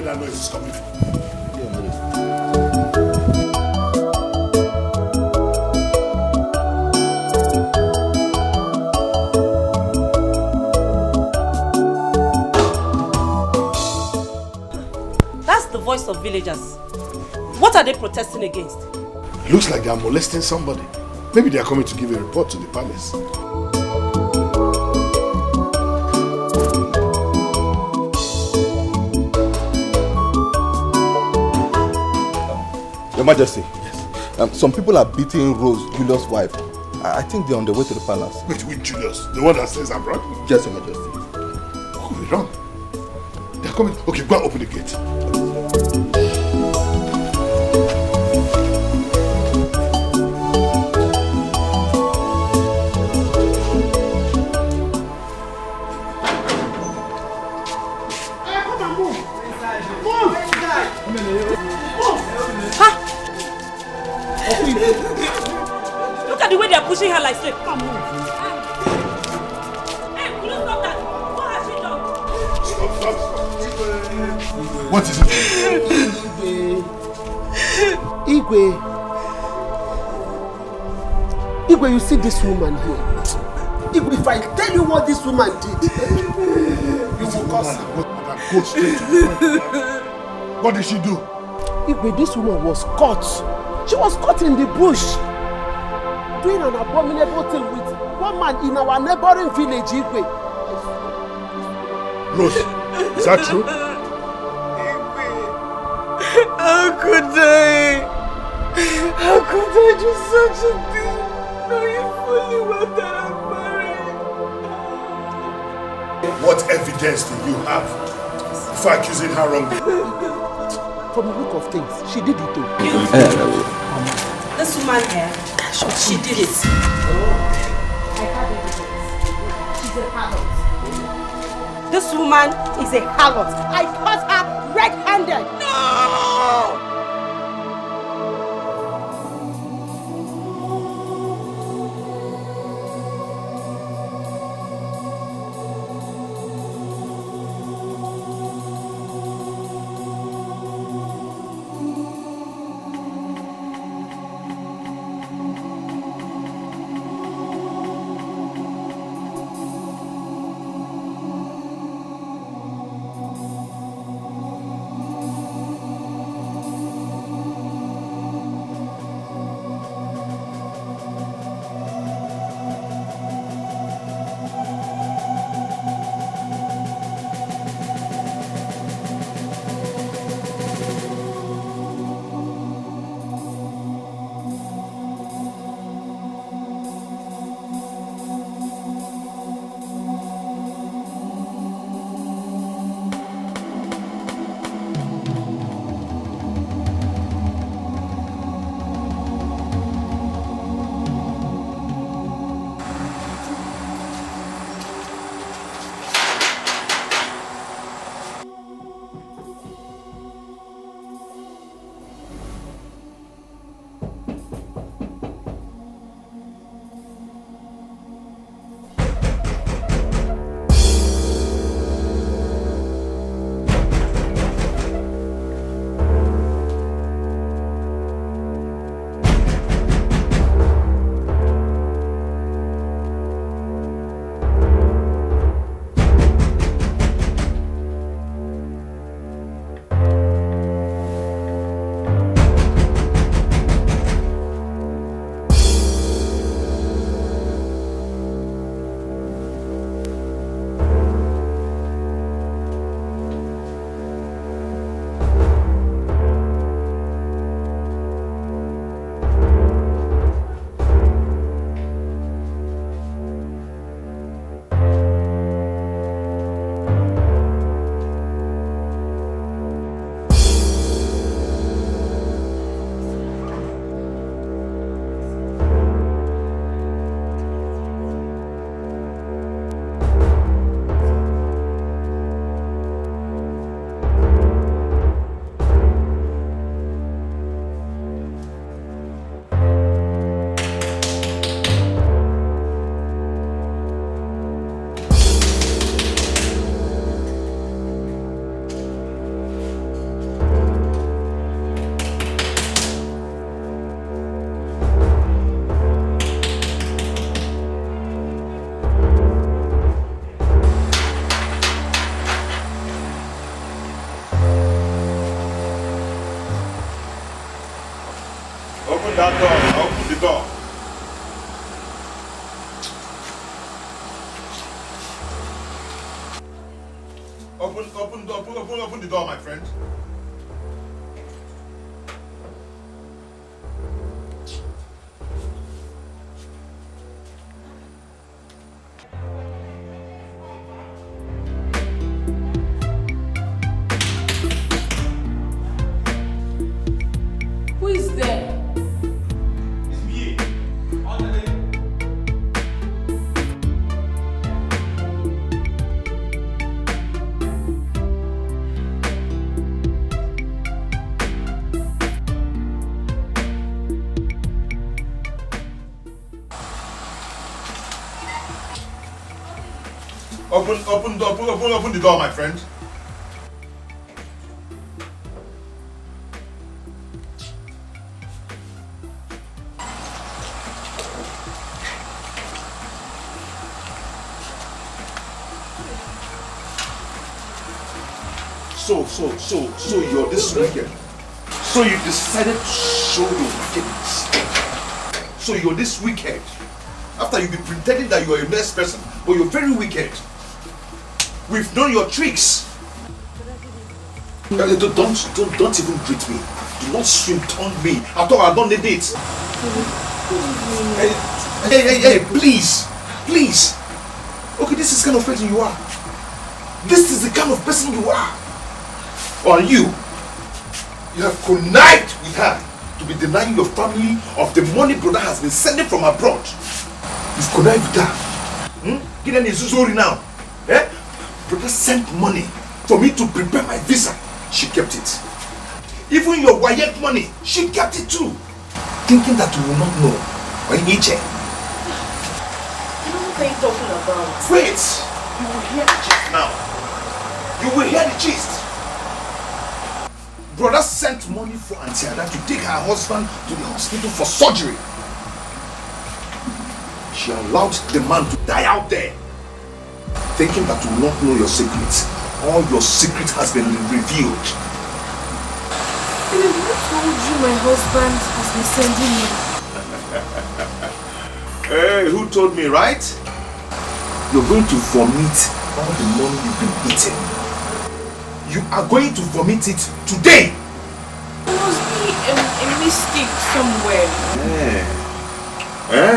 where that noise is coming from. That's the voice of villagers. What are they protesting against? Looks like they are molesting somebody. Maybe they are coming to give a report to the palace. Your Majesty, yes. Some people are beating Rose, Julius' wife. I think they're on their way to the palace. Wait, with Julius? The one that says I'm wrong? Yes, Your Majesty. What could be wrong? They're coming. Okay, go and open the gate. Look at the way they are pushing her like slave. Come on, move. Hey, will you stop that? What has she done? Stop. What is it? Igwe, you see this woman here? Igwe, if I tell you what this woman did, you will curse her. Go straight to the point. What did she do? Igwe, this woman was caught. She was caught in the bush doing an abominable thing with one man in our neighboring village, Igwe. Rose, is that true? Igwe, how could I? How could I do such a thing? Knowing fully well that I'm married. What evidence do you have for accusing her wrongly? From the look of things, she did it too. This woman here, she did it. I have evidence. She's a harlot. This woman is a harlot. I caught her red-handed. No! Open that door. Open the door. Open the door, my friend. Who is there? It's me. Open the door, my friend. So you're this wicked. So you decided to show your wickedness. So you're this wicked. After you've been pretending that you're a nice person, but you're very wicked. We've known your tricks. Don't even greet me. Do not swim on me. I thought I don't need it. Hey, please. Okay, this is the kind of person you are. This is the kind of person you are. Or you have connived with her to be denying your family of the money brother has been sending from abroad. You've connived with her. Get any Zuzori now. Brother sent money for me to prepare my visa. She kept it. Even your wired money, she kept it too. Thinking that you will not know. Or in each. What are you talking about? Wait! You will hear the gist now. You will hear the gist. Brother sent money for Auntie Ada to take her husband to the hospital for surgery. She allowed the man to die out there, thinking that you will not know your secrets. All your secret has been revealed. Philip, who told you my husband has been sending me? Hey, who told me, right? You're going to vomit all the money you've been eating. You are going to vomit it today. There must be a mistake somewhere.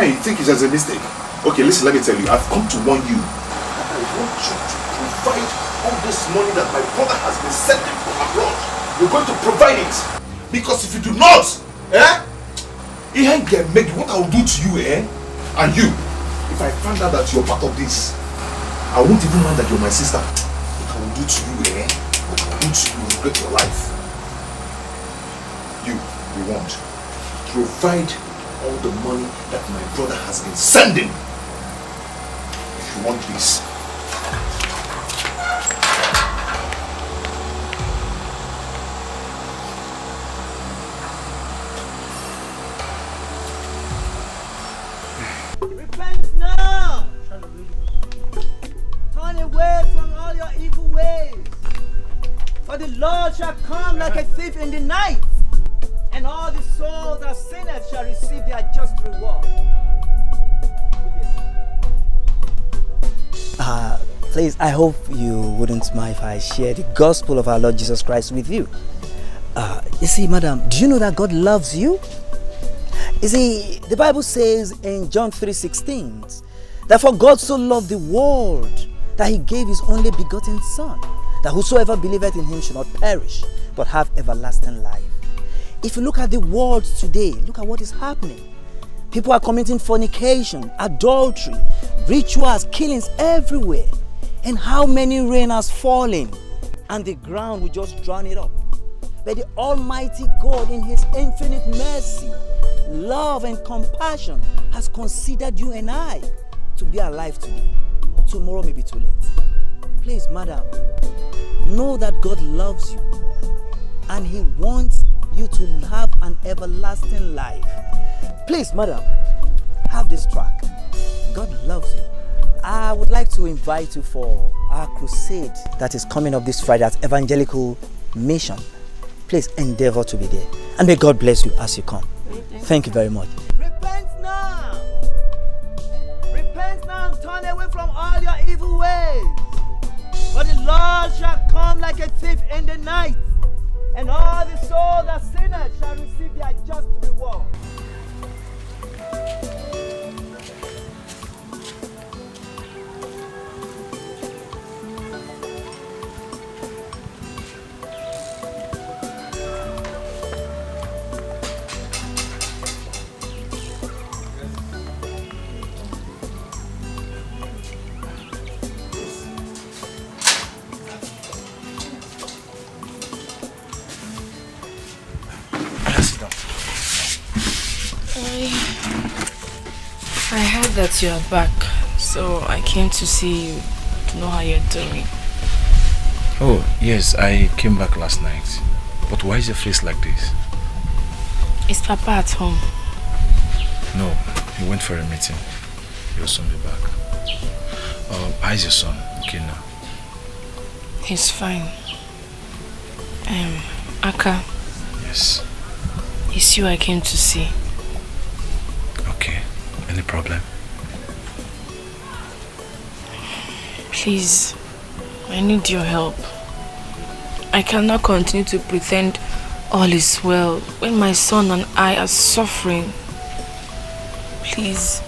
You think it's just a mistake? Okay, listen, let me tell you. I've come to warn you. I want you to provide all this money that my brother has been sending from abroad. You're going to provide it. Because if you do not, it ain't get made. What I will do to you, and you, if I find out that you're part of this, I won't even mind that you're my sister. What I will do to you, what I will do to you will regret your life. You want to provide all the money that my brother has been sending. If you want this. Repent now! Turn away from all your evil ways. For the Lord shall come like a thief in the night, and all the souls that sinners shall receive their just reward. Please, I hope you wouldn't mind if I share the gospel of our Lord Jesus Christ with you. You see, madam, do you know that God loves you? You see, the Bible says in John 3:16 that for God so loved the world that he gave his only begotten Son, that whosoever believeth in him shall not perish, but have everlasting life. If you look at the world today, look at what is happening. People are committing fornication, adultery, rituals, killings everywhere. And how many rain has fallen and the ground will just drown it up. But the Almighty God in his infinite mercy, love and compassion has considered you and I to be alive today. Tomorrow may be too late. Please, madam, know that God loves you and he wants you to have an everlasting life. Please, madam, have this track. God loves you. I would like to invite you for our crusade that is coming up this Friday at Evangelical Mission. Please endeavor to be there. And may God bless you as you come. Thank Thank you very much. Repent now. Repent now and turn away from all your evil ways. For the Lord shall come like a thief in the night, and all the souls that sinners shall receive their just reward. I heard that you are back, so I came to see you to know how you're doing. Oh, yes, I came back last night. But why is your face like this? Is Papa at home? No, he went for a meeting. He'll soon be back. How is your son? Okay now. He's fine. Aka. Yes. It's you I came to see. Okay. Any problem? Please, I need your help. I cannot continue to pretend all is well when my son and I are suffering. Please,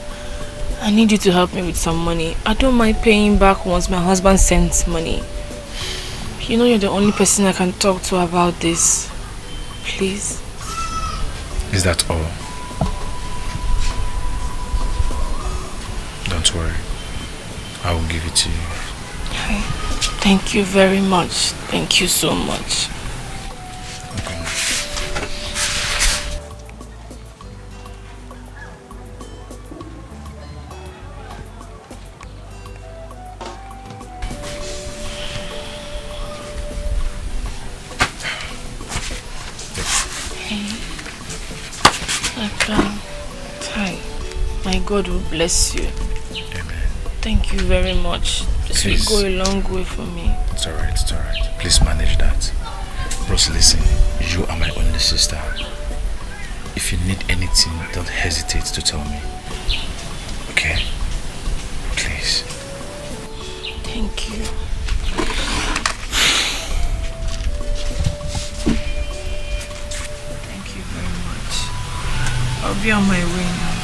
I need you to help me with some money. I don't mind paying back once my husband sends money. You know you're the only person I can talk to about this. Please. Is that all? Don't worry. I will give it to you. Hi. Thank you very much. Thank you so much. Okay. Hi. My God will bless you. Amen. Thank you very much. This will go a long way for me. It's alright, it's alright. Please manage that. Rose, listen. You are my only sister. If you need anything, don't hesitate to tell me. Okay? Please. Thank you. Thank you very much. I'll be on my way now.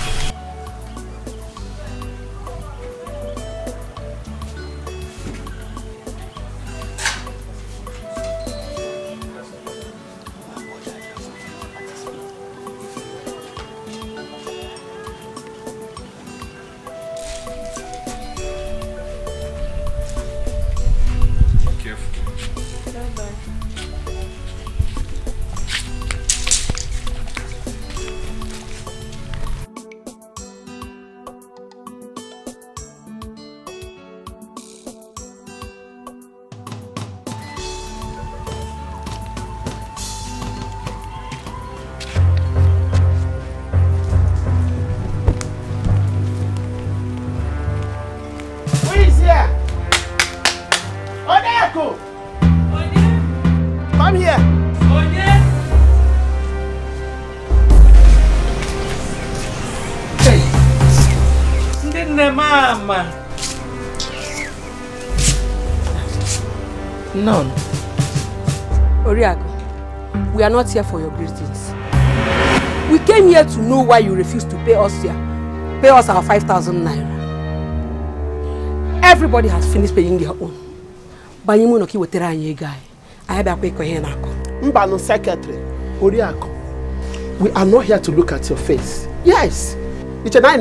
Come here. Ndine mama. None. Oriago, we are not here for your greetings. We came here to know why you refused to pay us our 5,000 naira. Everybody has finished paying their own. Banyimu no ki wetera anye guy. I have a quick here now. Mbano secretary, Oriago, we are not here to look at your face. Yes. It's a 9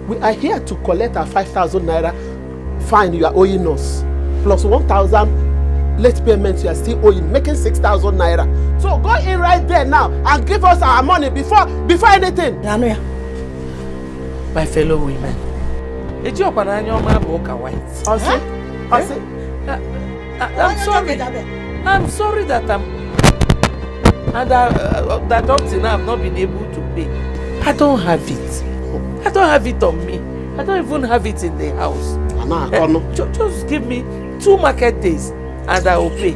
We are here to collect our 5,000 naira fine you are owing us, plus 1,000 late payments you are still owing, making 6,000 naira. So go in right there now and give us our money before anything. My fellow women, it's your white. I'm sorry that that up till now I've not been able to pay. I don't have it. I don't have it on me. I don't even have it in the house. Just give me 2 market days and I will pay.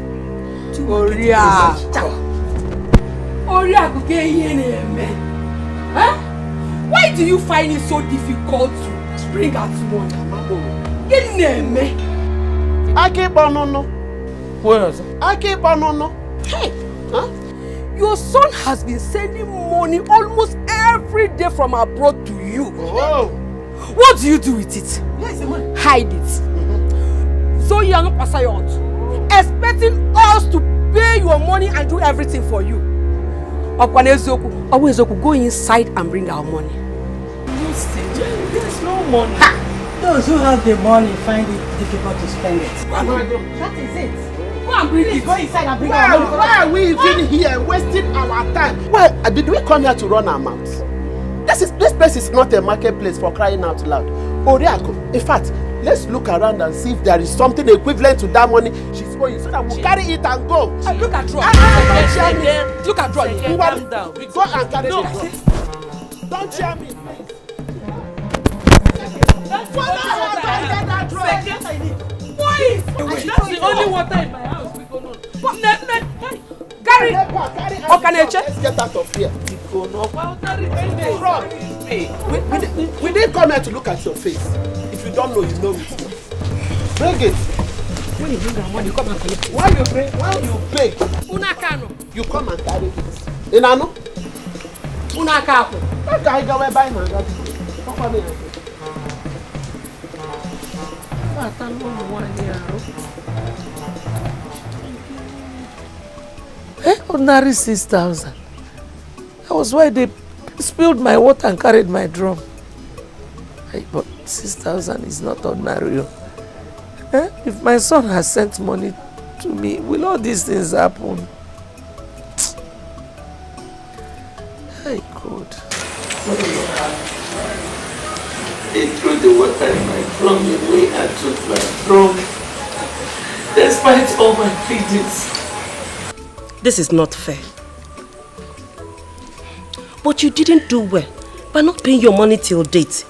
Huh? Why do you find it so difficult to bring out money? I keep on. Hey, huh? Your son has been sending money almost every day from abroad to you. Oh. What do you do with it? Hide it. So you are not passing expecting us to pay your money and do everything for you. Always go inside and bring our money. There's no money. Ha! Those who have the money find it difficult to spend it. That is it. Go and bring it. Go inside and bring our money. Why are we even here wasting our time? Why did we come here to run our mouths? This place is not a marketplace for crying out loud. Oriako, in fact, let's look around and see if there is something equivalent to that money she's owing so that we'll carry it and go. Look at Draw. Look at Draw. Calm down. Go and carry it. Don't cheer me, please. That's the only water in my house. Carry. Let's get out of here. We didn't come here to look at your face. If you don't know, you know it. Bring it. When you bring our money, come and collect it. Why you pay? You come and carry it. Inano? Unakapo. That guy go where buy my. Ordinary 6,000. That was why they spilled my water and carried my drum. But 6,000 is not ordinary. If my son has sent money to me, will all these things happen? Hey, God. They threw the water in my drum away and took my drum. Despite all my pleadings. This is not fair. But you didn't do well by not paying your money till date.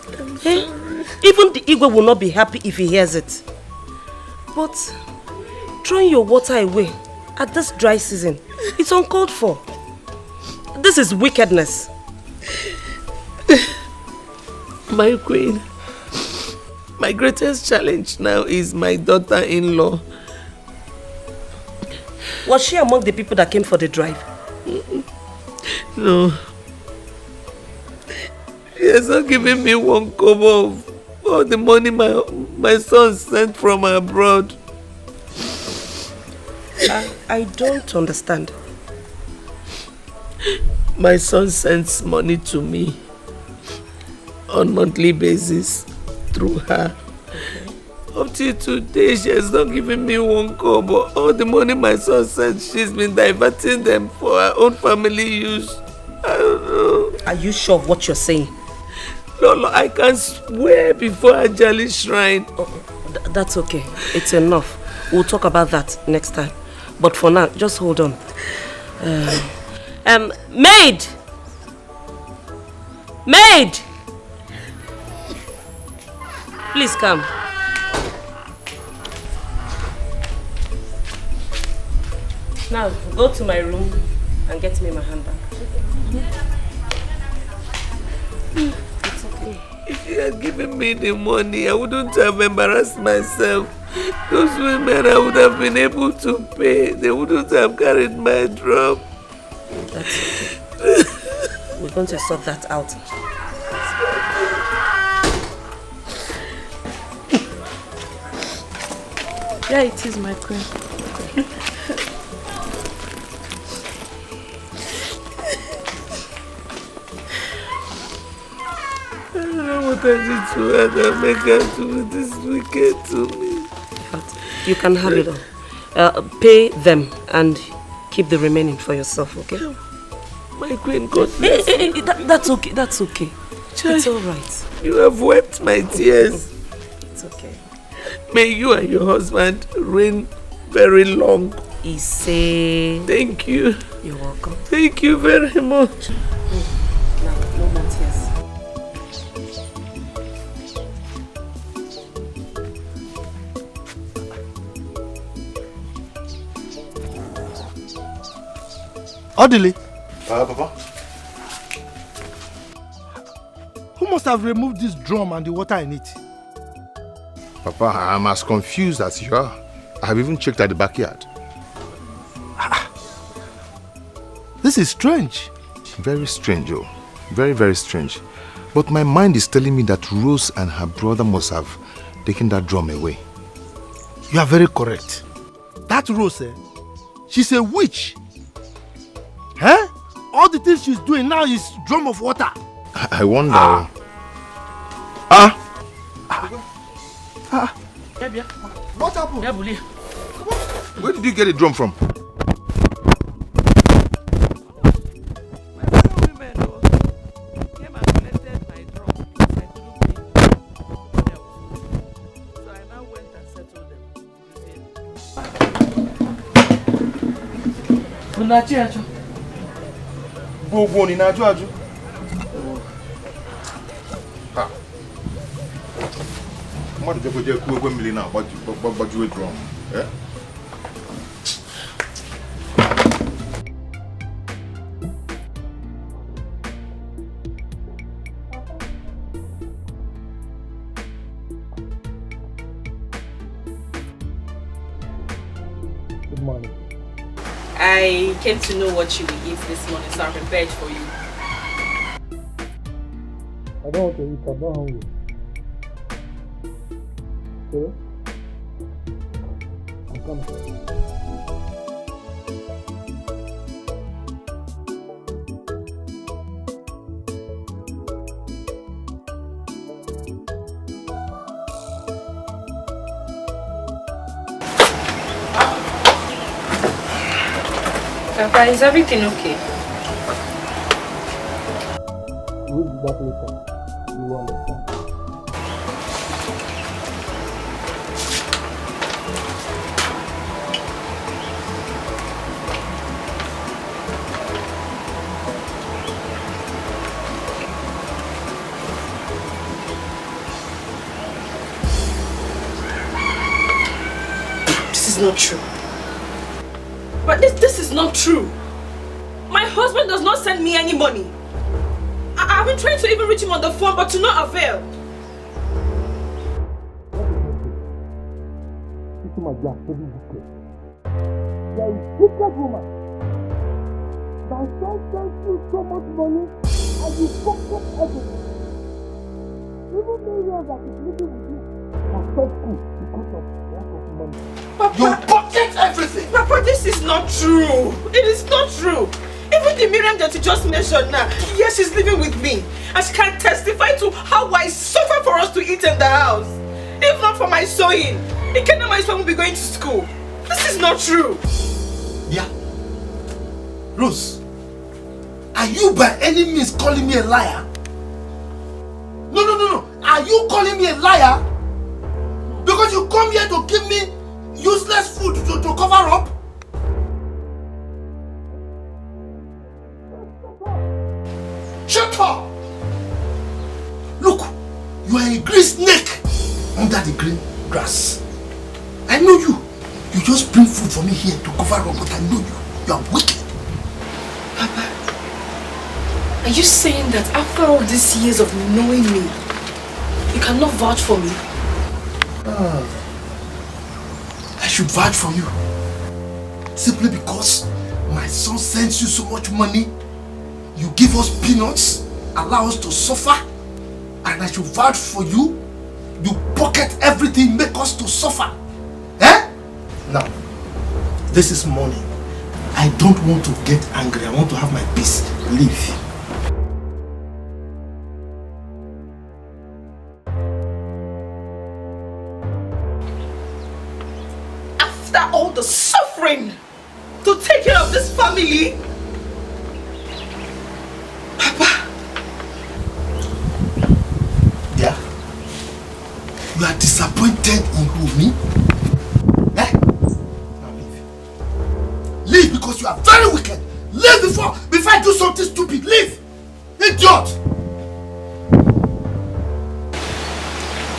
Even the Igwe will not be happy if he hears it. But throwing your water away at this dry season, it's uncalled for. This is wickedness. My queen, my greatest challenge now is my daughter-in-law. Was she among the people that came for the drive? No. She has not given me one kobo of all the money my son sent from abroad. I don't understand. My son sends money to me on monthly basis through her. Up till today, she has not given me one kobo. All the money my son sent, she's been diverting them for her own family use. I don't know. Are you sure of what you're saying? No, I can swear before Ajali's shrine. That's okay. It's enough. We'll talk about that next time. But for now, just hold on. Maid! Maid! Please come. Now, go to my room and get me my handbag. It's okay. If you had given me the money, I wouldn't have embarrassed myself. Those women I would have been able to pay. They wouldn't have carried my drum. That's okay. We're going to sort that out. Yeah, it is, my queen. I don't know what I did to her that make her do this wicked to me. But you can have it all. Pay them and keep the remaining for yourself, okay? My queen, God bless you. That's okay, that's okay. It's all right. You have wept my tears. It's okay. May you and your husband reign very long. Ise. Thank you. You're welcome. Thank you very much. Now, no more tears. Orderly, Papa? Who must have removed this drum and the water in it? Papa, I'm as confused as you are. I have even checked at the backyard. This is strange. Very strange, oh. Very, very strange. But my mind is telling me that Rose and her brother must have taken that drum away. You are very correct. That Rose, she's a witch. Eh? All the things she's doing now is drum of water. I wonder. What happened? Where did you get a drum from? Gbogbo ni na aju. Mmadụ jekwe kwu egwe mmiri na agbajuwe drum. Good morning. I came to know what you will eat this morning, so I prepared for you. I don't want to eat, I'm not hungry. Okay? I'm coming. Papa, is everything okay? Read that later. You will understand. This is not true. But this is not true. My husband does not send me any money. I've been trying to even reach him on the phone, but to no avail. This woman, you are very wicked. You are a wicked woman. My son sends you so much money and you fuck up everything. Even millions that is living with you are so cool because of lack of money. Papa, you pocket everything! Papa, this is not true. It is not true. Even the Miriam that you just mentioned now, yes, she's living with me. And she can testify to how I suffer for us to eat in the house. If not for my sewing, Ikenna, my son will be going to school. This is not true. Yeah. Rose, are you by any means calling me a liar? No. Are you calling me a liar? Because you come here to give me useless food to cover up? Shut up! Look, you are a green snake under the green grass. I know you. You just bring food for me here to cover up, but I know you. You are wicked. Papa, are you saying that after all these years of knowing me, you cannot vouch for me? I should vouch for you. Simply because my son sends you so much money, you give us peanuts, allow us to suffer, and I should vouch for you. You pocket everything, make us to suffer. Eh? Now, this is morning. I don't want to get angry. I want to have my peace. Leave. After all the suffering to take care of this family, Papa. Yeah? You are disappointed in who, me? Eh? Now leave. Leave because you are very wicked. Leave before I do something stupid. Leave! Idiot!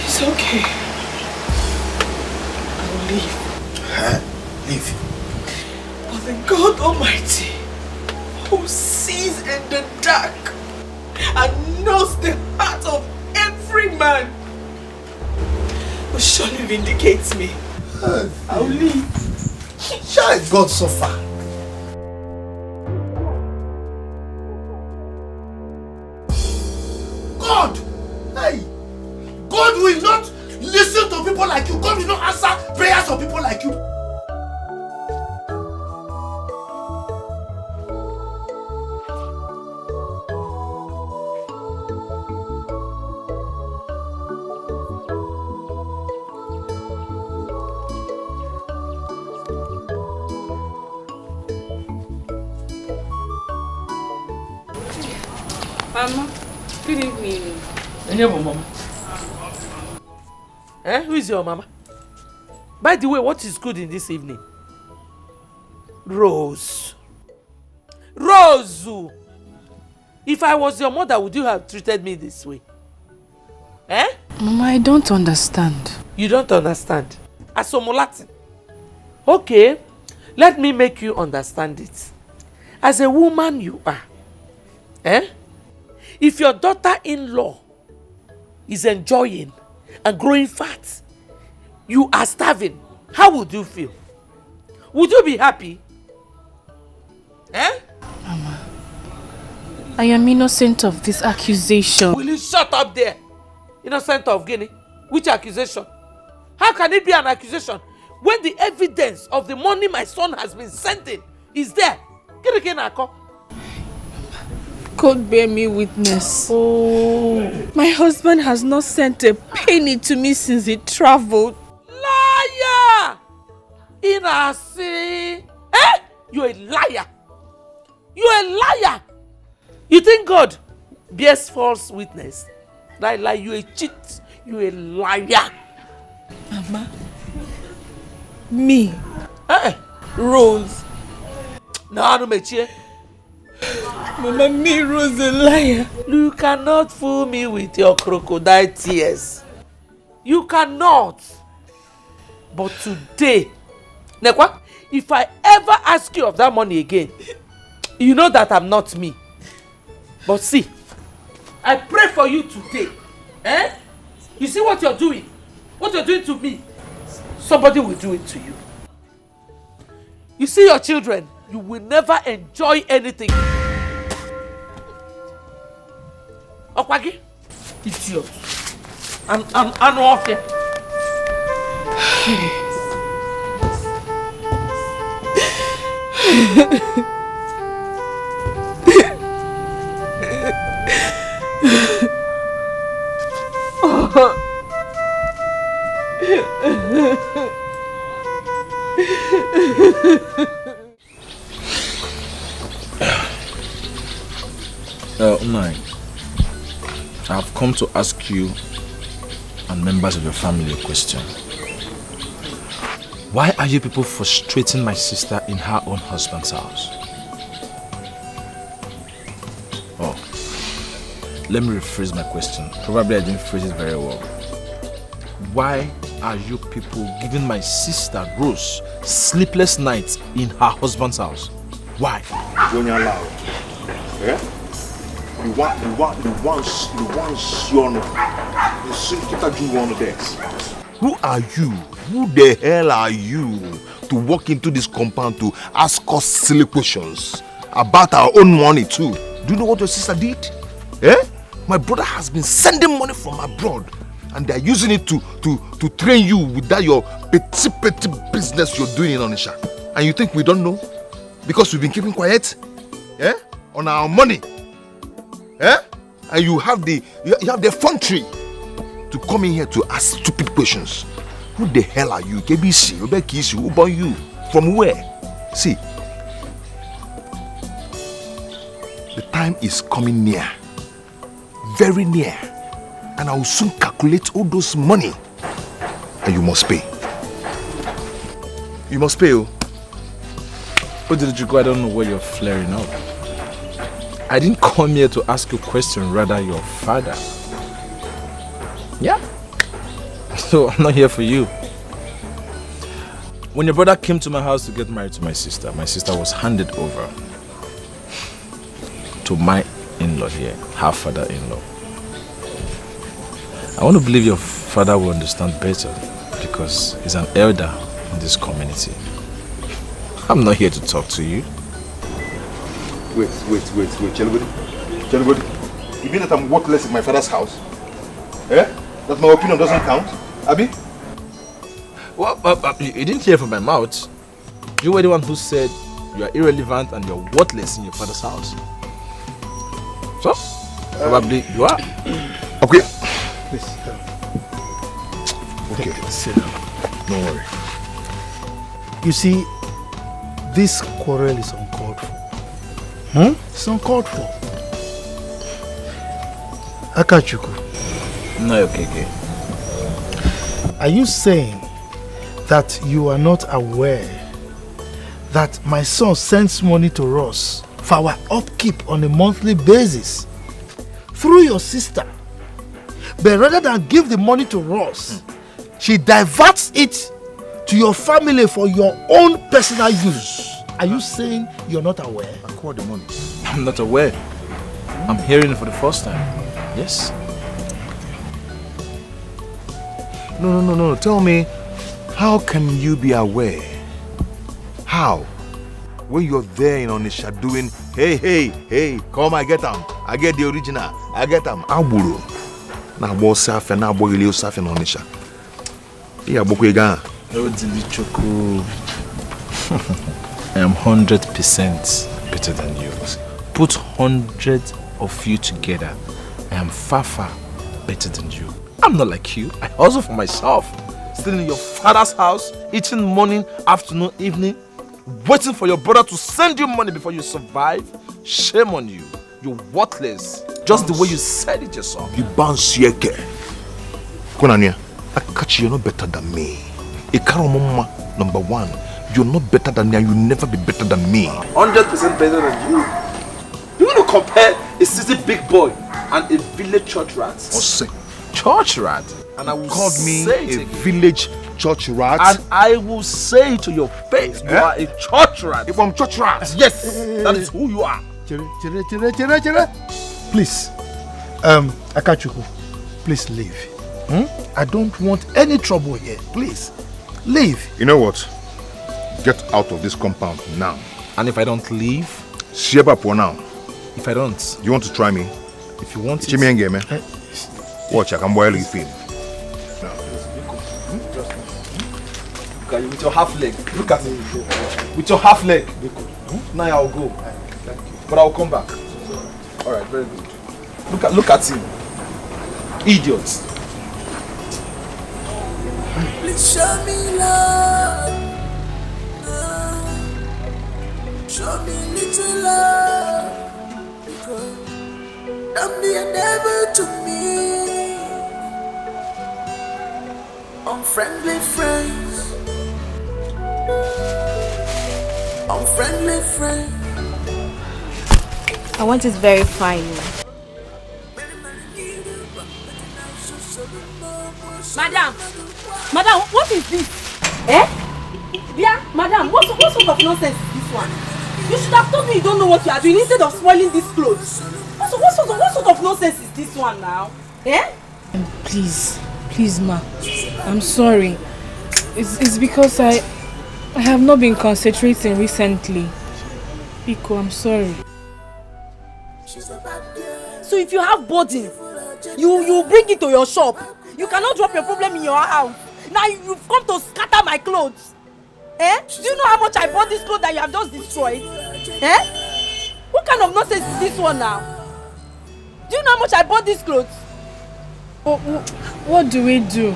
It's okay. I will leave. Leave. But the God Almighty who sees in the dark and knows the heart of every man, will surely vindicate me. I'll leave. Shall God suffer? God! Hey! God will not listen to people like you. God will not answer prayers of people like you. Mama, good evening. Mama. Who is your mama? By the way, what is good in this evening? Rose. Rose! If I was your mother, would you have treated me this way? Mama, I don't understand. You don't understand? Asomolatin. Okay, let me make you understand it. As a woman you are. If your daughter-in-law is enjoying and growing fat, you are starving, how would you feel? Would you be happy? Mama, I am innocent of this accusation. Will you shut up there? Innocent of Guinea? Which accusation? How can it be an accusation when the evidence of the money my son has been sending is there? God bear me witness. Oh. My husband has not sent a penny to me since he traveled. Liar! Inasi! You're a liar! You're a liar! You think God bears false witness? Lie, you're a cheat. You're a liar. Mama. Me. Rose. No, Mechie. Mama, me, Rose, a liar. You cannot fool me with your crocodile tears. You cannot. But today, Nekwa, if I ever ask you of that money again, you know that I'm not me. But see, I pray for you today. You see what you're doing? What you're doing to me? Somebody will do it to you. You see your children, you will never enjoy anything. Okwagi, idiot. I'm off here. ONNY, I've come to ask you and members of your family a question. Why are you people frustrating my sister in her own husband's house? Oh, let me rephrase my question. Probably I didn't phrase it very well. Why are you people giving my sister Rose sleepless nights in her husband's house? Why? Don't allow it. Yeah? You want Sion. You should keep a do one of this. Who are you? Who the hell are you to walk into this compound to ask us silly questions about our own money too? Do you know what your sister did? My brother has been sending money from abroad and they are using it to train you with that your petty business you're doing in Onisha. And you think we don't know? Because we've been keeping quiet? On our money? And you have the effrontery to come in here to ask stupid questions. Who the hell are you? KBC, Obekisi, who born you? From where? See, the time is coming near. Very near. And I will soon calculate all those money. And you must pay. You must pay, oh. What did you go? I don't know where you're flaring up. I didn't come here to ask you a question, rather your father. Yeah? So I'm not here for you. When your brother came to my house to get married to my sister was handed over. to my in-law here, her father-in-law. I want to believe your father will understand better because he's an elder in this community. I'm not here to talk to you. Wait. Chelibody. You mean that I'm worthless in my father's house? Eh? That my opinion doesn't count? Abi? Well, you didn't hear from my mouth. You were the one who said you are irrelevant and you're worthless in your father's house. So, probably you are. Okay. Please. Okay. Sit down. Don't worry. You see, this quarrel is uncalled for. It's uncalled for. Akachuku. No, okay. Are you saying that you are not aware that my son sends money to us for our upkeep on a monthly basis through your sister, but rather than give the money to Ross, she diverts it to your family for your own personal use? Are you saying you're not aware? I call the money. I'm not aware. I'm hearing it for the first time. Yes. No. Tell me, how can you be aware? How? When you're there in Onisha doing, hey, come, I get them. I get the original. I get them. Aburo. Na bo safe na bo ile safe na Onisha. Iya boko ega. Oh, Dilichoku. I am 100% better than you. Put 100 of you together. I am far better than you. I'm not like you. I hustle for myself. Still in your father's house, eating morning, afternoon, evening, waiting for your brother to send you money before you survive. Shame on you. You're worthless. Just the way you said it yourself. You bounce here. Konania, I catch you're not better than me. Ikaromoma, number one. You're not better than me and you'll never be better than me. 100% better than you. You want to compare a city big boy and a village church rat? Church rat? And I will called me say a village church rat. And I will say to your face, you are a church rat. If I'm church rat? Yes, that is who you are. Chere. Please, Akachuku, please leave. I don't want any trouble here. Please, leave. You know what? Get out of this compound now. And if I don't leave? Sheba for now. If I don't? You want to try me? If you want it. Watch, I can boil you film. With your half leg. Look at it. With your half leg. Now I'll go. But I'll come back. Alright, very good. Look at him. Idiots. Please show me love. Show me little love. Because I'm the endeavor to me. Unfriendly friends. Unfriendly friends. I want it very fine. Madam, what is this? Yeah, madam, what sort of nonsense is this one? You should have told me you don't know what you are doing instead of spoiling these clothes. What sort of nonsense is this one now? Please, ma. I'm sorry. It's because I have not been concentrating recently. Pico, I'm sorry. So if you have burden, you bring it to your shop. You cannot drop your problem in your house. Now you've come to scatter my clothes. Do you know how much I bought this clothes that you have just destroyed? What kind of nonsense is this one now? Do you know how much I bought these clothes? What do we do?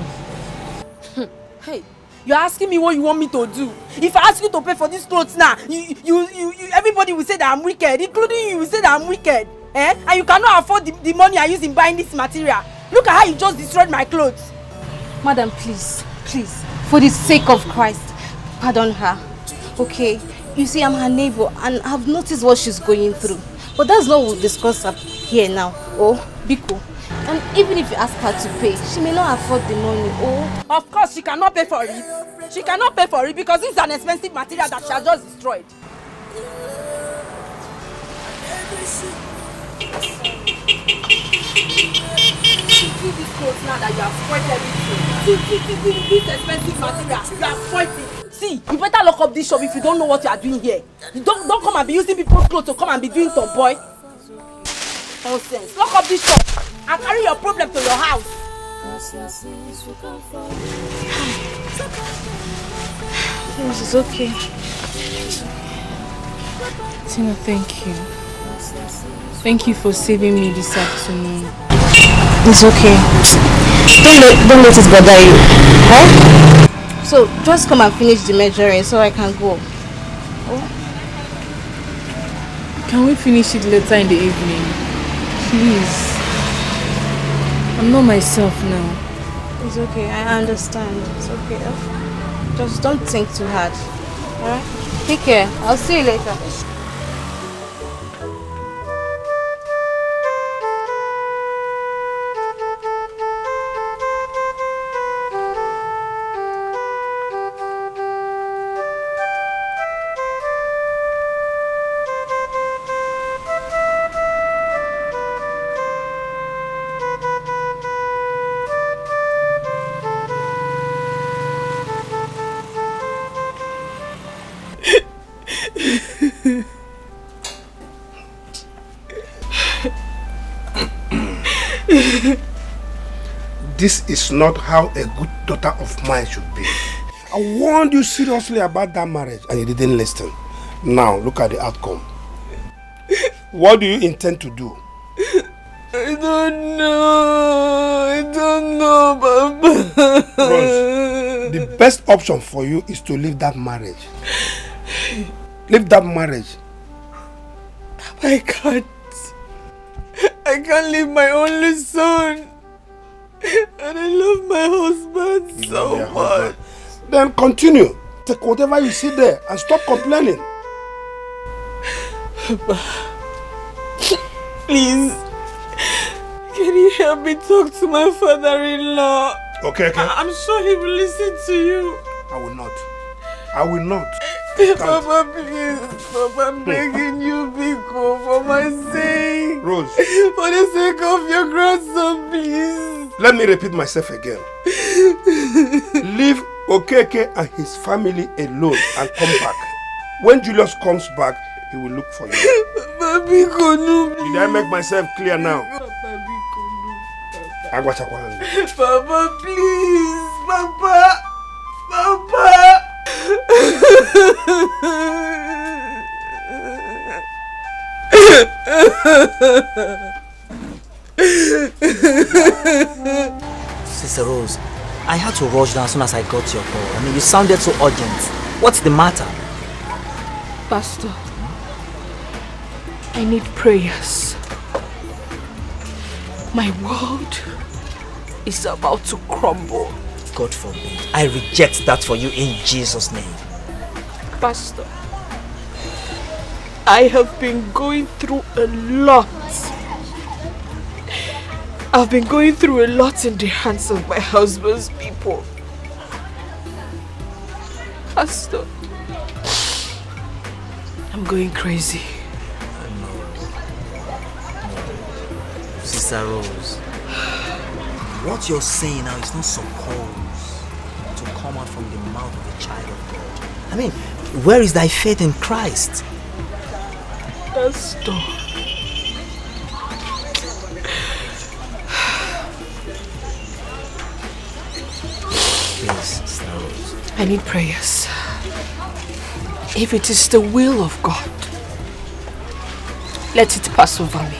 Hey, you're asking me what you want me to do. If I ask you to pay for these clothes now, you everybody will say that I'm wicked, including you will say that I'm wicked. And you cannot afford the money I use in buying this material. Look at how you just destroyed my clothes. Madam, please, for the sake of Christ, pardon her. Okay, you see, I'm her neighbor and I've noticed what she's going through. But that's not what we'll discuss up here now. Oh, Biko. And even if you ask her to pay, she may not afford the money. Oh, of course she cannot pay for it. She cannot pay for it because it's an expensive material that she has just destroyed. See this clothes now that you have spoiled everything. See this expensive material. You have spoiled it. See, you better lock up this shop if you don't know what you are doing here. You don't come and be using people's clothes to come and be doing tomboy. Nonsense. Lock up this shop and carry your problem to your house. This is okay. Tina, thank you. Thank you for saving me this afternoon. It's okay. Don't let it bother you. Huh? So just come and finish the measuring so I can go. Oh. Can we finish it later in the evening? Please. I'm not myself now. It's okay, I understand. It's okay. Just don't think too hard. Alright? Take care. I'll see you later. This is not how a good daughter of mine should be. I warned you seriously about that marriage and you didn't listen. Now, look at the outcome. What do you intend to do? I don't know, Papa. Rose, the best option for you is to leave that marriage. Leave that marriage. I can't leave my only son. And I love my husband so much. Then continue. Take whatever you see there and stop complaining. Papa, please, can you help me talk to my father-in-law? Okay. I'm sure he will listen to you. I will not. Papa, please. Papa, I'm begging you, Biko, for my sake. Rose. For the sake of your grandson, please. Let me repeat myself again. Leave Okeke and his family alone and come back. When Julius comes back, he will look for you. Papa, Biko, no. Did I make myself clear now? Papa, Biko, no. Papa, please. Papa. Sister Rose, I had to rush down as soon as I got your call. I mean, you sounded so urgent. What's the matter? Pastor, I need prayers. My world is about to crumble. God forbid. I reject that for you in Jesus' name. Pastor, I have been going through a lot. I've been going through a lot in the hands of my husband's people. Pastor, I'm going crazy. Sister Rose, what you're saying now is not supposed to come out from the mouth of a child of God. I mean, where is thy faith in Christ? Pastor, please, Sister Rose. I need prayers. If it is the will of God, let it pass over me.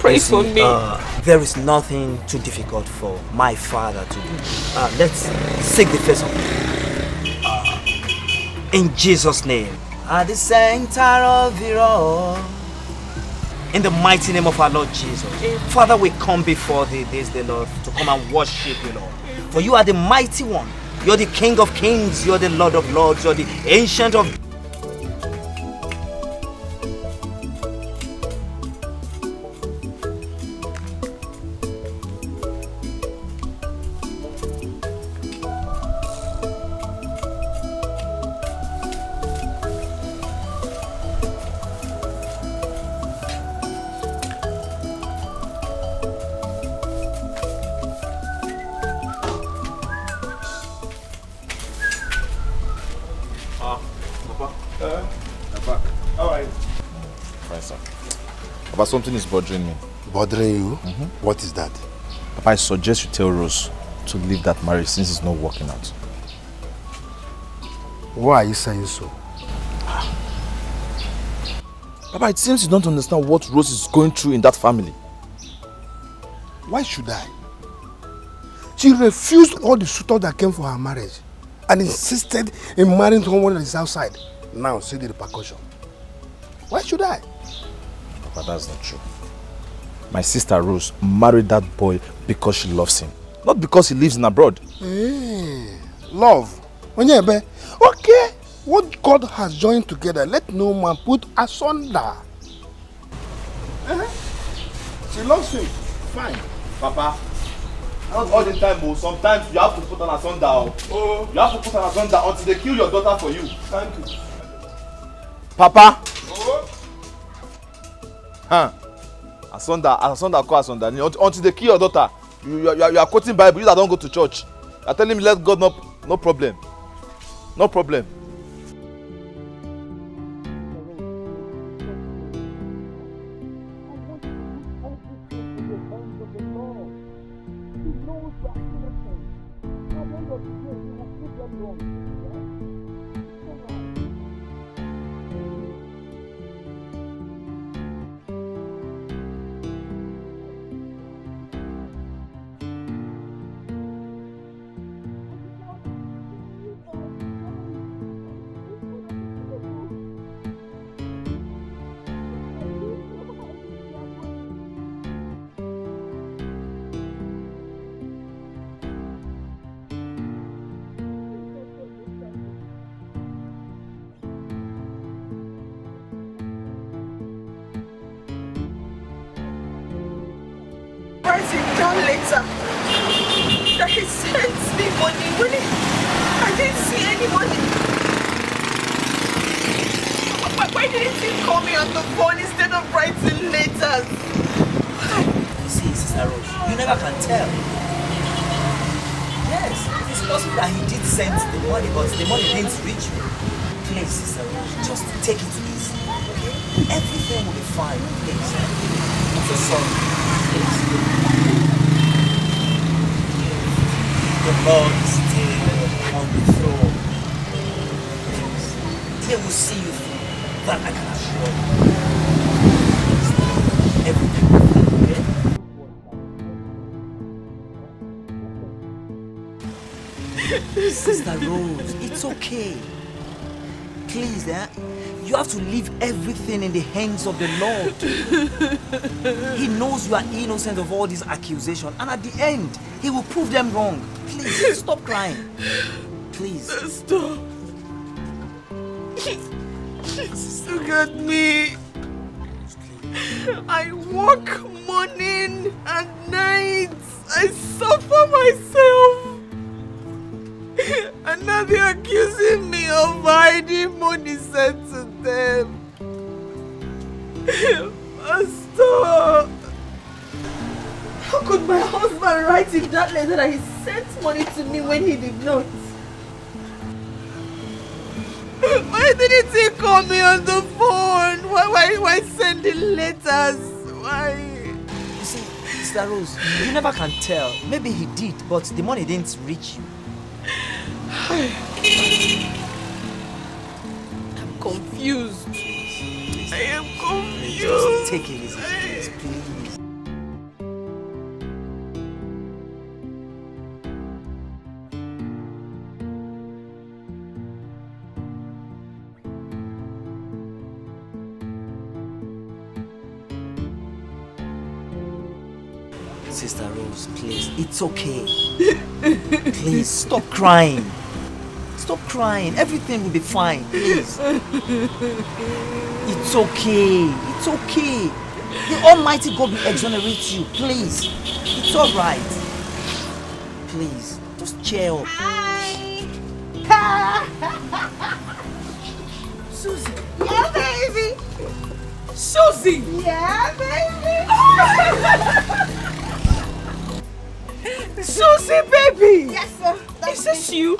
Pray for me. There is nothing too difficult for my Father to do. Let's seek the face of God. In Jesus' name. At the center of it all. In the mighty name of our Lord Jesus. Father, we come before thee this day, Lord, to come and worship you, Lord. For you are the mighty one. You're the King of kings. You're the Lord of lords. You're the ancient of... Papa, something is bothering me. Bothering you? What is that? Papa, I suggest you tell Rose to leave that marriage since it's not working out. Why are you saying so? Papa, it seems you don't understand what Rose is going through in that family. Why should I? She refused all the suitors that came for her marriage and insisted in marrying someone that is outside. Now, see the repercussion. Why should I? Papa, that's not true. My sister Rose married that boy because she loves him. Not because he lives in abroad. Love. Okay. What God has joined together, let no man put asunder. She loves him. Fine. Papa, not all the time, sometimes you have to put an asunder. You have to put an asunder until they kill your daughter for you. Thank you. Papa! Asunder, call asunder. Until they kill your daughter. You are quoting Bible, you that don't go to church. You are telling me let God no problem. No problem. Later that he sent me money when I didn't see any money. Why didn't he call me on the phone instead of writing letters? You see, Sister Rose, you never can tell. Yes, it's possible that he did send the money, but the money didn't reach you. Please, Sister Rose, just take it easy, okay? Everything will be fine, please. I'm so sorry. Please. The Lord is still on the throne. He will see you through. That I can assure you. Everything will be okay? Sister Rose, it's okay. Please, you have to leave everything in the hands of the Lord. He knows you are innocent of all these accusations, and at the end, He will prove them wrong. Please, stop crying. Please. Stop. Look at me. I work morning and night. I suffer myself. And now they're accusing me of hiding money sent to them. Pastor, how could my husband write in that letter that he sent money to me when he did not? Why didn't he call me on the phone? Why sending letters? Why? You see, Sister Rose, you never can tell. Maybe he did, but the money didn't reach you. I'm confused. I am confused. Just take it easy, please, please. Sister Rose, please, it's okay. Please, stop crying. Stop crying. Everything will be fine, please. It's okay. It's okay. The Almighty God will exonerate you, please. It's all right. Please, just cheer up. Hi. Susie. Yeah, baby. Susie. Yeah, baby. Susie, baby. Yes, sir. Is this you?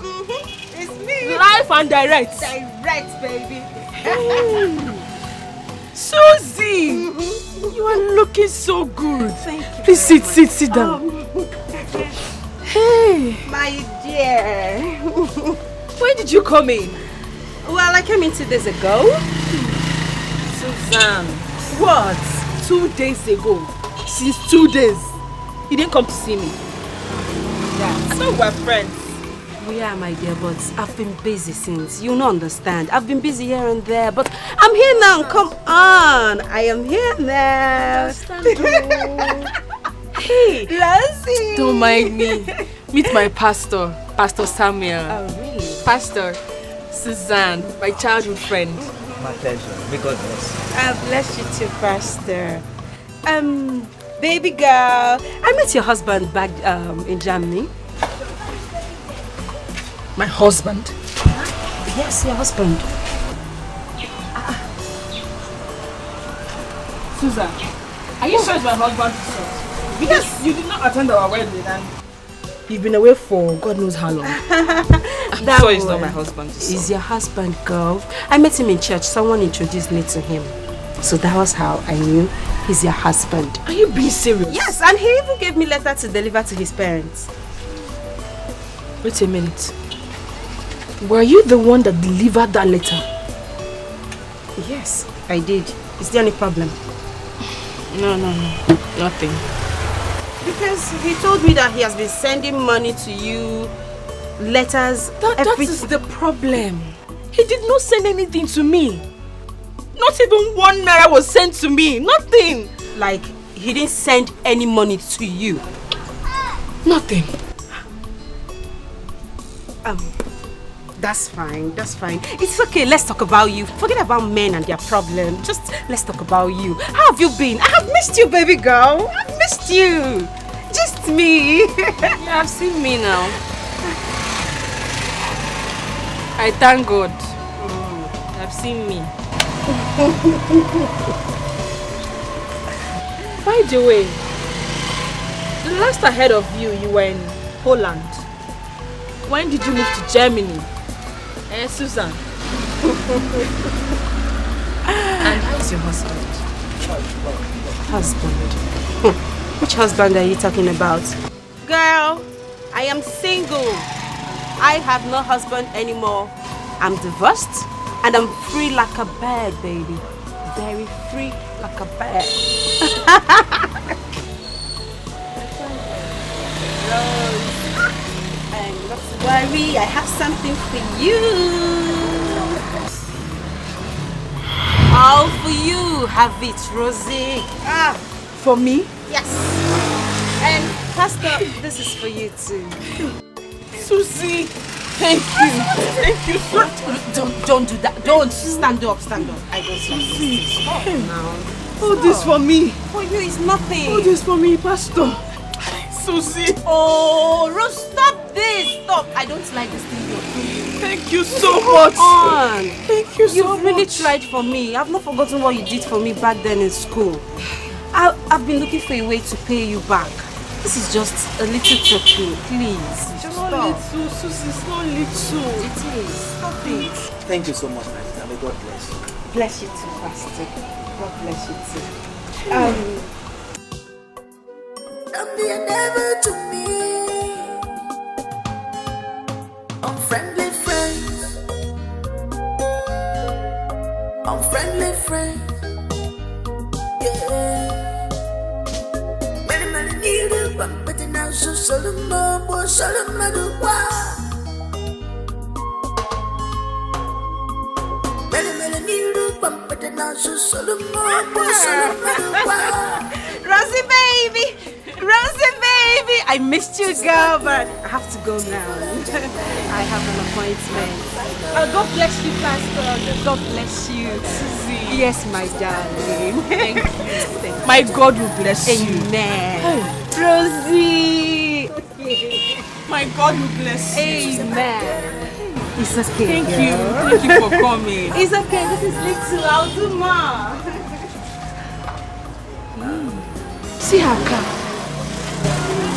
It's me. Live and direct. Direct, baby. Susie! You are looking so good. Thank you. Please sit down. Hey! My dear. When did you come in? Well, I came in 2 days ago. Suzanne. What? 2 days ago? Since 2 days? You didn't come to see me? Yeah. So we're friends. We are, my dear, but I've been busy since. You don't understand. I've been busy here and there, but I'm here now. Come on. I am here now. Hey, Lassie. Don't mind me. Meet my pastor, Pastor Samuel. Oh, really? Pastor Suzanne, my childhood friend. My pleasure. May God bless. I bless you too, Pastor. Baby girl. I met your husband back in Germany. My husband? Yes, your husband. Susan, are you sure it's my husband? Because you did not attend our wedding and you've been away for God knows how long. I'm sure it's not my husband. He's your husband, girl. I met him in church. Someone introduced me to him. So that was how I knew he's your husband. Are you being serious? Yes, and he even gave me a letter to deliver to his parents. Wait a minute. Were you the one that delivered that letter? Yes, I did. Is there any problem? No. Nothing. Because he told me that he has been sending money to you, letters, That is the problem. He did not send anything to me. Not even 1 naira was sent to me. Nothing. Like, he didn't send any money to you? Nothing. That's fine. It's okay, let's talk about you. Forget about men and their problem. Just let's talk about you. How have you been? I have missed you, baby girl. I've missed you. Just me. You have seen me now. I thank God. You have seen me. By the way, the last I heard of you, you were in Poland. When did you move to Germany? Susan. And how is your husband? Husband? Which husband are you talking about? Girl, I am single. I have no husband anymore. I'm divorced and I'm free like a bird, baby. Very free like a bird. Not to worry, I have something for you. All for you. Have it, Rosie. For me? Yes. And Pastor, this is for you too. Susie, thank you. Thank you so much. Don't do that. Don't stand up. I don't see. Stop now. Oh, this for me. For you is nothing. Oh, this for me, Pastor. Susie. Oh, Rose, stop this. Stop. I don't like this thing you're doing. Thank you so much. Thank you so much. You've really tried for me. I've not forgotten what you did for me back then in school. I've been looking for a way to pay you back. This is just a little token, please. Just not stop. Little, Susie, it's not little. It is. Stop it. Thank you so much, my sister. May God bless you. Bless you too, Pastor. God bless you too. Don't be a devil to me. Unfriendly friends. Unfriendly friends. Yeah. Many need a bump, but now so Solomon, boy, Solomon, do what? Many need a bump, but now so Solomon, boy, Solomon, do what? Rosie baby, I missed you, girl, but I have to go now. I have an appointment. God bless you, Pastor. God bless you, Susie. Yes, my darling. Thank you. My God will bless you. Amen. Rosie. My God will bless you. Amen. It's okay. Thank you for coming. It's okay. This is little. I'll do more. See her car.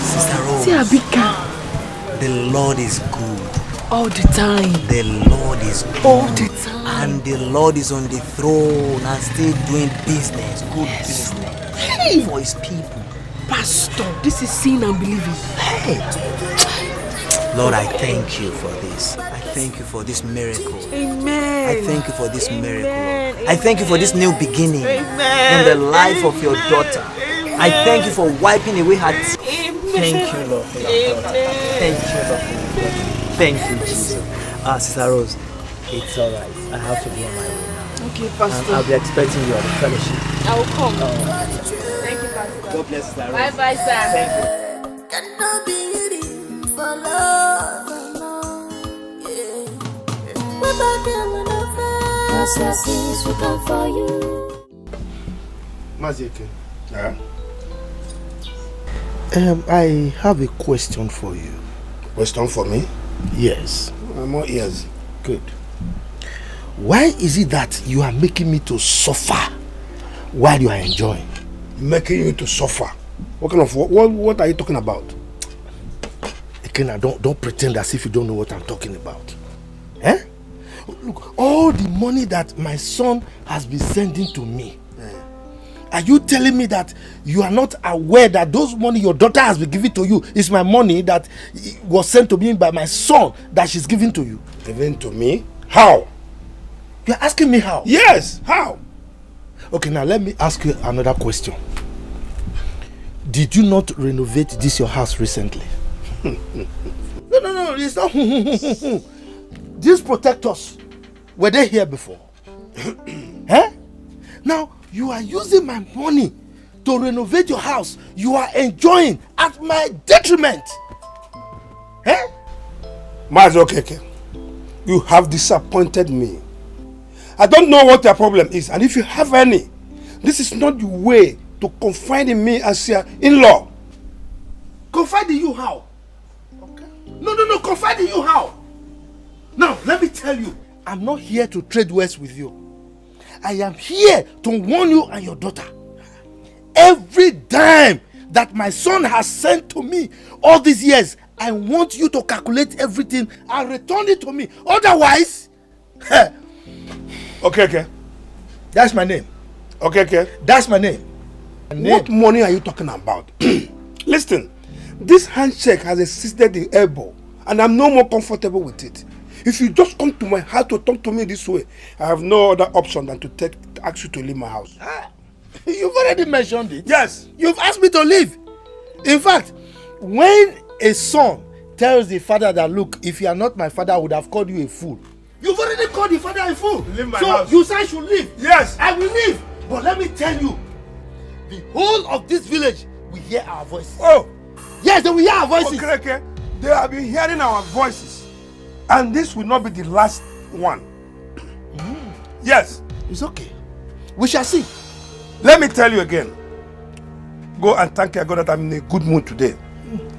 Sister Rose. See her big car. The Lord is good. All the time. The Lord is good. All the time. And the Lord is on the throne and still doing business, good business. Hey. For his people. Pastor, this is seeing and believing. Hey. Lord, I thank you for this. I thank you for this miracle. Amen. I thank you for this miracle. Amen. I thank you for this new beginning. Amen. In the life of your daughter. Amen. I thank you for wiping away her tears. Amen. Thank you, Lord, for your daughter. Thank you, Lord, for your daughter. Thank you, Jesus. Sister Rose, it's alright. I have to be on my way now. Okay, Pastor. I'll be expecting you at the fellowship. I will come. Thank you, Pastor. God bless Sister Rose. Bye-bye, sir. Thank you. Cannot be hidden for love. Yeah. What about them when I fell? Assassins will come for you. Mazieke. Yeah? I have a question for you. Question for me? Yes. I'm all ears. Good. Why is it that you are making me to suffer while you are enjoying? Making you to suffer? What kind of what are you talking about? Ekena, don't pretend as if you don't know what I'm talking about. Eh? Look, all the money that my son has been sending to me. Are you telling me that you are not aware that those money your daughter has been giving to you is my money that was sent to me by my son that she's giving to you? Given to me? How? You're asking me how? Yes, how? Okay, now let me ask you another question. Did you not renovate this your house recently? No, it's not. These protectors, were they here before? Eh? Now, you are using my money to renovate your house. You are enjoying at my detriment. Eh? Mazieke, you have disappointed me. I don't know what your problem is, and if you have any, this is not the way to confide in me as your in-law. Confide in you how? Okay. No, confide in you how? Now, let me tell you, I'm not here to trade words with you. I am here to warn you and your daughter. Every dime that my son has sent to me all these years, I want you to calculate everything and return it to me. Otherwise, Okay. That's my name. Okay. That's my name. What money are you talking about? Listen, this handshake has assisted the elbow, and I'm no more comfortable with it. If you just come to my house to talk to me this way, I have no other option than to ask you to leave my house. You've already mentioned it. Yes. You've asked me to leave. In fact, when a son tells the father that, look, if you are not my father, I would have called you a fool. You've already called the father a fool. Leave my house. So you say I should leave. Yes. I will leave. But let me tell you, the whole of this village will hear our voices. Oh. Yes, they will hear our voices. Okay. They have been hearing our voices. And this will not be the last one. Yes. It's okay. We shall see. Let me tell you again. Go and thank your God that I'm in a good mood today.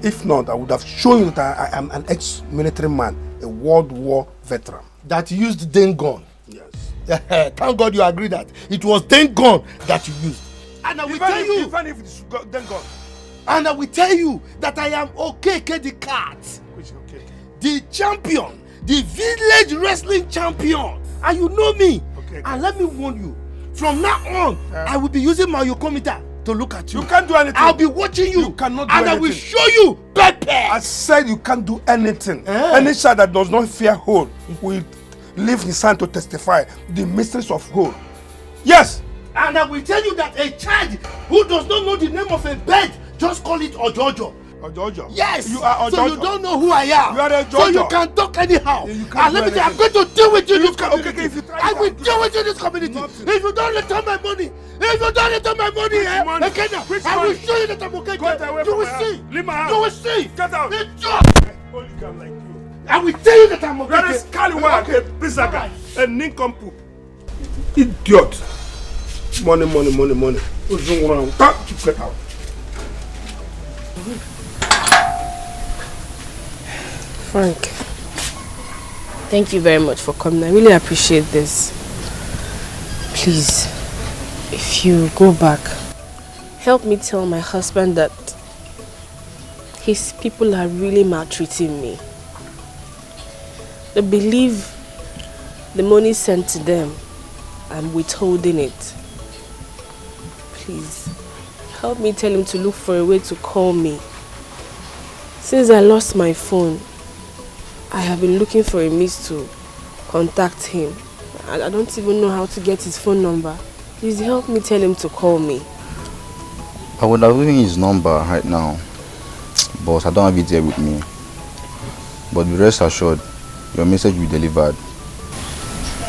If not, I would have shown you that I am an ex-military man, a World War veteran. That used den gun. Yes. Thank God you agree that it was den gun that you used. And I will tell you. Even if it's den gun. And I will tell you that I am Okeke the cat. Which okay? The champion. The village wrestling champion. And you know me. Okay. And let me warn you. From now on, I will be using my yokometer to look at you. You can't do anything. I'll be watching you. You cannot do anything. And I will show you Pepe. I said you can't do anything. Any child that does not fear hole will leave his hand to testify the mysteries of hole. Yes. And I will tell you that a child who does not know the name of a bird, just call it Ojojo. Ojojo? Yes. You are Ojojo. So you don't know who I am. You are a Ojojo. So you can talk anyhow. You can't And let me tell you, I'm going to deal with you in this community. Okay, if you try I will deal with you in this community. If you don't return my money, Ekena, I will show you that I'm okay. You will see. Leave my house. You will see. Get out. Enjoy. Like you. I will tell you that I'm okay. That is Scallywag, a Bizaga, a nincompoop. Idiot. Money. Get out. Frank, thank you very much for coming. I really appreciate this. Please, if you go back, help me tell my husband that his people are really maltreating me. They believe the money sent to them. I'm withholding it. Please, help me tell him to look for a way to call me. Since I lost my phone, I have been looking for a means to contact him. I don't even know how to get his phone number. Please help me tell him to call me. I would have given his number right now, but I don't have it here with me. But be rest assured, your message will be delivered.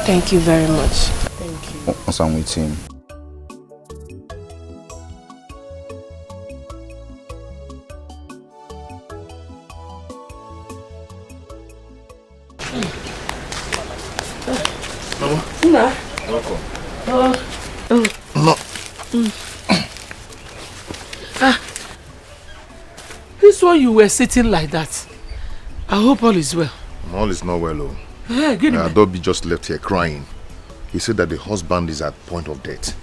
Thank you very much. Thank you. Once I'm with him. Mama. Welcome. No. This one you were sitting like that. I hope all is well. All is not well, oh. Hey, good man. Adobe just left here crying. He said that the husband is at point of death.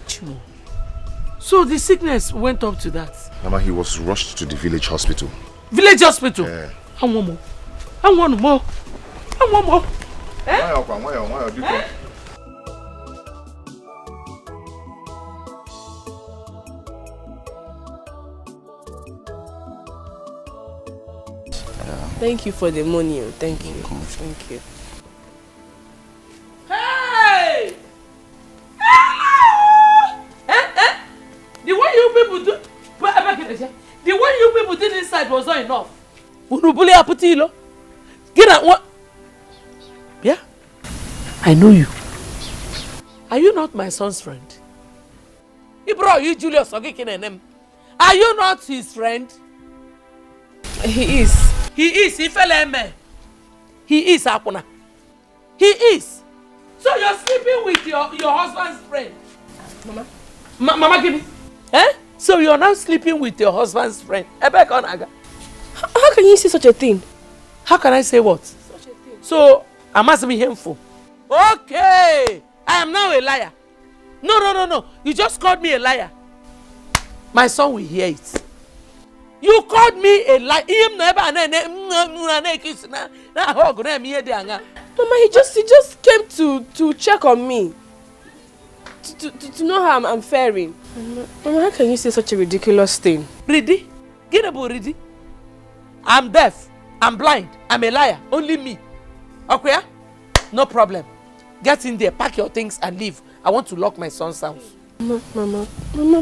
So the sickness went up to that? Mama, he was rushed to the village hospital. Village hospital? Yeah. I want more. I want more. I want more. Thank you for the money. Thank you. Thank you. Hey! The way you people do, the way you people did inside was not enough. Get out what? Yeah? I know you. Are you not my son's friend? Ibro, you Julius Ogekinenem. Are you not his friend? He is. He is. He fell eme. He is Apuna. He is. So you're sleeping with your husband's friend. Mama. Mama, give me. Eh? So you're now sleeping with your husband's friend. How can you say such a thing? How can I say what? Such a thing. So I must be harmful. Okay. I am now a liar. No. You just called me a liar. My son will hear it. You called me a liar. Mama, he just came to check on me. To know how I'm faring. Mama, how can you say such a ridiculous thing? Ridi? Get about Ridi. I'm deaf. I'm blind. I'm a liar. Only me. Okay? No problem. Get in there, pack your things and leave. I want to lock my son's house. Mama,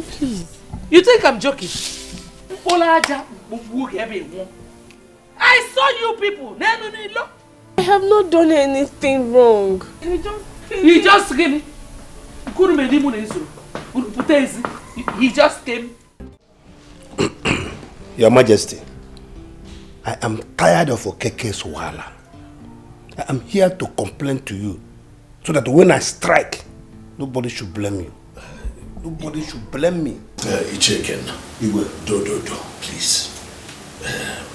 please. You think I'm joking? I saw you people. I have not done anything wrong. He just came. He just came. Your Majesty, I am tired of Okeke's wala. I am here to complain to you so that when I strike, nobody should blame you. Nobody should blame me. Icheken, do, please.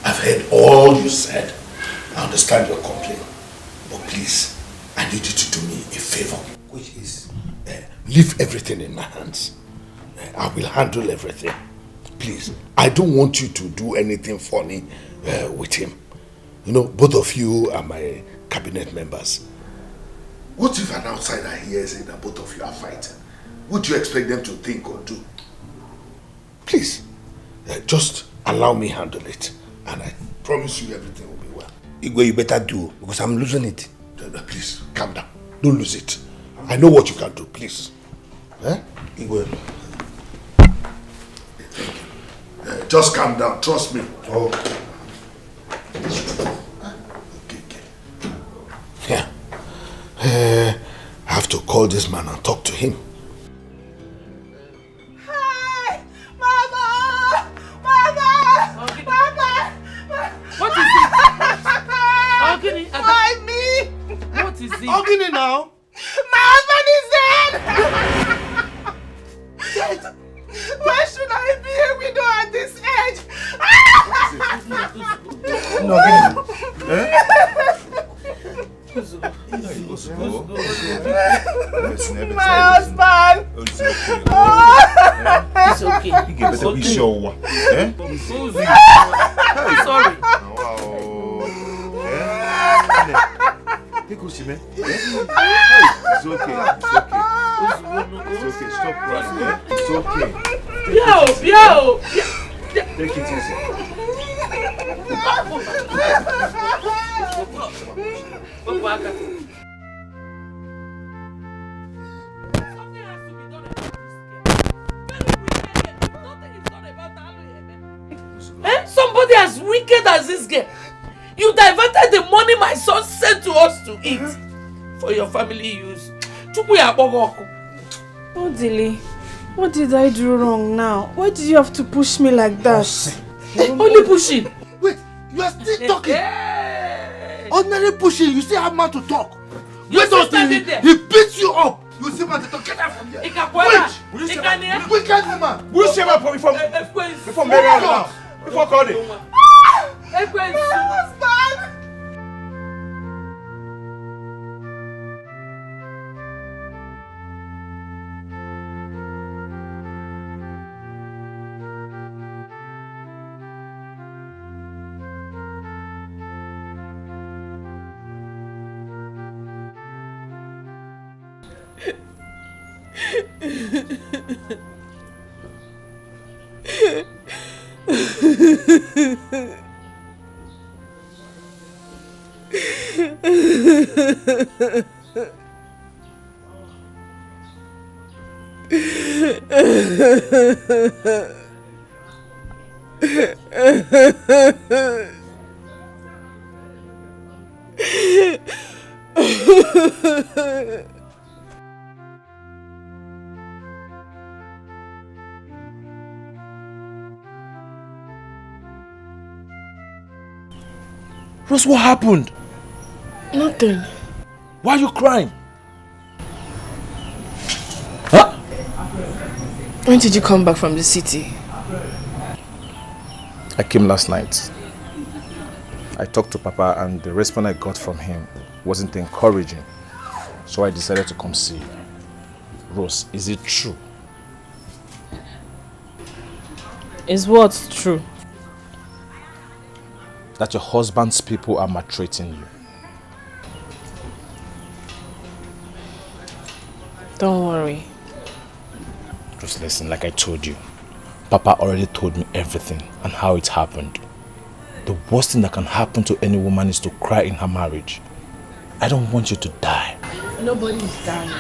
I've heard all you said. I understand your complaint. But please, I need you to do me a favor. Which is, leave everything in my hands. I will handle everything. Please, I don't want you to do anything funny with him. You know, both of you are my cabinet members. What if an outsider hears that both of you are fighting? What do you expect them to think or do? Please, just allow me handle it. And I promise you everything will be well. Igwe, you better do, because I'm losing it. Please, calm down. Don't lose it. I know what you can do, please. Igwe. Just calm down, trust me. Oh. Okay. Yeah. I have to call this man and talk to him. Hi! Mama! What is it? Why me? What is it? Ogini now? My husband is dead! Why should I be a widow at this age? No, my husband! It's okay. You get better be sure. Sorry. man? It's okay. Stop crying. It's okay. Take it easy. Somebody as wicked as this girl. You diverted the money my son sent to us to eat for your family use. Odili, what did I do wrong now? Why did you have to push me like that? Only pushing. Wait, you are still talking. Ordinary pushing, you still have man to talk. Wait until he beats you up. You still man to talk. Get out from here. Wait, will you share man? Will you share my before Mary now? Before calling. Rose, what happened? Nothing. Why are you crying? Huh? When did you come back from the city? I came last night. I talked to Papa and the response I got from him wasn't encouraging. So I decided to come see you. Rose, is it true? Is what true? That your husband's people are maltreating you. Don't worry. Just listen, like I told you. Papa already told me everything and how it happened. The worst thing that can happen to any woman is to cry in her marriage. I don't want you to die. Nobody's dying.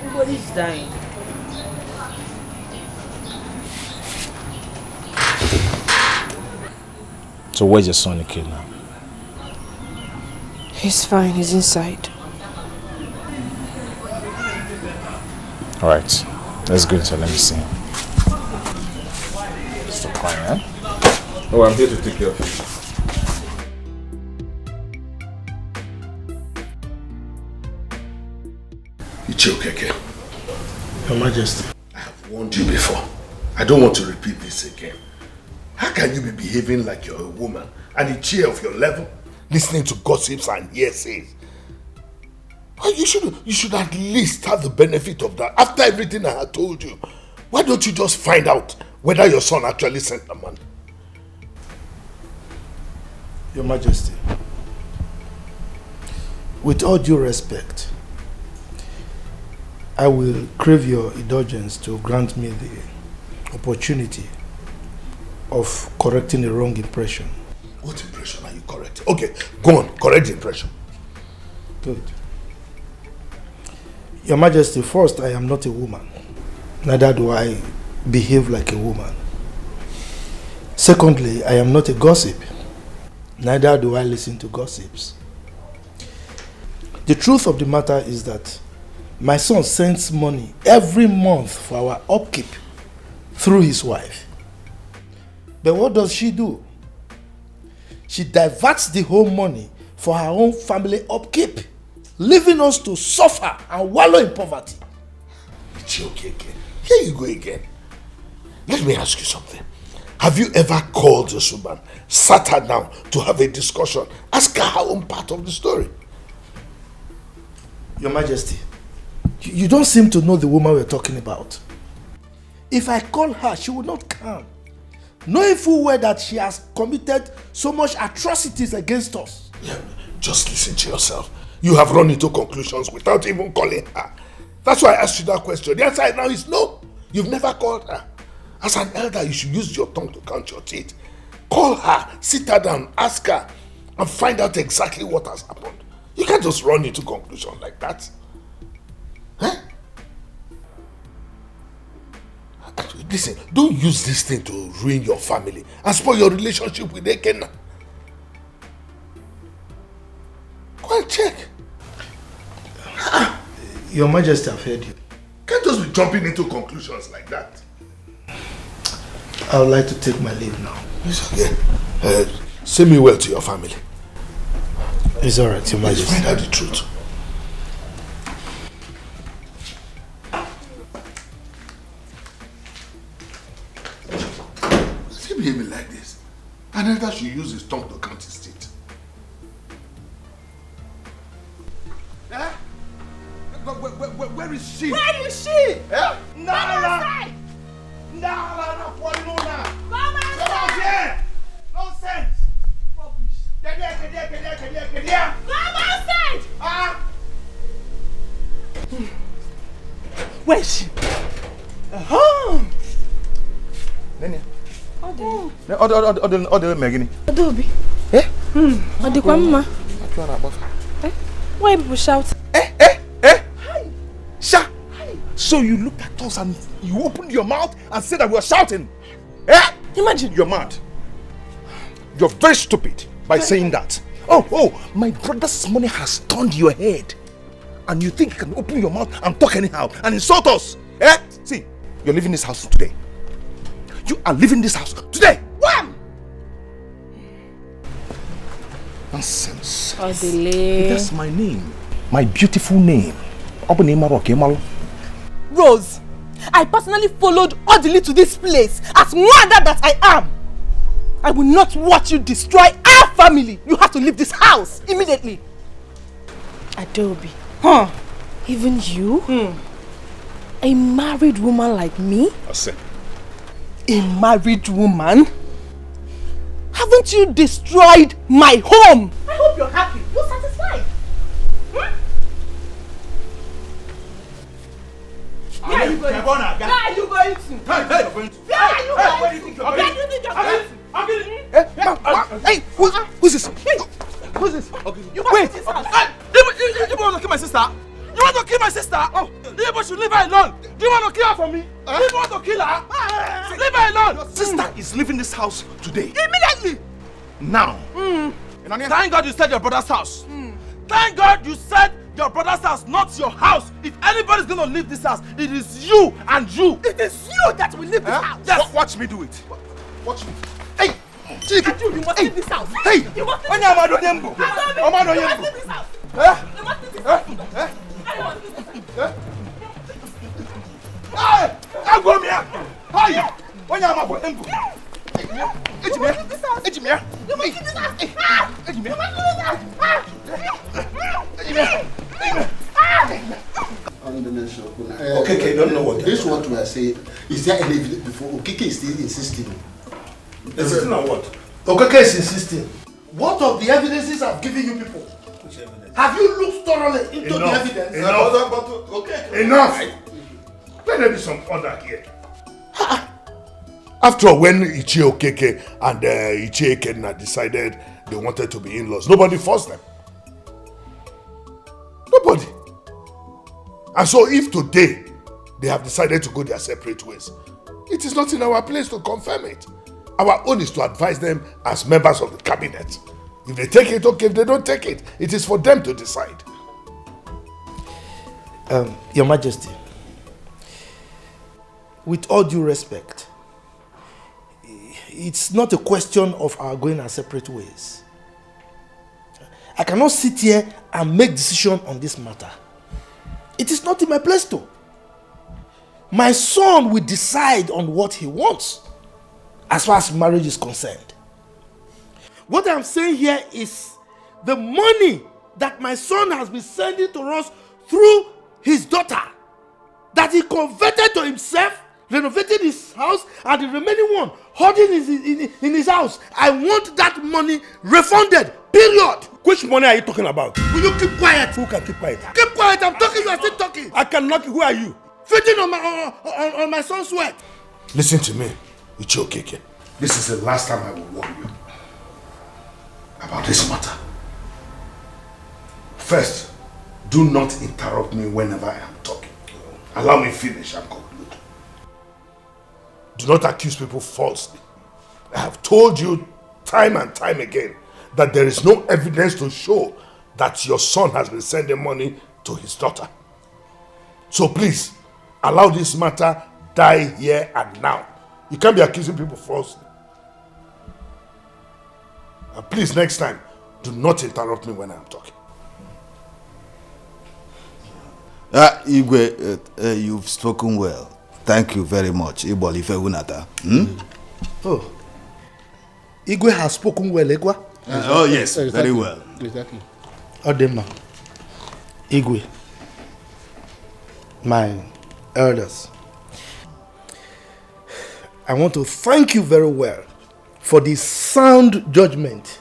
Nobody's dying. So where's your son, kid now? He's fine, he's inside. Alright, let's go inside, let me see him. Stop crying, eh? Oh, I'm here to take care of you. Ichiokeke. Your Majesty. I have warned you before. I don't want to repeat this again. How can you be behaving like you're a woman and a chair of your level, listening to gossips and hearsays? Well, you should at least have the benefit of that. After everything I had told you, why don't you just find out whether your son actually sent the money? Your Majesty, with all due respect, I will crave your indulgence to grant me the opportunity of correcting a wrong impression. What impression are you correcting? Okay, go on, correct the impression. Good. Your Majesty, first, I am not a woman. Neither do I behave like a woman. Secondly, I am not a gossip. Neither do I listen to gossips. The truth of the matter is that my son sends money every month for our upkeep through his wife. But what does she do? She diverts the whole money for her own family upkeep, leaving us to suffer and wallow in poverty. It's okay again. Here you go again. Let me ask you something. Have you ever called this woman, sat her down to have a discussion, ask her her own part of the story? Your Majesty, you don't seem to know the woman we're talking about. If I call her, she would not come, knowing full well that she has committed so much atrocities against us. Yeah, just listen to yourself. You have run into conclusions without even calling her. That's why I asked you that question. The answer now is no. You've never called her. As an elder, you should use your tongue to count your teeth. Call her, sit her down, ask her, and find out exactly what has happened. You can't just run into conclusions like that. Huh? Listen, don't use this thing to ruin your family and spoil your relationship with Ekena. Go and check. Your Majesty, I've heard you. Can't just be jumping into conclusions like that. I would like to take my leave now. It's okay. Say me well to your family. It's alright, Your Majesty. Find out the truth. See me hear me like this. Another should use his tongue to count his teeth. Eh? Where is she? Where is she? Eh? Nala! Nala, not one more now. Come outside! Nonsense! Rubbish. Get here. Come outside! Ah! Where is she? Nene. Ode. Ode Megini. Adobe. Eh? Ode kwa mama. Eh? Why people shout? Sha! So you looked at us and you opened your mouth and said that we were shouting. Eh? Imagine. You're mad. You're very stupid by saying that. Oh, my brother's money has turned your head. And you think you can open your mouth and talk anyhow and insult us. Eh? See, you're leaving this house today. You are leaving this house today. Wham! Nonsense. Odele. That's my name. My beautiful name. Rose, I personally followed Odili to this place as mother that I am. I will not watch you destroy our family. You have to leave this house immediately. Adobe. Huh? Even you? A married woman like me? I say. A married woman? Haven't you destroyed my home? I hope you're happy. You're satisfied. Where are you going? Where are you going to? Where are you going? Where do you think you're going? Hey, who's this? Who's this? You Wait! You want to kill my sister? You want to kill my sister? Oh, you should leave her alone. Do you want to kill her for me? Do you want to kill her? Leave her alone. Your sister is leaving this house today. Immediately. Now. Thank God you said your brother's house. Thank God you said your brother's house, not your house. If anybody's going to leave this house, it is you and you. It is you that will leave this house. Yes. Watch me do it. Watch me. Hey! You must leave this house. Hey! You must leave this house. You must leave this house. You must leave this house. Hey! I'm going here. Hey! When I'm about them. It's me. It's me. You must leave this house. It's me. You must leave this house. Okay, don't know what. This is what we are saying. Is there any evidence before Okeke is still insisting? Insisting on what? Okeke is insisting. What of the evidences I've given you people? Which evidence? Have you looked thoroughly into the evidence? Enough. Let there be some order here. After all, when Ichie Okeke and Ichie Ekenna decided they wanted to be in-laws, nobody forced them. Nobody. And so if today they have decided to go their separate ways, it is not in our place to confirm it. Our own is to advise them as members of the cabinet. If they take it, okay. If they don't take it, it is for them to decide. Your Majesty, with all due respect, it's not a question of our going our separate ways. I cannot sit here and make decision on this matter. It is not in my place to. My son will decide on what he wants as far as marriage is concerned. What I'm saying here is the money that my son has been sending to us through his daughter, that he converted to himself, renovated his house, and the remaining one, hoarding in his house. I want that money refunded. Period. Which money are you talking about? Will you keep quiet? Who can keep quiet? Keep quiet. I'm talking. You are still talking. I can knock you. Who are you? Feeding on my son's sweat. Listen to me, Ichokeke. This is the last time I will warn you about this matter. First, do not interrupt me whenever I am talking. Allow me finish and conclude. Do not accuse people falsely. I have told you time and time again that there is no evidence to show that your son has been sending money to his daughter. So please, allow this matter die here and now. You can't be accusing people falsely. And please, next time, do not interrupt me when I am talking. Igwe, you've spoken well. Thank you very much. Oh, Igwe has spoken well, Igwe? Oh, yes, very well. Exactly. Odema, Igwe, my elders, I want to thank you very well for the sound judgment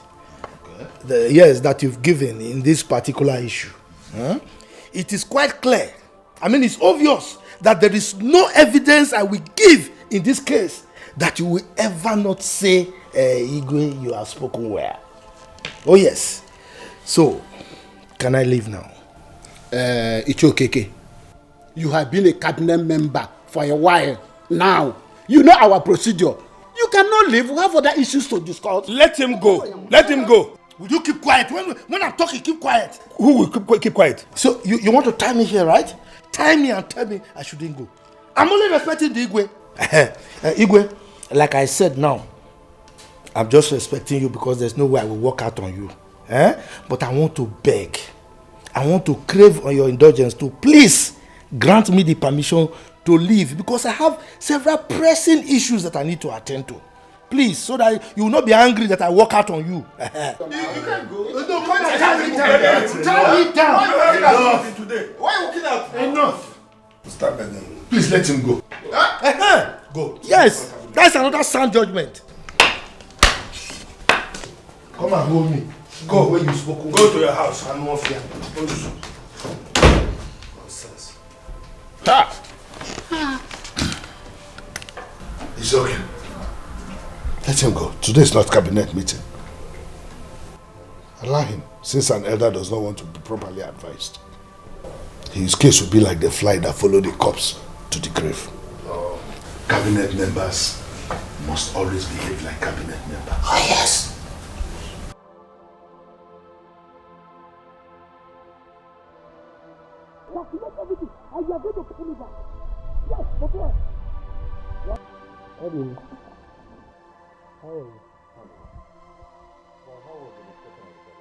that you've given in this particular issue. It is quite clear, I mean it's obvious that there is no evidence I will give in this case that you will ever not say, Igwe, you have spoken well. Oh yes. So, can I leave now? Ichokeke, you have been a cabinet member for a while now. You know our procedure. You cannot leave. We have other issues to discuss. Let him go. Let him go. Will you keep quiet? When I'm talking, keep quiet. Who will keep quiet? So you want to tie me here, right? Tie me and tell me I shouldn't go. I'm only respecting the Igwe. Igwe, like I said now, I'm just respecting you because there's no way I will walk out on you. But I want to beg. I want to crave on your indulgence to please grant me the permission to leave because I have several pressing issues that I need to attend to. Please, so that you will not be angry that I walk out on you. You can't go. No, come on. Tie me down. Enough. Today. Why are you walking out? Enough. Stop begging. Please let him go. Go. Yes, that's another sound judgment. Come and hold me. Go where you spoke. Go to your house. I'm not fear. Nonsense. It's okay. Let him go. Today is not cabinet meeting. Allow him, since an elder does not want to be properly advised. His case will be like the fly that followed the corpse to the grave. Cabinet members must always behave like cabinet members. Oh, yes. And you are going to pay me back. Yes, but what? How do you? How are you? How was the discussion with the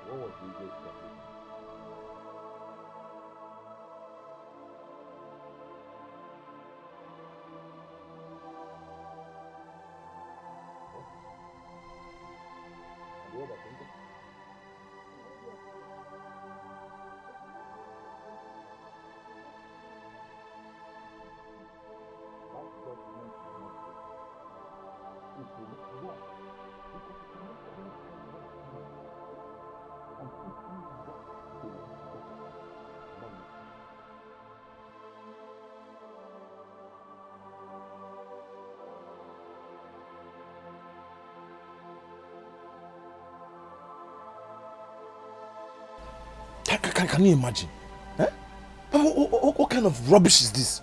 What was the biggest topic? Can you imagine? What kind of rubbish is this?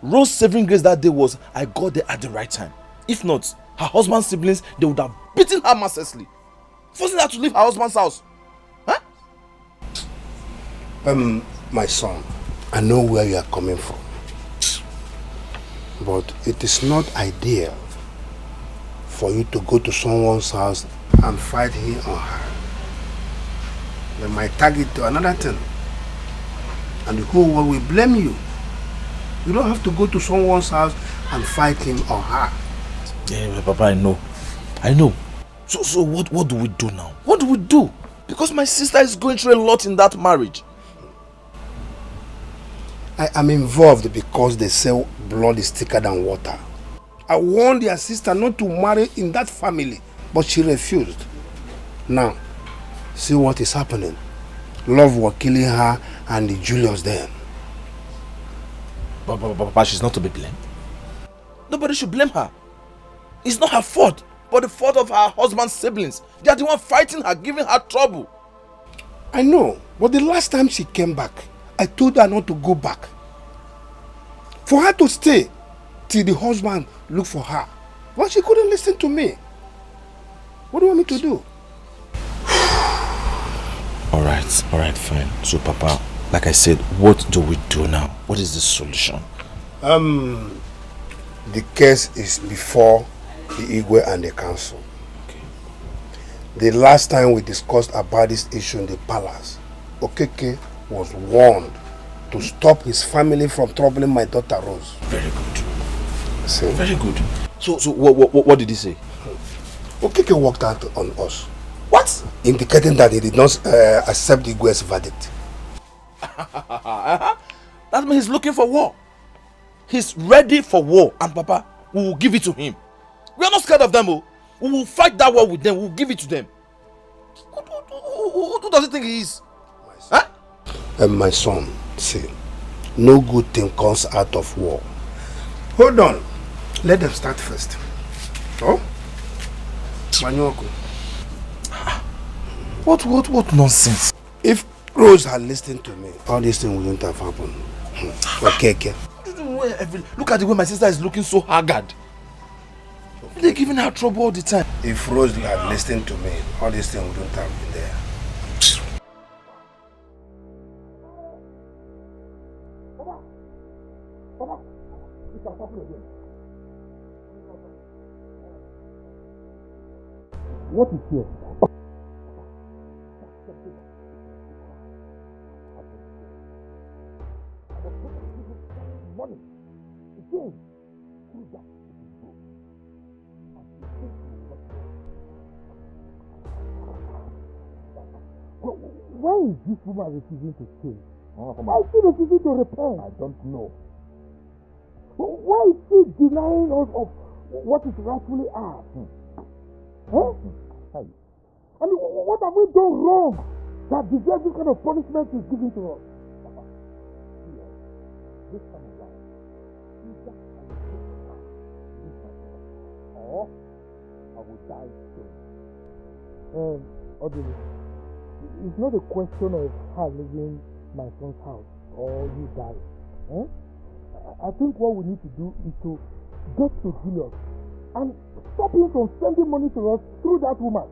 Rose's saving grace that day was, I got there at the right time. If not, her husband's siblings, they would have beaten her mercilessly, forcing her to leave her husband's house. My son, I know where you are coming from. But it is not ideal for you to go to someone's house and fight him or her. They might tag it to another thing. And the whole world will blame you. You don't have to go to someone's house and fight him or her. Yeah, Papa, I know. So what do we do now? What do we do? Because my sister is going through a lot in that marriage. I am involved because they say blood is thicker than water. I warned their sister not to marry in that family, but she refused. Now, see what is happening. Love was killing her and the Julius then. But she's not to be blamed. Nobody should blame her. It's not her fault, but the fault of her husband's siblings. They are the one fighting her, giving her trouble. I know, but the last time she came back, I told her not to go back. For her to stay till the husband looked for her. But she couldn't listen to me. What do you want me to do? Alright, fine. So Papa, like I said, what do we do now? What is the solution? The case is before the Igwe and the council. Okay. The last time we discussed about this issue in the palace, Okeke was warned to stop his family from troubling my daughter Rose. Very good. See? Very good. So what did he say? Okeke walked out on us. What? Indicating that he did not accept Igwe's verdict. That means he's looking for war. He's ready for war, and Papa, we will give it to him. We are not scared of them, oh. We will fight that war with them. We will give it to them. Who does he think he is? My son, see, no good thing comes out of war. Hold on. Let them start first. Oh? Manyoko. What nonsense? If Rose had listened to me, all these things wouldn't have happened. Okay. Look at the way my sister is looking so haggard. They're giving her trouble all the time. If Rose had listened to me, all these things wouldn't have been there. What is here? Money. Again. Why is this woman refusing to change? Why is she refusing to repent? I don't know. Why is she denying us of what is rightfully ours? Huh? I mean, what have we done wrong that deserves this kind of punishment is given to us? This time around, or I will die soon. Audrey, it's not a question of her leaving my son's house or you die. I think what we need to do is to get to Julius and stop him from sending money to us through that woman.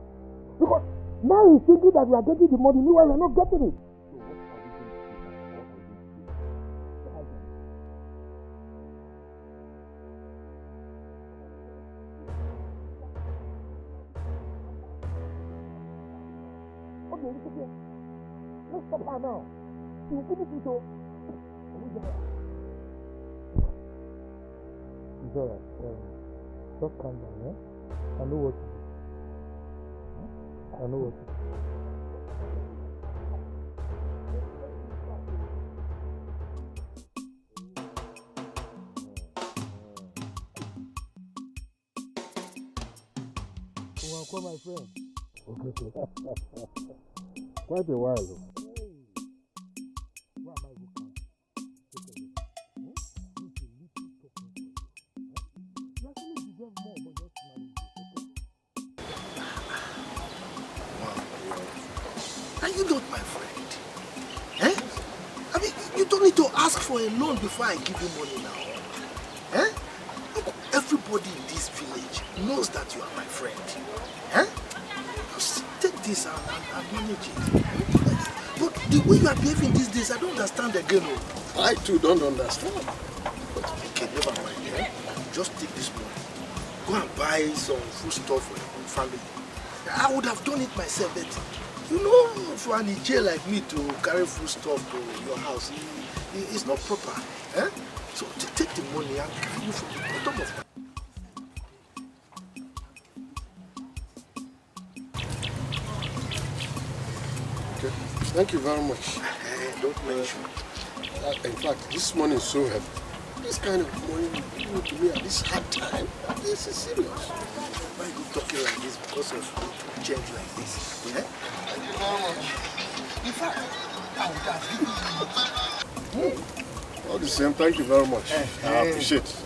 Because now he's thinking that we are getting the money, meanwhile we're not getting it. Okay, it's okay. Let's stop her now. She will finish it all. It's alright. Just calm down, yeah? I know what to do. I know what to do. Call my friend. Okay. Quite a while though. Why am I looking? You actually deserve more, but just manage it, okay? Are you not my friend? I mean, you don't need to ask for a loan before I give you money now. Look, everybody in this village knows that you are my friend. Just take this and manage it. But the way you are behaving these days, I don't understand again. I too don't understand. But okay, never mind. Just take this money. Go and buy some food stuff for your own family. I would have done it myself, but you know, for an Ije like me to carry food stuff to your house, it's not proper. So take the money and give you from the bottom of my... Okay. Thank you very much. Don't mention. In fact, this money is so heavy. This kind of money you give to me at this hard time, this is serious. Why are you talking like this because of change like this? Yeah? Thank you very much. In fact, I would have given you. All the same, thank you very much. I appreciate it.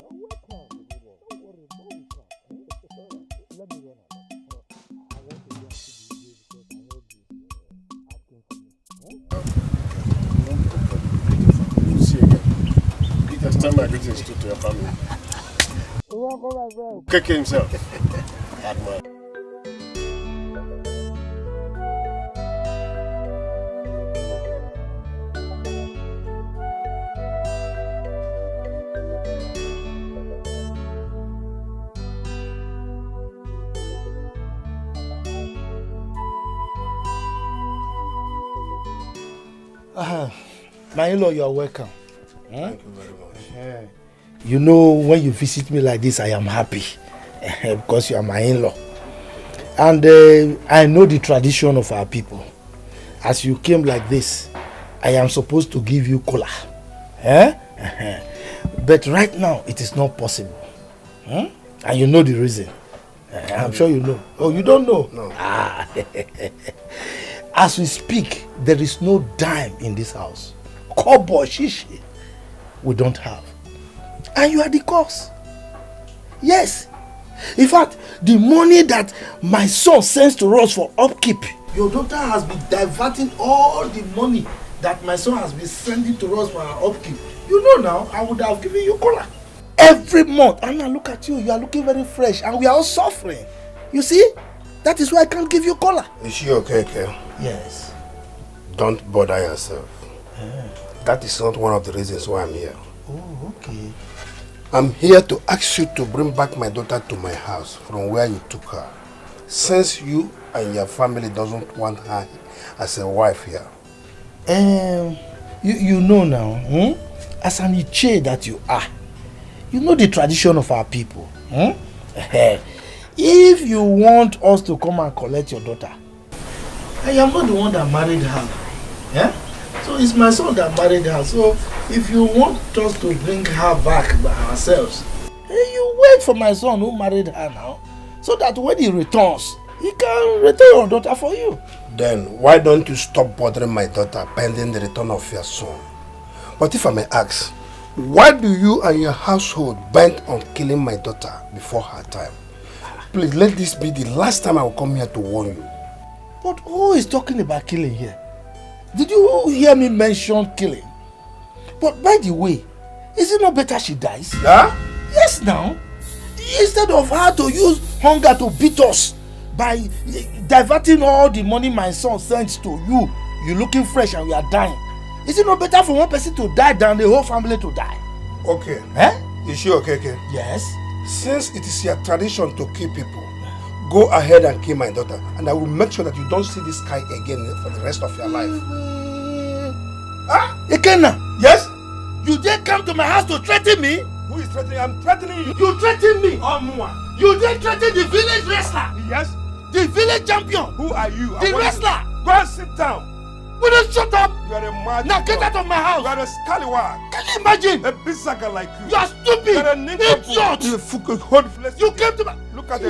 Send my greetings to your family. KK himself. Bad man. My in-law, you are welcome. Thank you very much. You know, when you visit me like this, I am happy because you are my in-law. And I know the tradition of our people. As you came like this, I am supposed to give you cola. But right now, it is not possible. And you know the reason. I'm sure you know. Oh, you don't know? No. As we speak, there is no dime in this house. Kobo, shishi, we don't have. And you are the cause. Yes. In fact, the money that my son sends to us for upkeep, your daughter has been diverting all the money that my son has been sending to us for our upkeep. You know now, I would have given you cola. Every month. And now look at you, you are looking very fresh and we are all suffering. You see? That is why I can't give you cola. Is she okay, Kel? Yes. Don't bother yourself. That is not one of the reasons why I'm here. Oh, okay. I'm here to ask you to bring back my daughter to my house from where you took her. Since you and your family doesn't want her as a wife here. You know now, as an Iche that you are, you know the tradition of our people. If you want us to come and collect your daughter, I am not the one that married her. So it's my son that married her. So if you want us to bring her back by ourselves, you wait for my son who married her now, so that when he returns, he can return your daughter for you. Then why don't you stop bothering my daughter pending the return of your son? But if I may ask, why do you and your household bent on killing my daughter before her time? Please let this be the last time I will come here to warn you. But who is talking about killing here? Did you hear me mention killing? But by the way, is it not better she dies? Huh? Yes now. Instead of her to use hunger to beat us by diverting all the money my son sends to you, you looking fresh and we are dying. Is it not better for one person to die than the whole family to die? Okay. Is she okay? Yes. Since it is your tradition to kill people, go ahead and kill my daughter, and I will make sure that you don't see this guy again for the rest of your life. Ekena? Yes? You dare come to my house to threaten me? Who is threatening? I'm threatening you. You threaten me? You dare threaten the village wrestler? Yes. The village champion? Who are you? The wrestler? Go and sit down. Will you shut up? You are a mad. Now get out of my house. You are a scallywag. Can you imagine? A bizaga like you. You are stupid. You are a idiot. You came to my... Look at the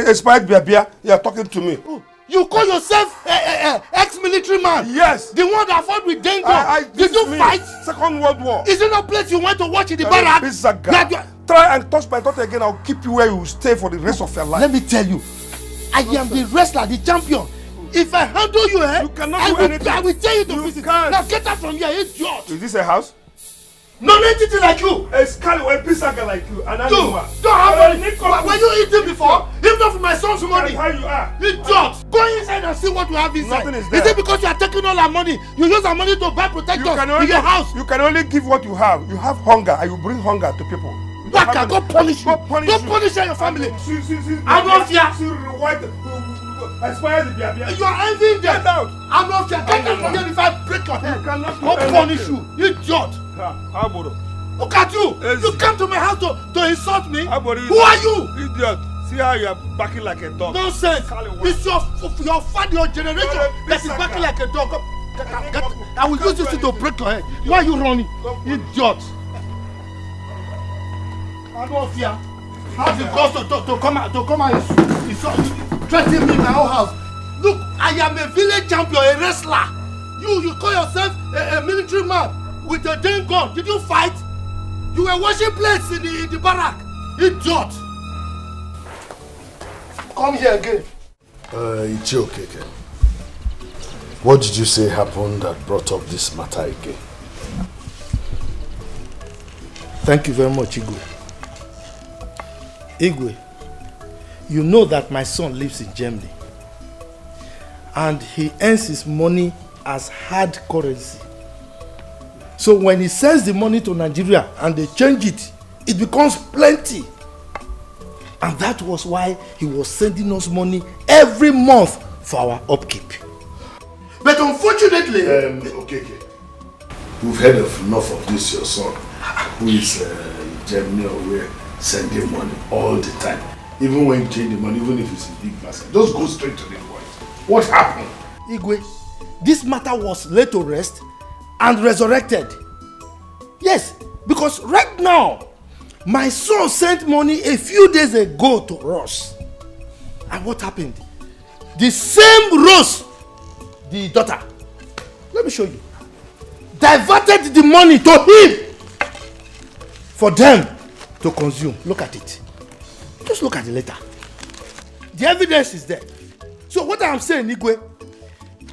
expired beer. You are talking to me. You call yourself ex-military man? Yes. The one that fought with Dengo. Did you fight? Second World War. Is it no place you went to watch in the barrack? Try and touch my daughter again. I'll keep you where you will stay for the rest of your life. Let me tell you, I am the wrestler, the champion. If I handle you, you cannot do anything. I will tell you to visit. Now get out from here, idiot. Is this a house? Non-entity like you. A scallywag, a bizaga like you. An animal. Don't have money. Were you eating before? If not for my son's money. How you are. Idiot. Go inside and see what you have inside. Nothing is there. Is it because you are taking all our money? You use our money to buy protectors in your house. You can only give what you have. You have hunger and you bring hunger to people. Waka, go punish you. Go punish your family. I'm not here. You are envying them. Get out. I'm not here. Get out from here if I break your head. Go punish you. Idiot. Look at you. You come to my house to insult me. Who are you? Idiot. See how you are backing like a dog. Nonsense. It's your father, your generation that is backing like a dog. I will use this to break your head. Why are you running? Idiot. I don't fear. How's it cost to come out and threaten me in my own house? Look, I am a village champion, a wrestler. You call yourself a military man with a damn gun. Did you fight? You were washing plates in the barrack. Idiot. Come here again. It's okay. What did you say happened that brought up this matter again? Thank you very much, Igwe. Igwe, you know that my son lives in Germany and he earns his money as hard currency. So when he sends the money to Nigeria and they change it, it becomes plenty. And that was why he was sending us money every month for our upkeep. But unfortunately... okay. We've heard enough of this, your son, who is in Germany or where sending money all the time. Even when you change the money, even if it's a big basket. Just go straight to the point. What happened? Igwe, this matter was laid to rest and resurrected. Yes, because right now, my son sent money a few days ago to Ross. And what happened? The same Ross, the daughter, let me show you, diverted the money to him for them to consume. Look at it. Just look at the letter. The evidence is there. So what I'm saying, Igwe,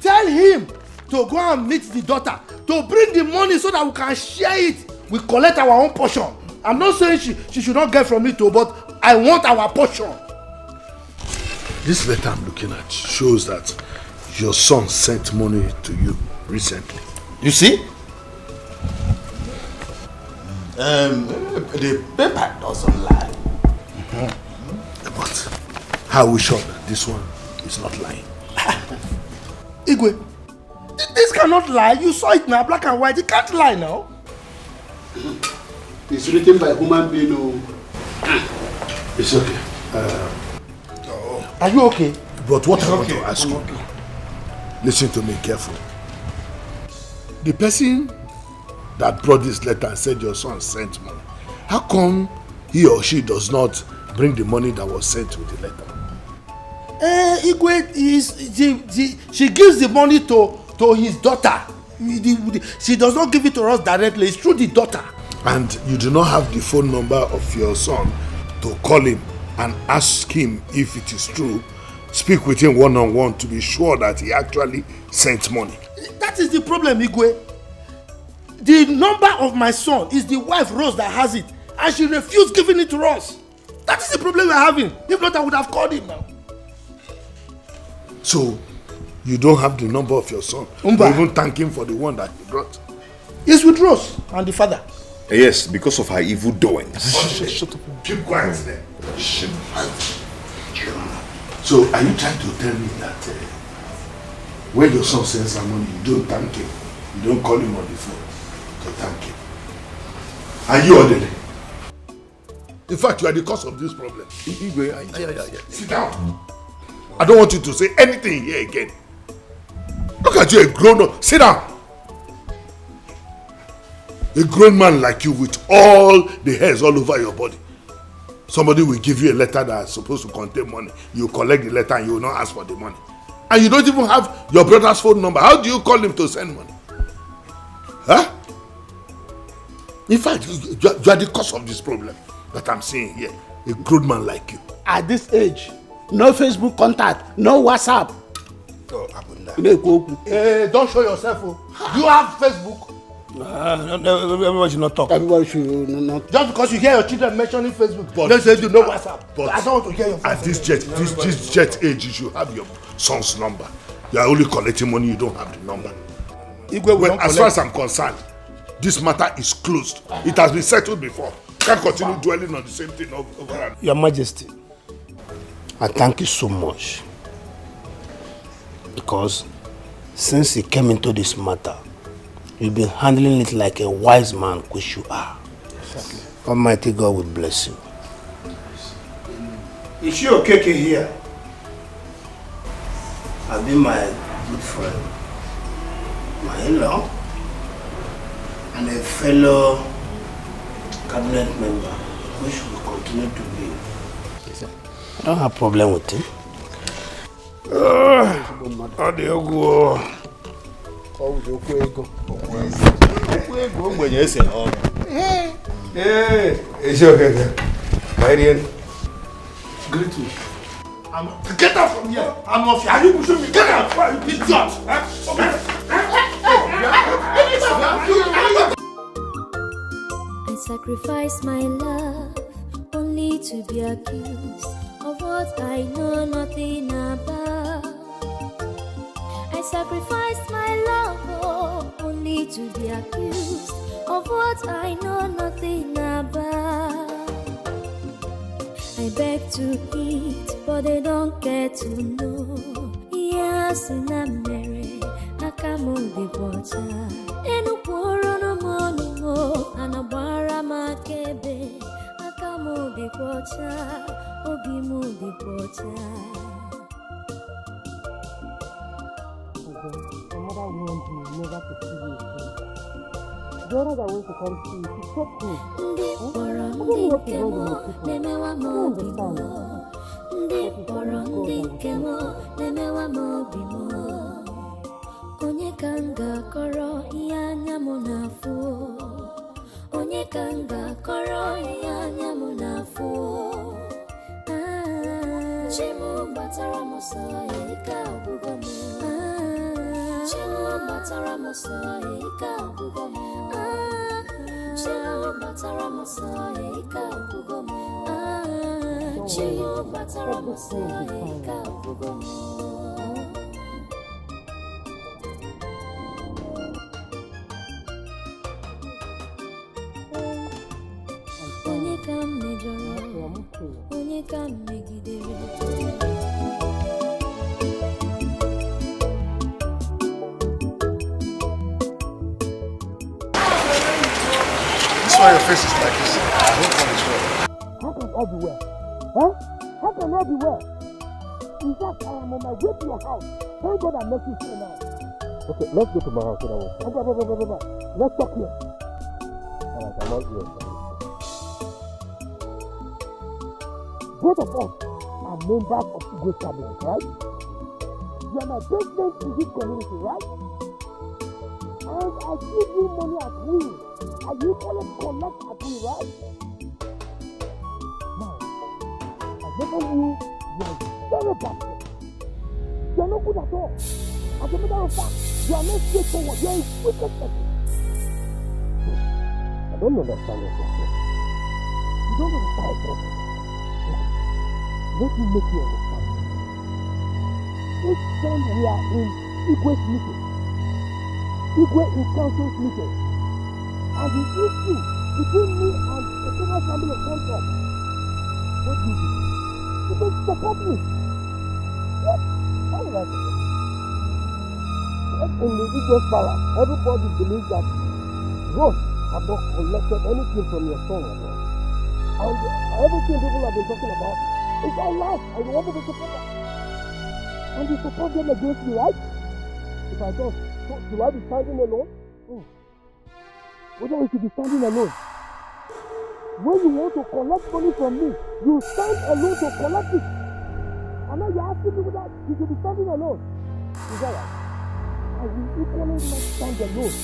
tell him to go and meet the daughter, to bring the money so that we can share it. We collect our own portion. I'm not saying she should not get from it too, but I want our portion. This letter I'm looking at shows that your son sent money to you recently. You see? The paper doesn't lie. But how are we sure that this one is not lying? Igwe, this cannot lie. You saw it now, black and white. It can't lie now. It's written by human being. It's okay. Are you okay? But what I want to ask you, listen to me carefully. The person that brought this letter and said your son sent money, how come he or she does not bring the money that was sent with the letter? Igwe, she gives the money to his daughter. She does not give it to us directly. It's through the daughter. And you do not have the phone number of your son to call him and ask him if it is true, speak with him one-on-one to be sure that he actually sent money. That is the problem, Igwe. The number of my son is the wife Rose that has it, and she refused giving it to us. That is the problem we're having. If not, I would have called him now. So, you don't have the number of your son to even thank him for the one that he brought? He's with Rose and the father. Yes, because of her evil doings. Shut up. Keep quiet there. So, are you trying to tell me that when your son sends some money, you don't thank him? You don't call him on the phone to thank him? Are you orderly? In fact, you are the cause of this problem. Sit down. I don't want you to say anything here again. Look at you, a grown-up. Sit down. A grown man like you with all the hairs all over your body. Somebody will give you a letter that is supposed to contain money. You collect the letter and you will not ask for the money. And you don't even have your brother's phone number. How do you call him to send money? Huh? In fact, you are the cause of this problem that I'm seeing here. A grown man like you. At this age, no Facebook contact, no WhatsApp. Oh, Abunda. Don't show yourself. Do you have Facebook? Everybody should not talk. Everybody should not. Just because you hear your children mentioning Facebook, don't say you know WhatsApp. But I don't want to hear your at this jet age, you should have your son's number. You are only collecting money, you don't have the number. Well, as far as I'm concerned, this matter is closed. It has been settled before. Can't continue dwelling on the same thing over and Your Majesty, I thank you so much. Because since you came into this matter, you've been handling it like a wise man, which you are. Exactly. Almighty God will bless you. Is she okay here? I've been my good friend. my in-law, and a fellow cabinet member, which will continue to be. I don't have a problem with him. Hey, it's okay. My dear. Greet me. Get out from here. I'm off here. Are you pushing me? Get out. You idiot. I sacrifice my love only to be accused of what I know nothing about. I sacrifice my love only to be accused of what I know nothing about. I beg to eat, but they don't get to know. Yes, in a merry, I come on the water. And a poor on a mono, and a barra makebe. I come on the water, Obi move the water. Your mother warned you never to see you again. The others are going to come see you. She stopped me. Onye kanga koro ya nyamunafu. Onye kanga koro ya nyamunafu. Chimu batara mosa ika bugomo. Chimu batara mosa ika bugomo. Chimu batara mosa ika bugomo. Chimu batara mosa ika bugomo. Onye kam mejoro, onye kam megidere. This why your face is like this. I hope all is well. How can all be well? Huh? How can all be well? In fact, I am on my way to your house. Thank God I met you here now. Okay, let's go to my house so that we'll Let's talk here. Alright, I'm not here. Both of us are members of the Great Cabinet, right? You are my best friend in this community, right? And I give you money at will. And you collect at will, right? Now, I never knew you are very bad. You are not good at all. As a matter of fact, you are not straightforward. You are a wicked person. I don't understand what you're saying. You don't understand what you're saying. Let me make you understand. Each time we are in Igwe's meeting, Igwe in council's meeting, and the issue between me and the federal family comes up, what do? You don't support me. Yes, how will I support? In the Igwe's palace, everybody believes that Rose have not collected anything from your son at all. And everything people have been talking about it's all lies, and you want me to support them. And you support them against me, right? If I don't, so should I be standing alone? Whether you should be standing alone. When you want to collect money from me, you stand alone to collect it. And now you're asking me whether you should be standing alone. Is that right? I will equally not stand alone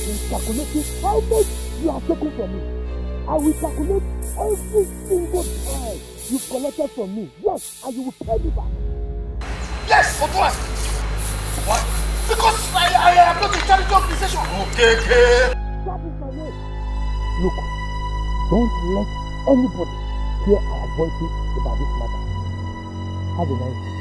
in calculating how much you have taken from me. I will calculate every single time you collected from me. Yes, and you will pay me back. Yes, but why? Why? Because I am not a charity organization. Okay. That is my name. Look, don't let anybody hear our voices about this matter. Have a nice day.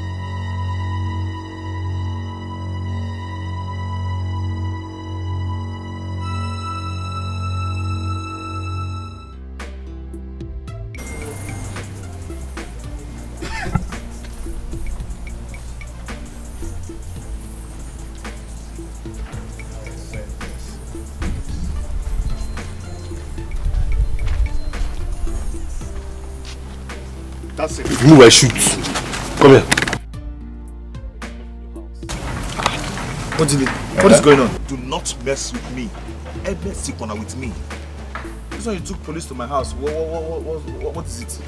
That's it. If you move, I shoot. Come here. What is going on? Do not mess with me. Ever sick one with me. This one you took police to my house. What is it?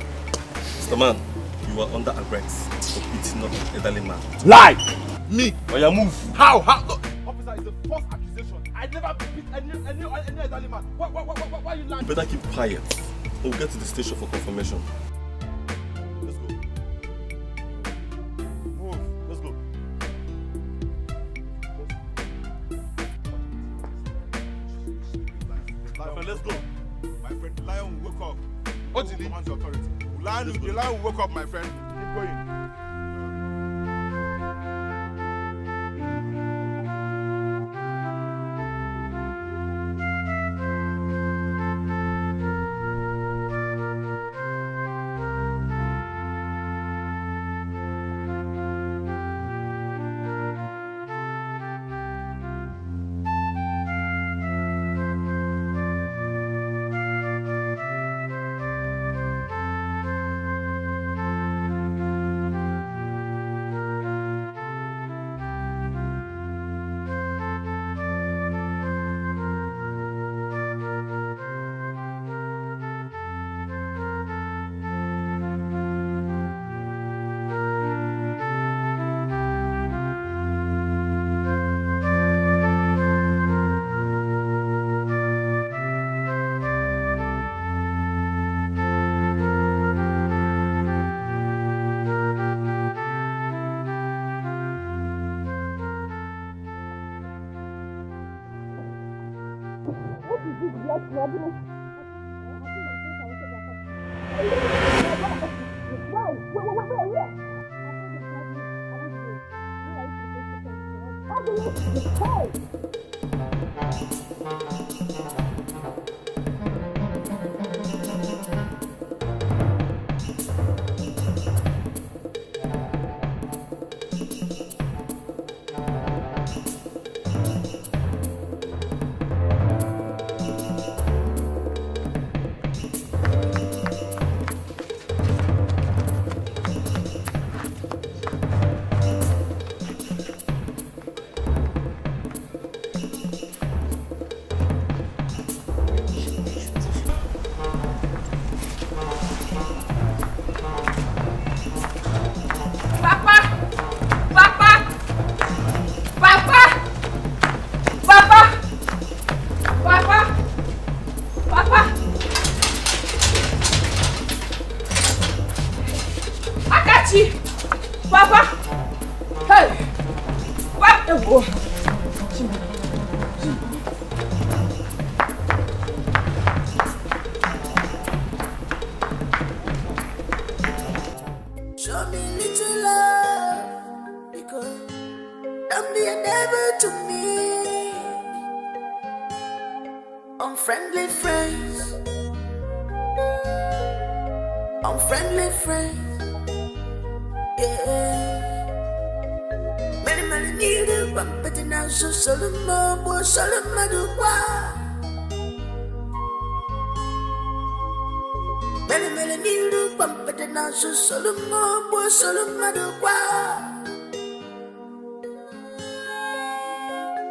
Mr. Man, you are under arrest for beating up an elderly man. Lie! Me? Oh, yeah, move. How? Officer, it's a false accusation. I never beat any elderly man. Why are you lying? Better keep quiet. We'll get to the station for confirmation. Let's go. Move. Let's go. My friend, let's go. My friend, the lion will wake up. What did he command your authority? The lion will wake up, my friend. Keep going.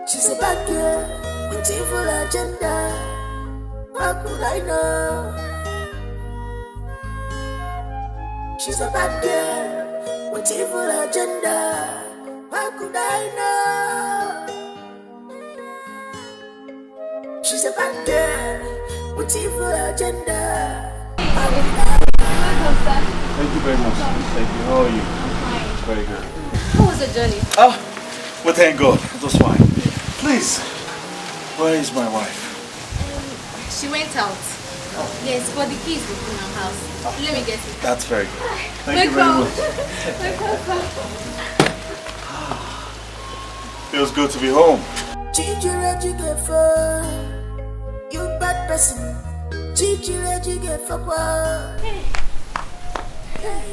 She's a bad girl with evil agenda. How could I know? She's a bad girl with evil agenda. How could I know? She's a bad girl with evil agenda. How could I know? Thank you very much. Thank you. How are you? I'm fine. Very good. How was the journey? Well, thank God. It was fine. Please, where is my wife? She went out. Yes, but the keys were in her house. Let me get it. That's very good. Thank you very much. Feels good to be home. You bad person.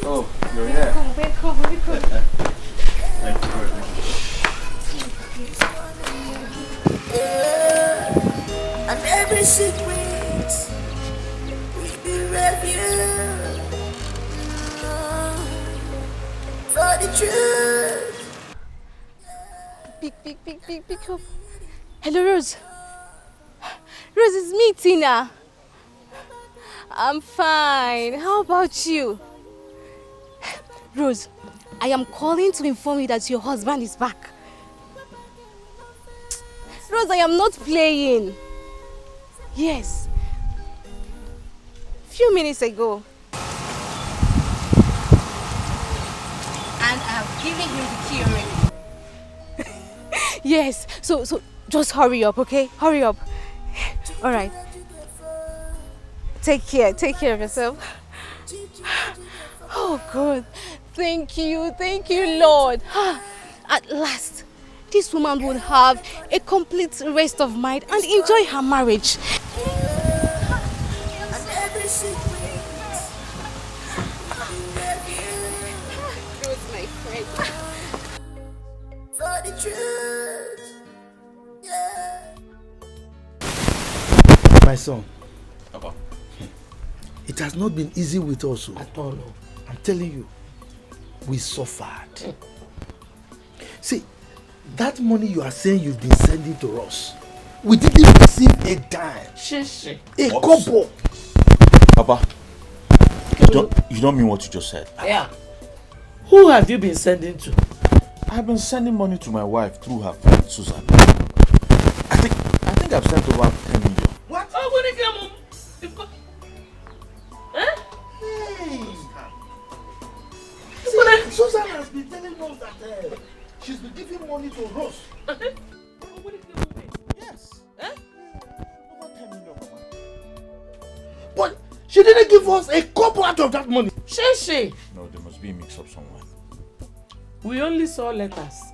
Oh, you're here. Welcome. Thank you very much. And every secret will be revealed for the truth. Pick up. Hello, Rose. Rose, it's me, Tina. I'm fine. How about you? Rose, I am calling to inform you that your husband is back. Rose, I am not playing. Yes. Few minutes ago. And I have given him the key already. Yes. So just hurry up, okay? Hurry up. All right. Take care of yourself. Oh God. Thank you, Lord. At last, this woman will have a complete rest of mind and enjoy her marriage. Rose, my friend. For the truth. Yeah. My son. Papa. It has not been easy with us. At all. I'm telling you, we suffered. See, that money you are saying you've been sending to us, we didn't receive a dime. A couple. Papa, you don't mean what you just said. Yeah. Who have you been sending to? I've been sending money to my wife through her friend Susan. I think I've sent over 10 million. What? Oh, when it came Susan has been telling us that she's been giving money to Rose. Yes. Over 10 million, Mama. But she didn't give us a couple out of that money. She? No, there must be a mix-up somewhere. We only saw letters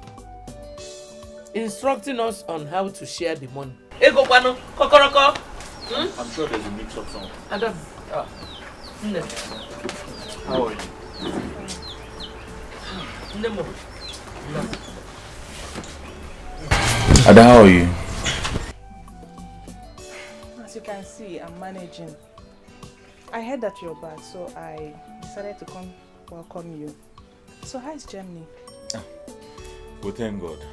instructing us on how to share the money. Ego Kwano, Kokoroko. I'm sure there's a mix-up somewhere. Adam. How are you? Ada, how are you? As you can see, I'm managing. I heard that you're back, so I decided to come welcome you. So how is Germany? Well, thank God.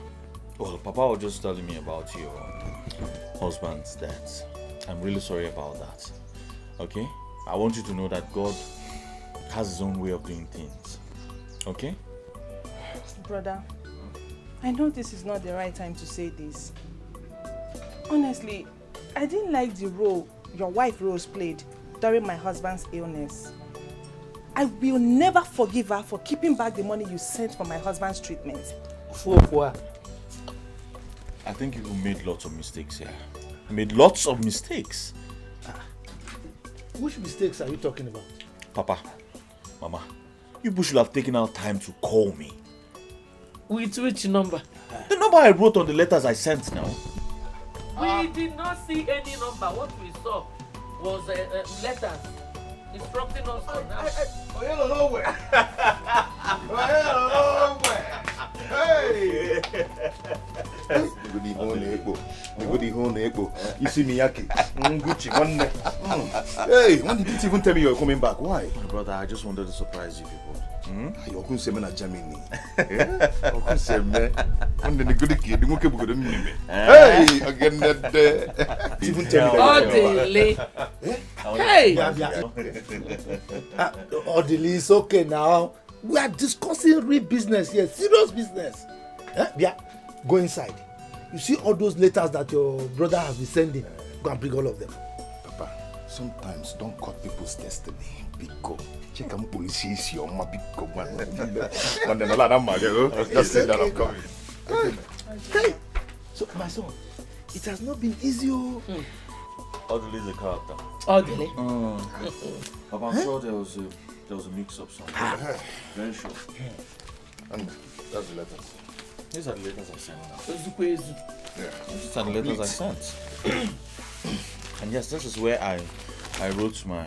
Well, Papa was just telling me about your husband's death. I'm really sorry about that. Okay? I want you to know that God has his own way of doing things. Okay? Brother, I know this is not the right time to say this. Honestly, I didn't like the role your wife Rose played during my husband's illness. I will never forgive her for keeping back the money you sent for my husband's treatment. I think you made lots of mistakes here. You made lots of mistakes. Which mistakes are you talking about? Papa, Mama, you should have taken out time to call me. With which number? The number I wrote on the letters I sent now. We did not see any number. What we saw was letters instructing us on how. Hey! You see me, Yaki? Gucci, hey, when did you even tell me you're coming back? Why? Brother, I just wanted to surprise you people. You're going to say, man, Germany. You're going to say, man, I'm the good kid. You can't go me. Hey, again, that even tell me that. Hey! Odili, it's okay now. We are discussing real business here, serious business. Yeah, go inside. You see all those letters that your brother has been sending? Go and bring all of them. Papa, sometimes don't cut people's destiny. Big go. Check out police is your ma big go man. And then I'm just say that I'm coming. Hey, so my son, it has not been easy. Odili is a character. Odili? Papa, I'm sure there was a mix-up somewhere. Very sure. And that's the letters. These are the letters I sent now. Yeah. These are the letters I sent. And yes, this is where I wrote my...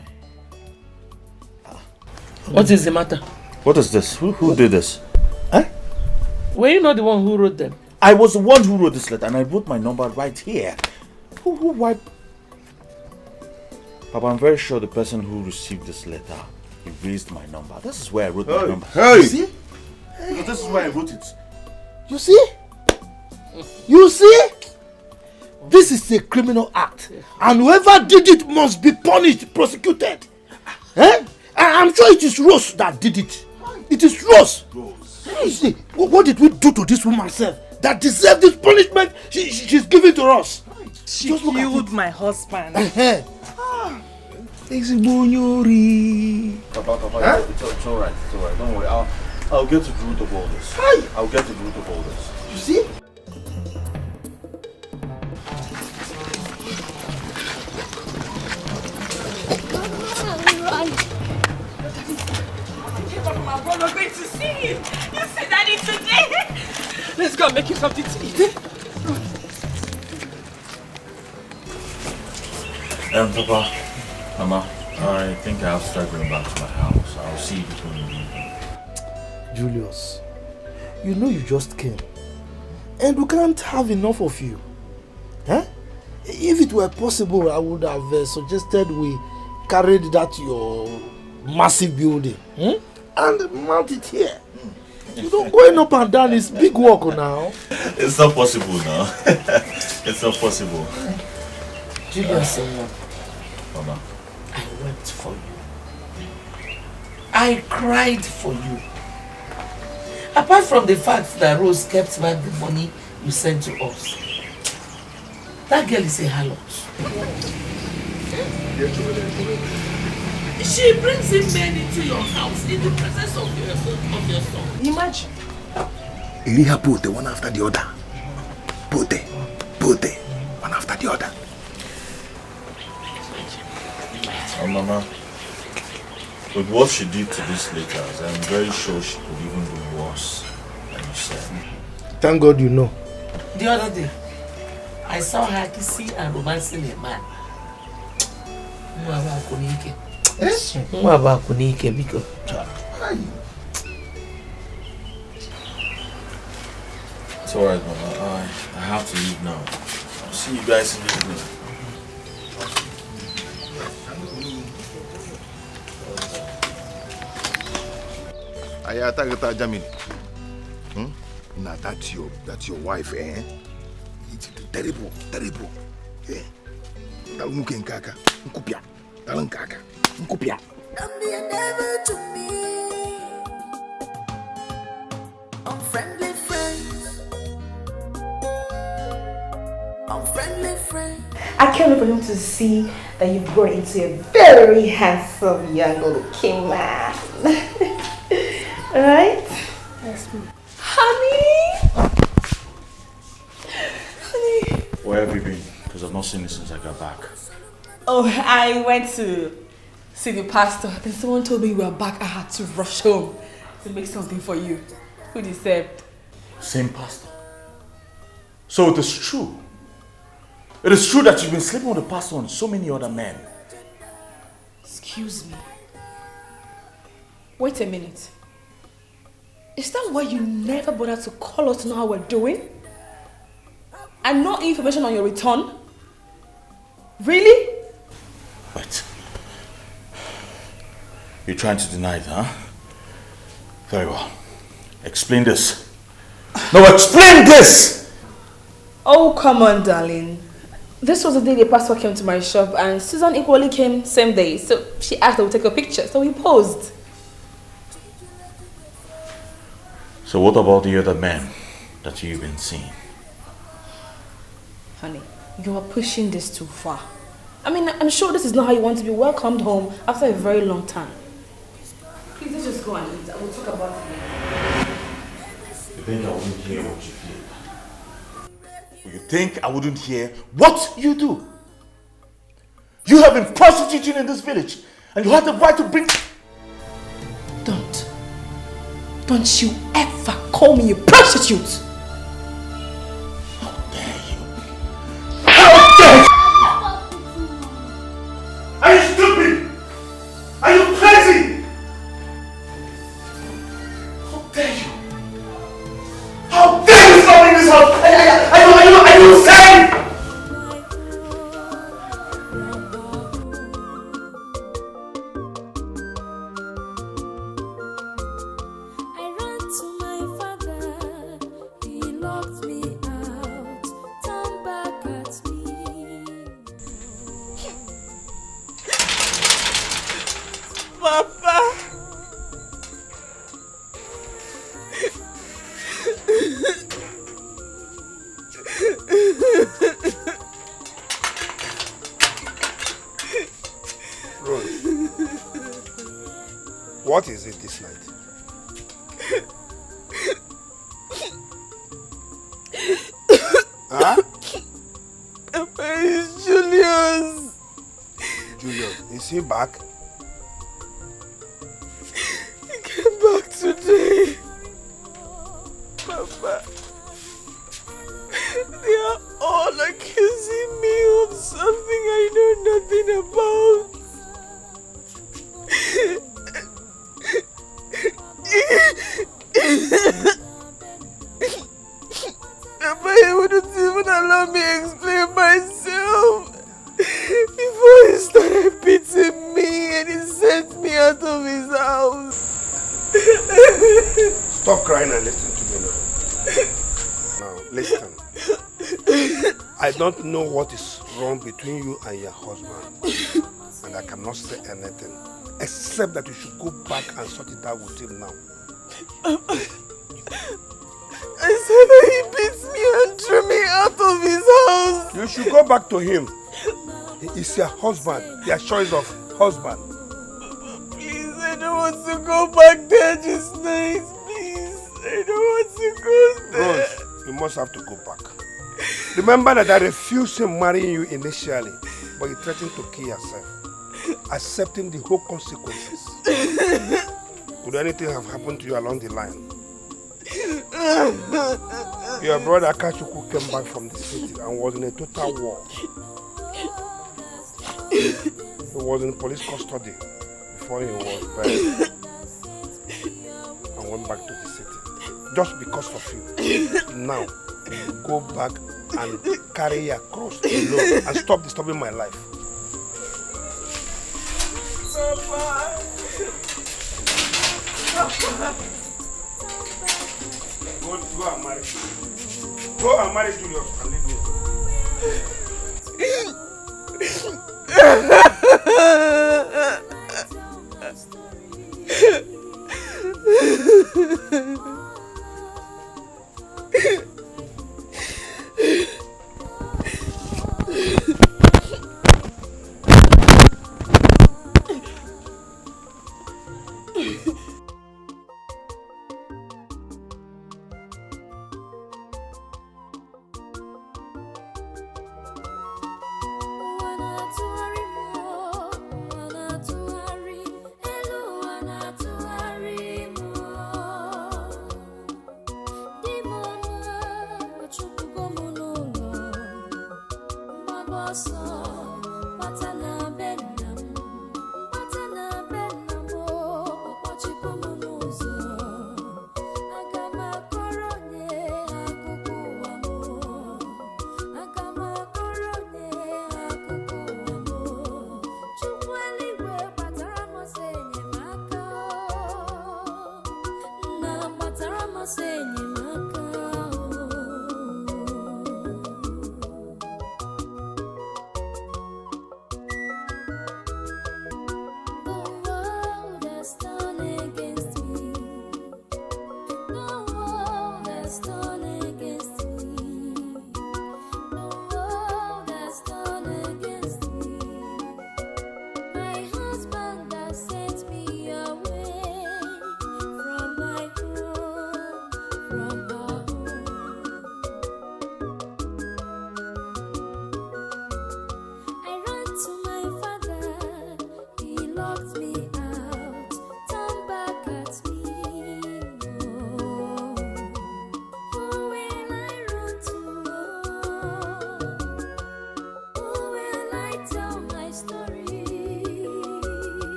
What is the matter? What is this? Who did this? Huh? Were you not the one who wrote them? I was the one who wrote this letter and I wrote my number right here. Why? Papa, I'm very sure the person who received this letter erased my number. This is where I wrote my number. Hey! You see? Hey. This is where I wrote it. You see? You see? This is a criminal act. And whoever did it must be punished, prosecuted. Eh? I'm sure it is Rose that did it. It is Rose. You see, what did we do to this woman herself that deserves this punishment she's giving to us? She killed my husband. Papa, it's alright, don't worry. I'll get to the root of all this. I'll get to the root of all this. You see? We're going to see him. You see Daddy today. Let's go and make you something to eat. Papa, Mama, I think I have to start going back to my house. I'll see you before you leave. Julius, you know you just came. And we can't have enough of you. Huh? If it were possible, I would have suggested we carried that to your massive building. And mount it here. You don't going up and down is big work now. It's not possible now. It's not possible. Julius, Mama, I wept for you. I cried for you. Apart from the fact that Rose kept back the money you sent to us, that girl is a harlot. She brings in men into your house in the presence of your son. Imagine. Iliha put one after the other. Put one after the other. Oh, Mama, with what she did to these letters, I'm very sure she could even do worse than you said. Thank God you know. The other day, I saw her kissing and romancing a man. It's alright, Mama. I have to leave now. I'll see you guys in the evening. Ayata Jamil. Now that's your wife, eh? It's terrible. Eh? Dalmuken kaka, nkupia. Dalankaka, nkupia. Don't be a devil to me. Unfriendly friends. I can't wait for him to see that you've grown into a very handsome young looking man. Alright? Yes, ma'am. Honey! Where have you been? Because I've not seen you since I got back. Oh, I went to see the pastor. Then someone told me you were back. I had to rush home to make something for you. Who deserved? Same pastor. So it is true. It is true that you've been sleeping with the pastor and so many other men. Excuse me. Wait a minute. Is that why you never bothered to call us to know how we're doing? And no information on your return? Really? Wait. You're trying to deny it, huh? Very well. Explain this. No, explain this! Oh, come on, darling. This was the day the pastor came to my shop and Susan equally came same day. So she asked that we take a picture. So we posed. So what about the other men that you've been seeing? Honey, you are pushing this too far. I mean, I'm sure this is not how you want to be welcomed home after a very long time. Please, let's just go and eat. I will talk about it later. You think I wouldn't hear what you did? You think I wouldn't hear what you do? You have been prostituting in this village and you have the right to bring... Don't you ever call me a prostitute! How dare you? Are you stupid? Are you crazy? How dare you? How dare you stop in this house? Are you insane? I ran to my father, he What is it this night? Huh? Papa, it's Julius. Julius, is he back? He came back today. Papa, they are all accusing me of something I know nothing about. Papa, he wouldn't even allow me explain myself. Before he started beating me and he sent me out of his house. Stop crying and listen to me now. Now, listen. I don't know what is wrong between you and your husband. And I cannot say anything. Except that you should go back and sort it out with him now. I said that he beats me and threw me out of his house. You should go back to him. He is your husband, your choice of husband. Please, I don't want to go back there this night. Please, I don't want to go there. Rose, you must have to go back. Remember that I refused him marrying you initially, but you threatened to kill yourself, accepting the whole consequences. Could anything have happened to you along the line? Your brother Kachuku came back from the city and was in a total war. He was in police custody before he was buried and went back to the city. Just because of you. Now, go back and carry your cross alone and stop disturbing my life. Go and marry. Go and marry Julius and leave me.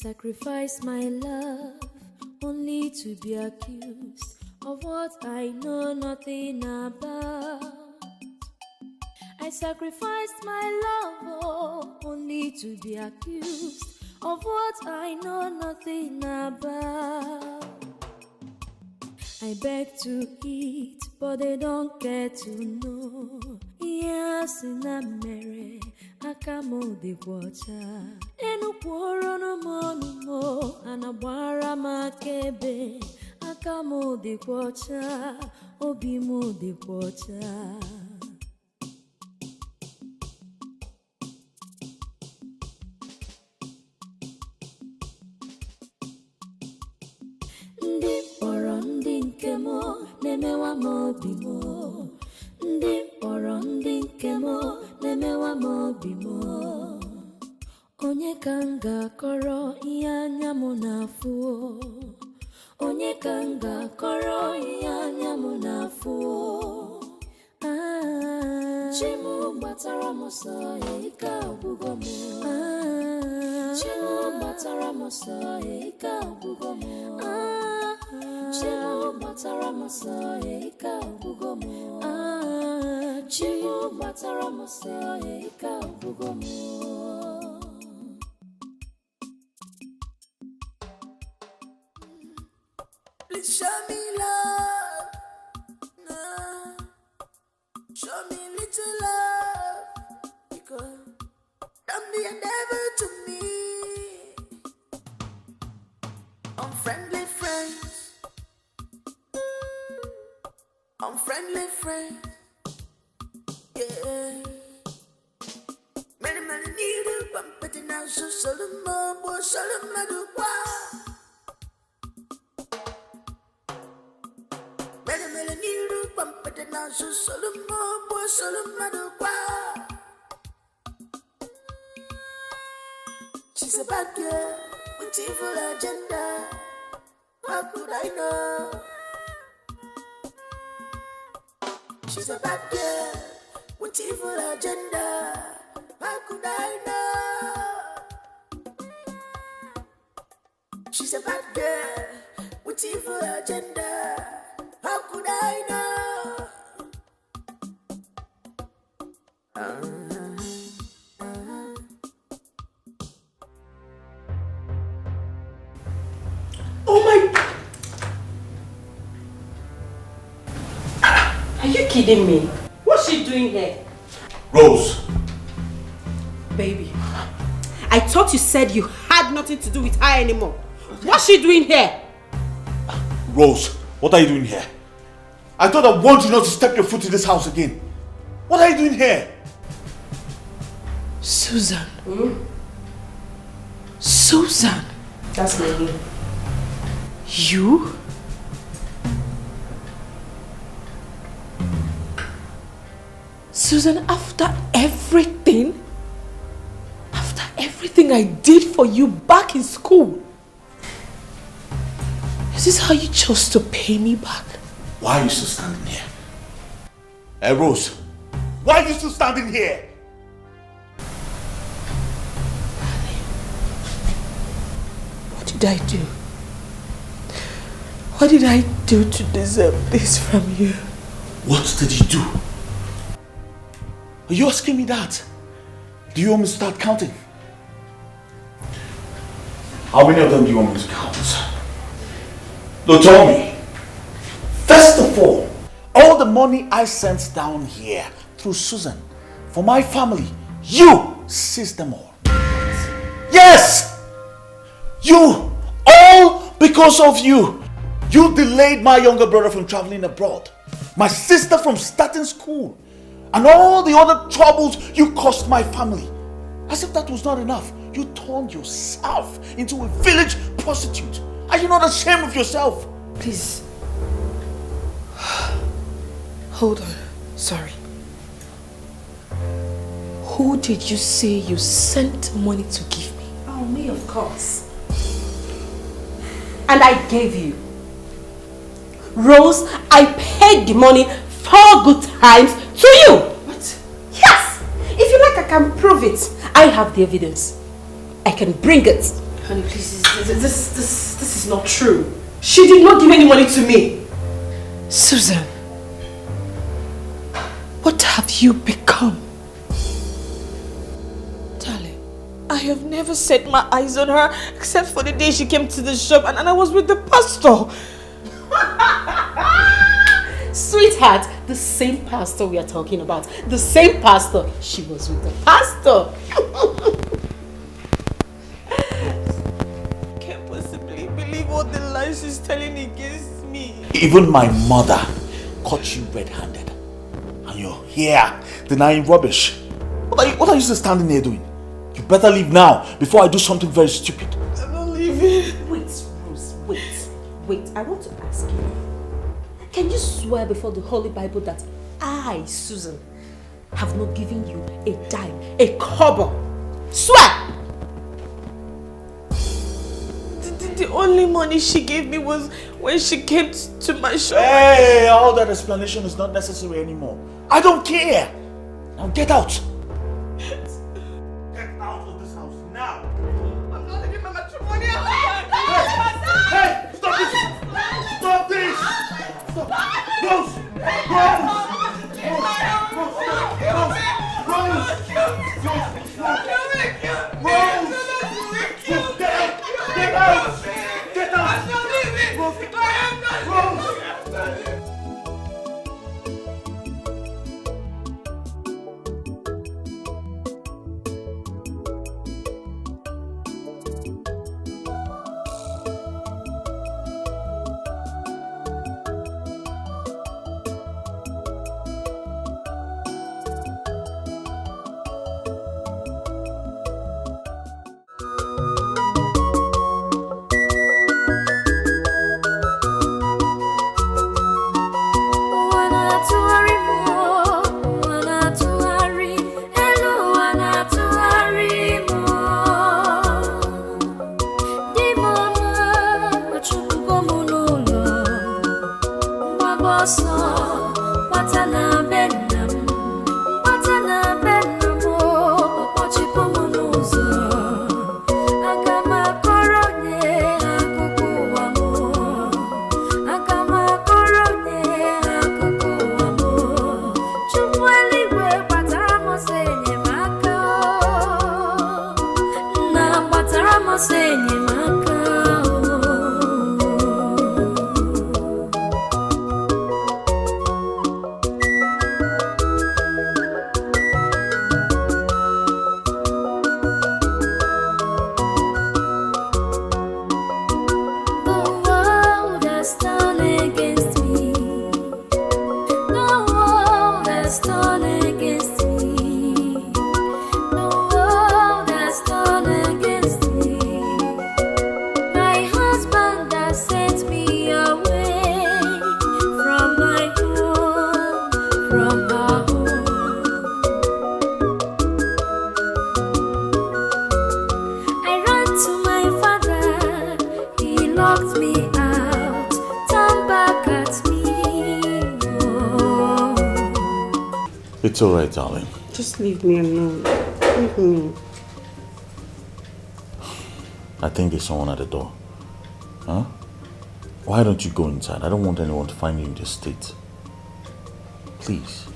sacrifice my love only to be accused of what I know nothing about. I sacrificed my love only to be accused of what I know nothing about. I beg to eat, but they don't get to know. Yes, in a mere akamo de water. Enu poro no monumo, anabara makebe. Akamo de water, obimo de water. Ndi kpọrọ ndị nke m na-emewa m obi m. Ndị kpọrọ ndị nke m na-emewa m obi m. Onye ka m ga-akọrọ ihe anya m na-afụ? Onye ka m ga-akọrọ ihe anya m na-afụ? Chimu gbatara m ọsọ ike agwụgo m. Chimu gbatara m ọsọ ike agwụgo m. Chimu gbatara m ọsọ ike agwụgo m. Chimu gbatara m ọsọ ike agwụgo m. Please show me love, no. Show me little love, because don't be a devil to me. Unfriendly friends, unfriendly friends, yeah. Many need to bump it now, so Solomon, boy, Solomon, do what? Many need to bump it now, so Solomon, boy, Solomon, do what? She's a bad girl with evil agenda. How could I know? She's a bad girl with evil agenda. How could I know? She's a bad girl with evil agenda. How could I know? Oh my... Are you kidding me? What's she doing here? Rose! Baby, I thought you said you had nothing to do with her anymore. What's she doing here? Rose, what are you doing here? I thought I warned you not to step your foot in this house again. What are you doing here? Susan. Susan. That's my name. You? Susan, after everything I did for you back in school, is this how you chose to pay me back? Why are you still standing here? Hey, Rose, why are you still standing here? What did I do? What did I do to deserve this from you? What did you do? Are you asking me that? Do you want me to start counting? How many of them do you want me to count? No, tell me. First of all the money I sent down here through Susan for my family, you seized them all. Yes! You! All because of you! You delayed my younger brother from traveling abroad, my sister from starting school, and all the other troubles you caused my family. As if that was not enough, you turned yourself into a village prostitute. Are you not ashamed of yourself? Please. Hold on. Sorry. Who did you say you sent money to give me? Oh, me, of course. And I gave you. Rose, I paid the money 4 good times to you. What? Yes! If you like, I can prove it. I have the evidence. I can bring it. Honey, please, this is not true. She did not give any money to me. Susan, what have you become? Darling, I have never set my eyes on her except for the day she came to the shop and I was with the pastor. Sweetheart, the same pastor we are talking about. The same pastor. She was with the pastor. Can't possibly believe all the lies she's telling against me. Even my mother caught you red-handed. And you're here denying rubbish. What are you still standing here doing? You better leave now before I do something very stupid. I'm not leaving. Wait, Rose, wait. I want to ask you. Can you swear before the Holy Bible that I, Susan, have not given you a dime, a kobo? Swear! The only money she gave me was when she came to my shop. Hey, all that explanation is not necessary anymore. I don't care. Now get out. Get out of this house now. I'm not leaving my matrimonial. Hey, stop this! Stop this! Stop! Rose! It's alright, darling. Just leave me alone. Leave me. I think there's someone at the door. Huh? Why don't you go inside? I don't want anyone to find you in this state. Please.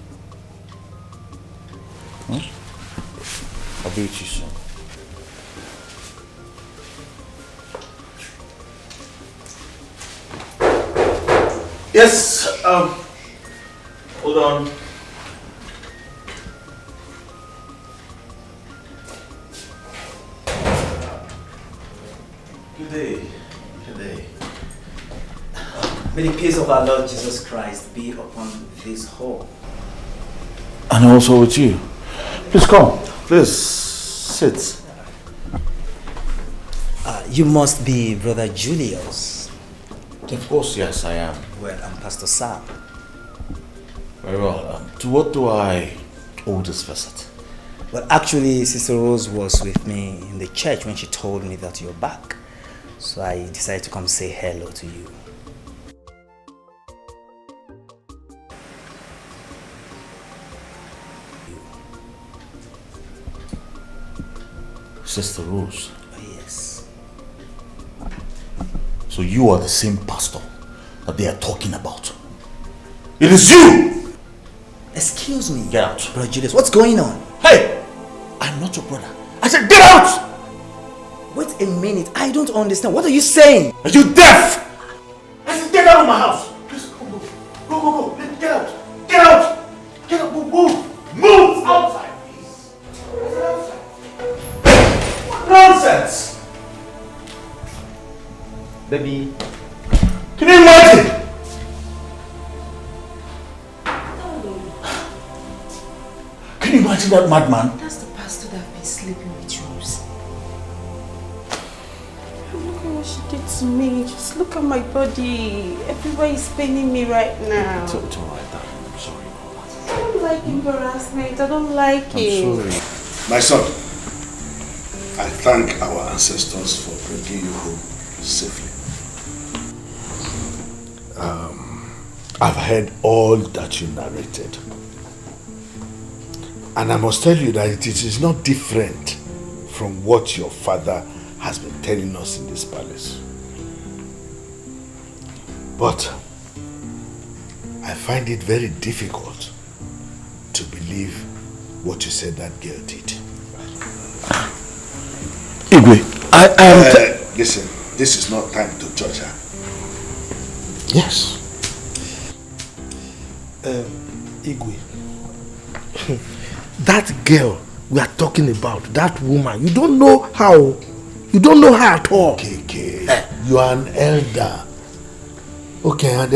Huh? I'll be with you soon. Yes, hold on. Good day. Good day. May the peace of our Lord Jesus Christ be upon this hall. And also with you. Please come. Please sit. You must be Brother Julius. Of course, yes, I am. Well, I'm Pastor Sam. Very well. To what do I owe this visit? Well, actually, Sister Rose was with me in the church when she told me that you're back. So I decided to come say hello to you. Sister Rose? Oh, yes. So you are the same pastor that they are talking about. It is you! Excuse me. Get out. Brother Julius, what's going on? Hey! I'm not your brother. I said get out! Wait a minute. I don't understand. What are you saying? Are you deaf? I said get out of my house. Please go. Go. Get out. Get out. Get out. Move. Move outside, please. What nonsense! Baby. Can you imagine? Can you imagine that madman? That's the pastor that I've been sleeping with, Rose. Look at what she did to me. Just look at my body. Everywhere is paining me right now. It's alright, darling. I'm sorry about that. I don't like embarrassment. I don't like it. I'm sorry. My son, I thank our ancestors for bringing you home safely. I've heard all that you narrated. And I must tell you that it is not different from what your father has been telling us in this palace. But I find it very difficult to believe what you said that girl did. Igwe, I am... Listen, this is not time to judge her. Yes. Igwe, that girl we are talking about, that woman, you don't know how. You don't know her at all. Okay. You are an elder. Okay, you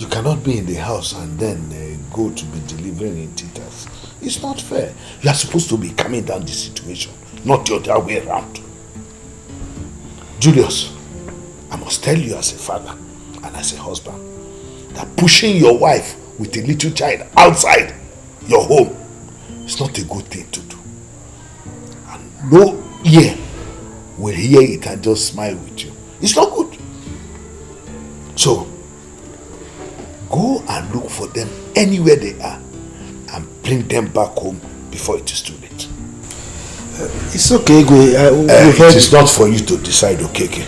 cannot be in the house and then go to be delivering in theaters. It's not fair. You are supposed to be calming down the situation, not the other way around. Julius, I must tell you as a father and as a husband that pushing your wife with a little child outside your home is not a good thing to do. And no ear will hear it and just smile with you. It's not good. So, go and look for them anywhere they are and bring them back home before it is too late. It's okay, it is not for you to decide, okay?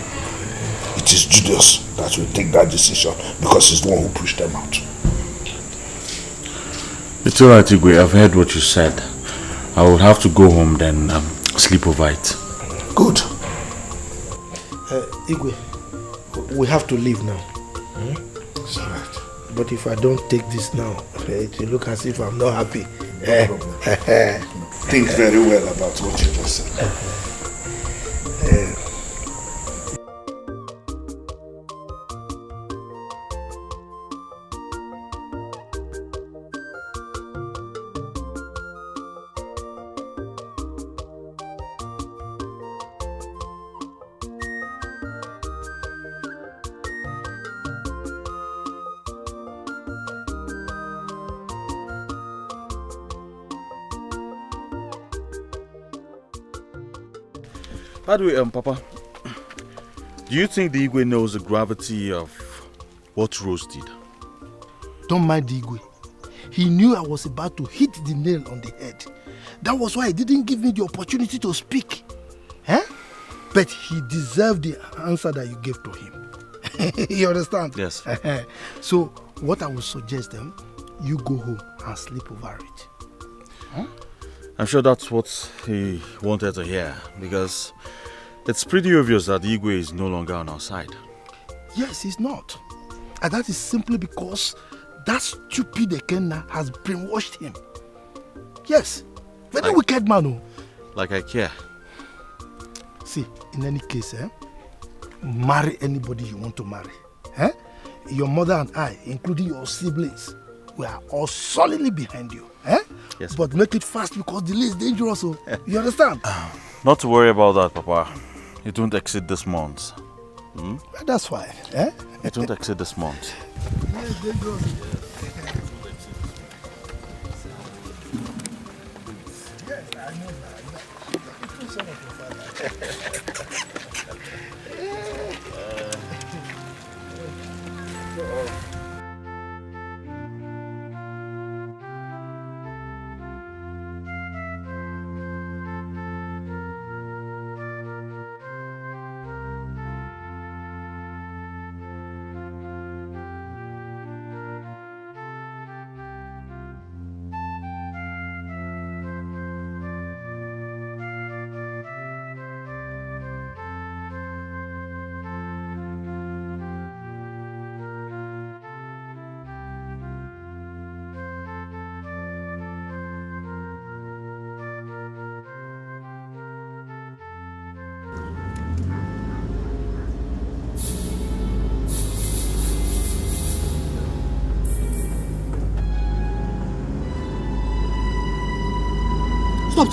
It is Julius that will take that decision because he's the one who pushed them out. It's alright, Igwe. I've heard what you said. I will have to go home then sleep over it. Good. Igwe, we have to leave now. It's alright. But if I don't take this now, it will look as if I'm not happy. No problem. Think very well about what you just said. By the way, Papa, do you think the Igwe knows the gravity of what Rose did? Don't mind the Igwe. He knew I was about to hit the nail on the head. That was why he didn't give me the opportunity to speak. But he deserved the answer that you gave to him. You understand? Yes. So, what I would suggest you go home and sleep over it. I'm sure that's what he wanted to hear, because it's pretty obvious that Igwe is no longer on our side. Yes, he's not. And that is simply because that stupid Ekenna has brainwashed him. Yes, very wicked man. Like I care. See, in any case, marry anybody you want to marry. Your mother and I, including your siblings, we are all solidly behind you. Yes. But make it fast because delay is dangerous. You understand? Not to worry about that, Papa. It won't exceed this month. Well, that's fine. It won't exceed this month. Yes, dangerous. Yes, I know that. You son of your father. Stop.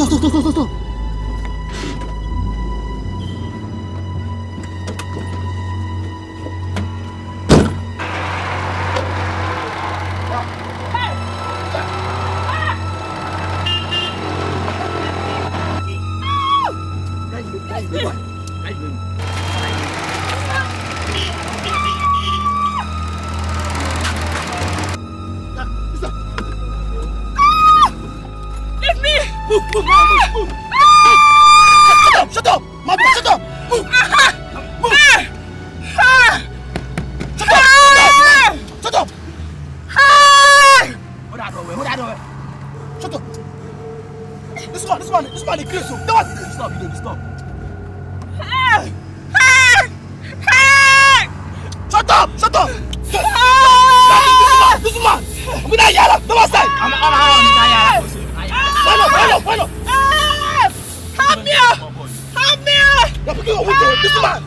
Move! Shut up! Mother, shut up! Move! Move! Shut up! Hold that door. Shut up! This man is crazy. Stop. Shut up! This man! I'm gonna yell at the side! Why not? Help me! You're picking up with this man!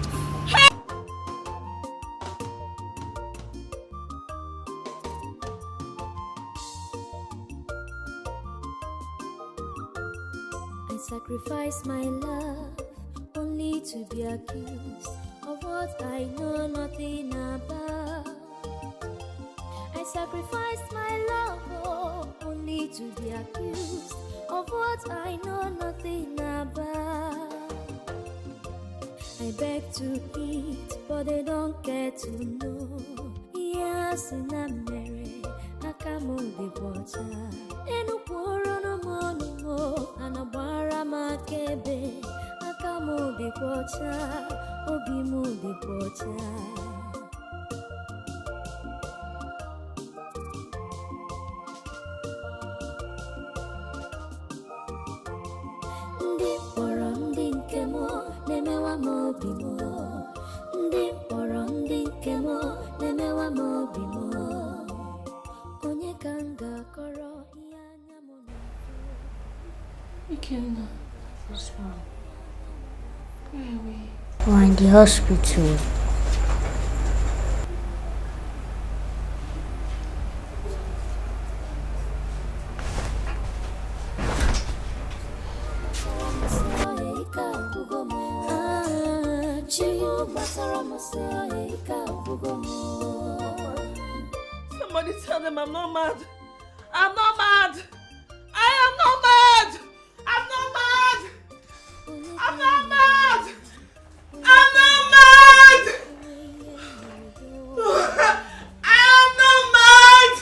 I sacrifice my love only to be accused of what I know nothing about. I sacrificed my love only to be accused of what I know nothing about. I beg to eat, but they don't get to know. Yes, in America, I come on the water. And no poor no more, and a barama kebe. I come on the water, obi mo the water. Ikenna, what's wrong? Where are we? We're in the hospital. Somebody tell them I'm not mad. I'm not mad. I am not mad. I'm not mad. I'm not mad. I'm not mad. I am not mad.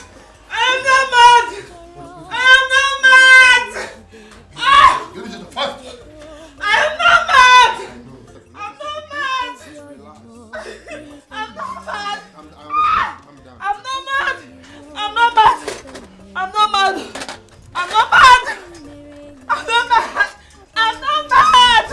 I am not mad. I am not mad. I am not mad. I'm not mad. I'm not mad. I'm not mad. I'm not mad. I'm not mad. I'm not mad. I'm not mad. I'm not mad. I'm not mad.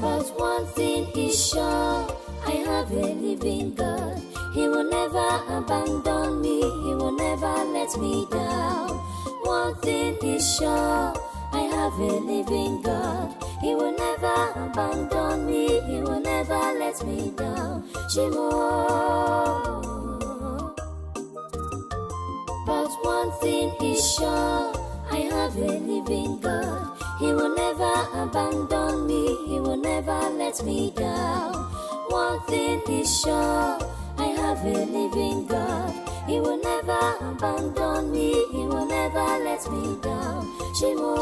But one thing is sure, I have a living God. He will never abandon me. He will never let me down. One thing is sure, I have a living God. He will never abandon me. He will never let me down. Shimo. But one thing is sure, I have a living God. He will never abandon me. He will never let me down. One thing is sure, I have a living God. He will never abandon me. He will never let me down. Shimo.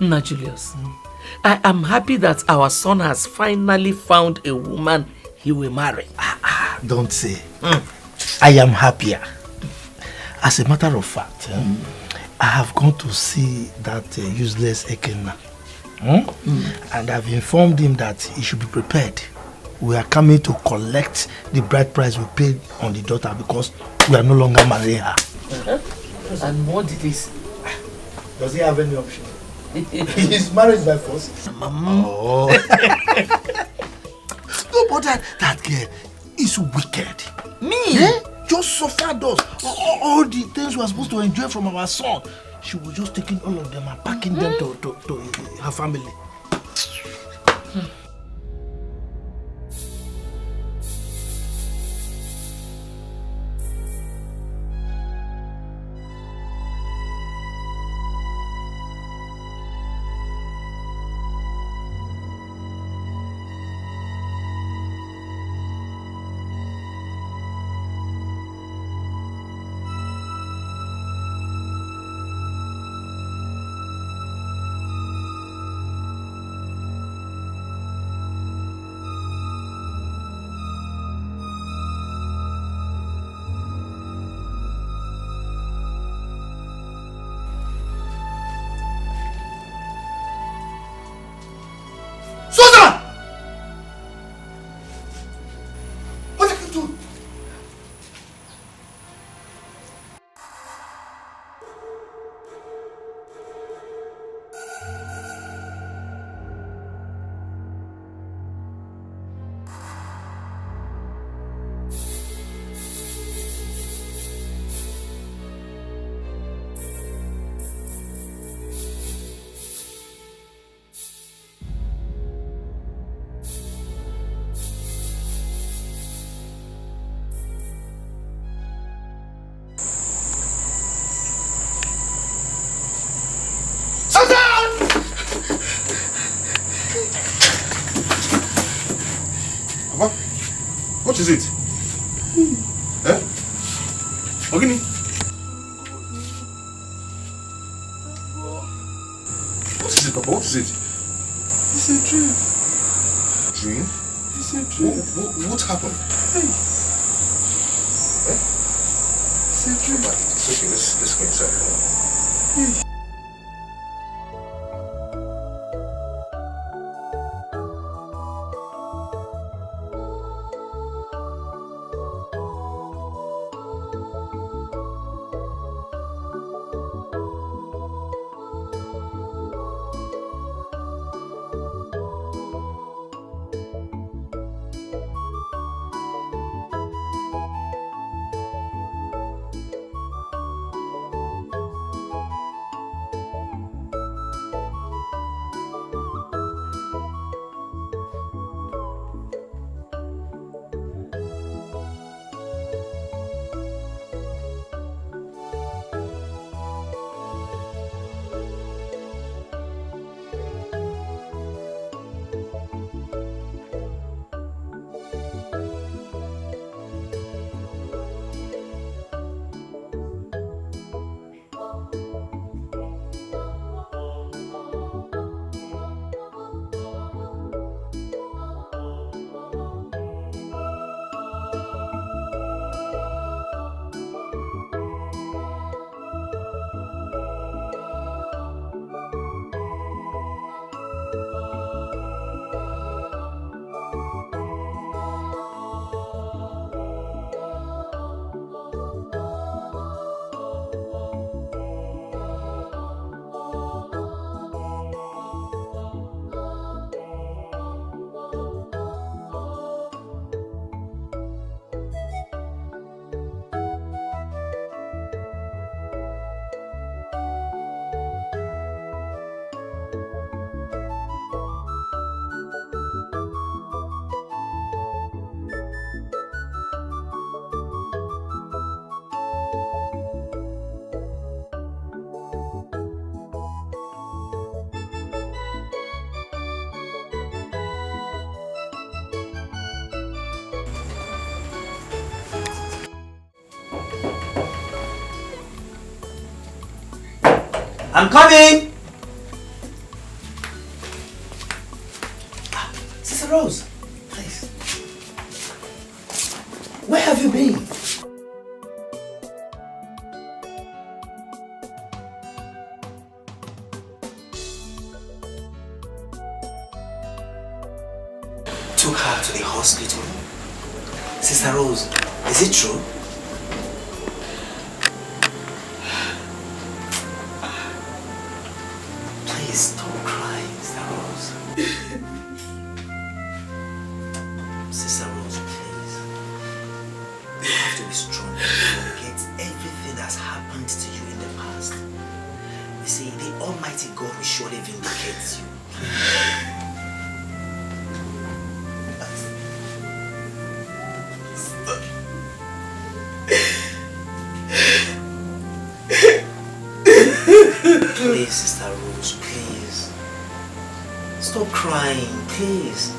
Nna Julius, I am happy that our son has finally found a woman he will marry. Don't say. I am happier. As a matter of fact, I have gone to see that useless Ekenna. And I've informed him that he should be prepared. We are coming to collect the bride price we paid on the daughter because we are no longer marrying her. And what did he say? Does he have any option? He's married by force. Oh. No, but that girl is wicked. Me? Yeah? Just suffered us. All the things we are supposed to enjoy from our son. She was just taking all of them and packing them to her family. What is it? Eh? Ogini? What is it, Papa? What is it? It's a dream. Dream? It's a dream. What happened? Hey. Eh? It's a dream. It's okay, let's go inside. Hey. I'm coming! Sister Rose, please. Where have you been? Took her to the hospital. Sister Rose, is it true? Please stop crying, Sister Rose. Sister Rose, please. You have to be strong and forget everything that's happened to you in the past. You see, the Almighty God will surely vindicate you. Please, Sister Rose, please. Stop crying, please.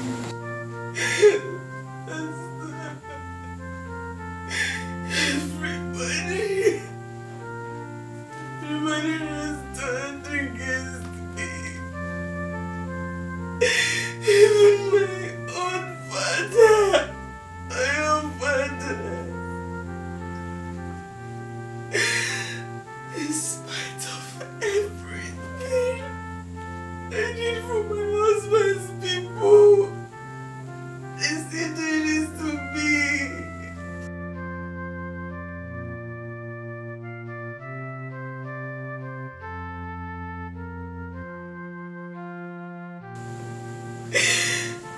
Everybody has turned against me. Even my own father. My own father. In spite of everything I did for my husband's people, they still do this to me.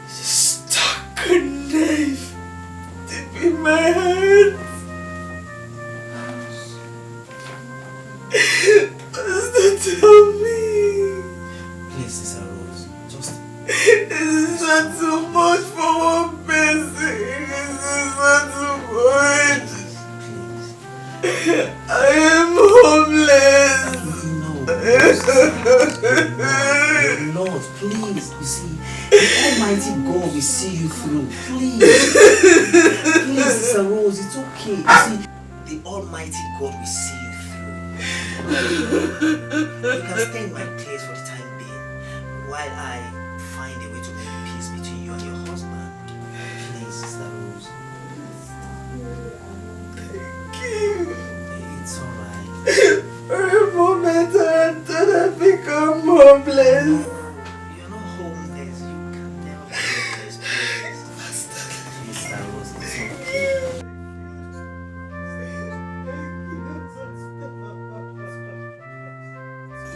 Stuck a knife deep in my heart. Pastor, tell me. Please, Sister Rose, just... This is not too much for one person. This is not too much. I am homeless. You're not, please. You see, the Almighty God will see you through. Please. Please, Sister Rose, it's okay. You see, the Almighty God will see you through. You can stay in my place for the time being while I find a way to make peace between you and your husband. Please, Sister Rose. Thank you. It's alright. For a moment I thought I'd become homeless. You're not homeless. You can never be homeless. Please, Sister Rose, it's okay.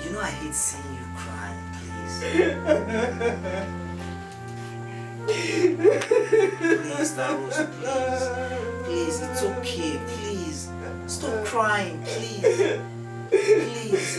You know I hate seeing you crying, please. Please, Sister Rose, please. Please, it's okay, please. Stop crying, please. Please.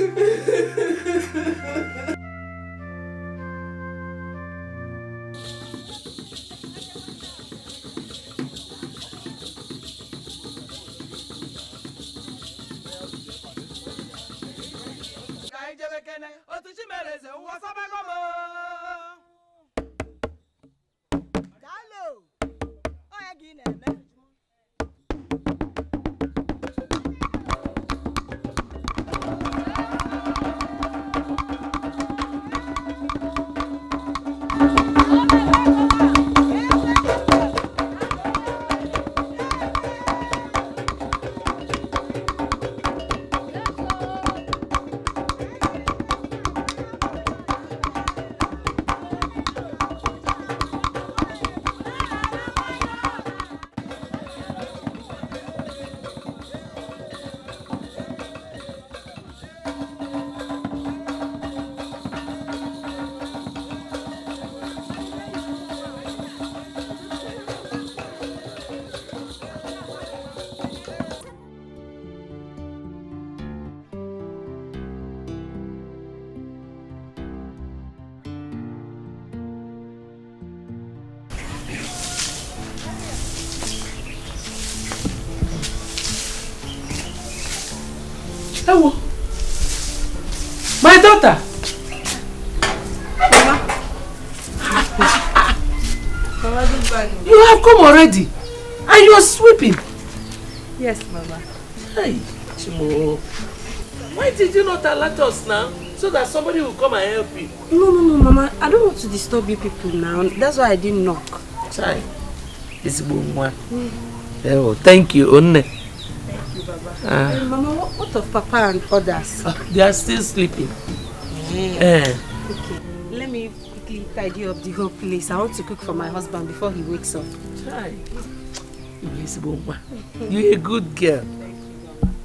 Hello. My daughter. Mama. You have come already. And you are sweeping. Yes, Mama. Hey, Chimo. Why did you not alert us now? so that somebody will come and help you. No, Mama. I don't want to disturb you people now. That's why I didn't knock. Sorry. It's one. Oh, thank you, ONNY. Thank you, Baba. Mama, what of Papa and others? They are still sleeping. Okay. Let me quickly tidy up the whole place. I want to cook for my husband before he wakes up. Try. You're a good girl.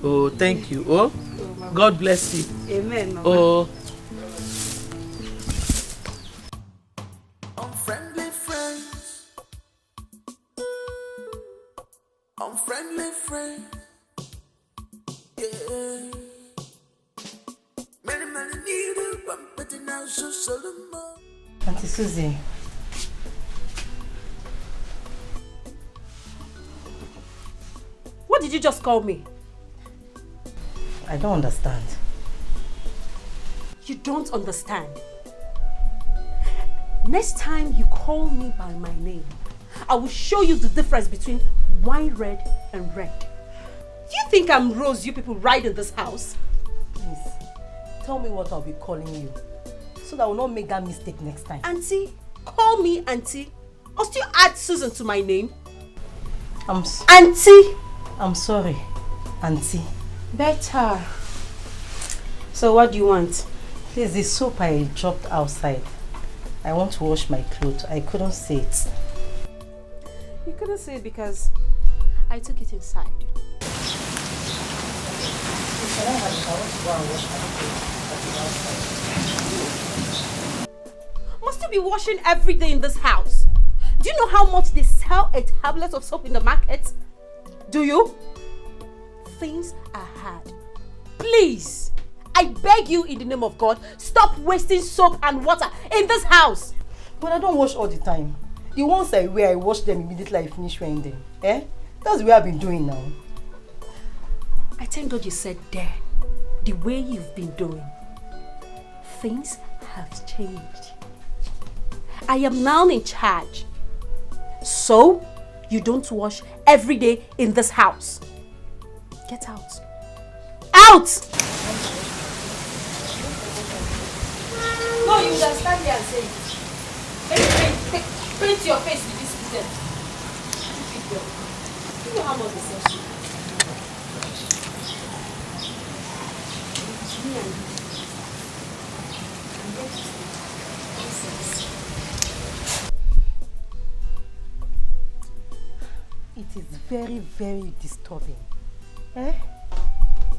Oh, thank you. Oh, God bless you. Amen, Mama. Oh. Unfriendly friends. Unfriendly friends. Yeah. Many need a bump, but now so seldom more. Auntie Susie. What did you just call me? I don't understand. You don't understand. Next time you call me by my name, I will show you the difference between wine red and red. Do you think I'm Rose you people ride in this house? Please, tell me what I'll be calling you, so that I will not make that mistake next time. Auntie, call me Auntie. Or still add Susan to my name. Auntie! I'm sorry, Auntie. Better. So what do you want? Please, the soap I dropped outside. I want to wash my clothes. I couldn't see it. You couldn't see it because I took it inside. Must you be washing every day in this house? Do you know how much they sell a tablet of soap in the market? Do you? Things are hard. Please, I beg you in the name of God, stop wasting soap and water in this house. But I don't wash all the time. The ones I wear, I wash them immediately I finish wearing them. Eh? That's the way I've been doing now. I thank God you said then, the way you've been doing. Things have changed. I am now in charge. So, you don't wash every day in this house. Get out. Out! No, you will stand here and say it. Let me paint your face with this present. Do you know how much they sell you? It is very, very disturbing. Eh?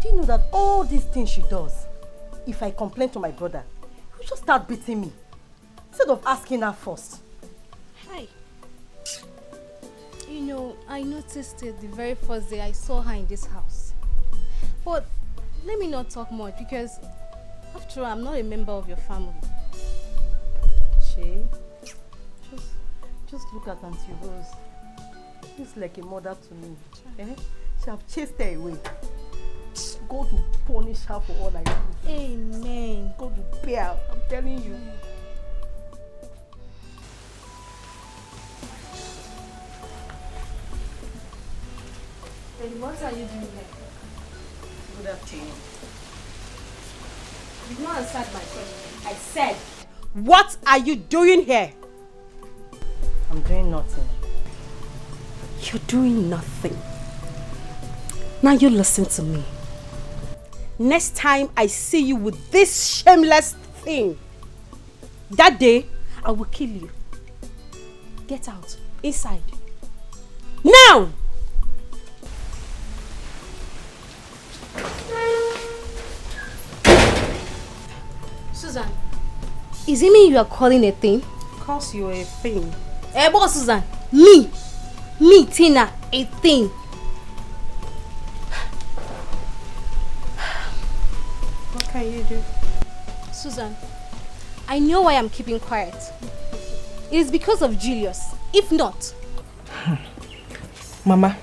Do you know that all these things she does, if I complain to my brother, he'll just start beating me instead of asking her first? Hi. You know, I noticed it the very first day I saw her in this house. But let me not talk much because after all, I'm not a member of your family. Shay, just look at Auntie Rose. She's like a mother to me. Eh? She have chased her away. God will punish her for all I do. Amen. God will pay her. I'm telling you. Then what are you doing here? Good afternoon. You've not answered my question. I said, what are you doing here? I'm doing nothing. You're doing nothing. Now you listen to me. Next time I see you with this shameless thing, that day I will kill you. Get out. Inside. Now! Susan, is it me you are calling a thing? Of course you're a thing. Eh, boss Susan, me, Tina, a thing. What can you do? Susan, I know why I'm keeping quiet. It is because of Julius. If not... Mama,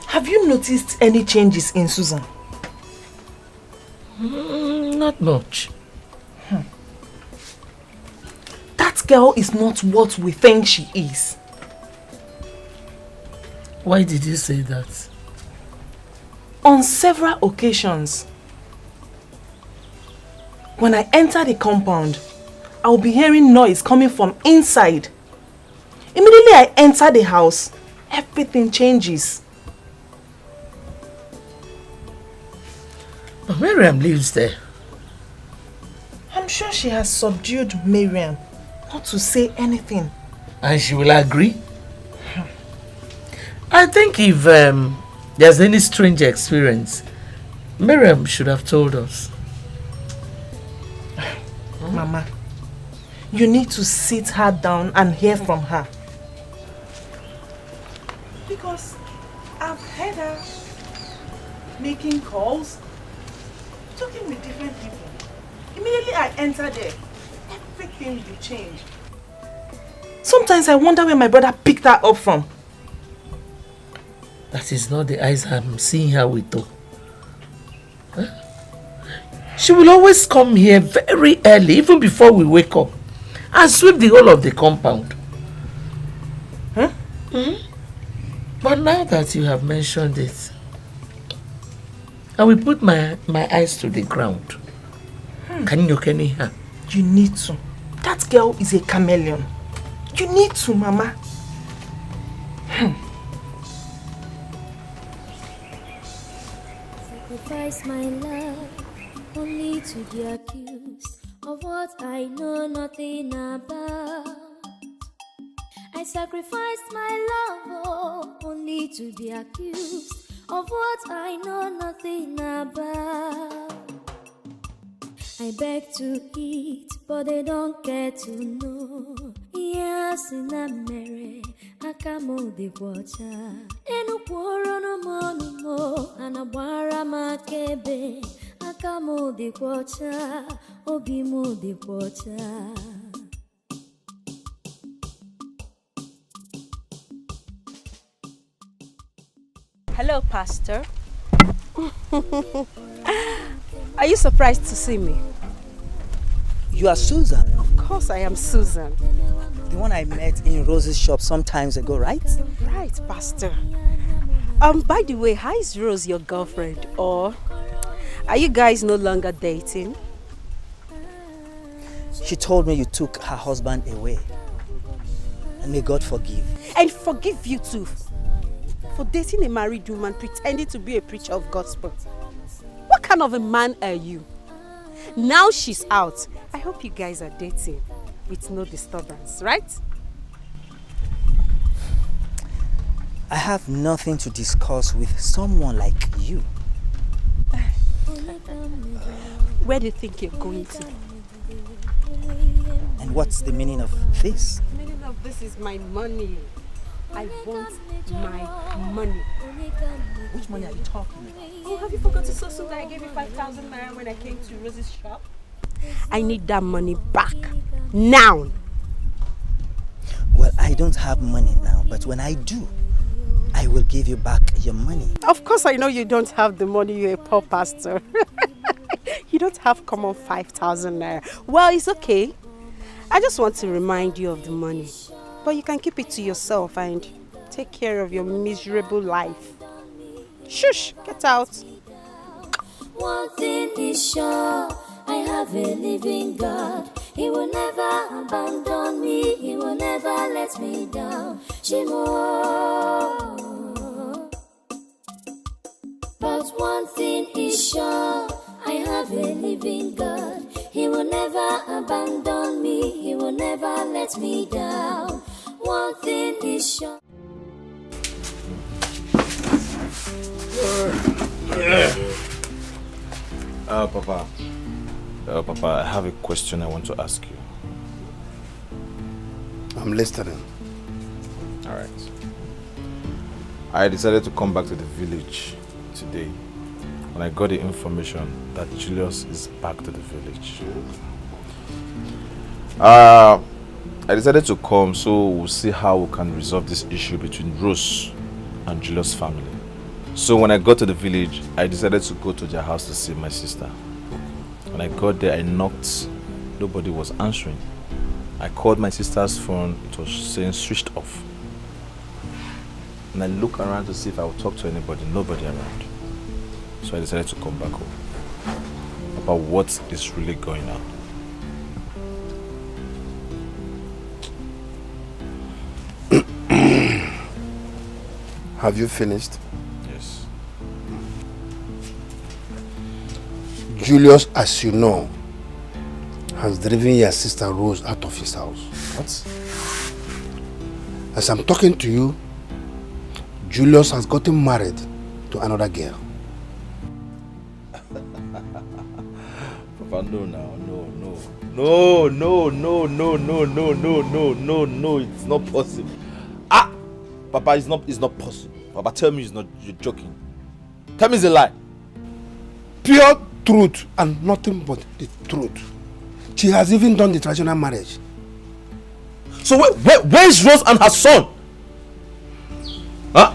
have you noticed any changes in Susan? Not much. That girl is not what we think she is. Why did you say that? On several occasions, When I enter the compound, I'll be hearing noise coming from inside. Immediately I enter the house, everything changes. But Miriam lives there. I'm sure she has subdued Miriam not to say anything. And she will agree? I think if there's any strange experience, Miriam should have told us. Mama, you need to sit her down and hear from her. Because I've heard her making calls, talking with different people. Immediately I enter there, everything will change. Sometimes I wonder where my brother picked her up from. That is not the eyes I'm seeing her with though. Huh? She will always come here very early, even before we wake up, and sweep the whole of the compound. Huh? But now that you have mentioned it, I will put my eyes to the ground. Can you hear her? You need to. That girl is a chameleon. You need to, Mama. Sacrifice my love only to be accused of what I know nothing about. I sacrificed my love only to be accused of what I know nothing about. I beg to eat, but they don't care to know. Yes, in a mere, I come on the water. Enu poro no mo, anabara makebe. I come on the water, obi mo the water. Hello, Pastor. Are you surprised to see me? You are Susan? Of course I am Susan. The one I met in Rose's shop some times ago, right? Right, Pastor. By the way, how is Rose your girlfriend? Or are you guys no longer dating? She told me you took her husband away. And may God forgive. And forgive you too. For dating a married woman pretending to be a preacher of gospel. What kind of a man are you? Now she's out. I hope you guys are dating with no disturbance, right? I have nothing to discuss with someone like you. Where do you think you're going to? And what's the meaning of this? The meaning of this is my money. I want my money. Which money are you talking about? Oh, have you forgotten so soon that I gave you 5,000 naira when I came to Rose's shop? I need that money back. Now! Well, I don't have money now, but when I do, I will give you back your money. Of course I know you don't have the money, you're a poor pastor. You don't have common 5,000 naira. Well, it's okay. I just want to remind you of the money. But you can keep it to yourself and take care of your miserable life. Shush, get out. One thing is sure, I have a living God. He will never abandon me. He will never let me down. Shimo. But one thing is sure, I have a living God. He will never abandon me. He will never let me down. One thing is sure. Papa, I have a question I want to ask you. I'm listening. All right. I decided to come back to the village today when I got the information that Julius is back to the village. I decided to come so we'll see how we can resolve this issue between Rose and Julius' family. So when I got to the village, I decided to go to their house to see my sister. When I got there, I knocked. Nobody was answering. I called my sister's phone. It was saying switched off. And I looked around to see if I would talk to anybody. Nobody around. So I decided to come back home. Papa, what is really going on? Have you finished? Yes. Julius, as you know, has driven your sister Rose out of his house. What? As I'm talking to you, Julius has gotten married to another girl. Papa, no, it's not possible. Papa, it's not possible. Papa, tell me you're joking. Tell me it's a lie. Pure truth and nothing but the truth. She has even done the traditional marriage. So where is Rose and her son? Huh?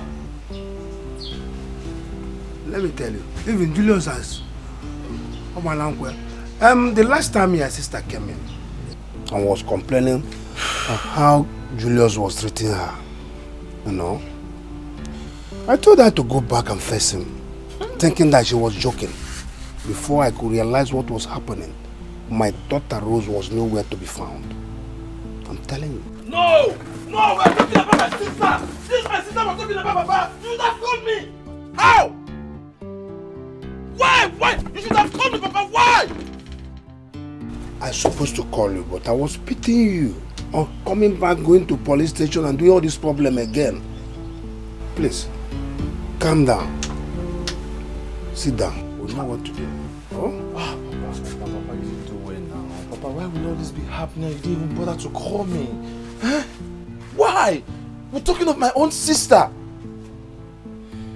Let me tell you, even Julius has. The last time your sister came in and was complaining of how Julius was treating her, you know, I told her to go back and face him, thinking that she was joking. Before I could realize what was happening, my daughter Rose was nowhere to be found. I'm telling you. No, we're talking about my sister. This is my sister we're talking about, Papa. You should have called me. How? Why? You should have called me, Papa. Why? I was supposed to call you, but I was pitying you on coming back, going to police station and doing all this problem again. Please, calm down. Sit down. We know what to do. Oh? Papa, you didn't do well now. Papa, why will all this be happening? You didn't even bother to call me. Huh? Why? We're talking of my own sister.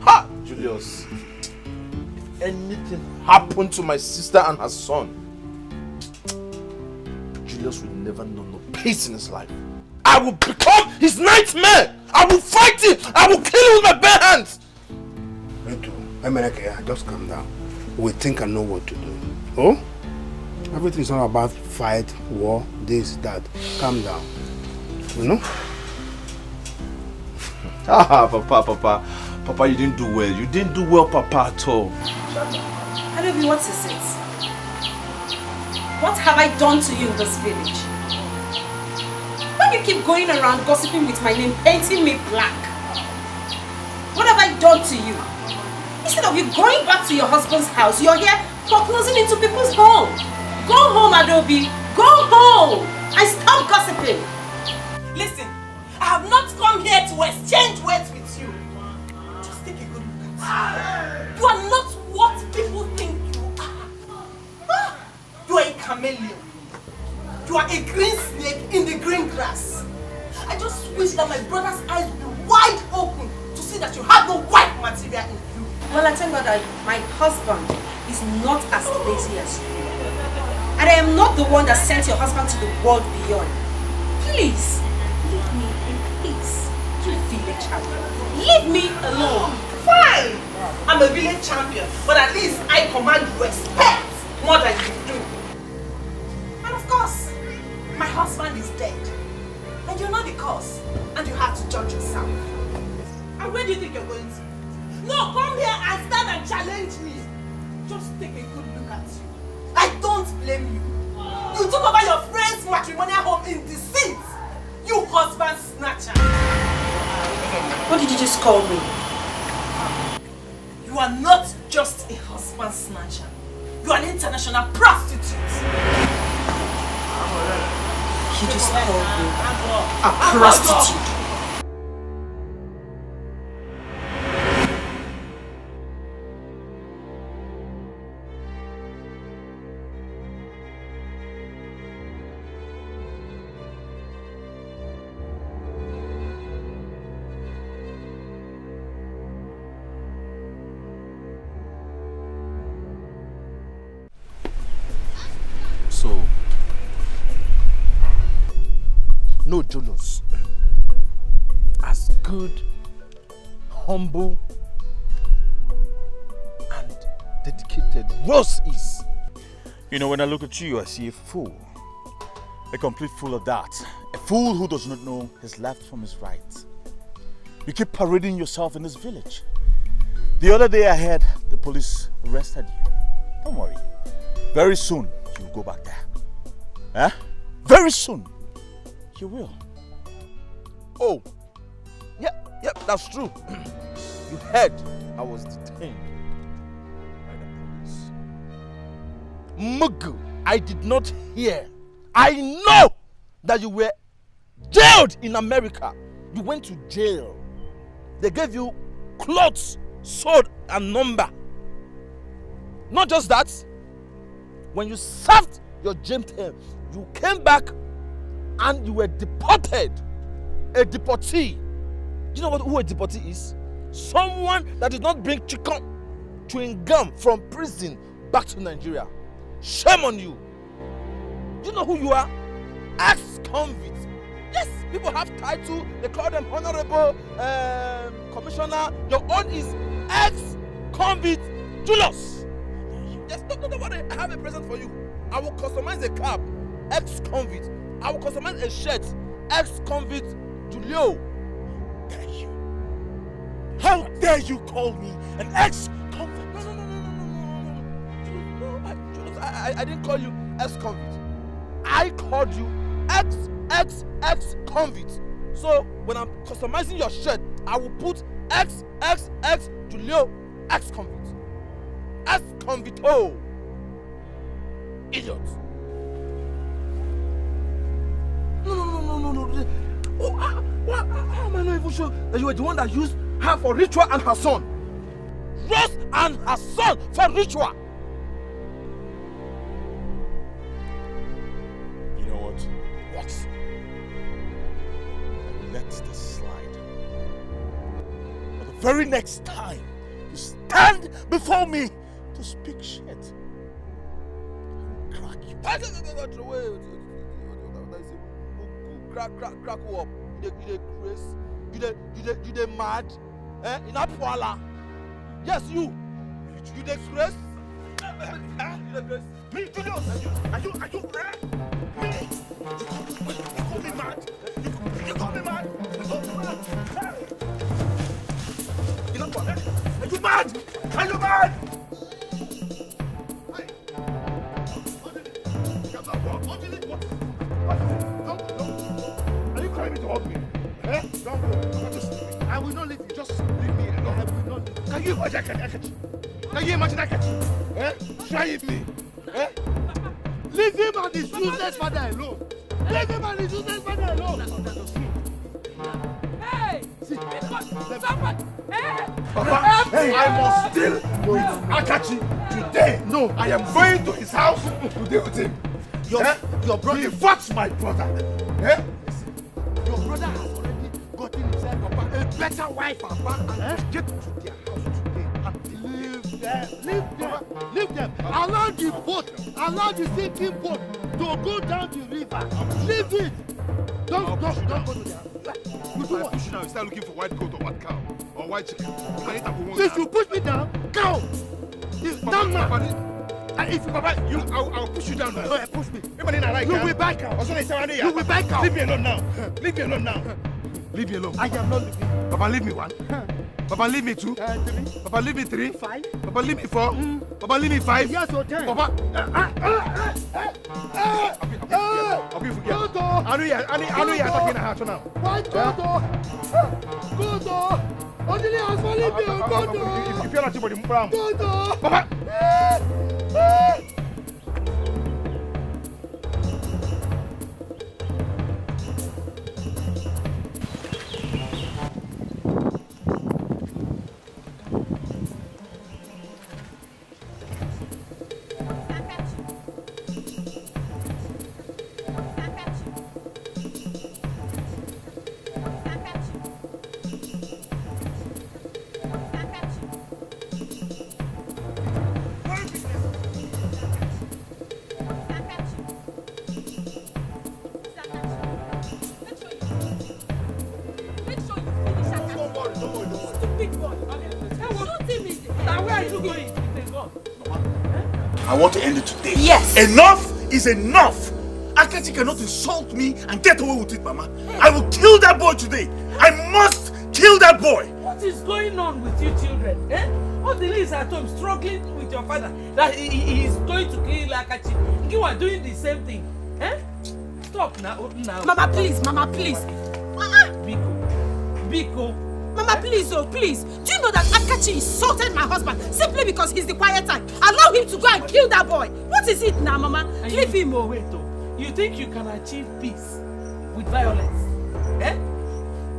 Ha! Julius, if anything happened to my sister and her son, Julius will never know no peace in his life. I will become his nightmare. I will fight him. I will kill him with my bare hands. Me too. Just calm down. We think and know what to do. Oh? Everything's not about fight, war, this, that. Calm down. You know? Papa, you didn't do well. You didn't do well, Papa, at all. Adobe, what is it? What have I done to you in this village? Why do you keep going around gossiping with my name, painting me black? What have I done to you? Instead of you going back to your husband's house, you're here foreclosing into people's home. Go home, Adobe. Go home. And stop gossiping. Listen, I have not come here to exchange words with you. Just take a good look at you. You are not what people think you are. You are a chameleon. You are a green snake in the green grass. I just wish that my brother's eyes would be wide open to see that you have no white material in you. Well, I thank God that my husband is not as lazy as you. And I am not the one that sent your husband to the world beyond. Please, leave me in peace. You village champion. Leave me alone. Fine. I'm a village champion, but at least I command respect more than you do. And of course, my husband is dead. And you're not the cause. And you have to judge yourself. And where do you think you're going to? No, come here and stand and challenge me. Just take a good look at you. I don't blame you. You took over your friend's matrimonial home in deceit. You husband snatcher. What did you just call me? You are not just a husband snatcher. You are an international prostitute. You just called me a prostitute. So, no Julius, as good, humble, and dedicated Rose is. You know, when I look at you, I see a fool. A complete fool of that. A fool who does not know his left from his right. You keep parading yourself in this village. The other day I heard the police arrested you. Don't worry. Very soon, you'll go back there. Eh? Very soon, you will. Oh, yeah, that's true. You heard I was detained by the police. Mugu, I did not hear. I know that you were jailed in America. You went to jail. They gave you clothes, sword, and number. Not just that, when you served your jail term, you came back and you were deported. A deportee. Do you know who a deportee is? Someone that did not bring chewing gum from prison back to Nigeria. Shame on you. Do you know who you are? Ex-convict. Yes, people have title. They call them honorable commissioner. Your own is ex-convict Julius. Yes, don't worry. I have a present for you. I will customize a cap. Ex-convict. I will customize a shirt. Ex-convict Julio. How dare you call me an ex-convict? No. I didn't call you ex-convict. I called you ex-convict. So when I'm customizing your shirt, I will put ex Julio ex-convict. Ex-convict. Oh, idiot. No. Oh, how am I not even sure that you were the one that used her for ritual and her son? Rose and her son for ritual. You know what? What? Let this slide. But the very next time you stand before me to speak shit, I will crack you. Crack who up? You dey craze? You dey mad? Eh? In Apuala? Yes, you. You dey craze? You dey craze? Me, Julius, are you me? You call me mad? You call me mad? In Apuala? Are you mad? Are you mad? Are you trying to hug me? Eh? Don't go. I will not leave you. Just leave me alone. I will not leave you. Can you imagine that? Can you imagine that? Eh? Try it me. Eh? Leave him and his useless father alone. Leave him and his useless father alone. Hey! Somebody! Hey! Papa, hey, I must deal with Akachi today. No, I am going to his house to deal with him. Your brother. He fought my brother. Eh? Your brother has already gotten himself Papa, a better wife, Papa, and get to their house today and leave them. Allow the boat, allow the sinking boat to go down the river. Leave it. Don't go to their house. You do what? Push you now, you start looking for white goat or white cow or white chicken. If you push me down, cow. Down now. If Papa, I'll push you down now. No, push me. You will buy cow. You will buy cow. Leave me alone now. Leave me alone now. Leave me alone. I am not leaving. Papa, leave me 1. Papa, leave me 2. 3. Papa, leave me 3. 5. Papa, leave me 4. Papa, leave me 5. Yes, or 10. Papa, Go to. I know you're attacking the house now. White go to. Only has for leave me. Go to. If you're not somebody, Papa. I want to end it today. Yes. Enough is enough. Akachi cannot insult me and get away with it, Mama. I will kill that boy today. I must kill that boy. What is going on with you children? Eh? All the ladies at home struggling with with your father that he is going to kill Akachi. You are doing the same thing. Eh? Stop now. Mama, please, Mama, please. Biko. Mama, please, oh, please. Do you know that Akachi insulted my husband simply because he's the quiet type? Allow him to go and kill that boy. What is it now, Mama? Leave him, oh. Wait, oh. You think you can achieve peace with violence? Eh?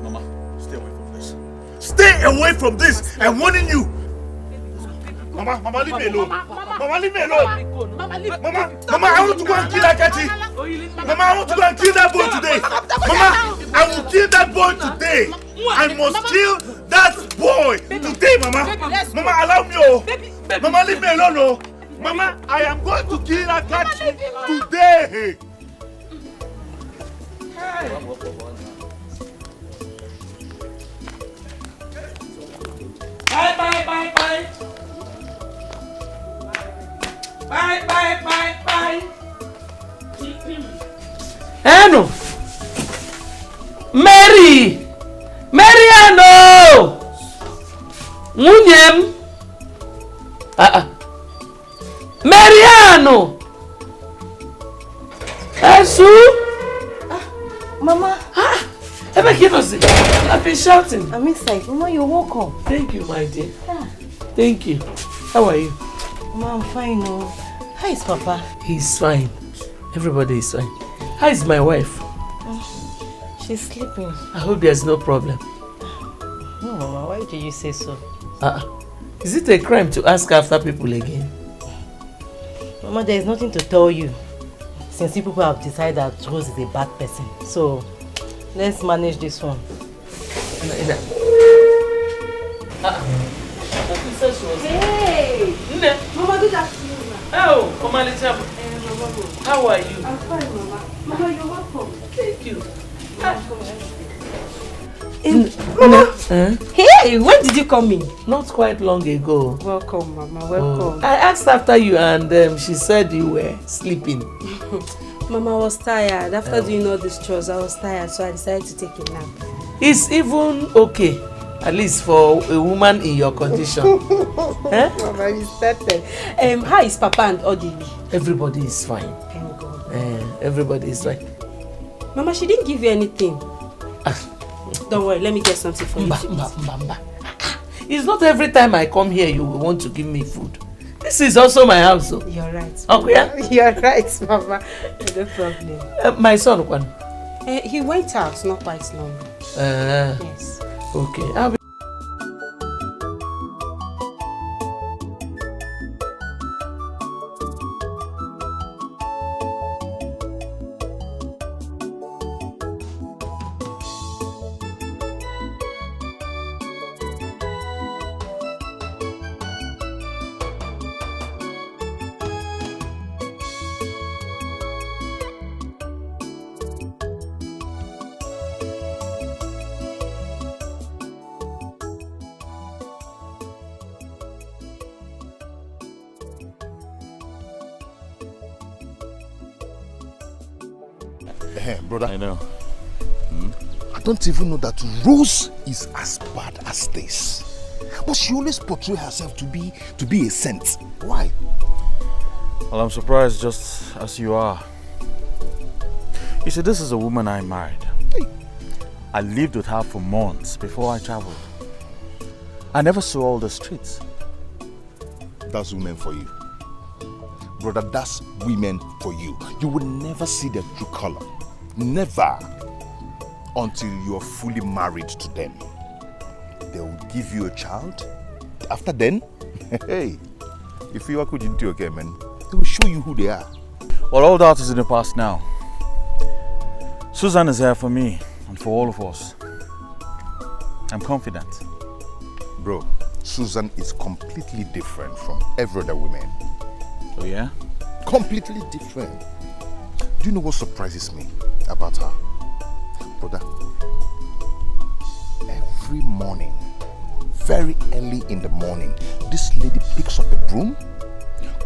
Mama, stay away from this. Stay away from this! I'm warning you! Mama, leave me alone. Mama, leave me alone. Mama, I want to go and kill Akachi. Mama, I want to go and kill that boy today. Mama, I will kill that boy today. I must kill that boy today, Mama. Mama, allow me, oh. Mama, leave me alone, oh. Mama, I am going to kill Akachi today. Bye. Eno! Mariano! Munyem! Mariano! Esu! Mama! I've been shouting. I'm inside. Mama, you're welcome. Thank you, my dear. Thank you. How are you? Mama, I'm fine. Oh. How is Papa? He's fine. Everybody is fine. How is my wife? She's sleeping. I hope there's no problem. No, Mama, why did you say so? Is it a crime to ask after people again? Mama, there is nothing to tell you. Since you people have decided that Rose is a bad person. So, let's manage this one. Hey! Mama, do that to you now. Oh, Mama Licham. How are you? I'm fine, Mama. Mama, you're welcome. Thank you. Mama! Hey, when did you come in? Not quite long ago. Welcome, Mama. Welcome. I asked after you and she said you were sleeping. Mama, I was tired. After doing all these chores, I was tired, so I decided to take a nap. It's even okay, at least for a woman in your condition. Mama, you started. How is Papa and Odili? Everybody is fine. Thank God. Everybody is fine. Mama, she didn't give you anything. Don't worry, let me get something for you. It's not every time I come here you want to give me food. This is also my house. So. You're right. Okay. You're right, Mama. No problem. My son, one. He went out not quite long. Yes. Okay. I'll be brother. I know. I don't even know that Rose is as bad as this. But she always portrays herself to be a saint. Why? Well, I'm surprised just as you are. You see, this is a woman I married. I lived with her for months before I traveled. I never saw all the streets. That's women for you. Brother, that's women for you. You will never see their true color. Never. Until you're fully married to them. They will give you a child. After then, hey, if you are good into your game, man, they will show you who they are. Well, all that is in the past now. Susan is here for me and for all of us. I'm confident. Bro, Susan is completely different from every other woman. Oh yeah? Completely different. Do you know what surprises me about her? Brother, every morning, very early in the morning, this lady picks up a broom,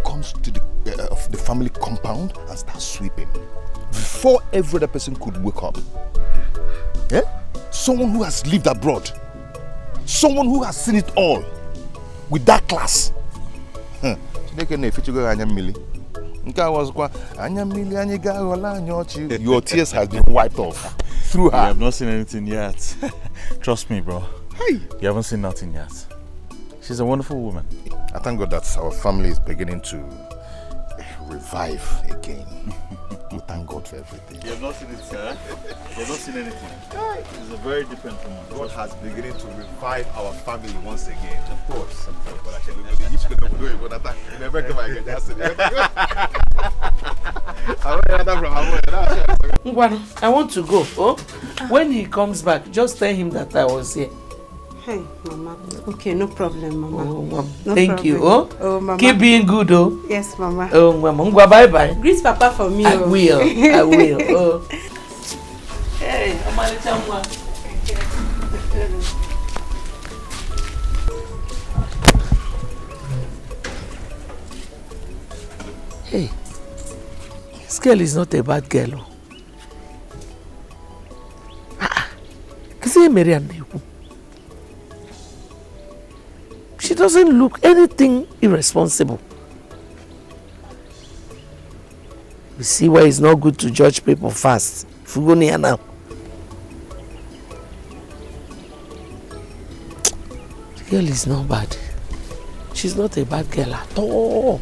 comes to the family compound and starts sweeping. Before every other person could wake up. Yeah? Someone who has lived abroad. Someone who has seen it all. With that class. Your tears has been wiped off through her. You have not seen anything yet. Trust me, bro. Hey. You haven't seen nothing yet. She's a wonderful woman. I thank God that our family is beginning to revive again. We thank God for everything. You have not seen it, sir. You have not seen anything. It's a very different woman. God has beginning to revive our family once again. Of course. I want to go. Oh, when he comes back, just tell him that I was here. Hey, Mama. Okay, no problem, Mama. Oh, Mama. No Thank problem. you. Oh, Mama. Keep being good, oh. Yes, Mama. Oh, Mama. Bye bye. Greet Papa for me. I will. I will. Oh. Hey, Mama. Hey, this girl is not a bad girl. She doesn't look anything irresponsible. You see why it's not good to judge people fast. If you go near now. The girl is not bad. She's not a bad girl at all.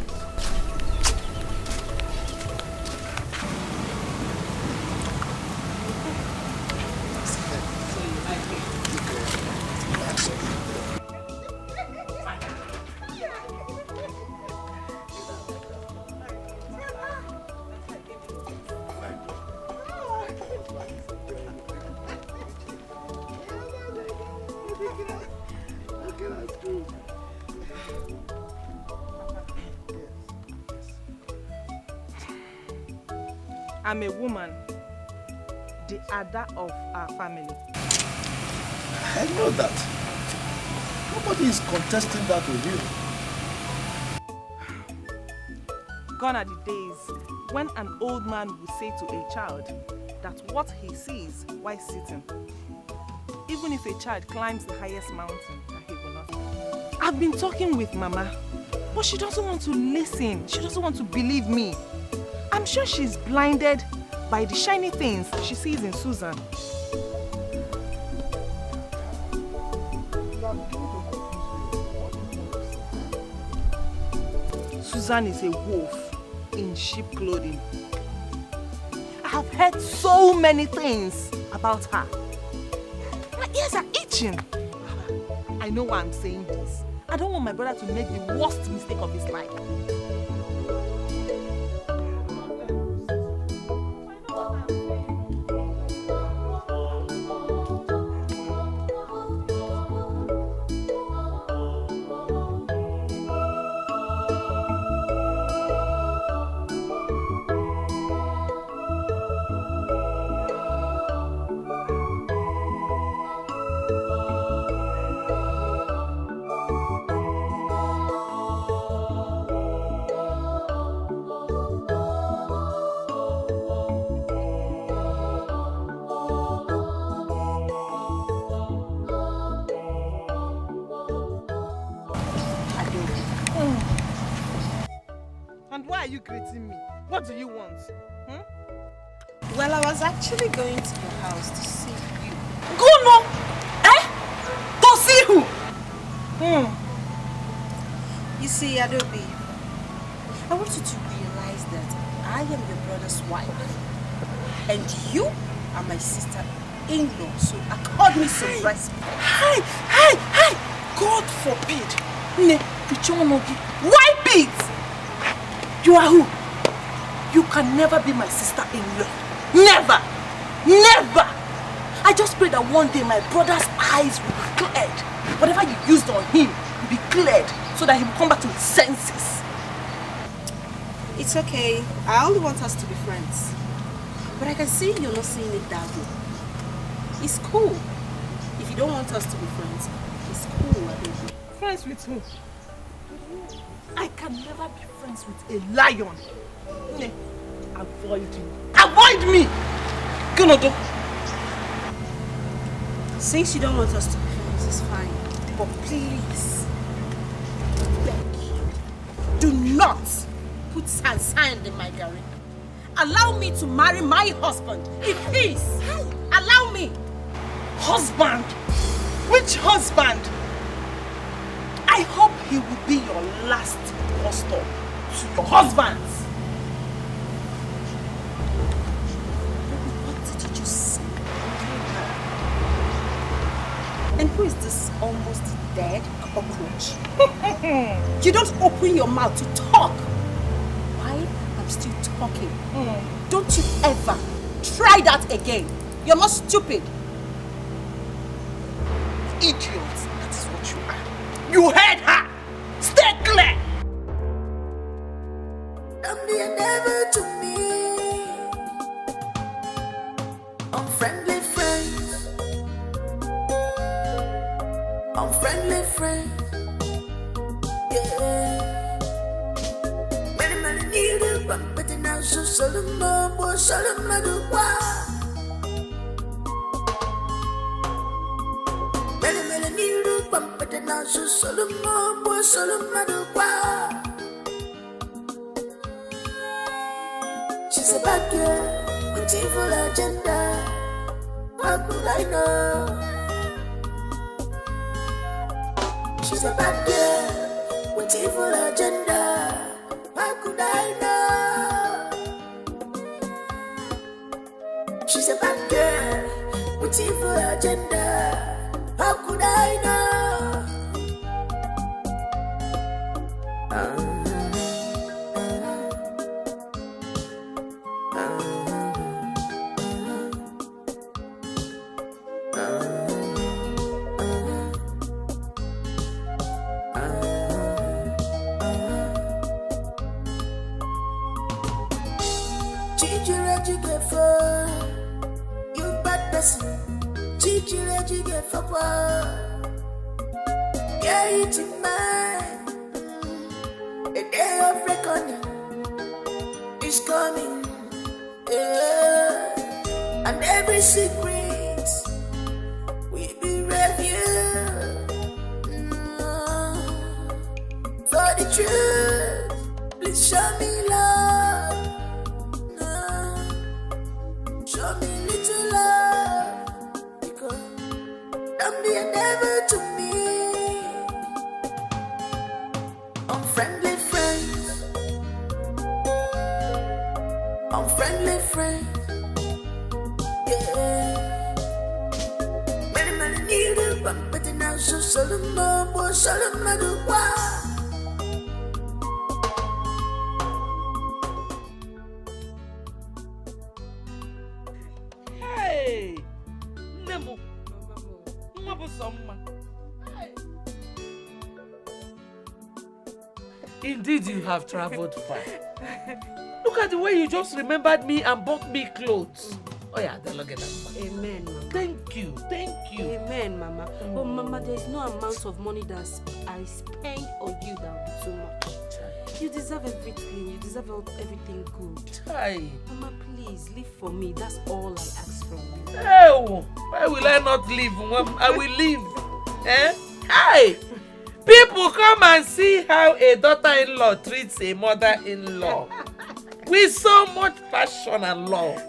I'm a woman, the Ada of our family. I know that. Nobody is contesting that with you. Gone are the days when an old man would say to a child that what he sees while sitting, even if a child climbs the highest mountain, that he will not. I've been talking with Mama, but she doesn't want to listen. She doesn't want to believe me. I'm sure she's blinded by the shiny things she sees in Susan. Susan is a wolf in sheep clothing. I have heard so many things about her. My ears are itching. I know why I'm saying this. I don't want my brother to make the worst mistake of his life. And why are you greeting me? What do you want? Well, I was actually going to your house to see you. Go no! Eh? To see who? You see, Adobe, I want you to realize that I am your brother's wife. And you are my sister-in-law, so accord me some respect. Hi! God forbid! Wipe it! You are who? You can never be my sister-in-law. Never! Never! I just pray that one day my brother's eyes will be cleared. Whatever you used on him will be cleared so that he will come back to his senses. It's okay. I only want us to be friends. But I can see you're not seeing it that way. It's cool. If you don't want us to be friends, it's cool. Friends with who? I can never be friends with a lion. Avoid me. Avoid me! Gonodo. Since you don't want us to be friends, it's fine. But please, Do not put sand in my garri. Allow me to marry my husband in peace. Allow me. Husband? Which husband? I hope he will be your last bus stop to your husbands. What did you just say? And who is this almost dead cockroach? You don't open your mouth to talk while I'm still talking. Don't you ever try that again. You're not stupid. Idiot, that is what you are. You heard her! Stay clear! Don't be a devil to me. Unfriendly friends. Unfriendly friends. Yeah. Many need a bump, but now so Solomon, boy, Solomon, do what? Many need a bump, but now so Solomon, boy, Solomon, do what? She's a bad girl with evil agenda. How could I know? She's a bad girl with evil agenda. How could I know? She's a bad girl with evil agenda. How could I know? You bad person, you get for yeah, it's in mind. A day of reckoning is coming, yeah. And every secret will be revealed. For the truth, please show me love. Show me little love, because don't be a devil to me. Unfriendly friends. Unfriendly friends. Yeah. Many need a bump, but now so Solomon, boy, Solomon, do what? Indeed, you have traveled far. Look at the way you just remembered me and bought me clothes. Oh yeah, then look at that. Amen, Mama. Thank you. Amen, Mama. But Mama, there's no amount of money that I spend on you that will be too much. You deserve everything. You deserve everything good. Mama, please, live for me. That's all I ask from you. Oh, why will I not live? I will live. Hey! People come and see how a daughter-in-law treats a mother-in-law with so much passion and love.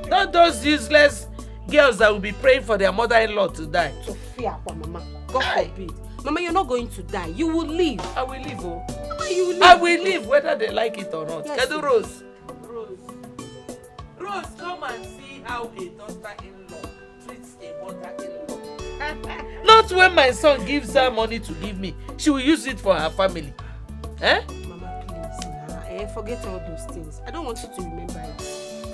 Not those useless girls that will be praying for their mother-in-law to die. Sophia, Mama, God forbid. Mama, you're not going to die. You will live. I will live, oh. Mama, you will live. I will live whether they like it or not. Yes, Rose, come and see how a daughter-in-law treats a mother-in-law. Not when my son gives her money to give me. She will use it for her family. Mama, please, forget all those things. I don't want you to remember it.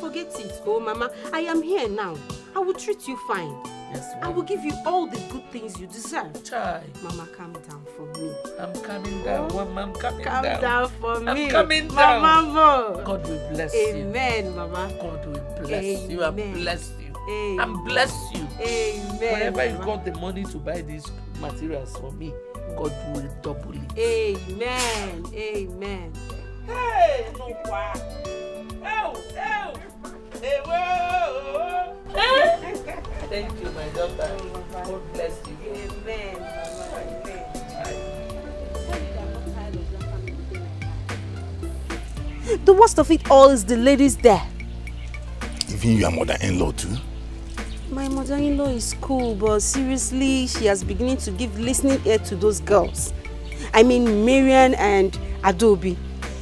Forget it. Oh, Mama, I am here now. I will treat you fine. Yes, I will give you all the good things you deserve. Chai. Mama, calm down for me. I'm coming down. I'm coming Calm down. down for me. I'm coming down. Mama. God will bless you. Amen, Mama. God will bless you. I bless you. Amen. And bless you. Amen. Whenever you Mama. got the money to buy these materials for me, God will double it. Amen. Amen. Hey, no qua. Thank you, my daughter. God bless you. Amen. Mama. Amen. the worst of it all is the ladies there. Even your mother-in-law too? My mother-in-law is cool, but seriously, she has beginning to give listening ear to those girls. I mean, Marian and Adobe.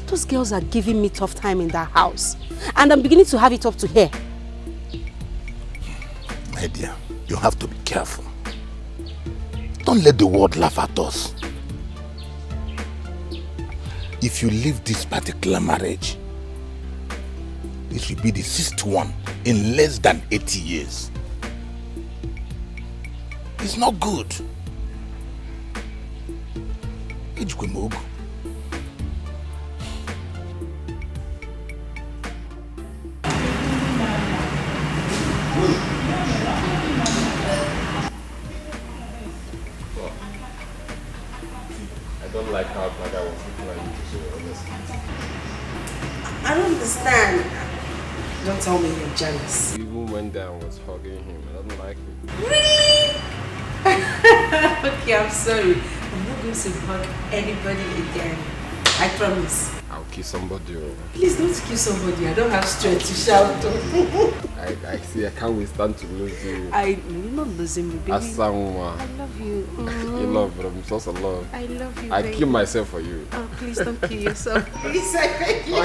Those girls are giving me tough time in that house. And I'm beginning to have it up to here. My dear, you have to be careful. Don't let the world laugh at us. If you leave this particular marriage, it will be the 6th one in less than 80 years. It's not good. Ejikwemogu. I don't like how like I was looking at you, so honestly. I don't understand. Don't tell me you're jealous. Even when Dan was hugging him, I don't like it. Really? Okay, I'm sorry. I'm not going to hug anybody again. I promise. I'll kiss somebody. Please don't kill somebody. I don't have strength to shout. I see. I can't withstand to lose you. You're not losing me, baby. Asanwa. I love you. You love, but I'm so love. I love you, I baby. kill myself for you. Oh, please don't kill yourself. Please, I beg you. Oh,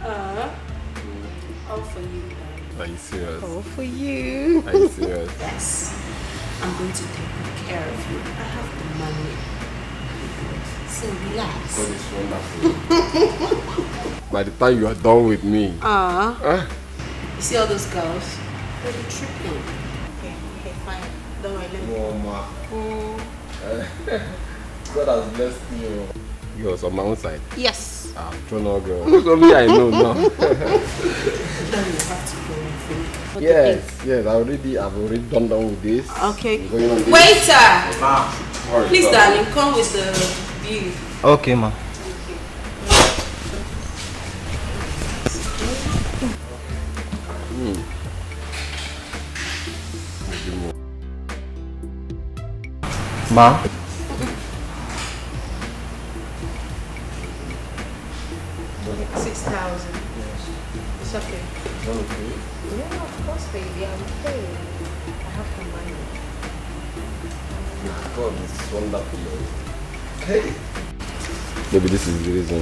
yeah. All for you, darling. Are you serious? All for you. Are you serious? Yes. I'm going to take good care of you. I have the money. So relax. God is wonderful. By the time you are done with me. You see all those girls? They'll be tripping. Okay, fine. Don't worry, let me. Mama. God has blessed you. Girls on my own side. Yes. I've thrown all girls. It's only I know now. Then you have to go and think. Yes, I've already done with this. Okay. Waiter! Alright, Please, sorry. darling, come with the bill. Okay, ma. Ma. 6,000. It's okay. Yeah, of course, baby. I'm paid. I have the money. God is wonderful. Hey. Maybe this is the reason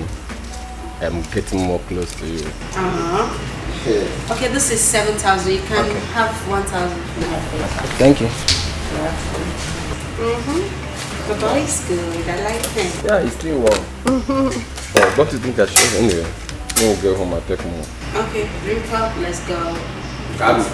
I'm getting more close to you. Yeah. Okay, this is 7,000. You can have 1,000. Thank you. The boy is good. I like him. Yeah, it's still warm. Don't you think I should? Anyway, when we go home, I'll take more. Okay, drink up. Let's go. Got it.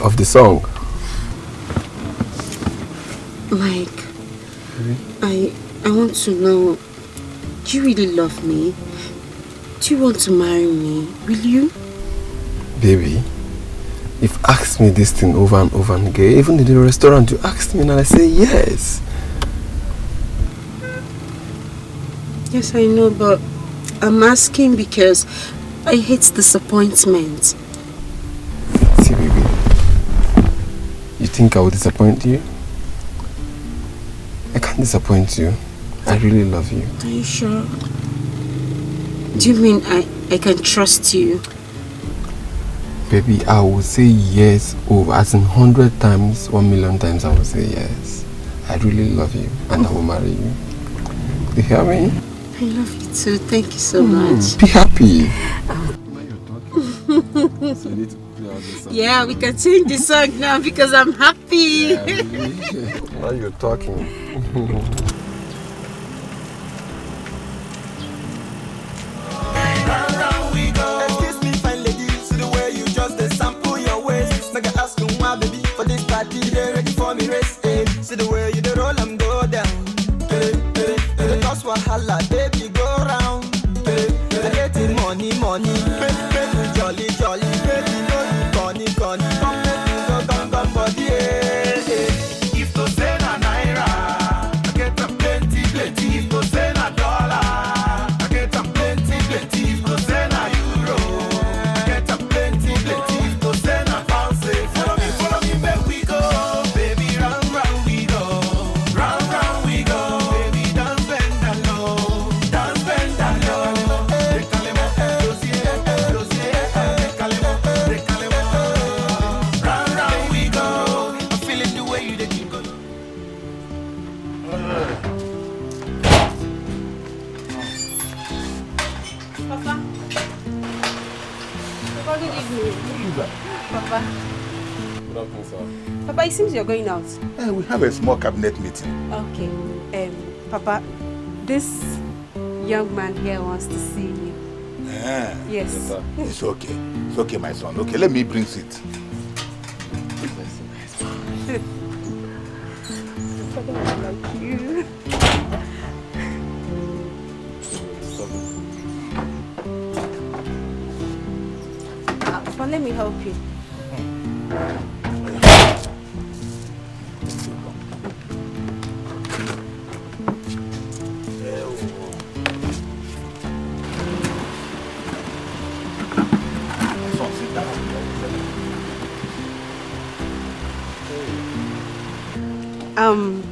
Of the song. Mike, I want to know, do you really love me? Do you want to marry me? Will you? Baby, you've asked me this thing over and over and again. Even in the restaurant, you asked me and I say yes. Yes, I know, but I'm asking because I hate disappointment. See, baby, you think I will disappoint you? I can't disappoint you. I really love you. Are you sure? Do you mean I can trust you? Baby, I will say yes over as in 100 times, 1,000,000 times I will say yes. I really love you and I will marry you. You hear me? I love you too. Thank you so much. Be happy. Yeah, we can change the song now because I'm happy. Yeah, really? Now you're talking. Excuse me, fine lady, see the way you just sample your waist. Make I ask you why, baby, for this party, they ready for me race. See the way you roll and go down. The cost wahala, baby, go round. I getting money, baby, jolly, baby, no you bunny, come make me go gum body. If to say na naira, I get a plenty. If to say na dollar, I get a plenty. If to say na euro, I get a plenty. If to say na pound, say follow me, make we go, baby, round we go, round we go, baby, dance bend down low. Round we go, I'm feeling the way you dey go. Papa. Papa, good evening. Papa. Good afternoon, sir. Papa, it seems you're going out. We have a small cabinet meeting. Okay. Papa, this young man here wants to see you. Yes. Sir. It's okay. It's okay, my son. Okay, let me bring it. Thank you. Papa, let me help you.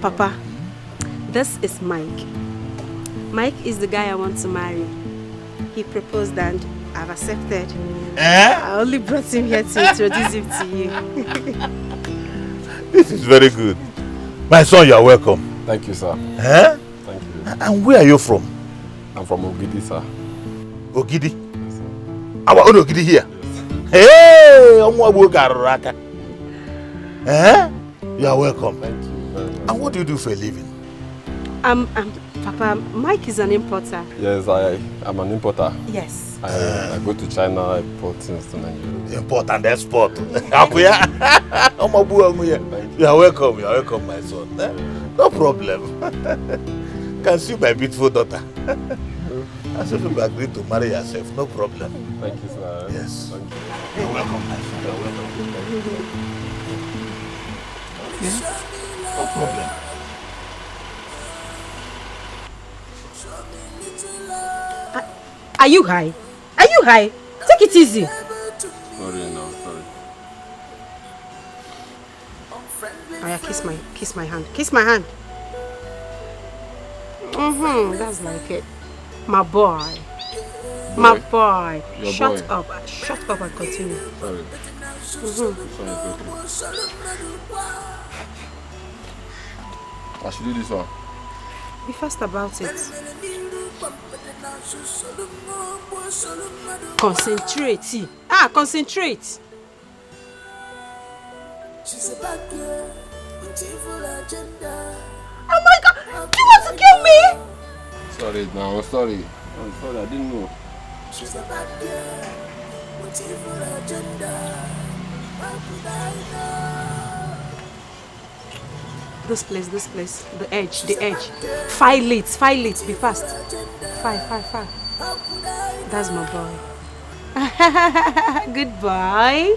Papa, this is Mike. Mike is the guy I want to marry. He proposed and I've accepted. I only brought him here to introduce him to you. This is very good. My son, you are welcome. Thank you, sir. Thank you. And where are you from? I'm from Ogidi, sir. Ogidi? Our own Ogidi here? Hey! You are welcome. Thank you very much. And what do you do for a living? Papa, Mike is an importer. Yes, I'm an importer. Yes. I go to China, I import things to Nigeria. Import and export. You are welcome. You are welcome, my son. No problem. Can see my beautiful daughter. As if you agree to marry yourself, no problem. Thank you, sir. Yes. Thank you. You're welcome, my son. You're welcome. Yeah. No problem. Are you high? Are you high? Take it easy. Sorry, no, sorry. Oh yeah, kiss my hand. Kiss my hand. That's like it. My boy. My boy. Your Shut boy. up. Shut up and continue. Sorry. Sorry, it's okay. I should do this one. Be fast about it. Concentrate. Concentrate. She's a bad girl with evil agenda. Oh my God! You want to kill me? Sorry, no, sorry. I'm sorry, I didn't know. She's a bad girl with evil agenda. How could I know? This place. The edge. File it. Be fast. File. That's my boy. Goodbye.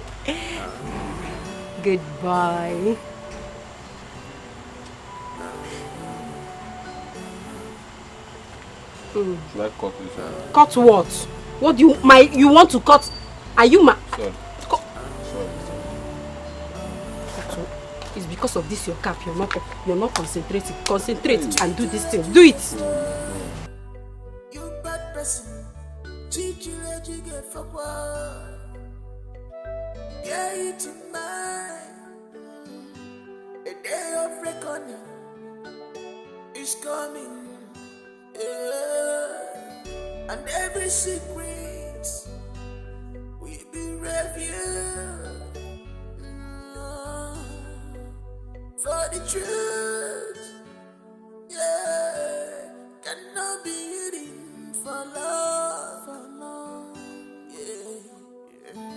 Goodbye. Should I cut this one? Cut what? What do you want to cut? Are you Sorry. Sorry. It's because of this your cap. You're not concentrating. Concentrate and do this thing. Do it. You bad person. Yeah, it's in mind. A day of reckoning is coming. Yeah. And every secret will be revealed. For the truth, yeah, cannot be hidden for love. Yeah.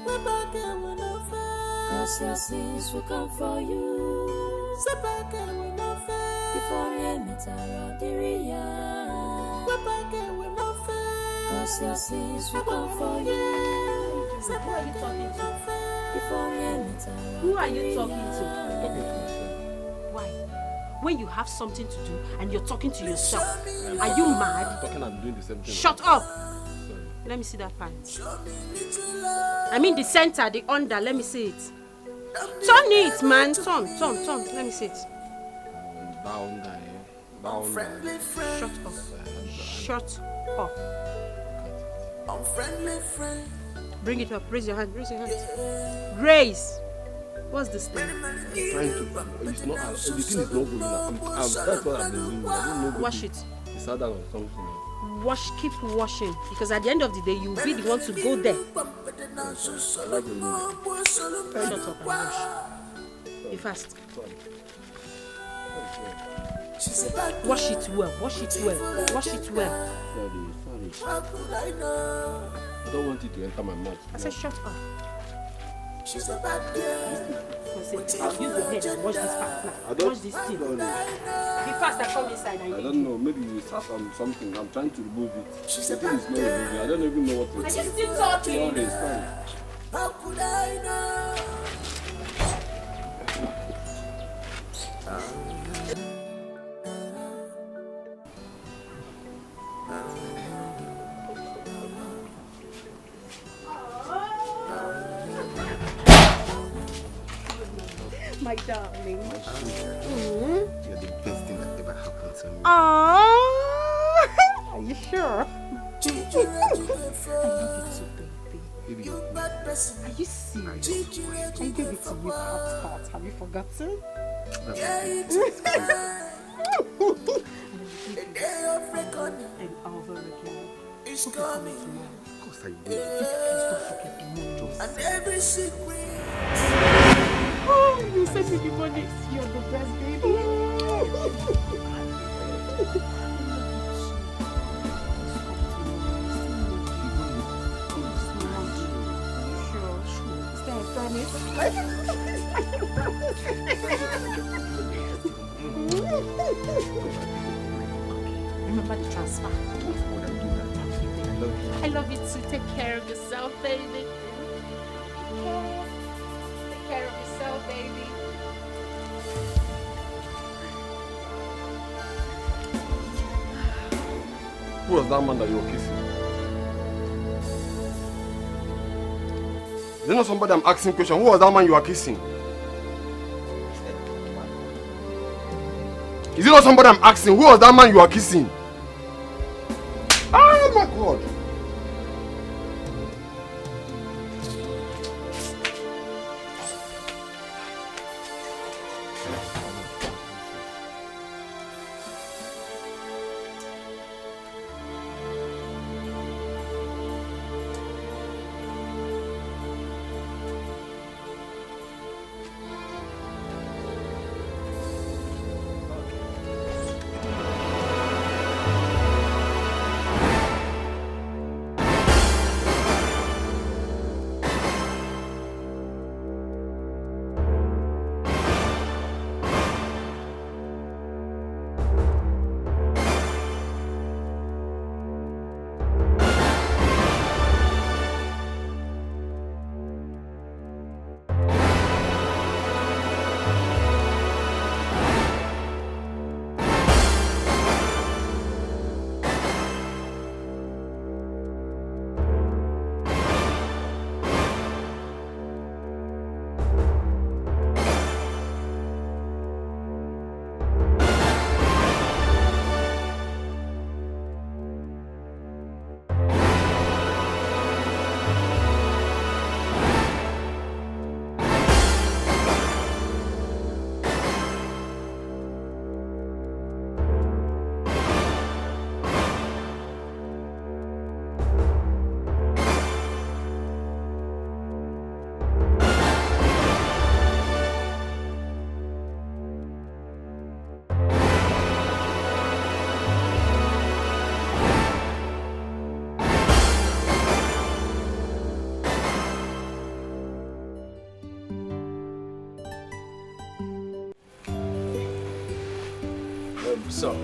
We're back and we're not fair. 'Cause your sins will come for you. So back and we're not fair. Before you meet our dear. We're back and we're not fair. 'Cause your sins will come for you. So back and we're not fair. Before you meet our. Who are you talking to? Why? When you have something to do and you're talking to yourself, are you mad? I'm talking and doing the same thing. Shut up! Let me see that pant. I mean the center, the under, let me see it. Turn it, man. Turn. Let me see it. Down there. Shut up. Shut up. Bring it up. Raise your hand. Raise. What's this thing? Trying to. It's not. Everything is not going up. That's what I've been doing. I don't know. Wash it. It's harder or something. Keep washing, because at the end of the day, you'll be the one to go there. I like the movie. Shut up and wash. Be fast. Wash it well. Wash it well. Sorry. I don't want it to enter my mouth. I said shut up. She's a bad girl. I'll use your head and wash this part now. Wash this thing. Be fast and come inside. I don't know. Maybe you start on something. I'm trying to remove it. The thing is not removing. I don't even know what to do. I just still talking. Sorry, it's fine. How could I know? My darling. My sugar. You're the best thing that ever happened to me. Aww. Are you sure? I love you too, baby. Baby. Are you serious? I gave it to you hot. Have you forgotten? And over again. It's coming. Of course I will. Please don't forget the money. And every secret. Oh, you sent me the money. You're the best, baby. Remember the transfer. I love you too. Take care of yourself, baby. Take care of yourself, baby. Who was that man that you were kissing? Is there not somebody I'm asking question? Who was that man you were kissing? Is it not somebody I'm asking? Who was that man you were kissing? Oh my God! So, I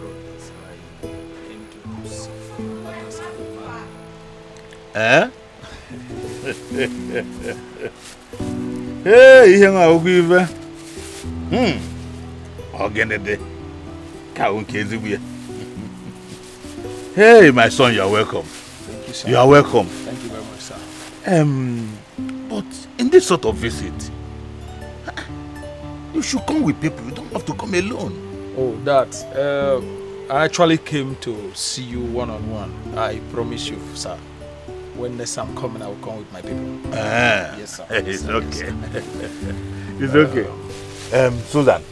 wrote this. I came to seek forgiveness. Eh? Hey, ihe nwa ogwu ibe. Ogenede. Ka unke ezigbo ya. Hey, my son, you are welcome. Thank you, sir. You are welcome. Thank you very much, sir. But in this sort of visit, you should come with people. You don't have to come alone. Oh, that. I actually came to see you one-on-one. I promise you, sir. When next I'm coming, I will come with my people. Yes, sir. It's okay. It's okay. Susan,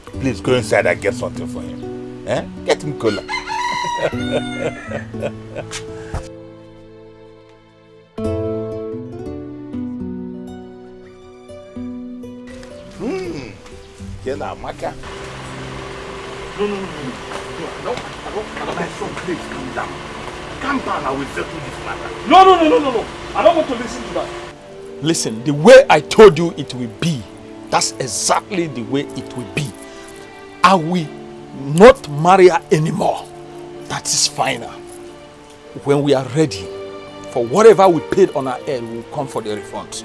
please go inside and get something for him. Get him cola. Kena Maka. No. My son, please calm down. Calm down, I will settle this matter. No. I don't want to listen to that. Listen, the way I told you it will be, that's exactly the way it will be. I will not marry her anymore. That is final. When we are ready, for whatever we paid on our head, we will come for the refunds.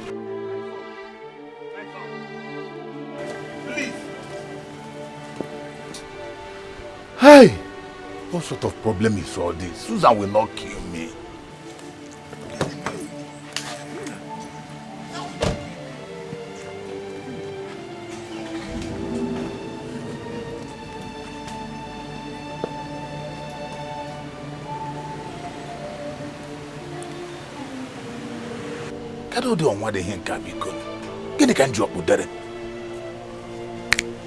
Hey, what sort of problem is all this? Susan will not kill me. Kado di onwa de hen ka biko. Gini kan ji okudere.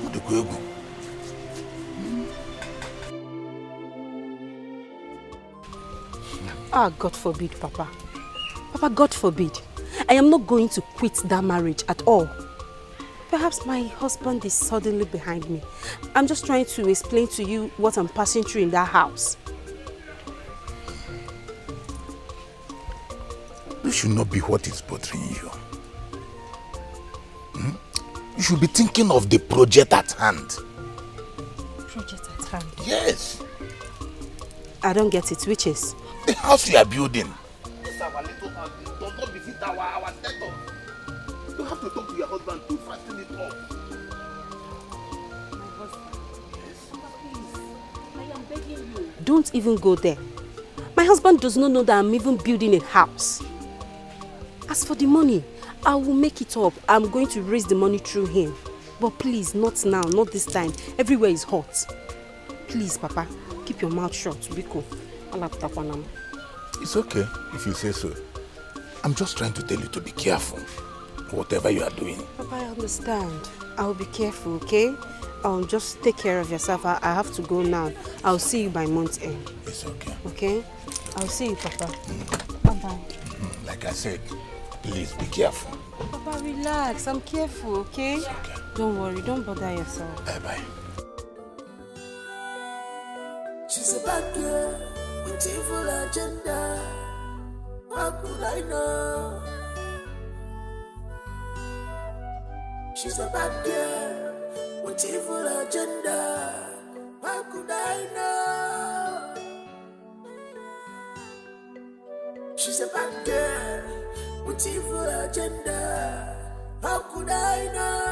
Mo de ko egu. Ah, God forbid, Papa. Papa, God forbid. I am not going to quit that marriage at all. Perhaps my husband is suddenly behind me. I'm just trying to explain to you what I'm passing through in that house. This should not be what is bothering you. You should be thinking of the project at hand. Project at hand? Yes. I don't get it. Which is? The house you are building. This is our little house. It does not visit our setup. You have to talk to your husband to fasten it up. My husband? Yes. Please, I am begging you. Don't even go there. My husband does not know that I'm even building a house. As for the money, I will make it up. I'm going to raise the money through him. But please, not now, not this time. Everywhere is hot. Please, Papa, keep your mouth shut. Biko. It's okay if you say so. I'm just trying to tell you to be careful. Whatever you are doing. Papa, I understand. I'll be careful, okay? I'll just take care of yourself. I have to go now. I'll see you by month's end. It's okay. Okay? I'll see you, Papa. Bye-bye. Like I said, please be careful. Papa, relax. I'm careful, okay? It's okay. Don't worry. Don't bother yourself. Bye-bye. She's a bad girl with evil agenda. How could I know? She's a bad girl with evil agenda. How could I know? She's a bad girl with evil agenda. How could I know?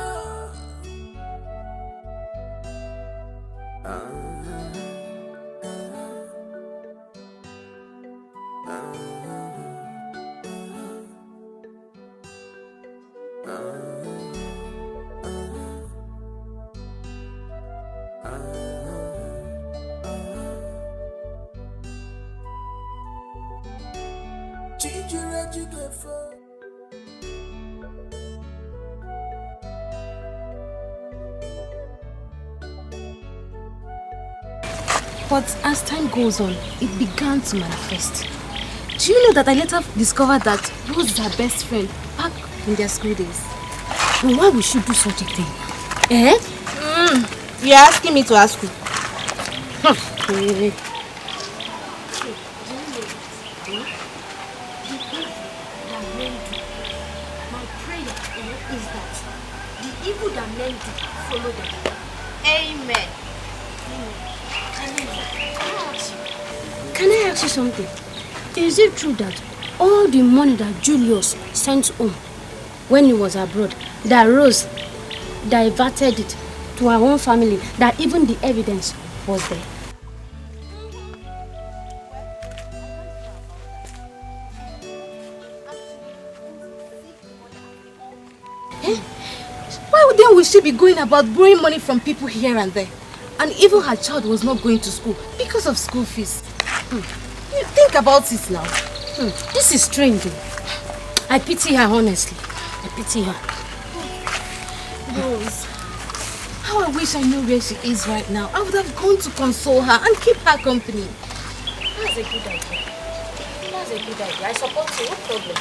But as time goes on, it began to manifest. Do you know that I later discovered that Rose is her best friend back in their school days? And why we should do such a thing? Eh? You're asking me to ask you. My prayer is that the evil that men do follow them. Amen. Can I ask you something? Is it true that all the money that Julius sent home when he was abroad, that Rose diverted it to our own family, that even the evidence was there? Why then would she be going about borrowing money from people here and there? And even her child was not going to school because of school fees. You think about it now. This is strange. I pity her, honestly. I pity her. Rose, how I wish I knew where she is right now. I would have gone to console her and keep her company. That's a good idea. That's a good idea. I support you, no problem.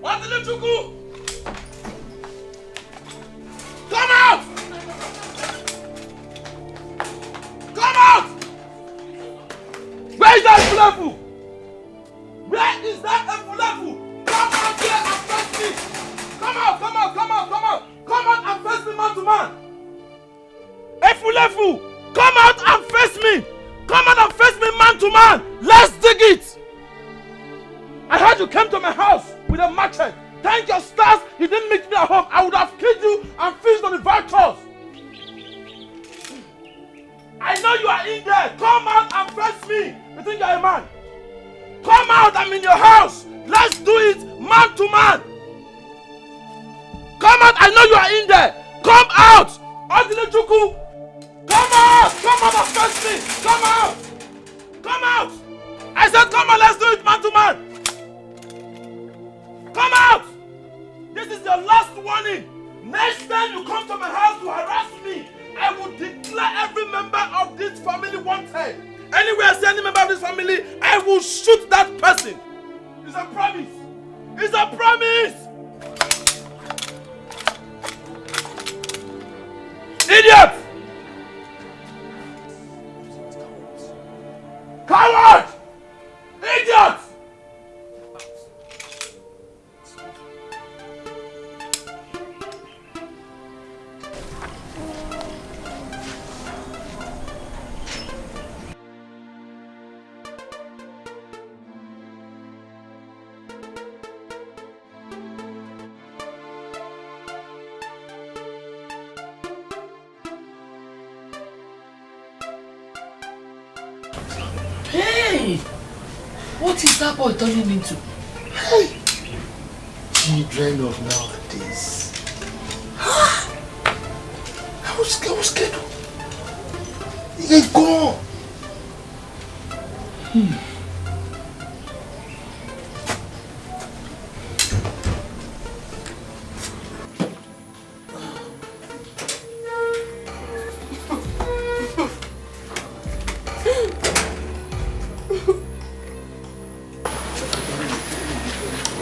What's the Chuku? Come out! Come out! Where is that Efulefu? Where is that Efulefu? Come out here and face me! Come out, come out, come out, come out! Come out and face me man to man! Efulefu! Come out and face me! Come out and face me man to man! Let's dig it! I heard you came to my house with a machete. Thank your stars you didn't meet me at home. I would have killed you and feasted on the vultures. I know you are in there. Come out and face me. You think you're a man? Come out, I'm in your house. Let's do it man to man. Come out, I know you are in there. Come out. Odile-Chukwu. Come out. Come out and face me. Come out. Come out. I said come on, let's do it man to man. Come out! This is your last warning. Next time you come to my house to harass me, I will declare every member of this family wanted. Anywhere I see any member of this family, I will shoot that person. It's a promise. It's a promise. Idiot! Coward! Idiot! Hey! What is that boy turning into? Hey! Children of nowadays. I was scared. He gone.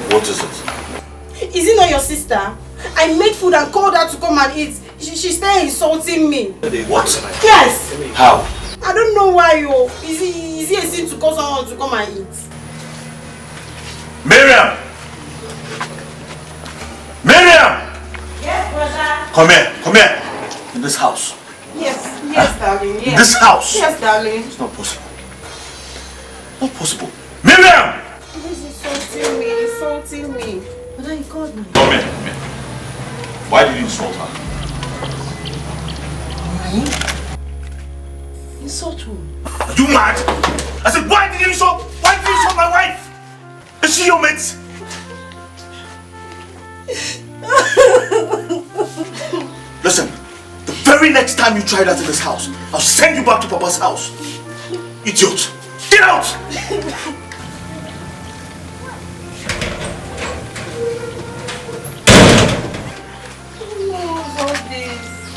What is it? Is it not your sister? I made food and called her to come and eat. She's still insulting me. What? Yes. How? I don't know why you. Is it a sin to call someone to come and eat? Miriam! Miriam! Yes, brother. Come here. In this house. Yes, darling. Yes. In this house. Yes, darling. It's not possible. Not possible. Miriam! He's insulting me. But then he called me. Come here. Why did you insult her? Insult who? Are you mad? I said, why did you insult my wife? Is she your mate? Listen, the very next time you try that in this house, I'll send you back to Papa's house. Idiot! Get out!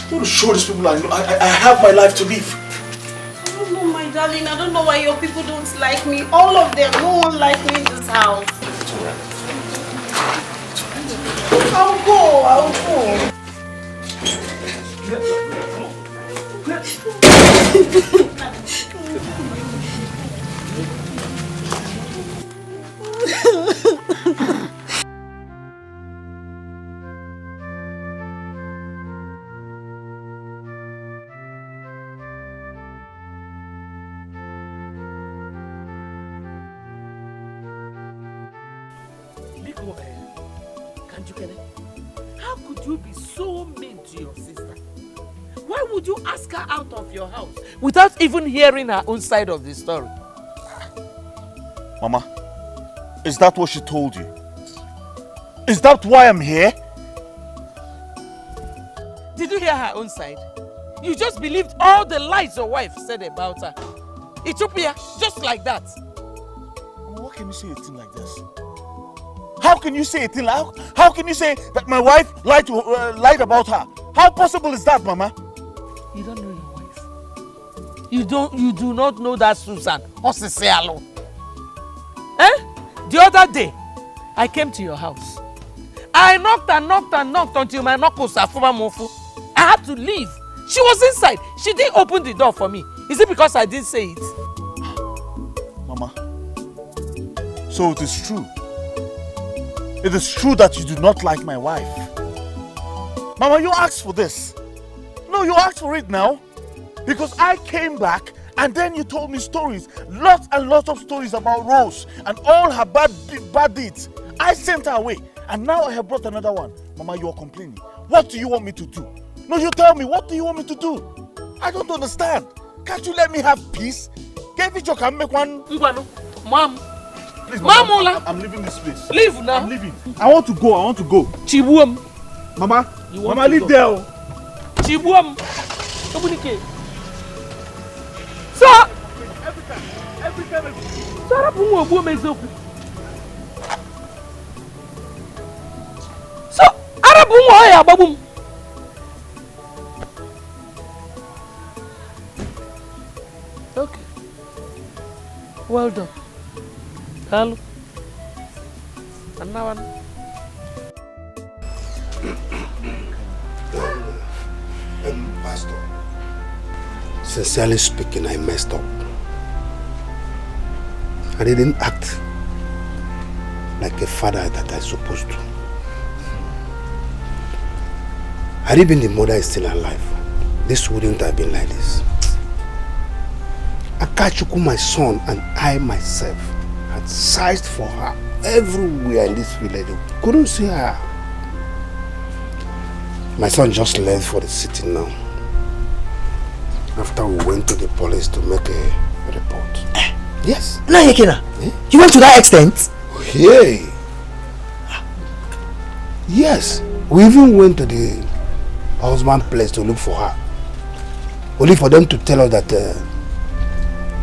I want to show these people I have my life to live. I don't know, my darling. I don't know why your people don't like me. All of them, no one likes me in this house. It's alright. I'll go. How could you be so mean to your sister? Why would you ask her out of your house without even hearing her own side of the story? Mama, is that what she told you? Is that why I'm here? Did you hear her own side? You just believed all the lies your wife said about her. Ethiopia, just like that. What can you say a thing like this? How can you say a thing like how can you say that my wife lied about her? How possible is that, Mama? You don't know your wife. You do not know that Susan Osisialo. The other day, I came to your house. I knocked and knocked and knocked until my knuckles are full of mofu. I had to leave. She was inside. She didn't open the door for me. Is it because I didn't say it? Mama, so it is true. It is true that you do not like my wife. Mama, you asked for this. No, you asked for it now. Because I came back and then you told me stories. Lots and lots of stories about Rose and all her bad deeds. I sent her away. And now I have brought another one. Mama, you are complaining. What do you want me to do? No, you tell me. What do you want me to do? I don't understand. Can't you let me have peace? Can't you can make one? Mom. Please, Mama, I'm leaving this place. Leave now. I'm leaving. I want to go. Chibuam. Mama, Mama, leave there. Chibuam. Communicate. Sir. Every time. Sarah Pumo Bumezoku. So, Arabu Moya Babum. Okay. Well done. Hello. And now Pastor, sincerely speaking, I messed up. I didn't act like a father that I'm supposed to. Had even the mother is still alive, this wouldn't have been like this. Akachuku, my son, and I myself had searched for her everywhere in this village. Couldn't see her. My son just left for the city now. After we went to the police to make a report. Yes. Nayekina, you went to that extent? Yeah. Yes. We even went to the husband's place to look for her. Only for them to tell us that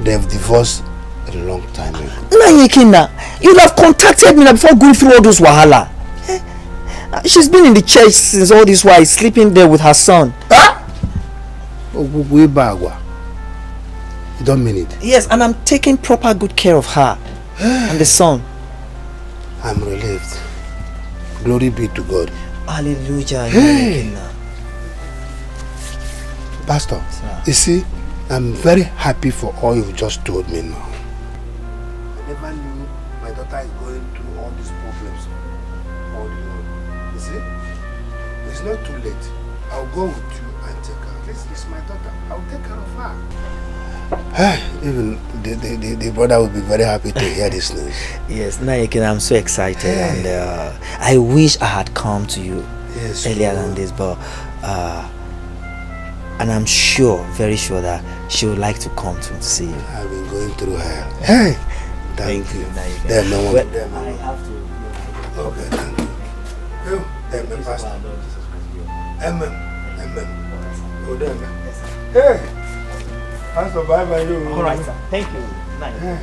they've divorced a long time ago. Nayekina, you'd have contacted me before going through all those wahala. She's been in the church since all this while, sleeping there with her son. Huh? You don't mean it? Yes, and I'm taking proper good care of her and the son. I'm relieved. Glory be to God. Hallelujah. Hey. Pastor, you see, I'm very happy for all you've just told me now. I never knew my daughter is going through all these problems all alone. You see, it's not too late. I'll go with you and take her. This is my daughter. I'll take care of her. Even the brother will be very happy to hear this news. Yes, Nayekina, I'm so excited, and I wish I had come to you earlier than this, but and I'm sure, very sure that she would like to come to see you. I've been going through her. Hey, thank you. There's no one. Well, I have to. Okay, thank you. You, Amen, Pastor. Amen. Amen. Oh, there, hey. Pastor, bye-bye. You. All right, sir. Thank you. Nice.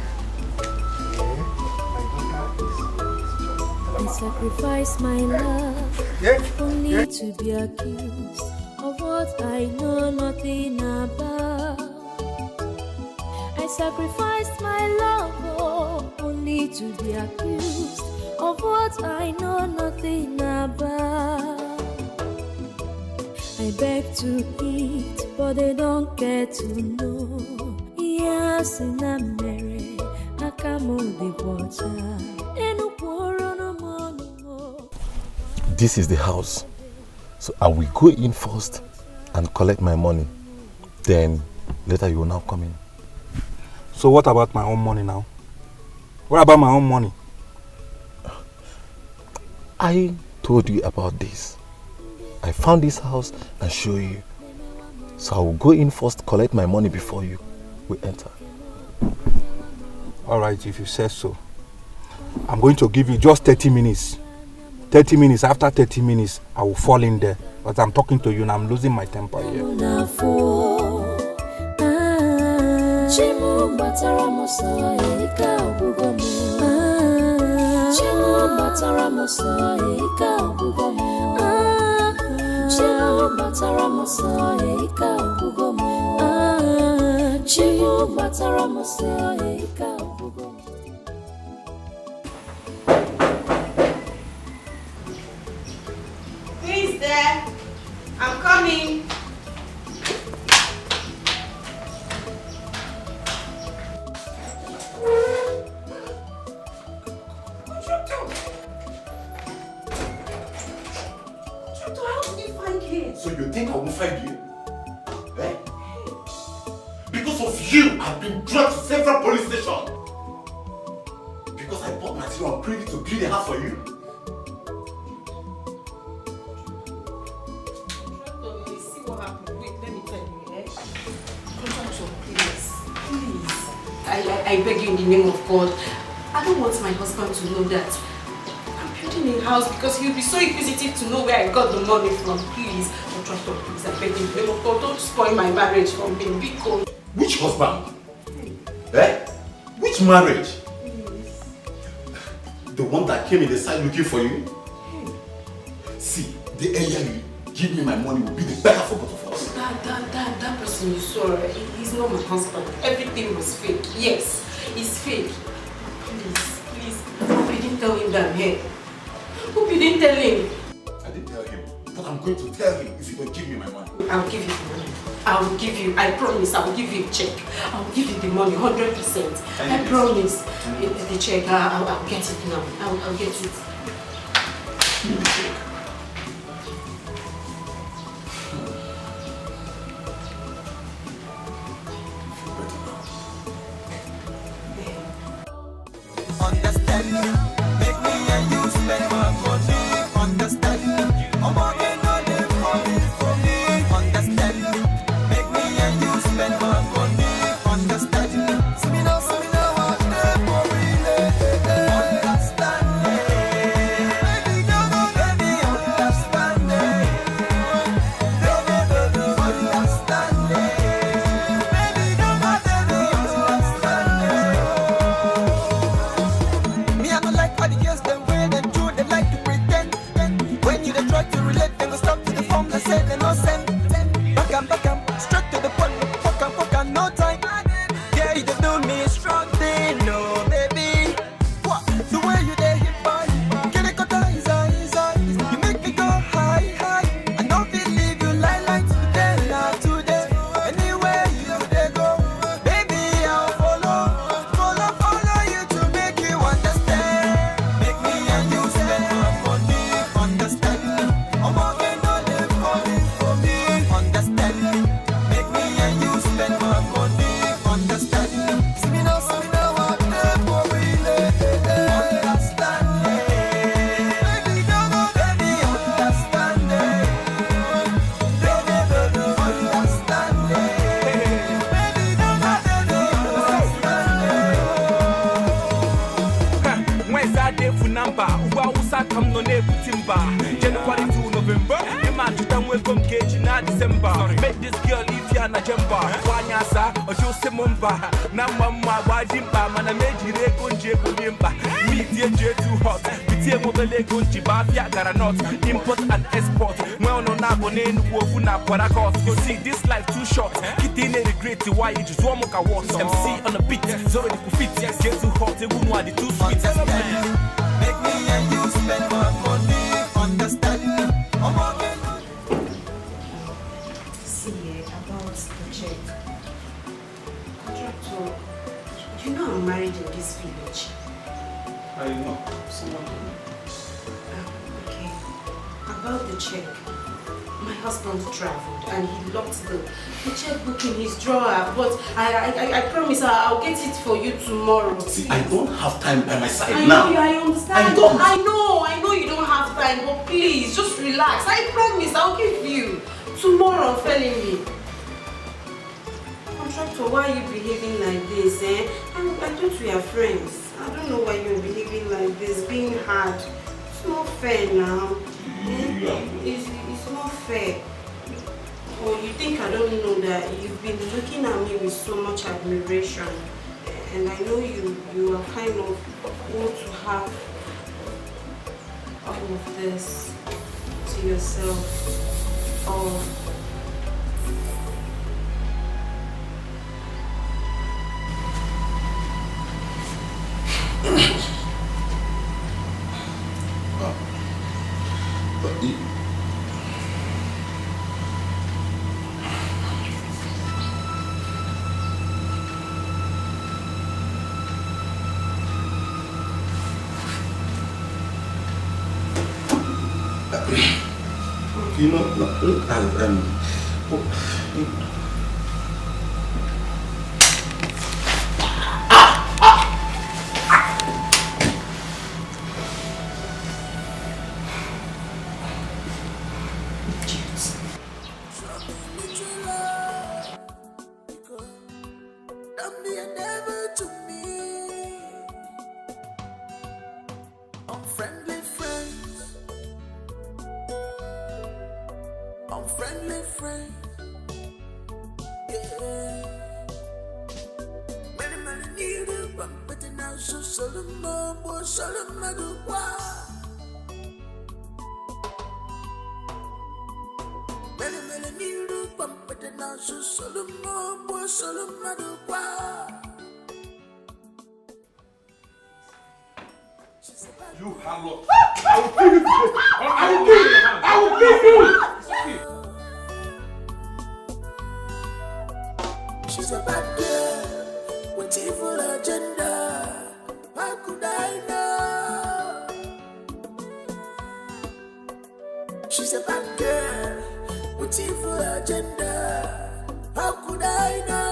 I sacrifice my love only to be accused of what I know nothing about. I sacrificed my love only to be accused of what I know nothing about. I beg to eat, but they don't get to know. Yes, in a merry, I come on the water. This is the house. So I will go in first and collect my money. Then later you will now come in. So what about my own money now? What about my own money? I told you about this. I found this house and show you. So I will go in first, collect my money before you will enter. Alright, if you say so. I'm going to give you just 30 minutes. 30 minutes. After 30 minutes, I will fall in there. But I'm talking to you and I'm losing my temper here. Who is there? I'm coming. So you think I won't find you? Eh? Because of you, I've been dragged to several police stations. Because I bought material and privy to clean the house for you. See what happened. Wait, let me tell you, eh? Contractor, please. I beg you in the name of God. I don't want my husband to know that I'm building a house because he'll be so inquisitive to know where I got the money from. Please, contractor, please, I beg you in the name of God. Don't spoil my marriage from being big cold. Which husband? Eh? Which marriage? The one that came in the side looking for you? See, the earlier you give me my money will be the better for both of us. That person you saw, he's not my husband. Everything was fake. Yes, it's fake. Please. Hope you didn't tell him that I'm here. Hope you didn't tell him. I didn't tell him, but I'm going to tell him if you don't give me my money. I'll give you the money. I will give you, I promise, I will give you a check. I will give you the money, 100%. I promise. The check, I'll get it now. I'll get it. Understand me, make me and you spend my money. Understand me, I'm on it for me. Understand me, make me and you spend my money. Understand me, see me now what they for me. Understand me, baby, understand me. Understand me, baby, understand me. Me, I don't like all the girls, them way they do, they like to pretend. When you they try to relate, they go stop to the phone, they say they no send. Back and straight to the point, fuck and no time. Yeah, you they do me a strong thing, no baby. What? The way you they hit by, get it cut easy. You make me go high. I don't believe you lie today, not today. Anywhere you they go, baby, I'll follow you to make you understand. Make me and you spend my money. Understand me, I'm walking on it for me. Understand me, make me and you spend my money. Understand me, see me now what they for me. Understand me, baby, understand me. Understand me, When's that day for number? Usa come no neighbor timber. January to November. Man to them welcome cage in December. Make this girl leave here na jemba. Wanyasa or show semumba. Na mama wajimba. Man I made you rekonje bulimba. Me DJ too hot. BT mobile konji bafia garanot. Import and export. Well no na bonen wofu na parakot. You see this life too short. Kitine regret why you just want moka watch. MC on the beat. Zoro the kufit. Get too hot. They wouldn't want the too sweet. Make me and you spend my money. Understand me, I'm walking. See, about the check. Contractor, you know I'm married in this village. I know. Someone told me. Okay. About the check. My husband traveled and he locked the checkbook in his drawer, but I promise I'll get it for you tomorrow. See, I don't have time by my side I now. know, I understand. I don't. I know you don't have time, but please, just relax. I promise I'll give you tomorrow, me. Contractor, why are you behaving like this, eh? I thought we are friends. I don't know why you're behaving like this, being hard. It's not fair now. It's not fair. Or you think I don't know that you've been looking at me with so much admiration, and I know you are kind of want to have all of this to yourself. Or you know, You harlot. I will kill you today. I will kill you. She's a bad girl with evil agenda. How could I know? She's a bad girl with evil agenda. How could I know?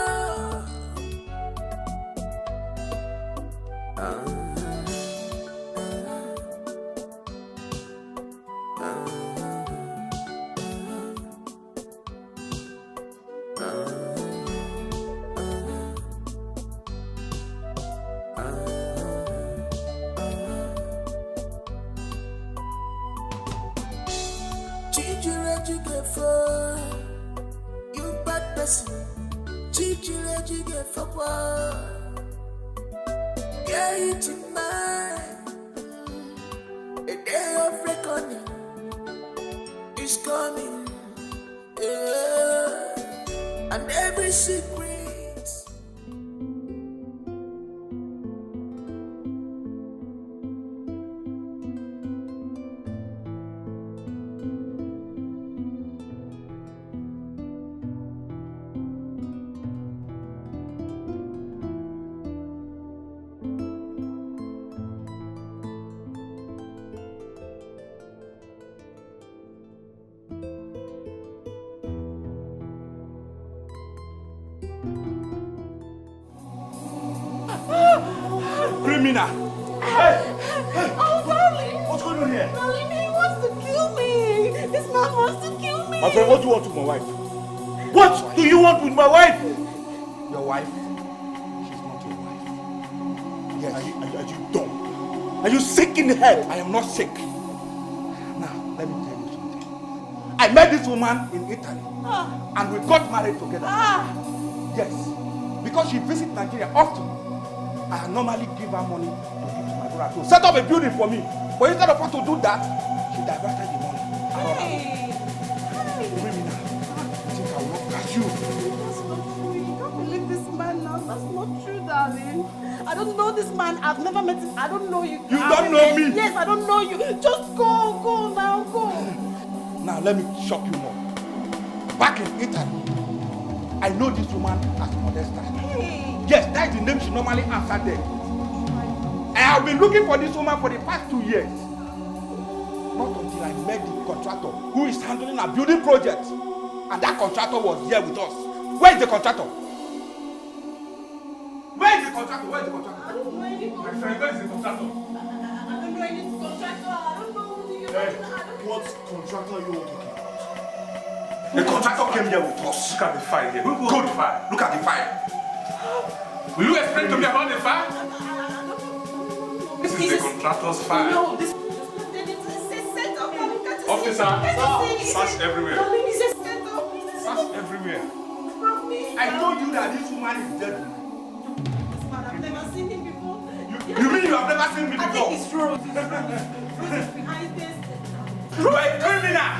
You bad person, you get for what? Get it in mind. A day of reckoning is coming, yeah. And every secret criminal. Hey! Oh, darling! What's going on here? Darling, he wants to kill me! This man wants to kill me! My friend, what do you want with my wife? What do you want with my wife? Your wife? She's not your wife. Yes. Are you dumb? Are you sick in the head? I am not sick. Now, let me tell you something. I met this woman in Italy. And we got married together. Yes. Because she visits Nigeria often. I normally give her money to give to my brother to set up a building for me. But instead of her to do that, she diverted the money. Hey! Criminal. You think I will not catch you? That's not true. You can't believe this man now. That's not true, darling. I don't know this man. I've never met him. I don't know you. You don't know me? Yes, I don't know you. Just go now, go. Now let me shock you more. Back in Italy, I know this woman as Modesta. Hey. Yes, that is the name she normally answered there. I have been looking for this woman for the past 2 years. Not until I met the contractor who is handling a building project. And that contractor was here with us. Where is the contractor? Where is the contractor? Where is the contractor? I don't know any contractor. My friend, where is the contractor? I don't know any contractor. I don't know who you Hey, what contractor are you all talking about? The contractor came here with us. Look at the fire here. Good fire. Look at the fire. Will you explain to me about the fire? This is the contractor's fire. No, this Officer, search everywhere. Search everywhere. I told you that this woman is dead. I've never seen him before. You mean you have never seen me before? I think it's Rose. Rose is behind this. You are a criminal.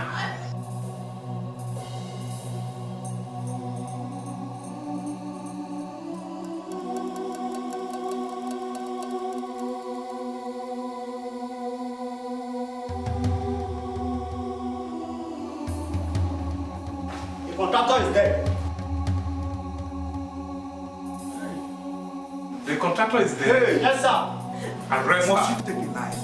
The contractor is dead. The contractor is dead. Hey. Yes, sir. Arrest her. Must you take a knife?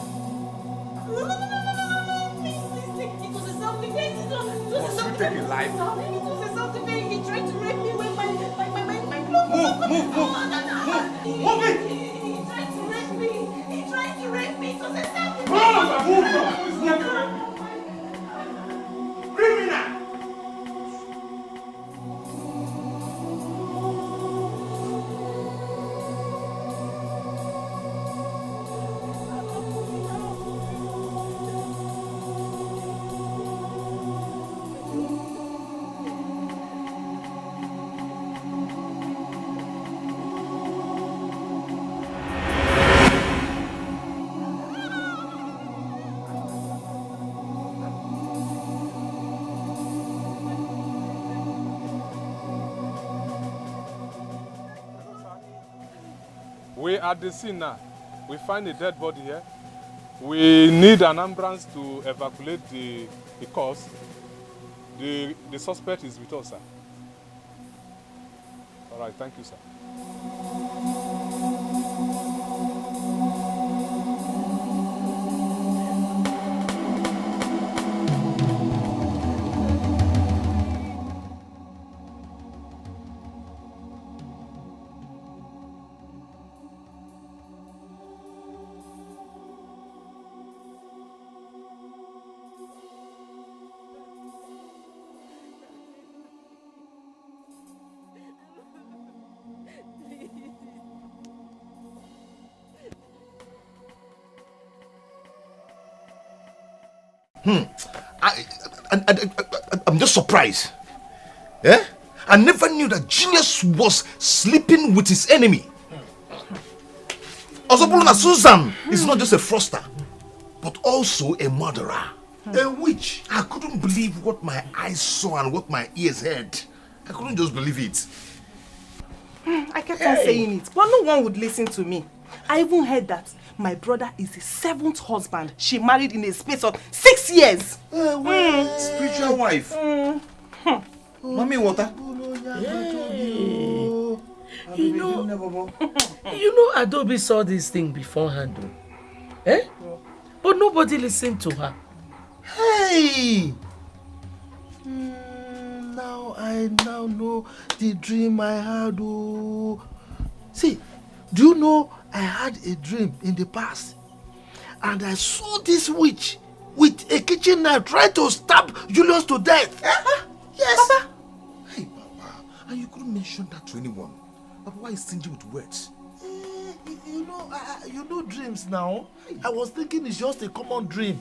Must you take a life? He tried to rape me with my Move. Move it. He tried to rape me. He tried to rape me because I said Move. Criminal. We are at the scene now. We find a dead body here. We need an ambulance to evacuate the cause. The suspect is with us, sir. All right, thank you, sir. I'm just surprised. Yeah? I never knew that genius was sleeping with his enemy. Also, Susan is not just a froster, but also a murderer. A witch. I couldn't believe what my eyes saw and what my ears heard. I couldn't just believe it. I kept on saying it, but no one would listen to me. I even heard that my brother is the 7th husband she married in a space of 6 years. Spiritual wife. Mommy water. You know, Adobe saw this thing beforehand. Eh? But nobody listened to her. Hey! Now I know the dream I had. Oh. See, do you know I had a dream in the past? And I saw this witch with a kitchen knife trying to stab Julius to death. Yes. Papa. Hey, Papa. And you couldn't mention that to anyone. Papa, why is stingy with words? You know dreams now. I was thinking it's just a common dream.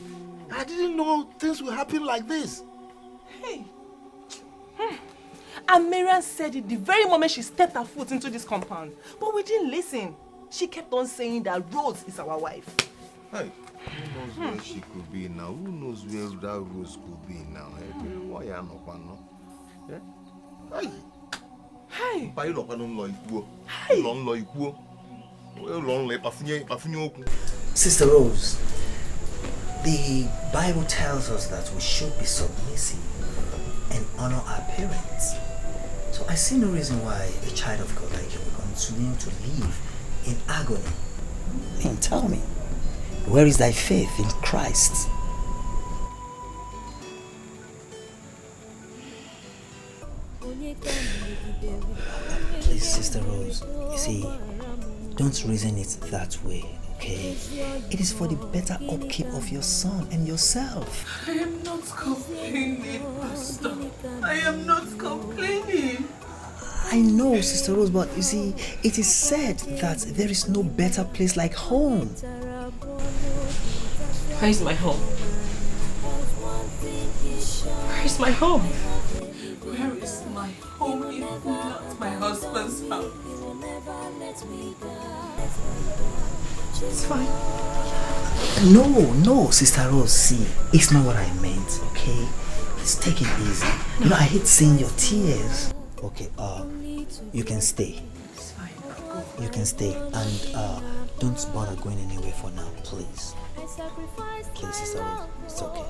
I didn't know things will happen like this. Hey. And Marian said it the very moment she stepped her foot into this compound. But we didn't listen. She kept on saying that Rose is our wife. Hey, who knows where she could be now? Who knows where that Rose could be now? Why are you not? Hey. Sister Rose, the Bible tells us that we should be submissive and honor our parents. So I see no reason why a child of God like you will continue to live in agony. And tell me, where is thy faith in Christ? Sister Rose, you see, don't reason it that way, okay? It is for the better upkeep of your son and yourself. I am not complaining, Pastor. I am not complaining. I know, Sister Rose, but you see, it is said that there is no better place like home. Where is my home? Where is my home? Where is my home if not my husband's house? It's fine. No, Sister Rose, see, it's not what I meant, okay? Let's take it easy. No. You know, I hate seeing your tears. Okay, you can stay. It's fine. You can stay, and don't bother going anywhere for now, please. Please, Sister Rose, it's okay.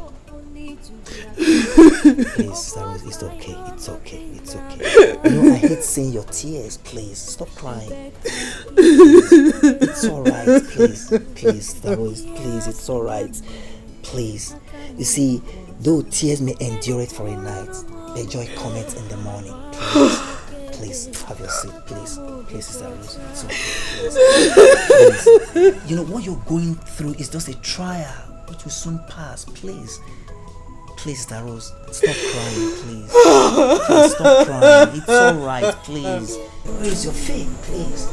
Please, Sister Rose, it's okay. It's okay. It's okay. You know, I hate seeing your tears. Please, stop crying. It's alright, please. Please, Sister Rose, please, it's alright. Please. You see, though tears may endure it for a night, the joy cometh in the morning. Please, have your seat, please. Please, Sister Rose, it's okay. Please. You know, what you're going through is just a trial, which will soon pass. Please. Please, Sister Rose, stop crying, please. Please, stop crying. It's alright, please. Raise your faith, please.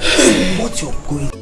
See what you're going through.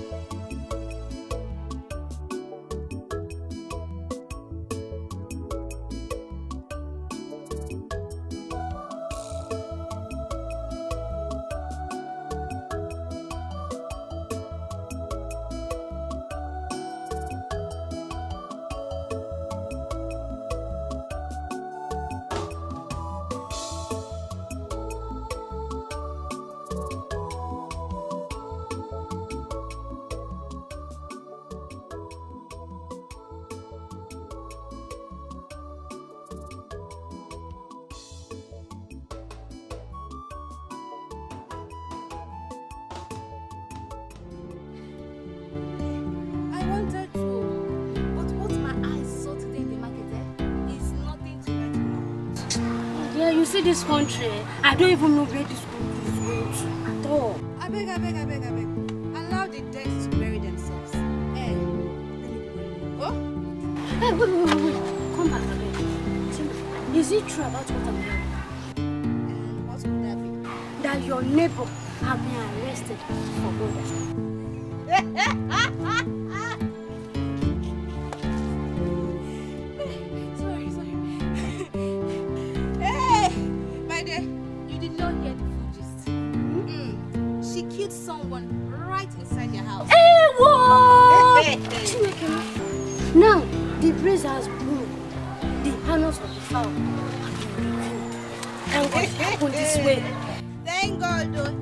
This country, I don't even know where this country is going to at all. I beg. Allow the dead to bury themselves. Hey, oh? Hey, wait. Come back again. Is it true about what I'm hearing? What could that be? That your neighbor have been arrested for murder. Someone right inside your house. Hey, what? Now, the breeze has blown. The annals of the fowl have been revealed. And what happened this way? Thank God, though.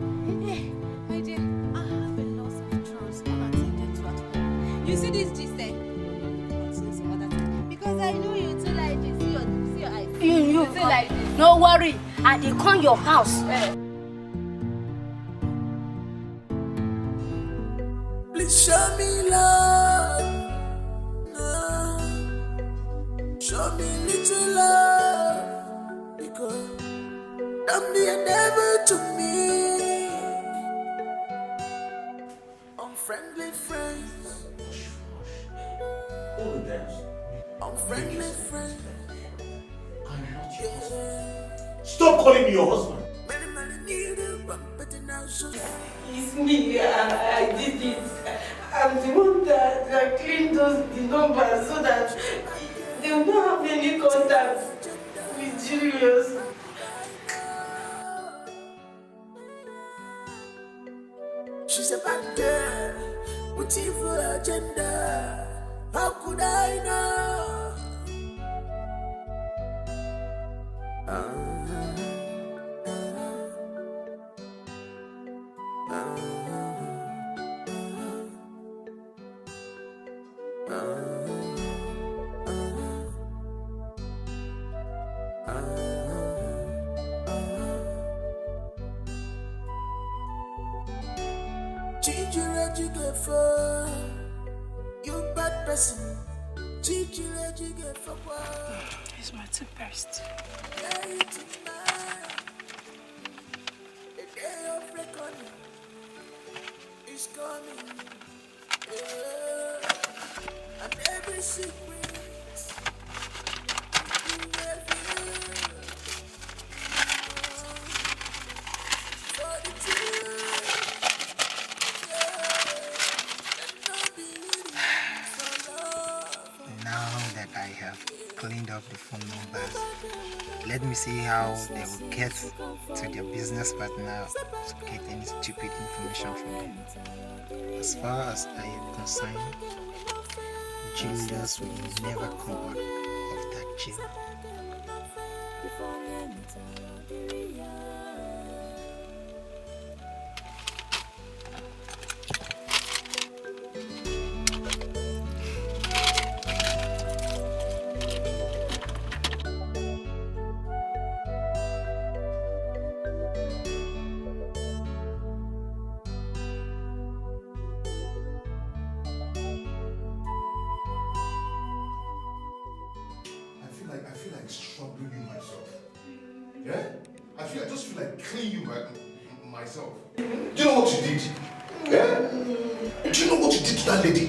My dear, I have a loss of trust unattended to at home. You see this gist, some other time. Because I know you too like this. See your eyes. You too like this. No worry. I dey come your house. Show me love, show me little love, because I'm the endeavor to me. Unfriendly friends, unfriendly friends. I'm not your husband. Stop calling me your husband. It's me, I did it. I'm the one that cleaned the numbers so that they will not have any contact with Julius. She's a bad girl with evil agenda. How could I know? You bad person. It's my toothpaste. is coming. And every secret for the truth. Now that I have cleaned up the phone numbers, let me see how they will get to their business partner to get any stupid information from them. As far as I am concerned, Julius will never come out of that jail. I feel like struggling you myself. Yeah? I just feel like killing you myself. Do you know what you did? Yeah? Do you know what you did to that lady?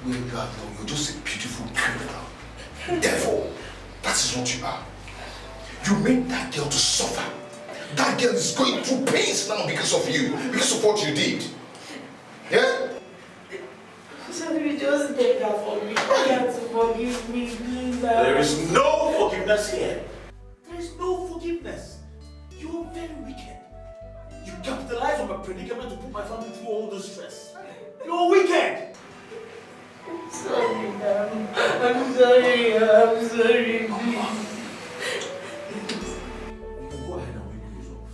Well, God, no, you're just a beautiful criminal. Therefore, that is what you are. You made that girl to suffer. That girl is going through pains now because of you, because of what you did. Yeah? Sorry, just take that for me. You have to forgive me, please. There is no forgiveness here. There is no forgiveness. You are very wicked. You capitalized on my predicament to put my family through all this stress. You are wicked. I'm sorry, Mom. I'm sorry. I'm sorry, please. You can go ahead and wake yourself.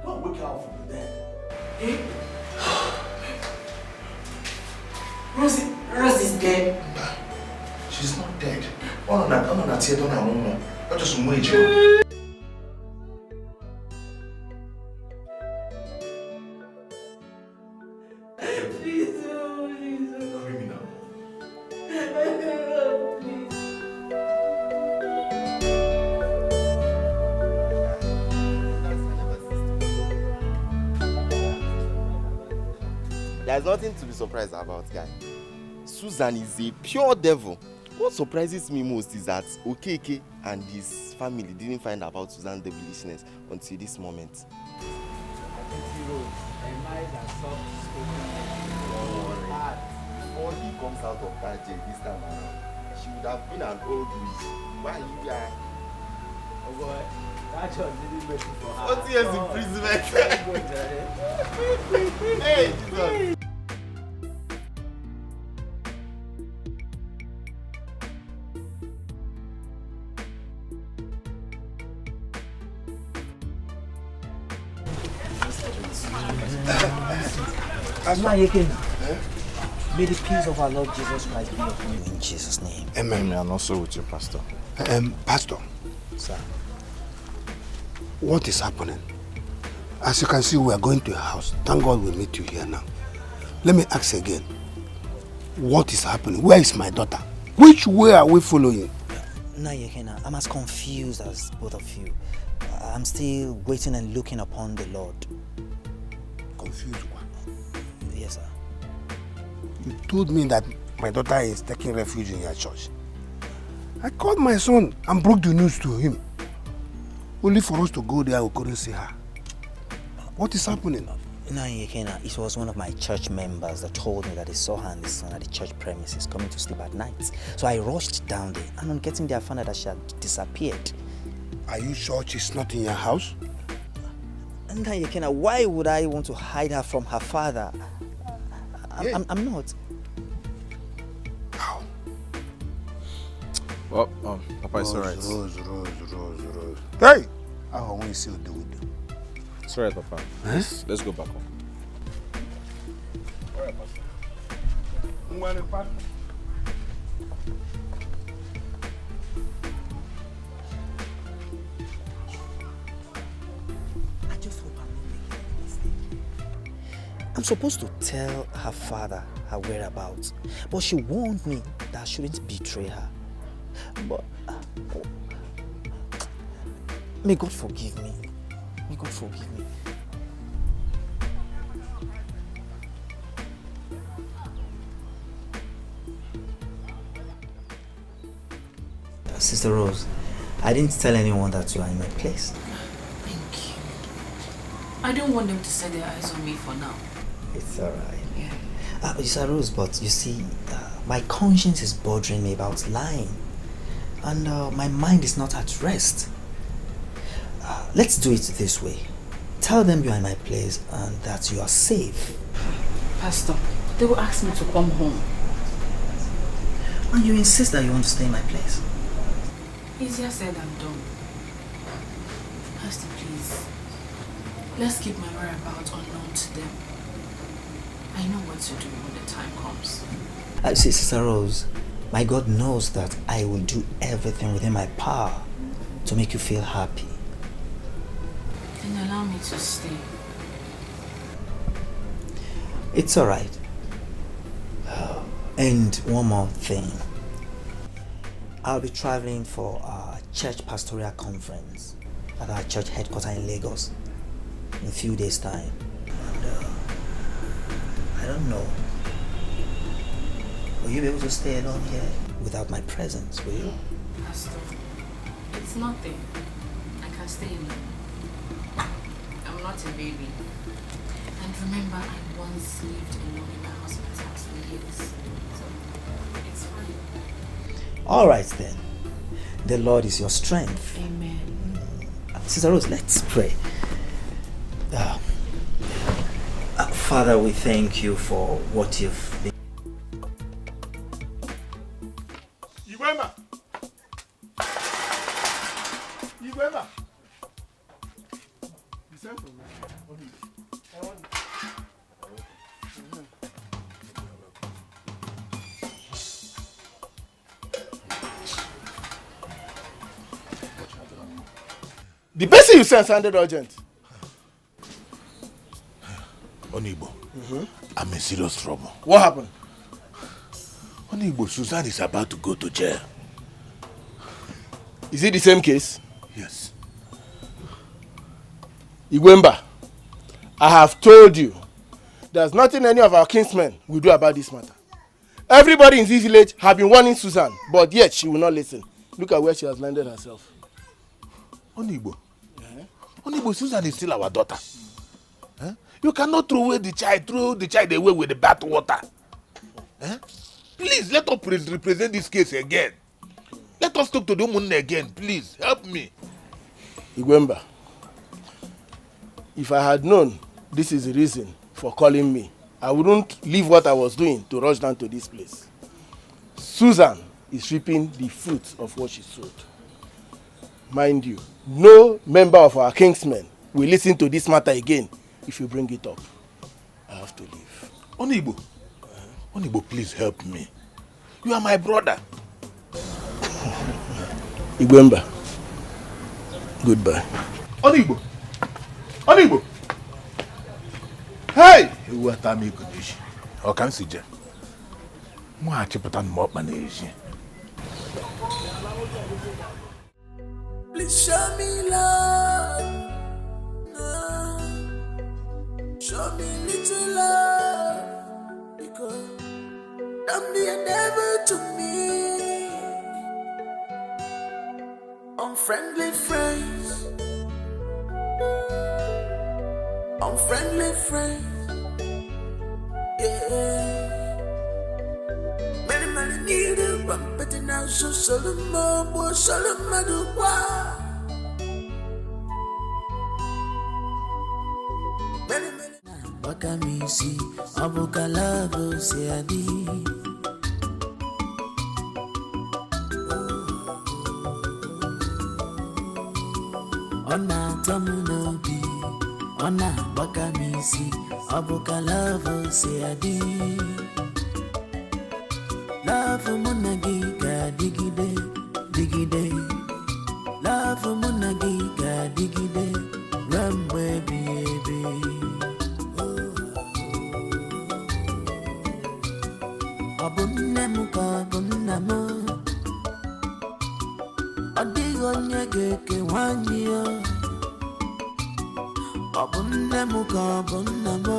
Don't wake her up from the dead. Rose is dead. She's not dead. Oh, no, that's it. No. I just wait you. Criminal. There's nothing to be surprised about, guy. Susan is a pure devil. What surprises me most is that Okeke and his family didn't find out about Susan's devilishness until this moment. Before he comes out of that jail this time around, she would have been an old witch. Why you are? Oh boy, that church didn't make it for her. 40 years imprisonment. Hey, Jesus. May the peace of our Lord Jesus Christ be upon you in Jesus' name. Amen. And also with you, Pastor. Pastor. Sir. What is happening? As you can see, we are going to a house. Thank God we meet you here now. Let me ask again. What is happening? Where is my daughter? Which way are we following? Nayekena, I'm as confused as both of you. I'm still waiting and looking upon the Lord. Confused what? Yes, sir. You told me that my daughter is taking refuge in your church. I called my son and broke the news to him. Only for us to go there, we couldn't see her. What is happening? Nayekena, it was one of my church members that told me that they saw her and the son at the church premises coming to sleep at night. So I rushed down there, and on getting there, I found out that she had disappeared. Are you sure she's not in your house? Nayekena, why would I want to hide her from her father? I'm not. How? Well, Papa, it's alright. Rose. Hey! I want to see what do with you. It's alright, Papa. Let's go back home. Alright, Pastor. I just hope I'm not making a mistake. I'm supposed to tell her father her whereabouts, but she warned me that I shouldn't betray her. But may God forgive me. May God forgive me. Sister Rose, I didn't tell anyone that you are in my place. Thank you. I don't want them to set their eyes on me for now. It's alright. Yeah. Sister Rose, but you see, my conscience is bothering me about lying. And my mind is not at rest. Let's do it this way. Tell them you are in my place and that you are safe. Pastor, they will ask me to come home. And you insist that you want to stay in my place? Easier said than done. Pastor, please. Let's keep my whereabouts unknown to them. I know what to do when the time comes. See, Sister Rose, my God knows that I will do everything within my power to make you feel happy. Then allow me to stay. It's alright. And one more thing. I'll be traveling for our church pastoral conference at our church headquarters in Lagos in a few days' time. And I don't know. Will you be able to stay alone here without my presence, will you? Pastor, it's nothing. I can stay alone. I'm not a baby. And remember, I once lived alone in my husband's house for years. So, it's fine. Alright then. The Lord is your strength. Amen. Sister Rose, let's pray. Father, we thank you for what you've been. Igwema! Igwema! You sent for me. The person you sent sounded urgent. Onibo, I'm in serious trouble. What happened? Onibo, Susan is about to go to jail. Is it the same case? Yes. Igwemba, I have told you, there's nothing any of our kinsmen will do about this matter. Everybody in this village have been warning Susan, but yet she will not listen. Look at where she has landed herself. Onibo, Onibo, Susan is still our daughter. You cannot throw the child away with the bath water. Please, let us represent this case again. Let us talk to the woman again, please. Help me. Igwemba, if I had known this is the reason for calling me, I wouldn't leave what I was doing to rush down to this place. Susan is reaping the fruits of what she sowed. Mind you, no member of our kingsmen will listen to this matter again if you bring it up. I have to leave. Onibo, Onibo, please help me. You are my brother. Igwemba, goodbye. Onibo, Onibo. Hey! What am I going to do? Oh, can you see? Moi, tu peux t'en manager. Please show me love. Show me little love. Because don't be a devil to me. Unfriendly friends. Unfriendly friends. Yeah. Many need a bumpet and now so Solomon was Solomon do what? Many Bakamisi, Abokalavo, Seadi. Ona Tamunobi, Ona Bakamisi, Abokalavo, Seadi. Love Munagiga, Digide, Digide. Love Munagiga, Digide, Ramwe, baby. Abunamuka, Bunamo. Adigonyageke, 1 year. Abunamuka, Bunamo.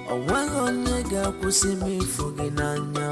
Awagonyega, Kusimi, Fuginanya.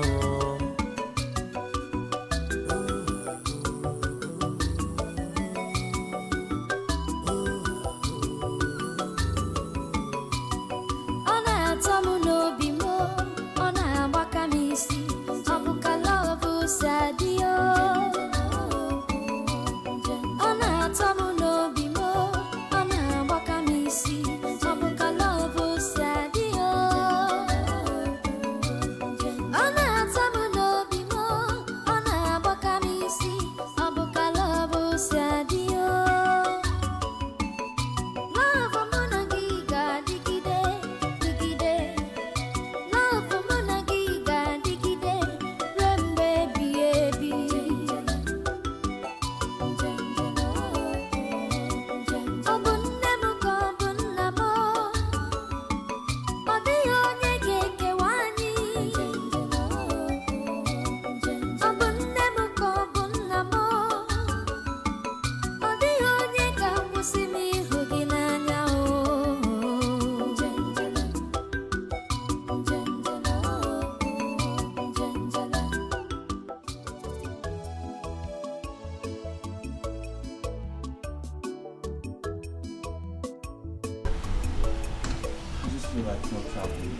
feel like not traveling.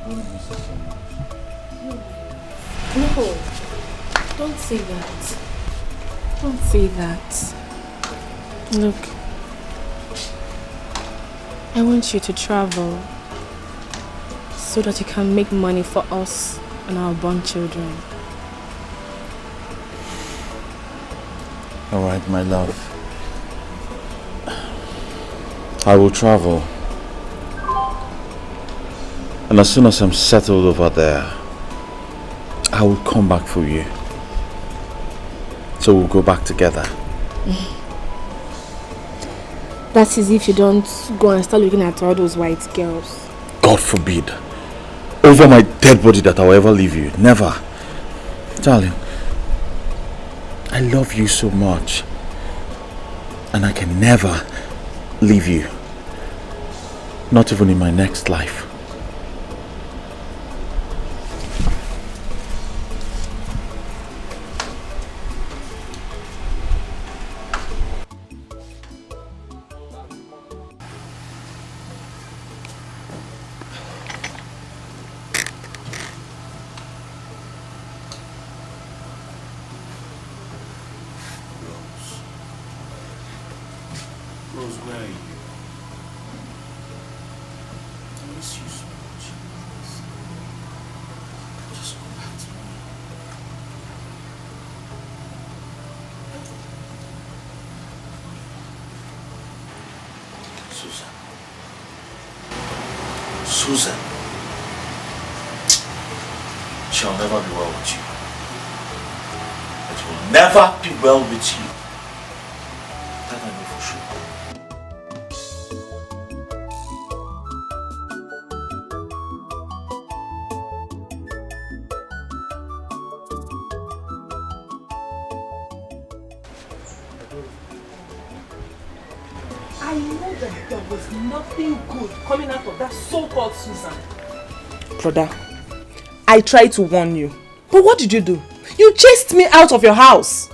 When you miss us so much. No, don't say that. Don't say that. Look, I want you to travel so that you can make money for us and our born children. All right, my love. I will travel. And as soon as I'm settled over there, I will come back for you. So we'll go back together. That's as if you don't go and start looking at all those white girls. God forbid. Over my dead body that I'll ever leave you. Never. Darling, I love you so much. And I can never leave you. Not even in my next life. Rose, where are you? I miss you so much. Just go back to me. Susan. Susan. Shall never be well with you. It will never be well with you. That I know for sure. I know that there was nothing good coming out of that so-called Susan. Brother, I tried to warn you. But what did you do? You chased me out of your house.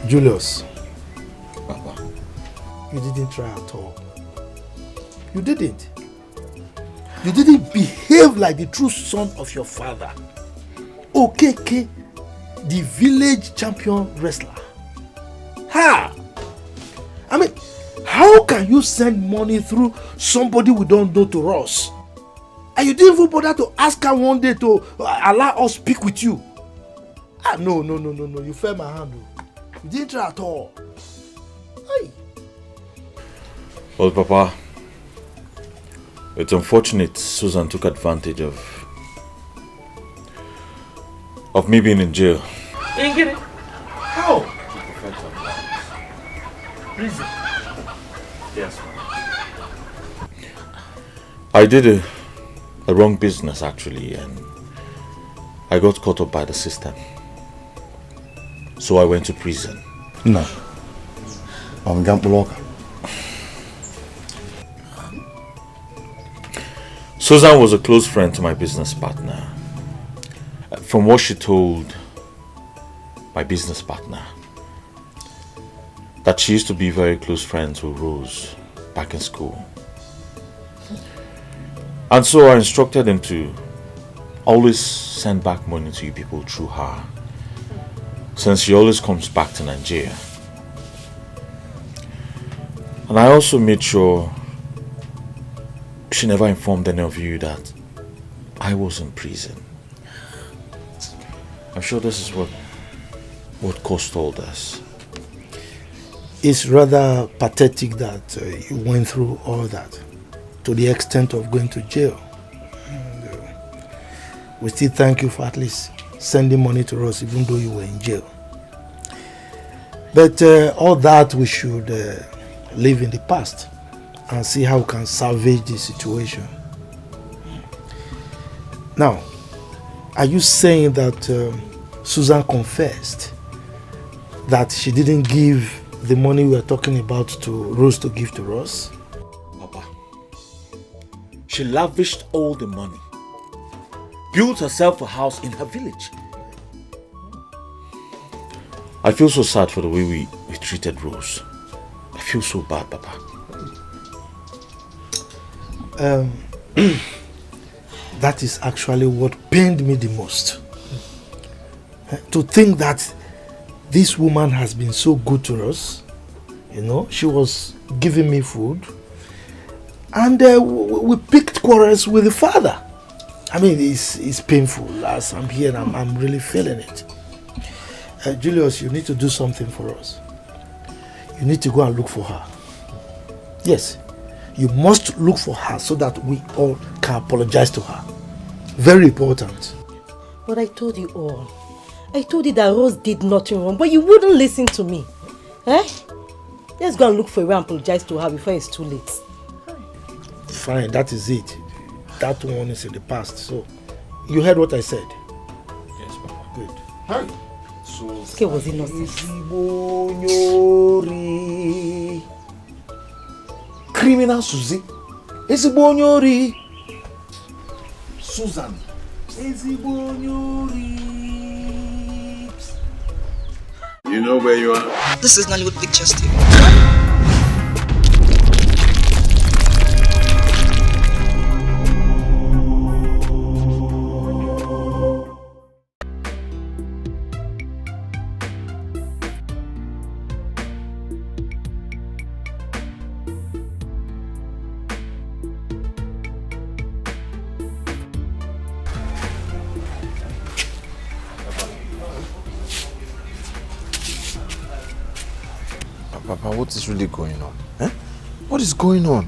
Julius, you didn't try at all. You didn't. You didn't behave like the true son of your father. OKK, the village champion wrestler. Ha! I mean, how can you send money through somebody we don't know to us? And you didn't even bother to ask her one day to allow us speak with you. Ah, no. You fell my hand. You didn't try at all. Hey. Well, Papa, it's unfortunate Susan took advantage of me being in jail. You didn't get it? How? Prison. Yes. I did a wrong business actually, and I got caught up by the system. So I went to prison. No. I'm Gampoloka. Susan was a close friend to my business partner. From what she told my business partner, that she used to be very close friends with Rose back in school. And so I instructed him to always send back money to you people through her, since she always comes back to Nigeria. And I also made sure she never informed any of you that I was in prison. I'm sure this is what caused all this. It's rather pathetic that you went through all that to the extent of going to jail. And, we still thank you for at least sending money to us even though you were in jail. But all that we should live in the past and see how we can salvage the situation. Now, are you saying that Susan confessed that she didn't give the money we are talking about to Rose to give to us? Papa, she lavished all the money, built herself a house in her village. I feel so sad for the way we treated Rose. feel so bad, Papa. That is actually what pained me the most. To think that this woman has been so good to us. You know, she was giving me food. And we picked quarrels with the father. I mean, it's painful. As I'm here, I'm really feeling it. Julius, you need to do something for us. You need to go and look for her. Yes, you must look for her so that we all can apologize to her. Very important. But I told you all. I told you that Rose did nothing wrong, but you wouldn't listen to me. Eh? Let's go and look for a way and apologize to her before it's too late. Fine, that is it. That one is in the past. So, you heard what I said? Yes, Papa. Good. Hi. So, okay, was it nonsense? Criminal Susie. Ezibonyori. Susan. Ezibonyori. You know where you are? This is Nollywood Pictures TV. Papa, what is really going on? Eh? What is going on?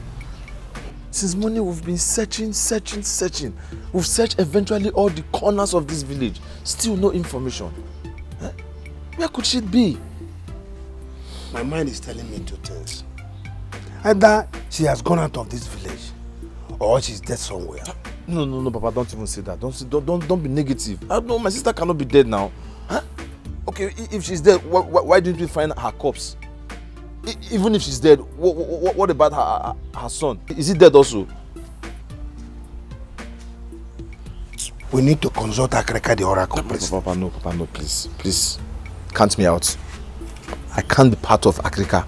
Since morning we've been searching. We've searched eventually all the corners of this village. Still no information. Eh? Where could she be? My mind is telling me two things. Either she has gone out of this village or she's dead somewhere. No, Papa, don't even say that. Don't be negative. No, my sister cannot be dead now. Huh? Okay, if she's dead, why didn't we find her corpse? Even if she's dead, what about her son? Is he dead also? We need to consult Akreka, the oracle. Papa, no, please. Count me out. I can't be part of Akreka.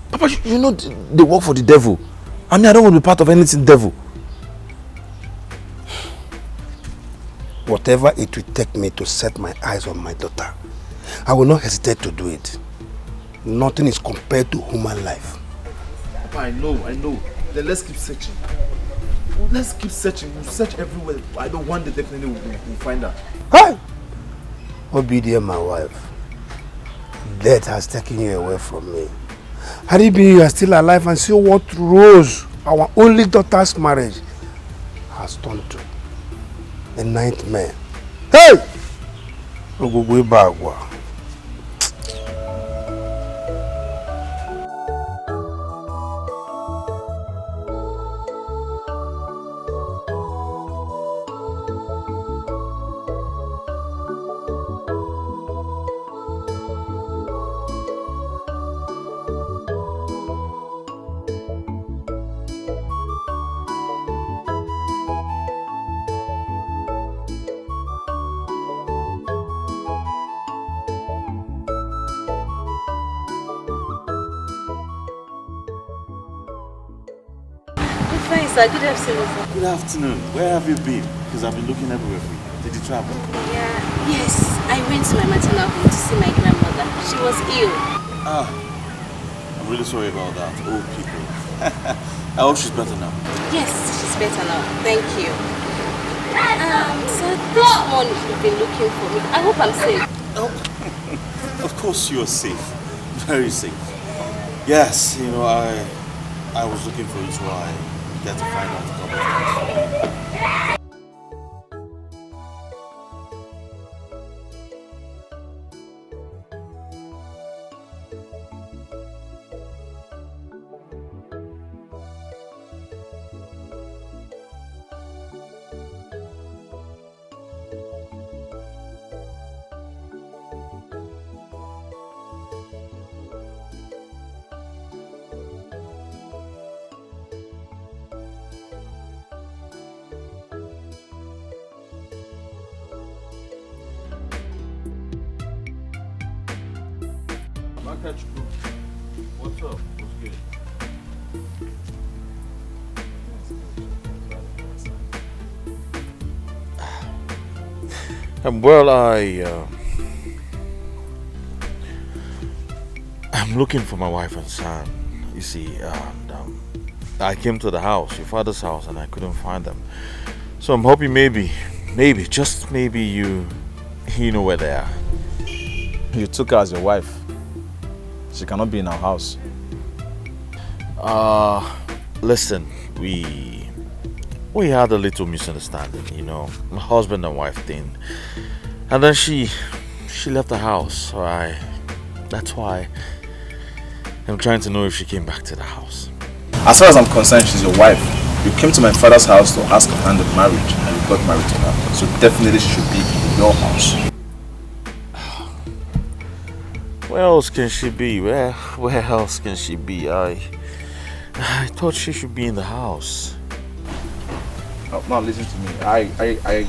Papa, you know they work for the devil. I mean, I don't want to be part of anything devil. Whatever it will take me to set my eyes on my daughter, I will not hesitate to do it. Nothing is compared to human life. Papa, I know. Then let's keep searching. We'll search everywhere. I know one day definitely we'll find her. Hi! Obedient, my wife. Death has taken you away from me. Had it been you are still alive and see what Rose, our only daughter's marriage, has turned to. A nightmare. Hey! Ogugwe Bagwa. Good afternoon. Good afternoon. Where have you been? Because I've been looking everywhere for you. Did you travel? Yeah. Yes, I went to my maternal home to see my grandmother. She was ill. I'm really sorry about that. Old people. I hope she's better now. Yes, she's better now. Thank you. So this one you've been looking for me. I hope I'm safe. Oh, of course you're safe. Very safe. Yes, you know, I was looking for you, so I get to find out a couple of things. What's up? What's Well, I'm looking for my wife and son. You see, and, I came to the house, your father's house, and I couldn't find them. So I'm hoping maybe, just maybe you know where they are. You took her as your wife. She cannot be in our house. Listen, we had a little misunderstanding, you know, my husband and wife thing. And then she left the house, so that's why I'm trying to know if she came back to the house. As far as I'm concerned, she's your wife. You came to my father's house to ask her hand in marriage, and you got married to her. So definitely she should be in your house. Where else can she be? Where else can she be? I thought she should be in the house. Now listen to me. I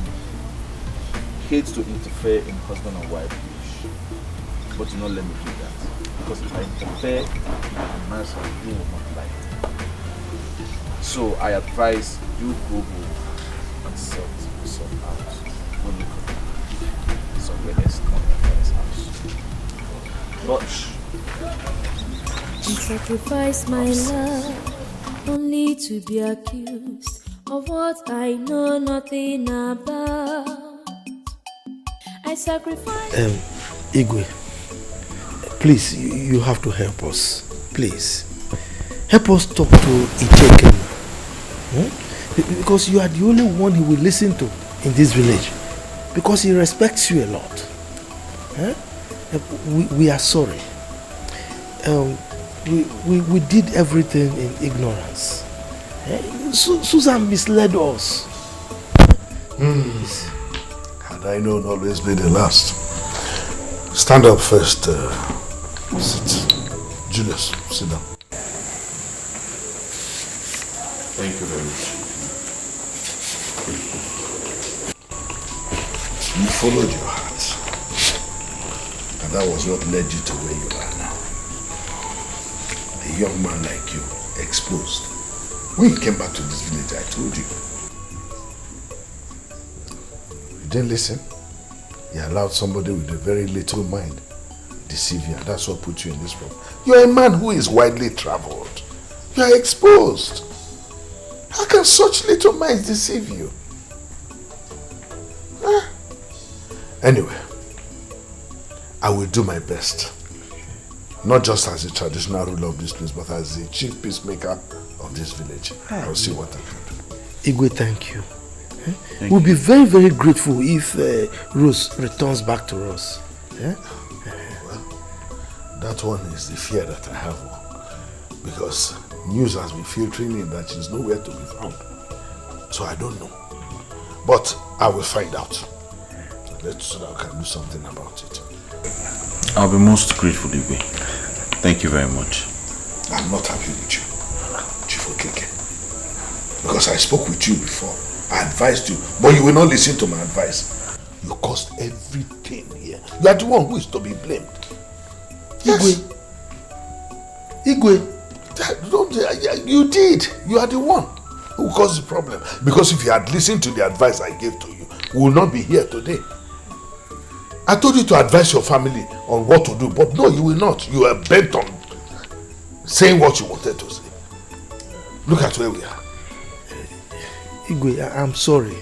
hate to interfere in husband and wife wish, but do not let me do that. Because if I interfere in marriage, you will not like it. So I advise you go home and sort out. Go look for somewhere else, not my father's house. Watch. I sacrifice my love only to be accused of what I know nothing about. I sacrifice. Igwe, please, you have to help us. Please, help us talk to Icheke. Because you are the only one he will listen to in this village. Because he respects you a lot. We are sorry. We did everything in ignorance. Susan misled us. Had I known, always be the last. Stand up first. Sit. Julius, sit down. Thank you very much. You followed your heart. And that was what led you to where you are now. A young man like you, exposed. When you came back to this village, I told you. You didn't listen. You allowed somebody with a very little mind deceive you, and that's what put you in this problem. You're a man who is widely traveled. You are exposed. How can such little minds deceive you? Anyway, I will do my best. Not just as a traditional ruler of this place, but as the chief peacemaker of this village. I'll see what I can do. Igwe, thank you. We'll be very, very grateful if Rose returns back to us. Well, that one is the fear that I have. Because news has been filtering in that she's nowhere to be found. So I don't know. But I will find out. So that I can do something about it. I'll be most grateful, Igwe. Thank you very much. I'm not happy with you, Chief Okeke. Because I spoke with you before. I advised you, but you will not listen to my advice. You caused everything here. You are the one who is to be blamed. Yes. Igwe. You did. You are the one who caused the problem. Because if you had listened to the advice I gave to you, we will not be here today. I told you to advise your family on what to do, but no, you will not. You are bent on saying what you wanted to say. Look at where we are. Igwe, I'm sorry.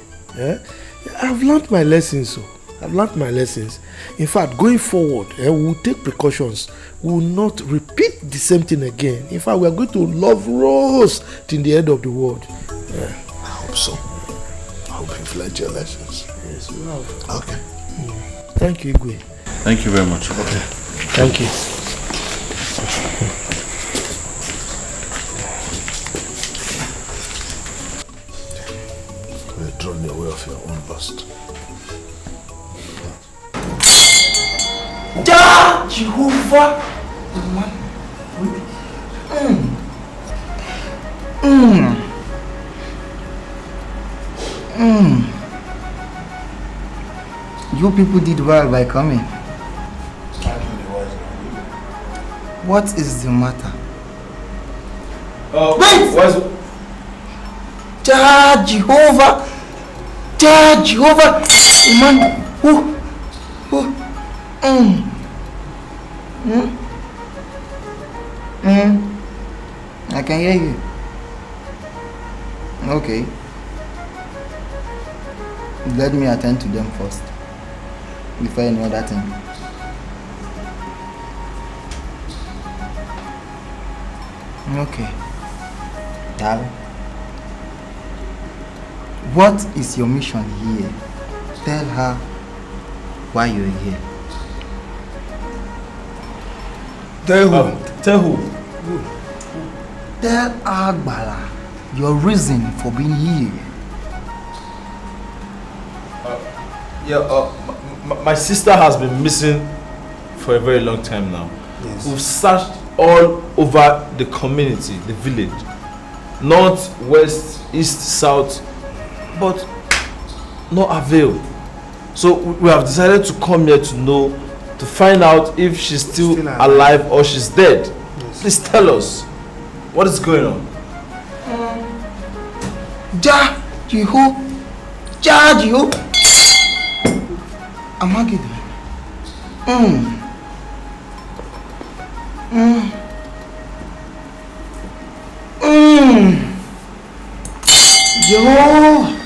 I've learned my lessons. I've learned my lessons. In fact, going forward, we will take precautions. We will not repeat the same thing again. In fact, we are going to love Rose till the end of the world. I hope so. I hope you've learned your lessons. Yes, we have. Okay. Thank you, Igwe. Thank you very much. Okay. Thank you. You're drawn away of your own lust. Jehovah! You people did well by coming. What is the matter? Wait! Jehovah! Jehovah! Man, I can hear you. Okay. Let me attend to them first before any other thing. Okay. Darling, what is your mission here? Tell her why you're here. Tell who? Tell who? Tell Agbala your reason for being here. My sister has been missing for a very long time now. Yes. We've searched all over the community, the village, north, west, east, south, but no avail. So we have decided to come here to find out if she's still alive or she's dead. Yes. Please tell us what is going on. Jiho. Amagida. Jiho.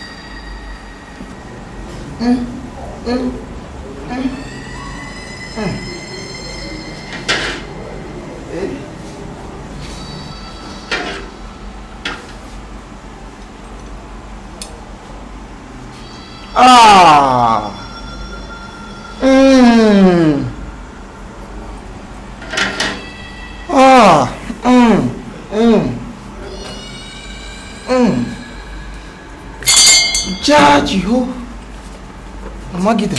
Jiho. Amagida.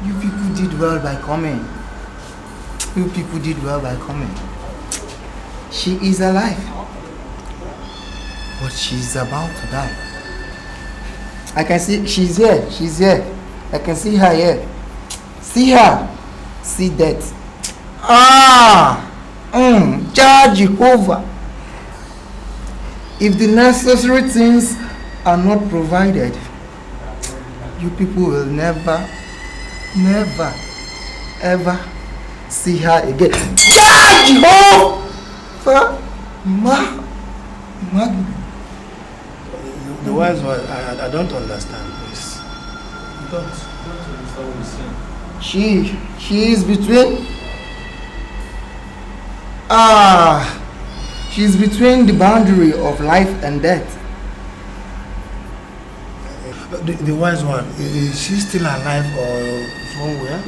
You people did well by coming. She is alive, but she's about to die. I can see she's here. I can see her here. See her. See that. Jehovah. If the necessary things are not provided, you people will never, ever see her again. Jehovah! The wise one, I don't understand, please. Don't understand what you're saying. She is between she's between the boundary of life and death. The wise one, is she still alive or somewhere?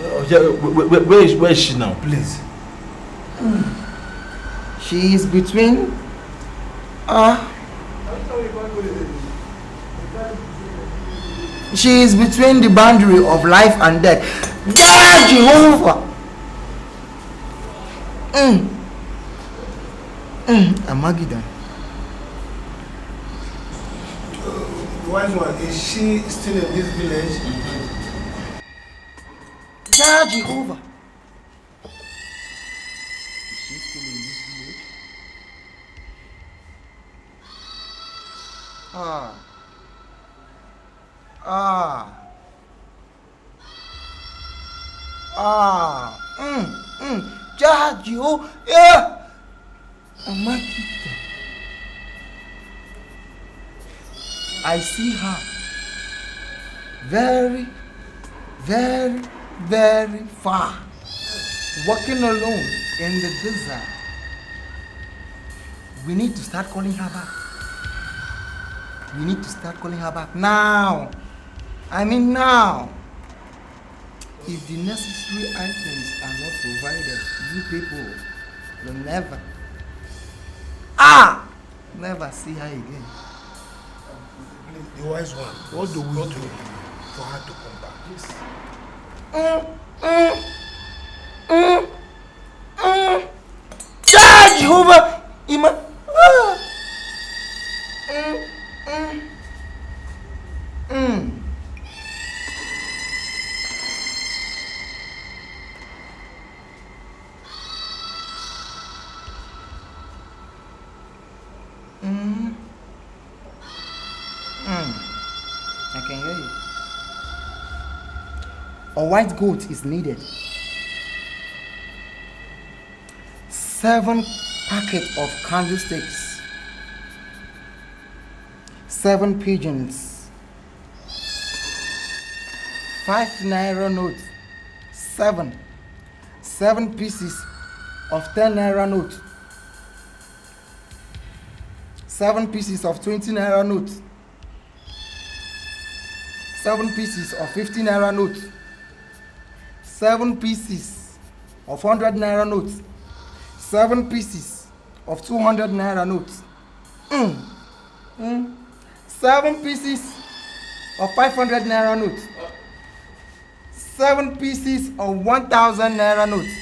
Where is she now? Please. She is between she is between the boundary of life and death. God, Jehovah. Amagidan. The wise one, is she still in this village? God, Jehovah. Jehovah. Yeah. I see her very, very, very far, walking alone in the desert. We need to start calling her back. Now. I mean now. If the necessary items are not provided, you people will never see her again. The wise one, what do we do for her to come back? Jehovah, or white goat is needed. 7 packets of candlesticks. 7 pigeons. 5 naira notes. 7 pieces of 10 naira notes. 7 pieces of 20 naira notes. 7 pieces of 50 naira notes. 7 pieces of 100 naira notes. 7 pieces of 200 naira notes. 7 pieces of 500 naira notes. 7 pieces of 1,000 naira notes.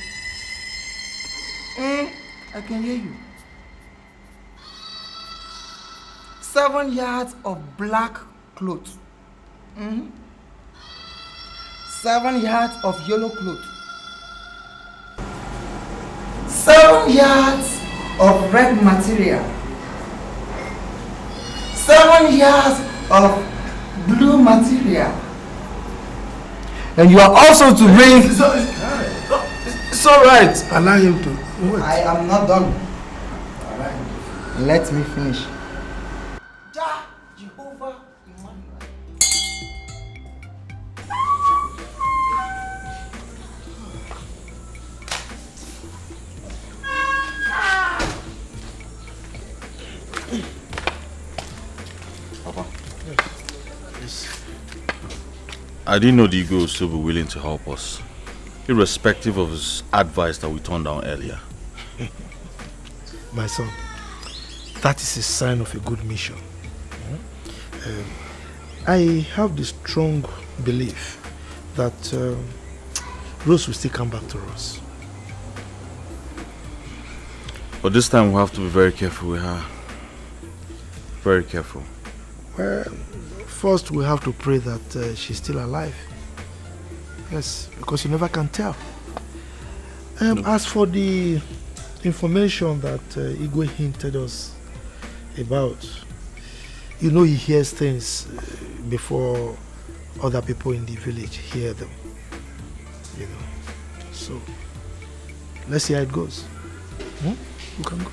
I can hear you. 7 yards of black cloth. 7 yards of yellow cloth. 7 yards of red material. 7 yards of blue material. And you are also to bring... It's alright. Allow him to... Wait. I am not done. Alright. Let me finish. Jehovah Emmanuel. Papa. Yes. I didn't know the Igwe would still be willing to help us, irrespective of his advice that we turned down earlier. My son, that is a sign of a good mission. I have the strong belief that Rose will still come back to us. But this time we'll have to be very careful with her. Very careful. Well, first we have to pray that she's still alive. Yes, because you never can tell. No. As for the information that Igwe hinted us about, you know he hears things before other people in the village hear them. You know, so let's see how it goes. You can go.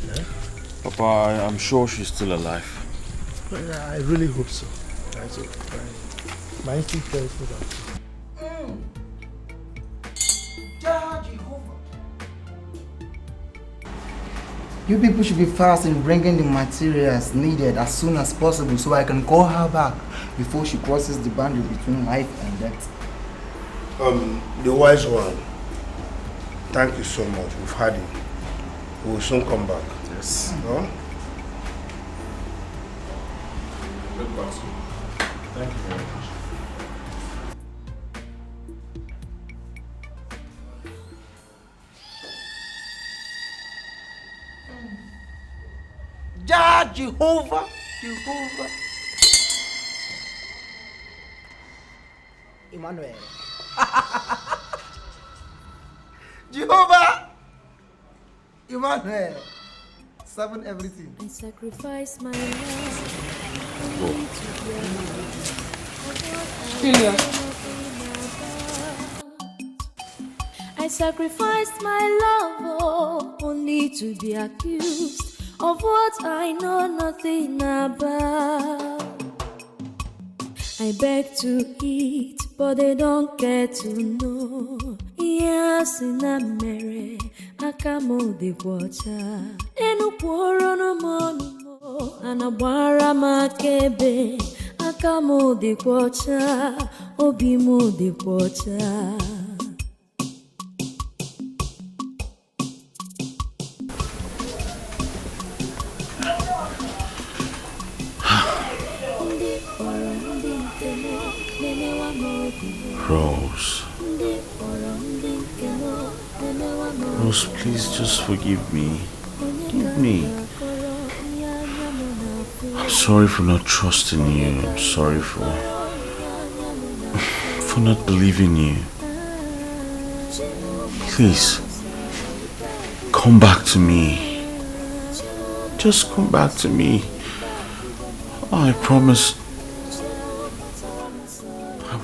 Yeah? Papa, I'm sure she's still alive. Well, I really hope so. My instinct tells me that. You people should be fast in bringing the materials needed as soon as possible so I can call her back before she crosses the boundary between life and death. The wise one, thank you so much. We've had him. We will soon come back. Yes. No? Thank you very much. Jehovah, Jehovah. Emmanuel. Jehovah, Emmanuel. 7 everything. I sacrifice my life. I sacrificed my love only to be accused of what I know nothing about. I beg to eat, but they don't care to know. Yes, in a mere, I come on the water. Enu poro no mono, anabara makebe. I come on the water, obi mo the water. Rose. Rose, please just forgive me. Forgive me. I'm sorry for not trusting you. I'm sorry for not believing you. Please, come back to me. Just come back to me. I promise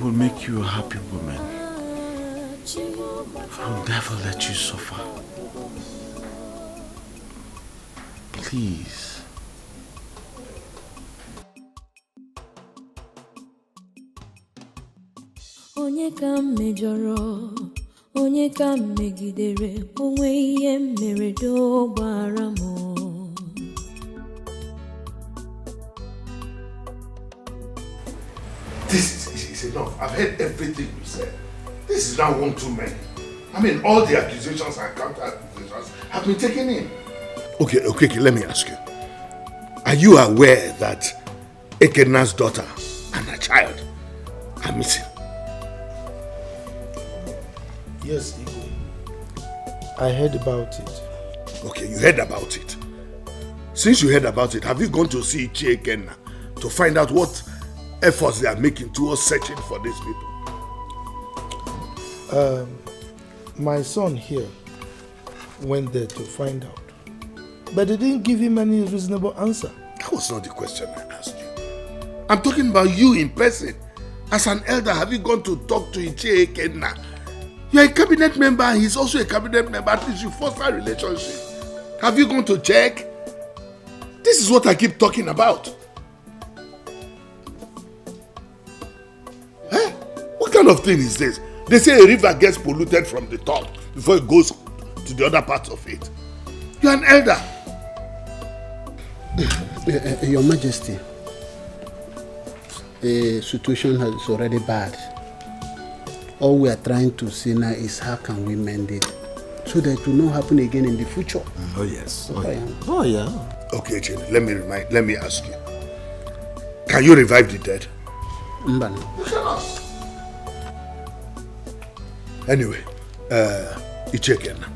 will make you a happy woman. I will never let you suffer. Please. Onye ka mejọrọ, onye ka megidere, onwe ihe mere do gbara m. This is enough. I've heard everything you said. This is now one too many. I mean, all the accusations and counter accusations have been taken in. Okay, let me ask you. Are you aware that Ekena's daughter and her child are missing? Yes, Igwe. I heard about it. Okay, you heard about it. Since you heard about it, have you gone to see Ekena to find out what efforts they are making towards searching for these people? My son here went there to find out. But they didn't give him any reasonable answer. That was not the question I asked you. I'm talking about you in person. As an elder, have you gone to talk to Ichie Ekena? You're a cabinet member and he's also a cabinet member. At least you foster a relationship. Have you gone to check? This is what I keep talking about. Huh? What kind of thing is this? They say a river gets polluted from the top before it goes to the other parts of it. You're an elder. Your Majesty, the situation is already bad. All we are trying to see now is how can we mend it so that it will not happen again in the future. Oh yes. Oh yeah. Okay, Chin, let me ask you. Can you revive the dead? Mbano. Anyway, Ichekena,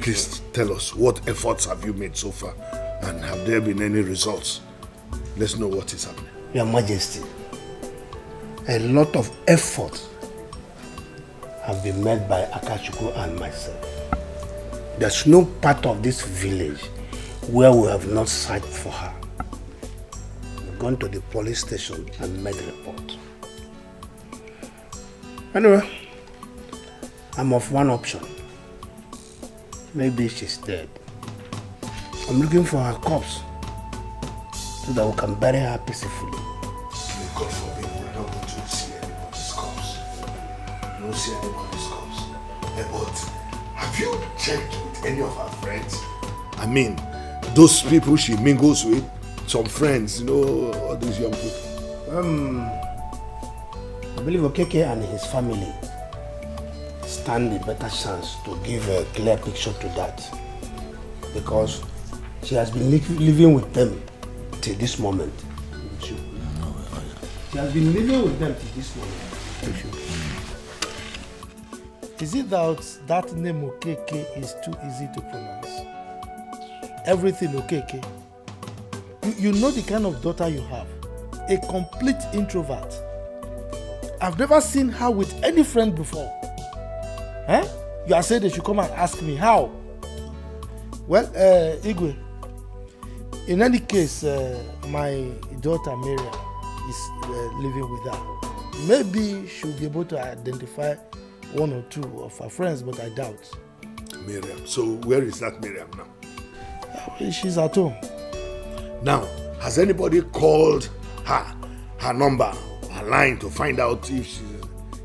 please tell us what efforts have you made so far and have there been any results? Let's know what is happening. Your Majesty, a lot of efforts have been made by Akachukwu and myself. There's no part of this village where we have not searched for her. We've gone to the police station and made a report. Anyway, I'm of one option. Maybe she's dead. I'm looking for her corpse so that we can bury her peacefully. God forbid we're not going to see anybody's corpse. We don't see anybody's corpse. But have you checked with any of her friends? I mean, those people she mingles with, some friends, you know, all these young people. I believe Okeke and his family stand a better chance to give a clear picture to that, because she has been living with them till this moment. She has been living with them till this moment. Is it that name Okeke is too easy to pronounce? Everything Okeke. You know the kind of daughter you have. A complete introvert. I've never seen her with any friend before. Eh? You are saying they should come and ask me how? Well, Igwe, in any case, my daughter Miriam is living with her. Maybe she'll be able to identify one or two of her friends, but I doubt. Miriam. So where is that Miriam now? She's at home. Now, has anybody called her number, her line to find out if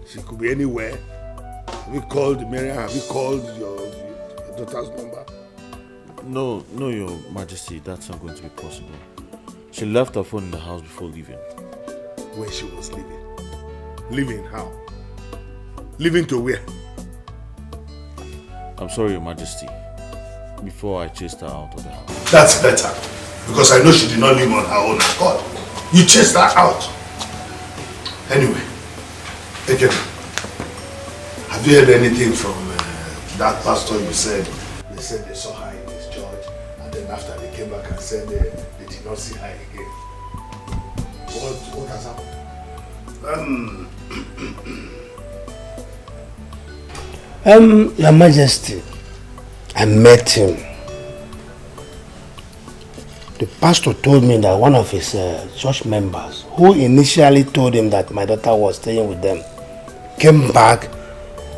she could be anywhere? Have you called Miriam? Have you called your daughter's number? No, Your Majesty, that's not going to be possible. She left her phone in the house before leaving. When she was leaving? Leaving how? Leaving to where? I'm sorry, Your Majesty. Before I chased her out of the house. That's better. Because I know she did not leave on her own accord. You chased her out. Anyway, again, have you heard anything from that pastor you said? They said they saw her in his church, and then after they came back and said they did not see her again. What has happened? Your Majesty, I met him The pastor told me that one of his church members, who initially told him that my daughter was staying with them, came back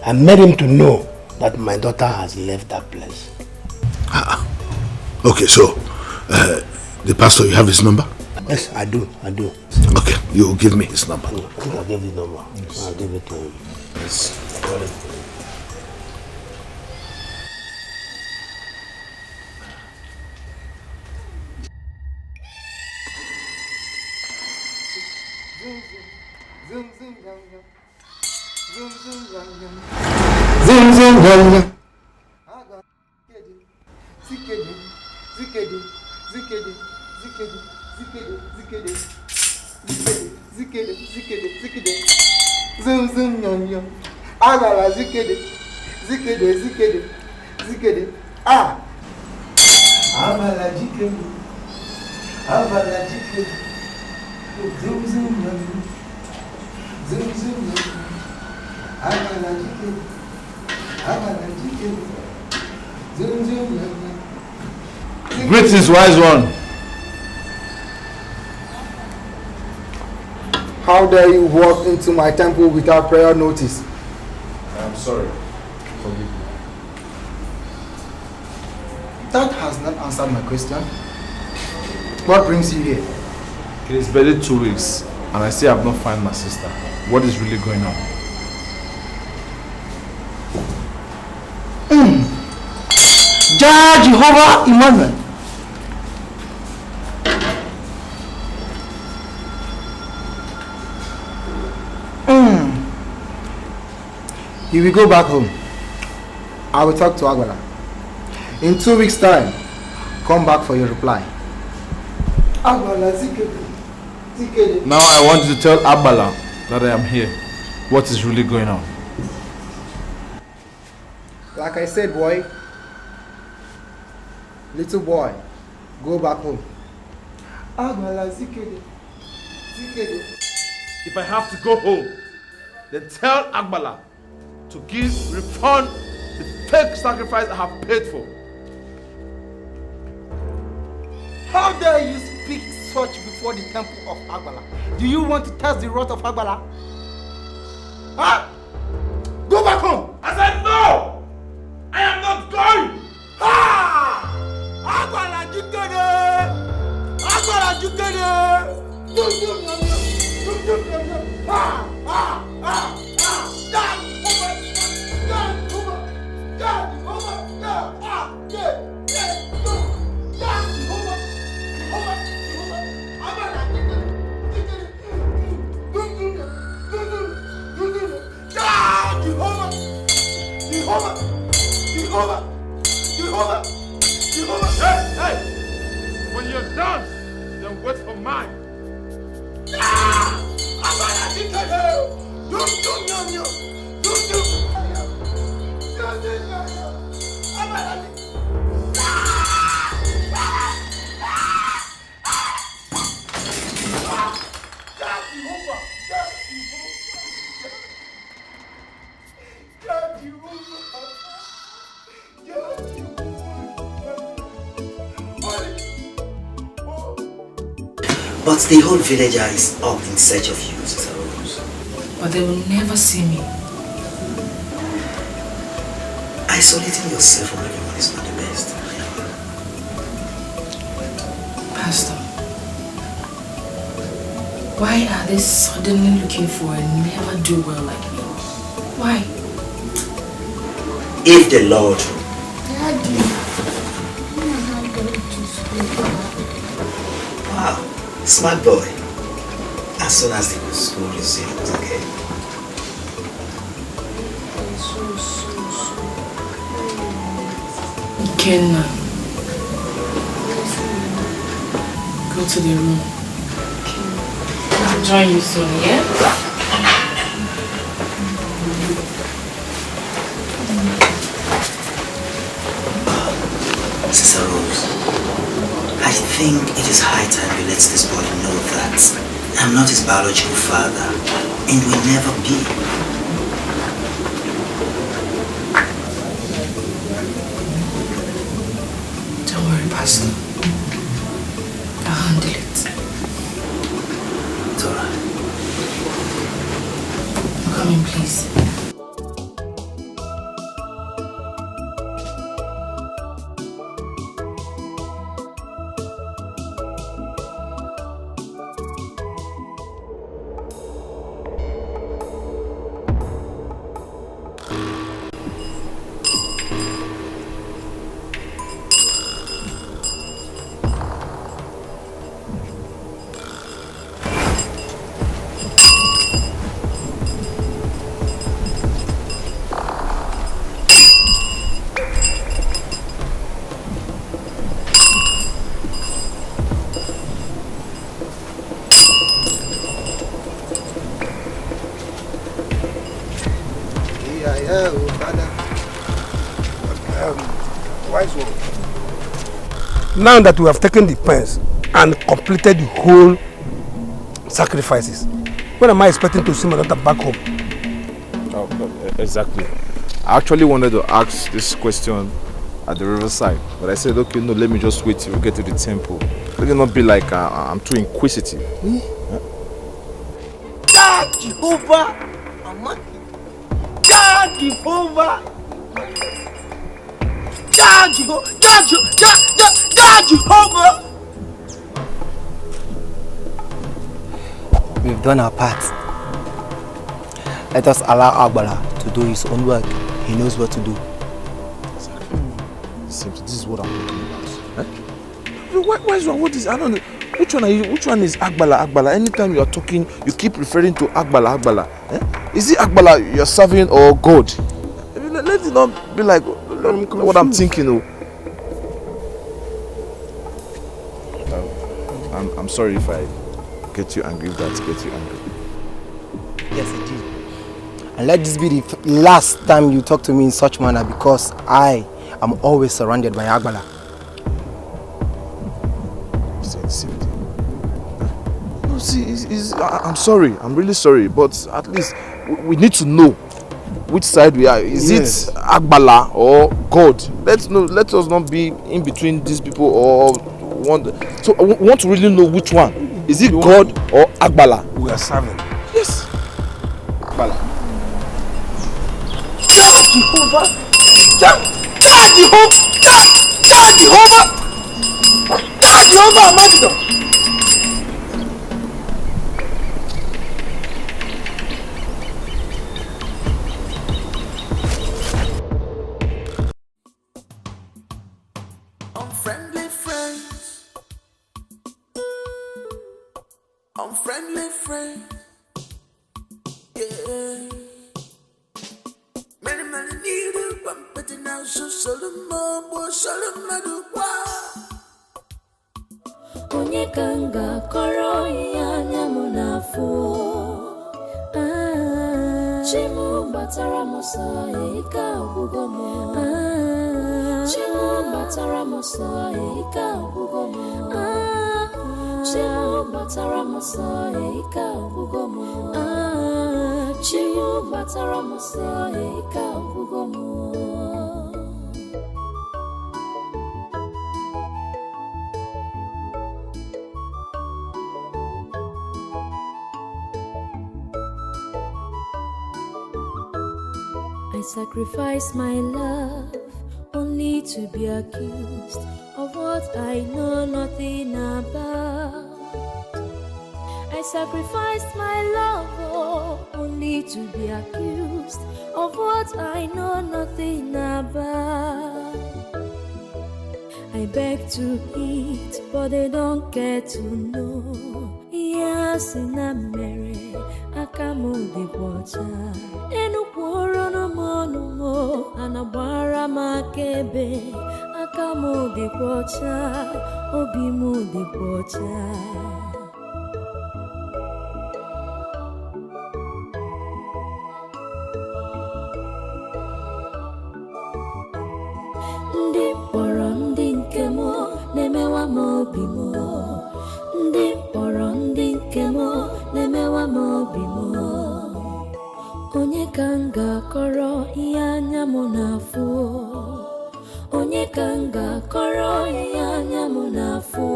and made him to know that my daughter has left that place. Okay, so the pastor, you have his number? Yes, I do. Okay, you give me his number. I think I'll give you the number. Yes. I'll give it to him. Yes. Greetings, wise one. How dare you walk into my temple without prior notice? I'm sorry. Forgive me. That has not answered my question. What brings you here? It is barely 2 weeks, and I still have not found my sister. What is really going on? Jah Jehovah Emmanuel. You will go back home. I will talk to Agbala. In 2 weeks' time, come back for your reply. Agbala, Now I want you to tell Agbala that I am here. What is really going on? like I said, boy, little boy, go back home. Agbala, If I have to go home, then tell Agbala to refund the fake sacrifice I have paid for. How dare you speak such before the temple of Agbala? Do you want to test the wrath of Agbala? Huh? Go back home! I said no! I am not going! Ha! Agbala jikere! Agbala jikere! Ha! Ha! Ha! Hey! When you're done, then wait for mine. But the whole villager is up in search of you, Sister Rose. But they will never see me. Isolating yourself from everyone is not the best. Pastor, why are they suddenly looking for a never-do-well like me? Why? If the Lord... Daddy, when am I going to school? Wow, smart boy. As soon as the school resumes, okay? Kenna, go to the room. I'll join you soon, yeah? Sister Rose, I think it is high time you let this boy know that I'm not his biological father and will never be. Don't worry, Pastor. Wise one. Now that we have taken the pens and completed the whole sacrifices, when am I expecting to see my daughter back home? Oh, exactly. I actually wanted to ask this question at the riverside, but I said, okay, no, let me just wait till we get to the temple. Let it not be like I'm too inquisitive. God, Jehovah, God, Jehovah, God, Jehovah. We've done our part. Let us allow Agbala to do his own work. He knows what to do. Seems this is what I'm talking about. Eh? Why is one? What is? I don't know. Which one are you? Which one is Agbala? Agbala. Anytime you are talking, you keep referring to Agbala. Agbala. Eh? Is it Agbala you're serving or God? Let it not be like what I'm thinking. Oh. I'm sorry if I get you angry. If that gets you angry. Yes, it did. And let this be the last time you talk to me in such manner, because I am always surrounded by Agbala. No, see, I'm sorry. I'm really sorry. But at least we need to know which side we are. Is it Agbala or God? Let's know. Let us not be in between these people or one. So I want to really know which one. Is it God or Agbala? We are serving. Yes. Agbala. God, Jehovah, God, Jehovah, God, Jehovah, God, Jehovah, Magdon. Unfriendly friends. Unfriendly friends. Yeah. Many need a bump, but now so Solomon was Solomon. Onye kanga koro ya nyamunafu. Chimu batara mosa ika bugomo. Chimu batara mosa ika bugomo. Chimu batara mosa ika bugomo. Chimu batara mosa ika bugomo. I sacrifice my love only to be accused of what I know nothing about. I sacrificed my love only to be accused of what I know nothing about. I beg to eat, but they don't get to know. Yes, in America, I come with the water. Anabara makebe akamu di pocha obimu di pocha. Ndi poro ndi nkemo nemewa mobimo. Ndi poro ndi nkemo nemewa mobimo. Onye kanga koro ianya munafu. Onye kanga koro ianya munafu.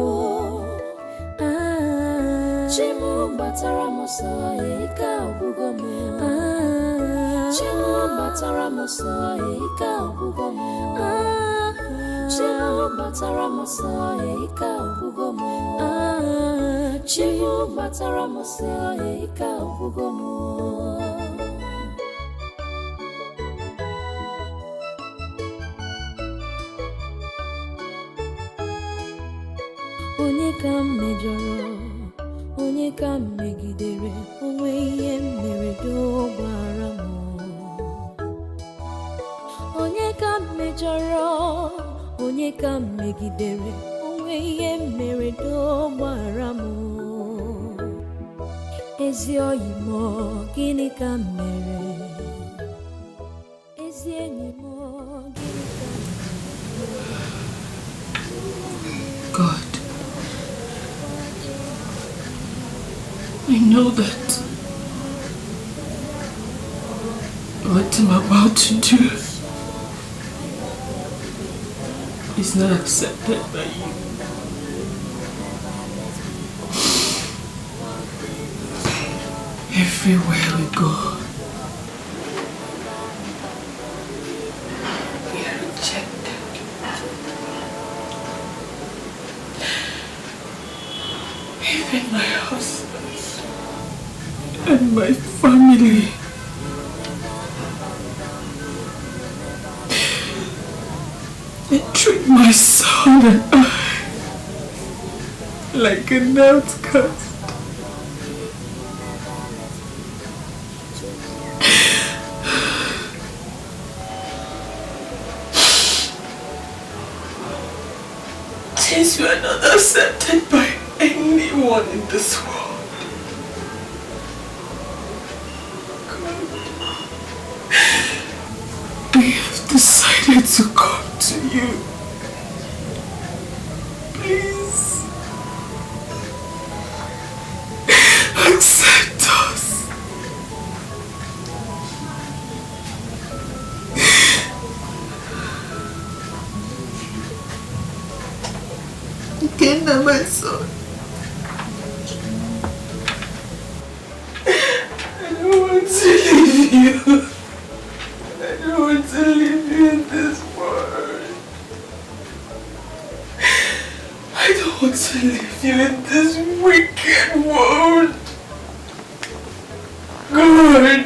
Chimu batara mosa ika bugomo. Chimu batara mosa ika bugomo. Chimu batara mosa ika bugomo. Chimu batara mosa ika bugomo. Onye ka mejọrọ, onye ka megidere, onwe ihe mere dogbara m. Onye ka mejọrọ, onye ka megidere, onwe ihe mere dogbara m. Ezi oyi m, gịnị ka mere? God, I know that what I'm about to do is not accepted by you. Everywhere we go, we are rejected. Even my husband and my family. They treat my son and I like an outcast. Since you are not accepted by anyone in this world, God, we have decided to come to you. Please accept us. Again, my son. I don't want to leave you. I don't want to leave you in this world. I don't want to leave you in this wicked world. God.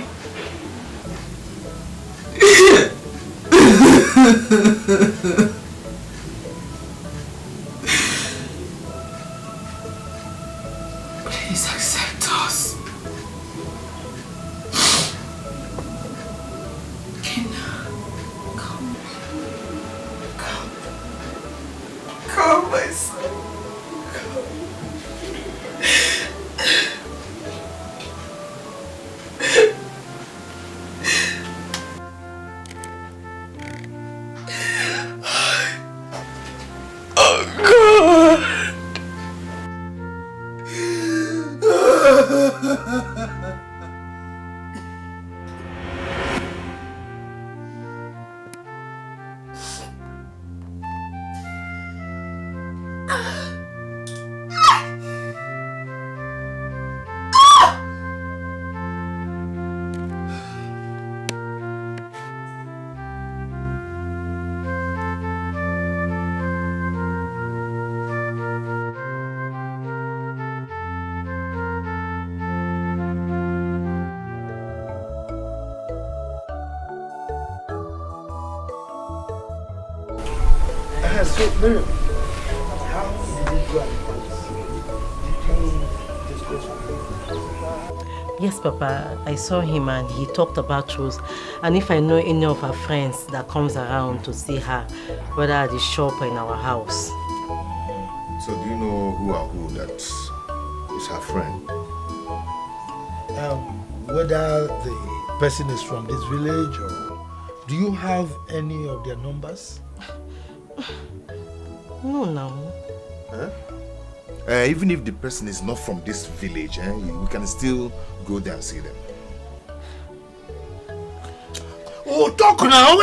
Please accept us. Come, my son. Oh, God. So, Miriam, how did it go at the police? Did you discuss with him? Yes, Papa. I saw him and he talked about Rose. And if I know any of her friends that comes around to see her, whether at the shop or in our house. So do you know who or who that is her friend? Whether the person is from this village or... Do you have any of their numbers? No. Huh? Even if the person is not from this village, we can still go there and see them. Oh, talk now!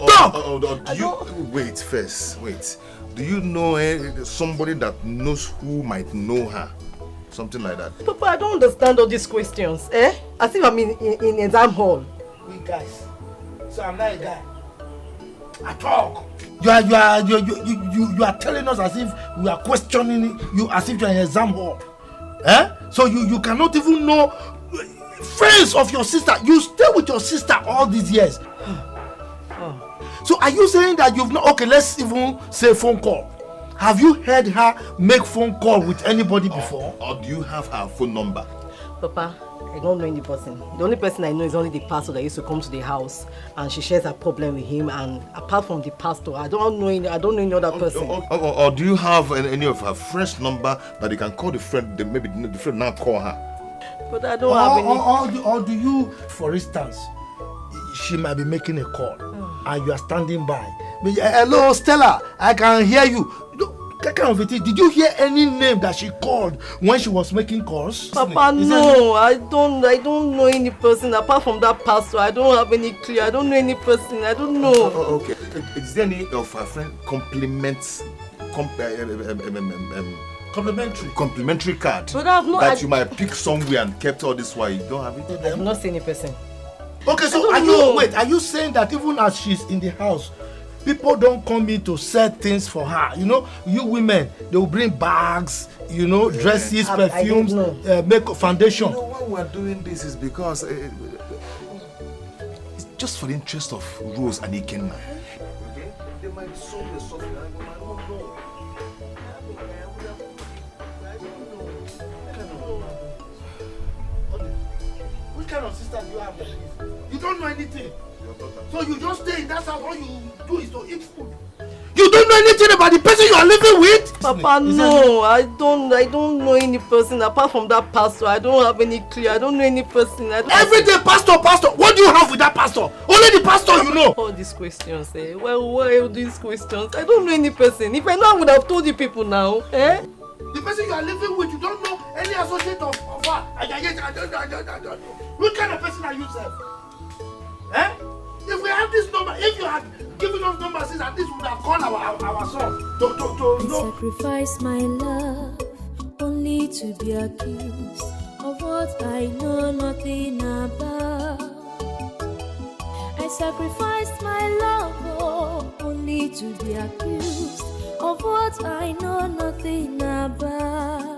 Talk! Wait first, wait. Do you know somebody that knows who might know her? Something like that. Papa, I don't understand all these questions, As if I'm in exam hall. We guys. So I'm not a guy. I talk. You are telling us as if we are questioning you as if you are in an exam hall. So you cannot even know friends of your sister. You stay with your sister all these years. So are you saying that you've not... Okay, let's even say phone call. Have you heard her make phone call with anybody before? Or do you have her phone number? Papa, I don't know any person. The only person I know is only the pastor that used to come to the house and she shares her problem with him, and apart from the pastor, I don't know any other person. Or do you have any of her friend's number that you can call the friend, maybe the friend now call her? But I don't have any... Or do you, for instance, she might be making a call and you are standing by. Hello, Stella, I can hear you. Did you hear any name that she called when she was making calls? Papa, no, I don't know any person apart from that pastor. I don't have any clue. I don't know any person. I don't know. Okay. Is there any of her friend complimentary card that you might pick somewhere and kept all this while you don't have it? I have not seen any person. Okay, so are you saying that even as she's in the house, people don't come in to sell things for her? You know, you women, they will bring bags, you know, dresses, perfumes, make foundation. You know, why we're doing this is because it's just for the interest of Rose and Ikenna. Okay? They might be sold or something, I don't know. Which kind of sister do you have like this? You don't know anything. So you just stay in that house, all you do is to eat food. You don't know anything about the person you are living with? Papa, no, I don't know any person apart from that pastor. I don't have any clue. I don't know any person. Every day, pastor. What do you have with that pastor? Only the pastor you know. All these questions, eh? Well, why all these questions? I don't know any person. If I know, I would have told the people now, eh? The person you are living with, you don't know any associate of her. What kind of person are you, sir? Eh? If we have this number, if you had given us numbers, at least we would have called our son to know. Sacrifice my love only to be accused of what I know nothing about. I sacrificed my love only to be accused of what I know nothing about.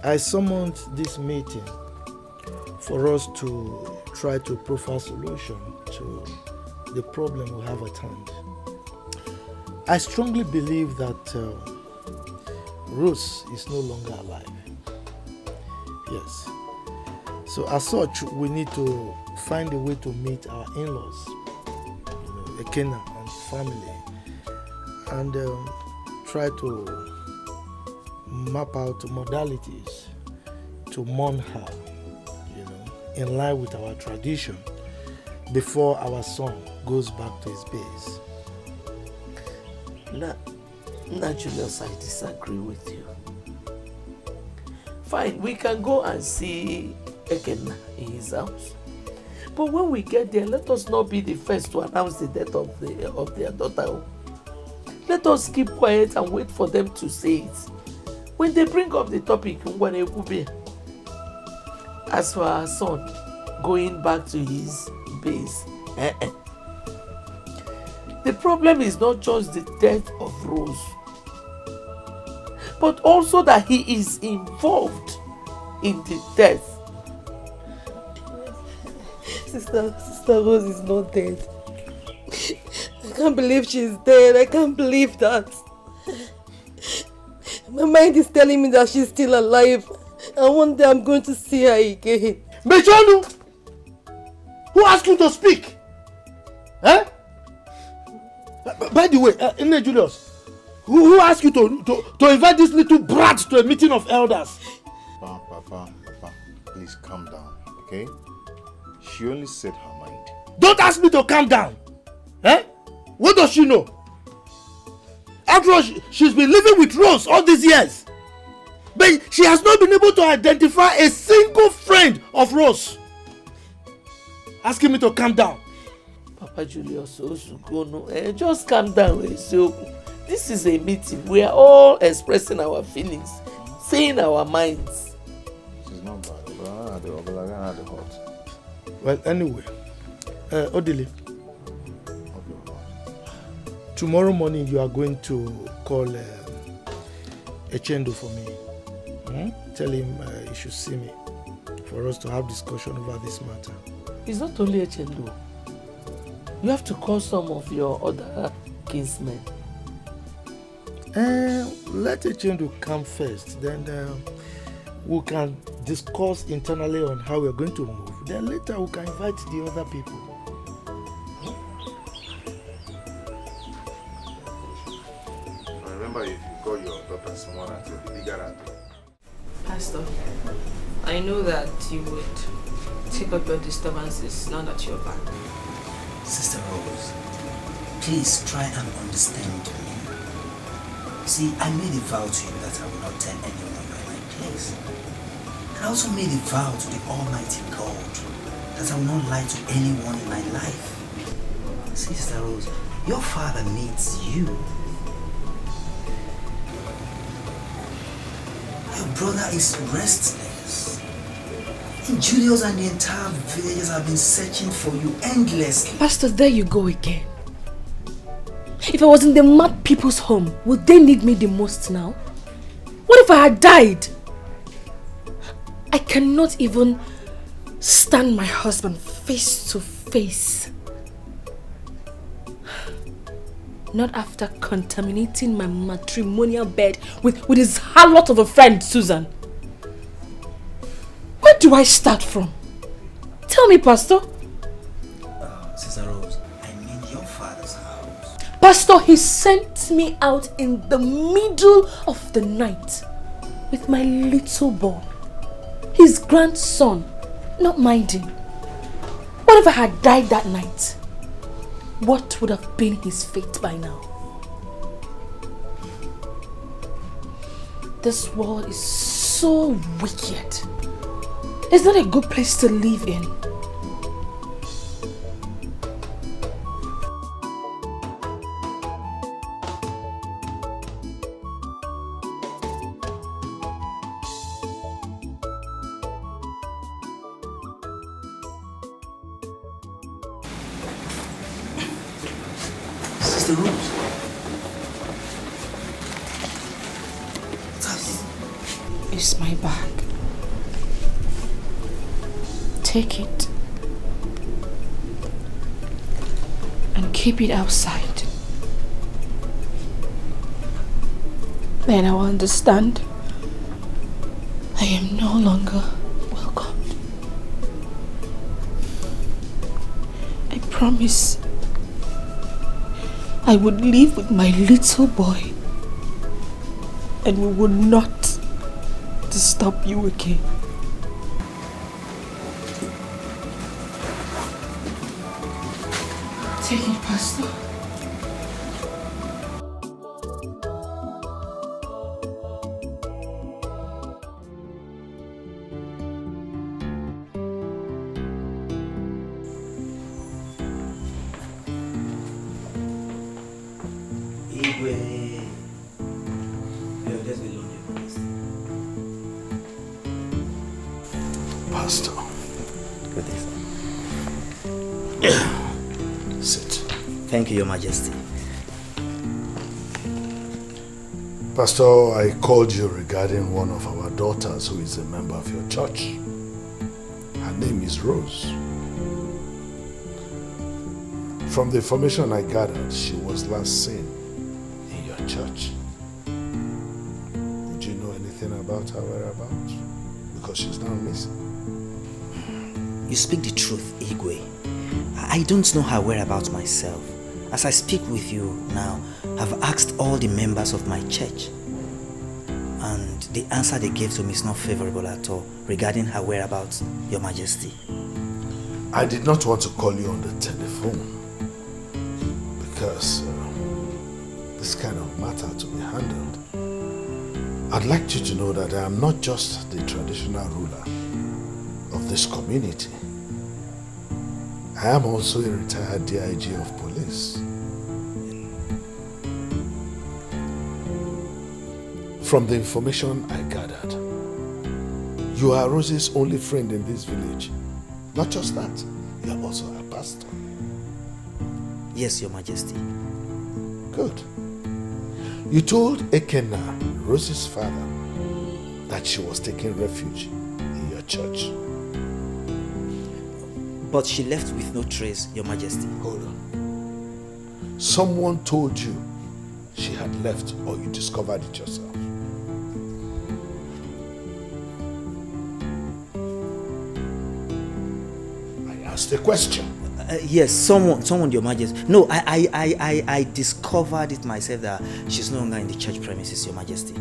I summoned this meeting for us to try to profile a solution to the problem we have at hand. I strongly believe that Rose is no longer alive. Yes. So as such, we need to find a way to meet our in-laws, Ekena and family, and try to map out modalities to mourn her, in line with our tradition before our son goes back to his base. Now, Julius, I disagree with you. Fine, we can go and see Ekena in his house. But when we get there, let us not be the first to announce the death of their daughter. Let us keep quiet and wait for them to say it. When they bring up the topic, as for our son going back to his base, the problem is not just the death of Rose, but also that he is involved in the death. Sister Rose is not dead. I can't believe she's dead. I can't believe that. My mind is telling me that she's still alive. And one day I'm going to see her again. Mechonu! Who asked you to speak? Eh? By the way, Nne Julius, who asked you to invite this little brat to a meeting of elders? Papa, please calm down, okay? She only said her mind. Don't ask me to calm down. Eh? What does she know? After all, she's been living with Rose all these years. But she has not been able to identify a single friend of Rose. Asking me to calm down. Papa Julius, just calm down. This is a meeting. We are all expressing our feelings, saying our minds. She's not bad, but I had the hot. Well, anyway, Odile, tomorrow morning you are going to call Echendo for me. Tell him he should see me for us to have discussion over this matter. It's not only Echendo. You have to call some of your other kinsmen. Let Echendo come first, then we can discuss internally on how we're going to move. Then later we can invite the other people. Remember, if you call your daughter someone at your bigger. Pastor, I know that you would take up your disturbances now that you're back. Sister Rose, please try and understand me. See, I made a vow to you that I will not tell anyone by my place. And I also made a vow to the Almighty God that I will not lie to anyone in my life. Sister Rose, your father needs you. Your brother is restless. And Julius and the entire villagers have been searching for you endlessly. Pastor, there you go again. If I was in the mad people's home, would they need me the most now? What if I had died? I cannot even stand my husband face to face. Not after contaminating my matrimonial bed with his harlot of a friend, Susan. Where do I start from? Tell me, Pastor. Sister Rose, I mean your father's house. Pastor, he sent me out in the middle of the night with my little boy, his grandson, not minding. What if I had died that night? What would have been his fate by now? This world is so wicked. It's not a good place to live in. Sister Rose. It's my bag. Take it and keep it outside. then I will understand. I am no longer welcomed. I promise I would live with my little boy and we would not disturb you again. Take it, Pastor. Pastor. Good day, sir. Sit. Thank you, Your Majesty. Pastor, I called you regarding one of our daughters who is a member of your church. Her name is Rose. From the information I gathered, she was last seen in your church. Would you know anything about her whereabouts? Because she's now missing. You speak the truth, Igwe. I don't know her whereabouts myself. As I speak with you now, I've asked all the members of my church. And the answer they gave to me is not favorable at all regarding her whereabouts, Your Majesty. I did not want to call you on the telephone because this kind of matter to be handled. I'd like you to know that I am not just the traditional ruler of this community. I am also a retired DIG of police. From the information I gathered, you are Rose's only friend in this village. Not just that, you are also a pastor. Yes, Your Majesty. Good. You told Ekena, Rose's father, that she was taking refuge in your church. But she left with no trace, Your Majesty. Hold on. Someone told you she had left or you discovered it yourself? I asked a question. Yes, someone, Your Majesty. No, I discovered it myself that she's no longer in the church premises, Your Majesty.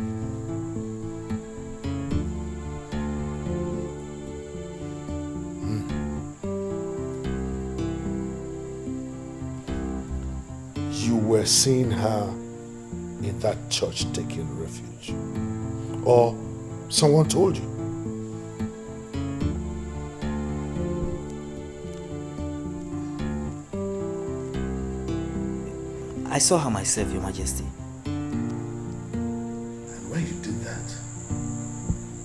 You were seeing her in that church taking refuge? Or someone told you? I saw her myself, Your Majesty. And when you did that,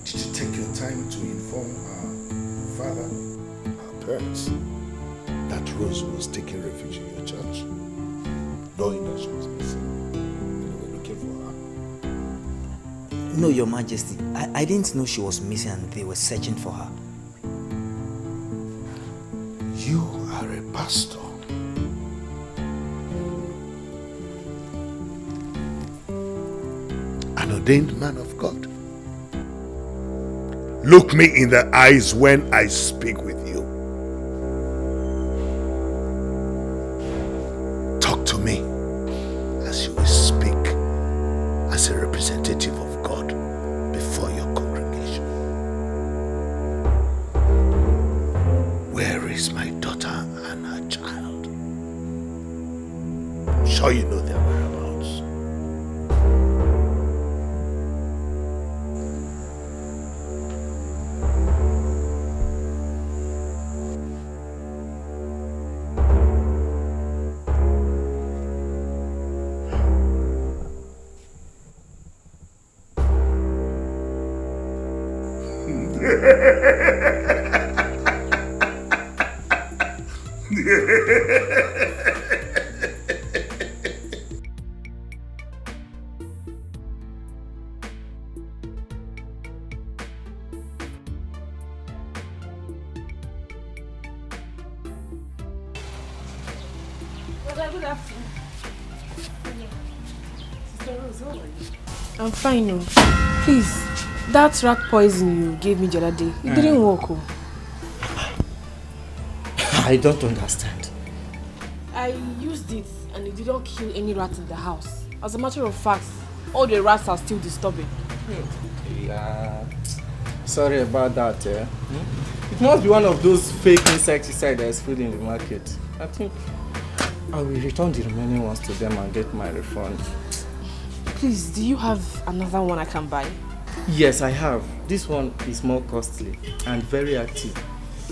did you take your time to inform her father, her parents, that Rose was taking refuge in your church? Knowing that she was missing and you were looking for her? No, Your Majesty. I didn't know she was missing and they were searching for her. You are a pastor. An ordained man of God. Look me in the eyes when I speak with you. Talk to me as you will speak as a representative of God before your congregation. Where is my daughter and her child? I'm sure you know their whereabouts. Good afternoon. Sister Rose, how are you? I'm fine, no. Please, that rat poison you gave me the other day, it didn't work. Oh. I don't understand. I used it and it didn't kill any rats in the house. As a matter of fact, all the rats are still disturbing. Yeah. Sorry about that. It must be one of those fake insecticides that's food in the market. I think I will return the remaining ones to them and get my refund. Please, do you have another one I can buy? Yes, I have. This one is more costly and very active.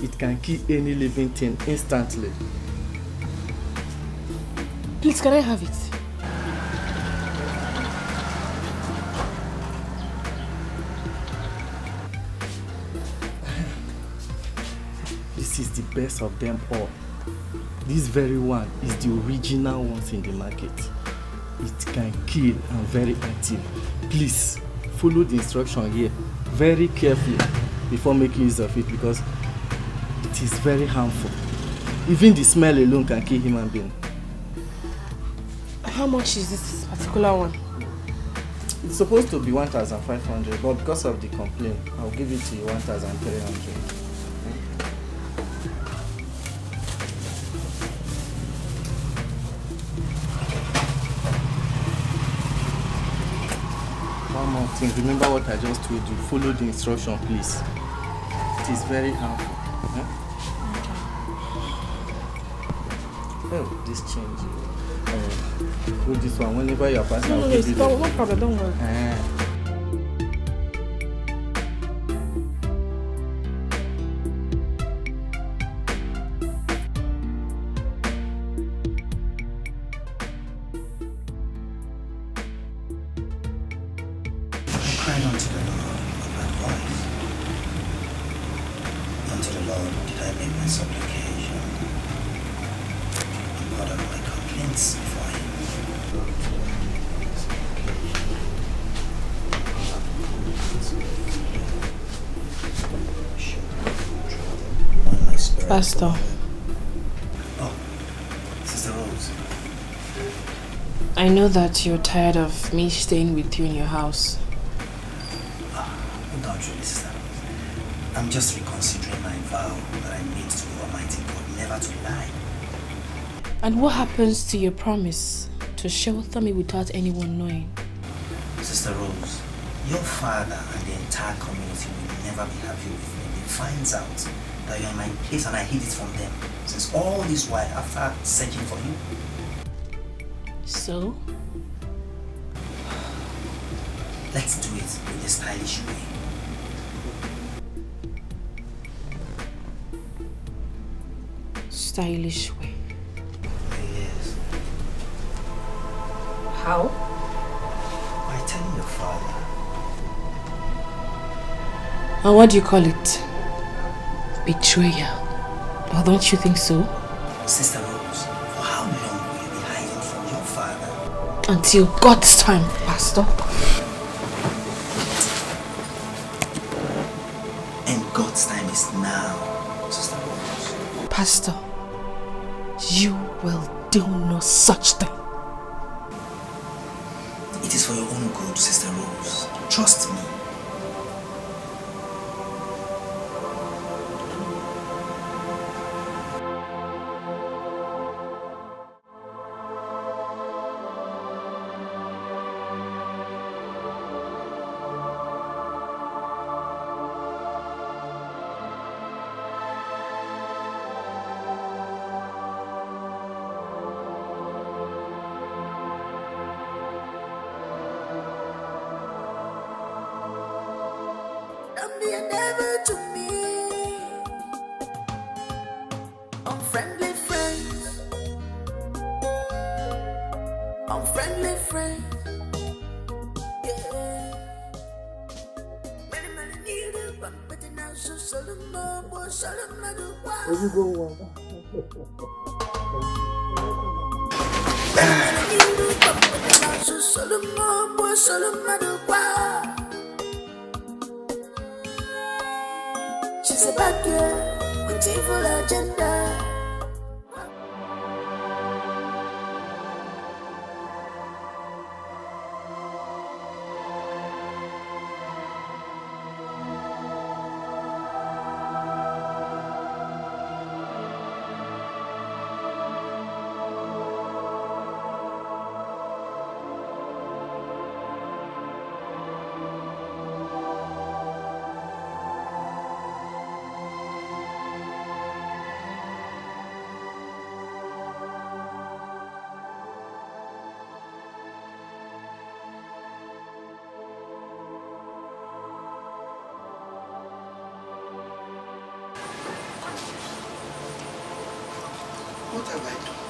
It can kill any living thing instantly. Please, can I have it? This is the best of them all. This very one is the original ones in the market. It can kill and very active. Please follow the instruction here very carefully before making use of it because it is very harmful. Even the smell alone can kill human being. How much is this particular one? It's supposed to be 1,500, but because of the complaint, I'll give it to you 1,300. One more thing, remember what I just told you. Follow the instruction, please. It is very harmful. Oh, this change. Put this one whenever you are passing. No, no problem, don't worry. Pastor. Oh, Sister Rose. I know that you're tired of me staying with you in your house. Don't really, Sister Rose. I'm just reconsidering my vow that I made to the Almighty God never to lie. And what happens to your promise to shelter me without anyone knowing? Sister Rose, your father and the entire community will never be happy with me. He finds out that you're in my place and I hid it from them since all this while after searching for you. So? Let's do it with a stylish way. Stylish way. Yes. How? By telling your father. And what do you call it? Betrayal. Or don't you think so? Sister Rose, for how long will you be hiding from your father? Until God's time, Pastor. And God's time is now, Sister Rose. Pastor, you will do no such thing. It is for your own good, Sister Rose. Trust me. She's a bad girl with evil agenda. What have I done?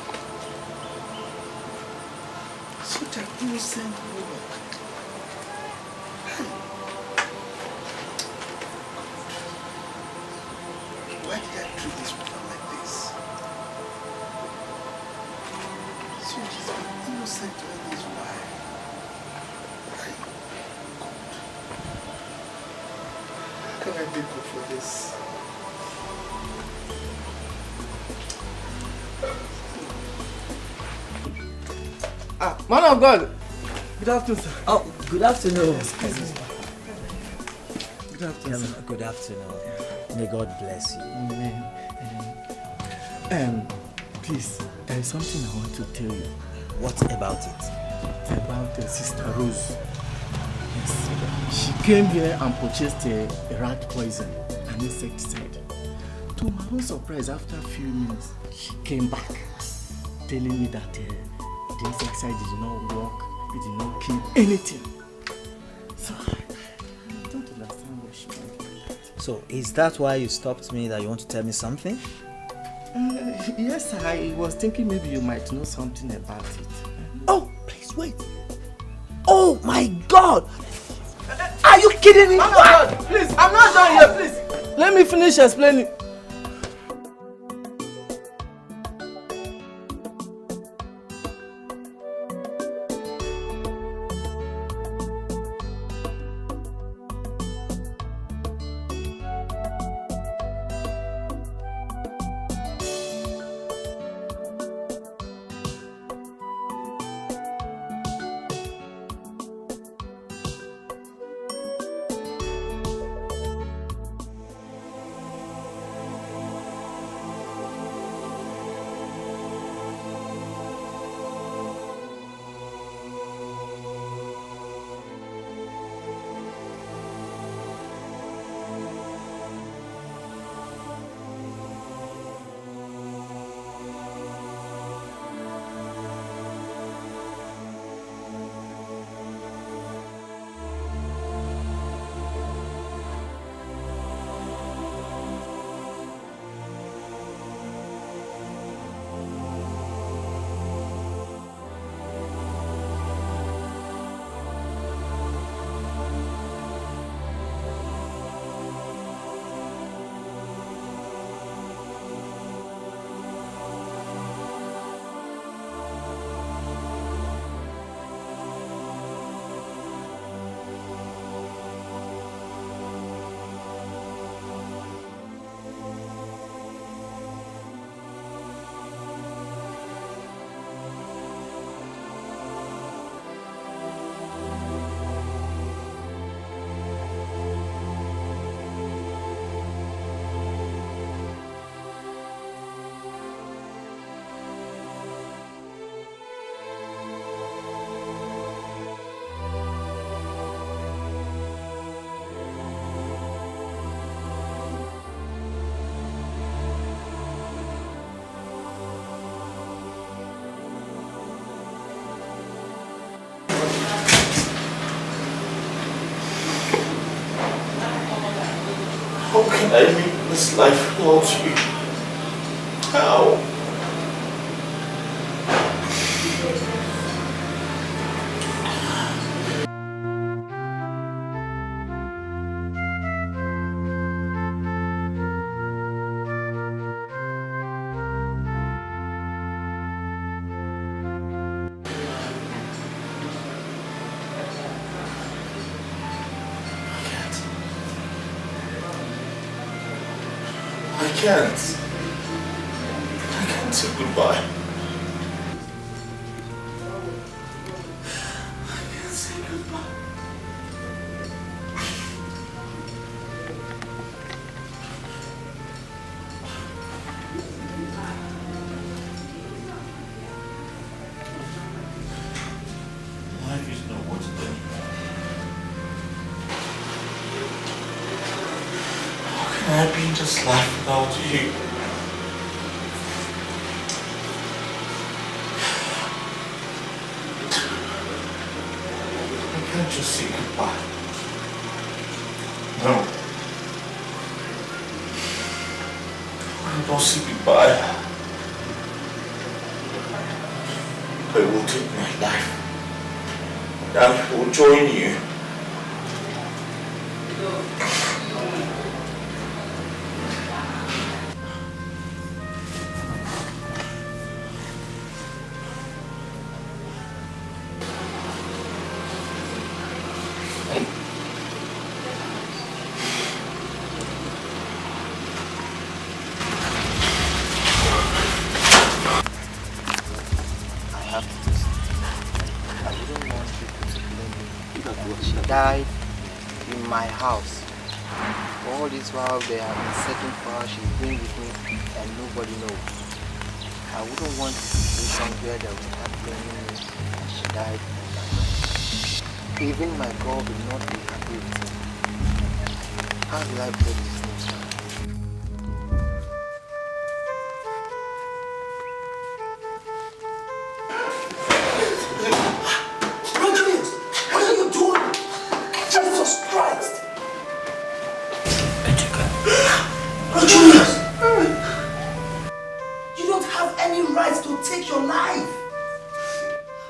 Such an innocent woman. Why did I treat this woman like this? So she's been innocent all this while. How can I make up for this? Man of God! Good afternoon, sir. Oh, good afternoon. Excuse me. Good afternoon, sir. Good afternoon. May God bless you. Amen. Please, there is something I want to tell you. What about it? It's about Sister Rose. Yes. She came here and purchased a rat poison, an insecticide. To my own surprise, after a few minutes, she came back, telling me that the insecticide did not work, it did not kill anything. So, I don't understand what she meant. So, is that why you stopped me, that you want to tell me something? Yes, I was thinking maybe you might know something about it. Oh, please wait. Oh my God! Are you kidding me? Oh my God, please, I'm not done here, please. Let me finish explaining. How can I live this life without you? How? I can't say goodbye. I can't say goodbye. Life is not worth it anymore. How can I be in this life without you? I can't just say goodbye. No. I don't say goodbye. I will take my life. And I will join you. Died in my house. All this while they have been searching for her, she's been with me and nobody knows. I wouldn't want to do somewhere that would start blaming me and she died in my house. Even my God will not be happy with me. How will I break this news down? You don't have any right to take your life.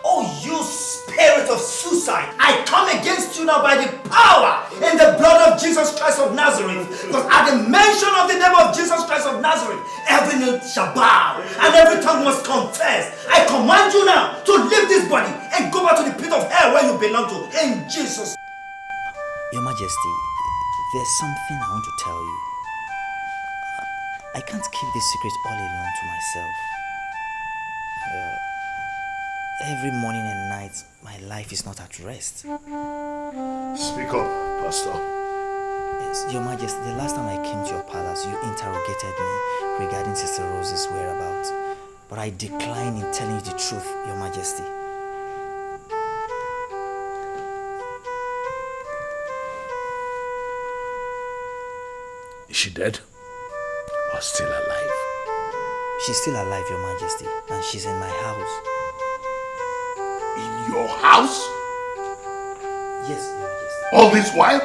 Oh, you spirit of suicide, I come against you now by the power and the blood of Jesus Christ of Nazareth. Because at the mention of the name of Jesus Christ of Nazareth, every knee shall bow and every tongue must confess. I command you now to leave this body and go back to the pit of hell where you belong to, in Jesus. Your Majesty, there's something I want to tell you. I can't keep this secret all alone to myself. Every morning and night, my life is not at rest. Speak up, Pastor. Yes, Your Majesty, the last time I came to your palace, you interrogated me regarding Sister Rose's whereabouts. But I decline in telling you the truth, Your Majesty. Is she dead? Or still alive? She's still alive, Your Majesty, and she's in my house. In your house? Yes, Your Majesty. All this while?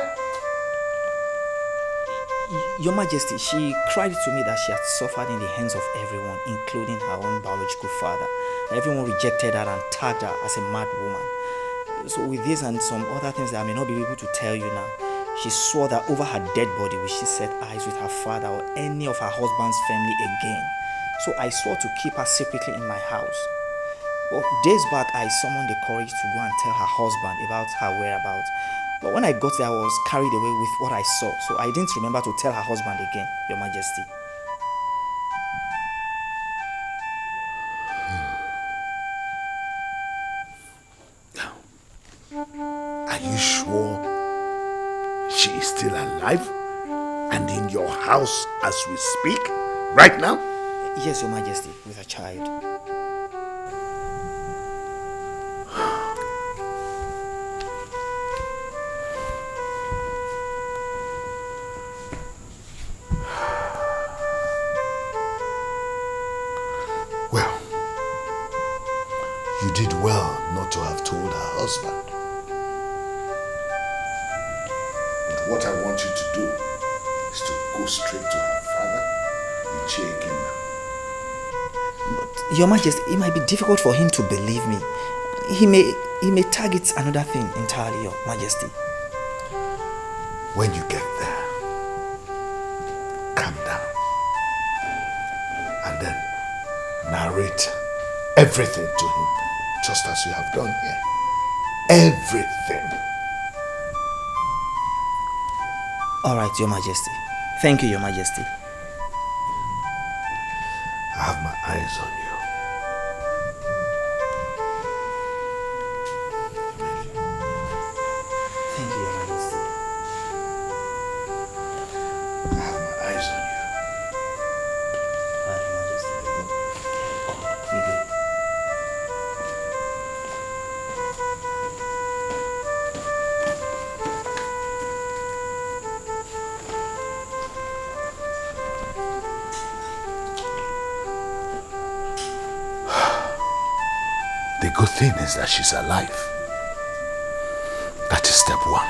Your Majesty, she cried to me that she had suffered in the hands of everyone, including her own biological father. Everyone rejected her and tagged her as a mad woman. So with this and some other things that I may not be able to tell you now, she swore that over her dead body will she set eyes with her father or any of her husband's family again. So I swore to keep her secretly in my house. But days back, I summoned the courage to go and tell her husband about her whereabouts. But when I got there, I was carried away with what I saw. So I didn't remember to tell her husband again, Your Majesty. Are you sure she is still alive and in your house as we speak right now? Yes, Your Majesty, with a child. Well, you did well not to have told her husband. But what I want you to do is to go straight to her father and check him now. Your Majesty, it might be difficult for him to believe me. He may target another thing entirely, Your Majesty. When you get there, calm down and then narrate everything to him, just as you have done here. Everything. All right, Your Majesty. Thank you, Your Majesty. I have my eyes on you. Thank you, Your Majesty. I have my eyes on you. All right, Your Majesty. You good? The good thing is that she's alive. That is step one.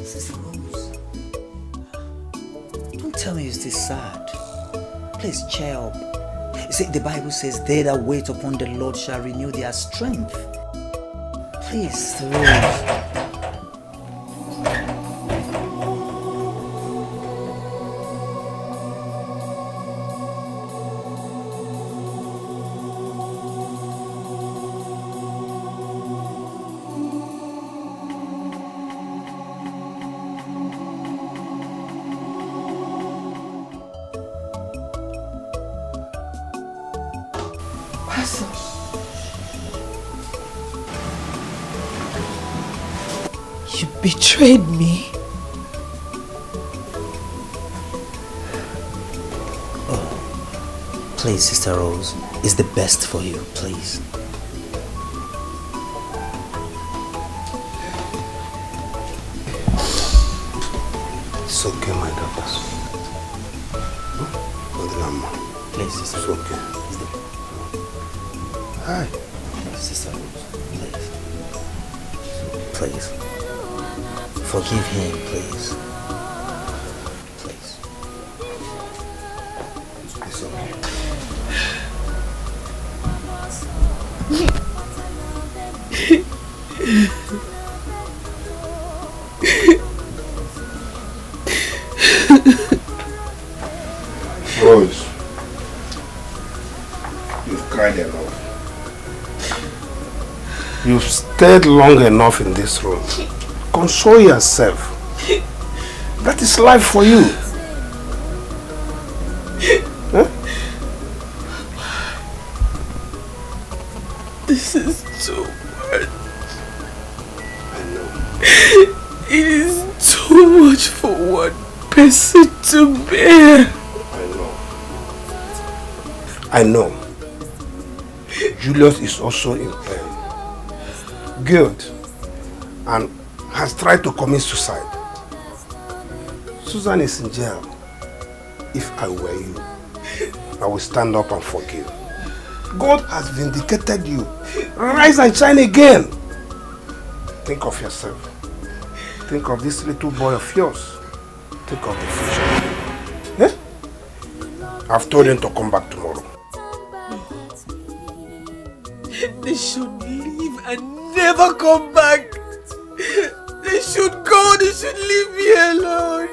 Sister Rose, don't tell me you're still sad. Please cheer up. You see, the Bible says, they that wait upon the Lord shall renew their strength. Please, Sister Rose. You betrayed me. Oh, please, Sister Rose, it's the best for you, please. It's okay, my daughter. Please, Sister Rose. It's okay. Hi. Sister Rose, please. Please. Forgive him, please. Please. It's okay. Rose, you've cried enough. You've stayed long enough in this room. Console yourself. That is life for you. Huh? This is too much. I know. It is too much for one person to bear. I know. Julius is also in pain. Guilt, and has tried to commit suicide. Susan is in jail. If I were you, I would stand up and forgive. God has vindicated you. Rise and shine again. Think of yourself. Think of this little boy of yours. Think of the future. Eh? I've told him to come back tomorrow. They should leave and never come back. They should go. They should leave me alone.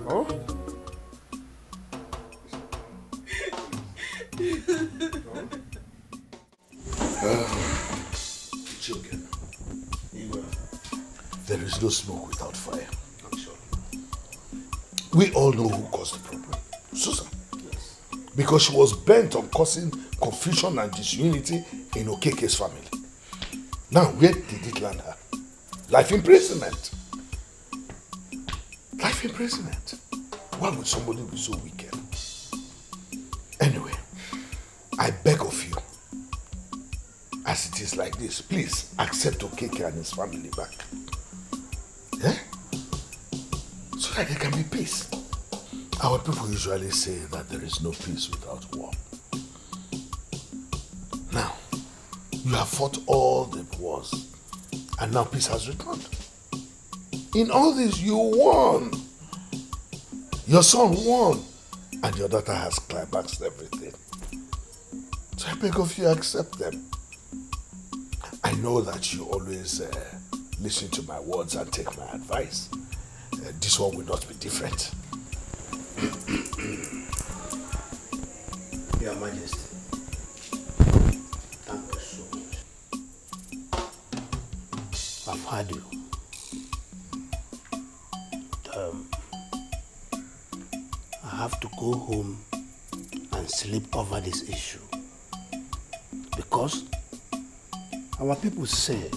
Oh? Children, there is no smoke without fire. I'm sure. We all know who caused the problem. Susan. Yes. Because she was bent on causing confusion and disunity in Okeke's family. Now, where did it land her? Life imprisonment. Life imprisonment. Why would somebody be so wicked? Anyway, I beg of you, as it is like this, please accept Okeke and his family back. Yeah? So that there can be peace. Our people usually say that there is no peace without war. Now, you have fought all the wars, and now peace has returned. In all this, you won. Your son won, and your daughter has climaxed everything. So I beg of you, accept them. I know that you always listen to my words and take my advice. This one will not be different. Your Majesty, thank you so much. I've heard you. I have to go home and sleep over this issue. Because our people say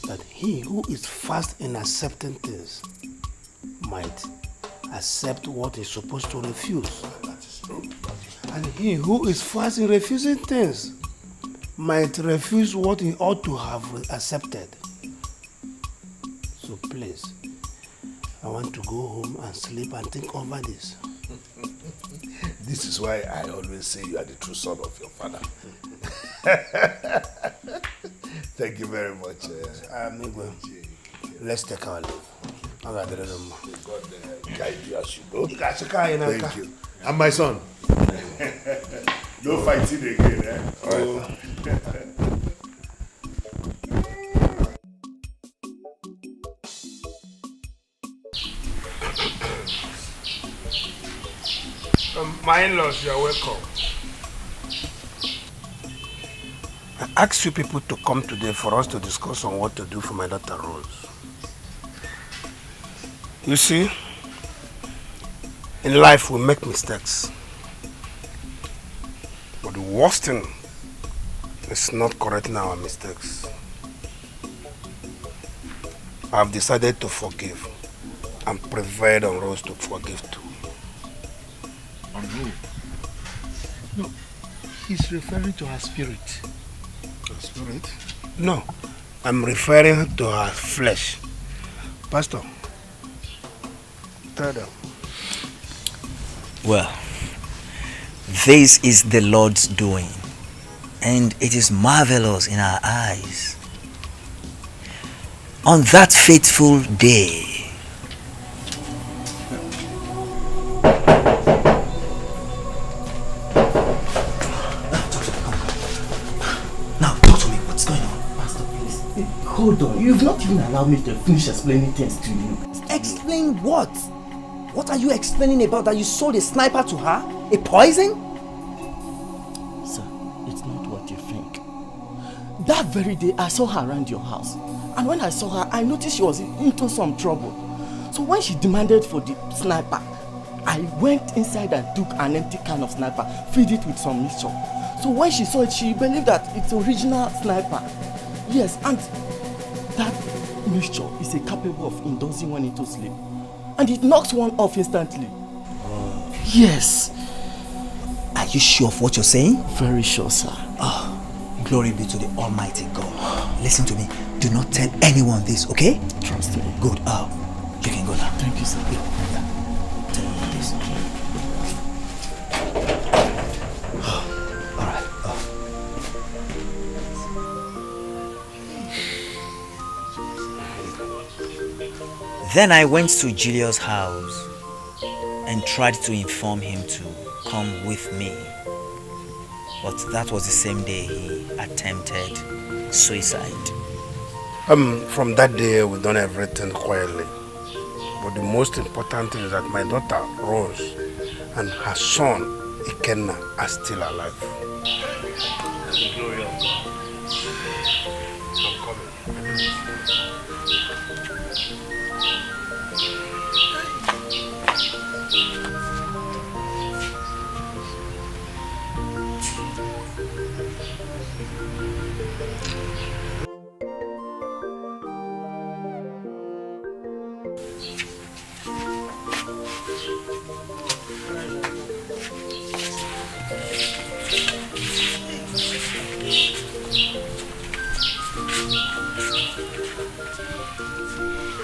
that he who is fast in accepting things might accept what he's supposed to refuse. That is true. And he who is fast in refusing things might refuse what he ought to have accepted. So please, I want to go home and sleep and think over this. This is why I always say you are the true son of your father. Thank you very much. Amigo, let's take our leave. God guide you as you go. Thank you. And my son. No fighting again, eh? Oh. My in-laws, you are welcome. I asked you people to come today for us to discuss on what to do for my daughter Rose. You see, in life we make mistakes. But the worst thing is not correcting our mistakes. I've decided to forgive and prevailed on Rose to forgive too. On who? No, he's referring to her spirit. Her spirit? No, I'm referring to her flesh. Pastor, tell them. Well, this is the Lord's doing, and it is marvelous in our eyes. On that fateful day, Hold on, you've not even allowed me to finish explaining things to you. explain what? What are you explaining about that you sold a sniper to her? A poison? Sir, it's not what you think. That very day, I saw her around your house. And when I saw her, I noticed she was into some trouble. So when she demanded for the sniper, I went inside and took an empty can of sniper, filled it with some mixture. So when she saw it, she believed that it's original sniper. Yes, and that mixture is capable of inducing one into sleep. And it knocks one off instantly. Yes. Are you sure of what you're saying? Very sure, sir. Oh, glory be to the Almighty God. Listen to me. Do not tell anyone this, okay? Trust me. Good. You can go now. Thank you, sir. Yeah. Tell me this. All right. Then I went to Julius' house and tried to inform him to come with me. But that was the same day he attempted suicide. From that day, we've done everything quietly. But the most important thing is that my daughter, Rose, and her son, Ikenna, are still alive. Glory of God. I'm coming.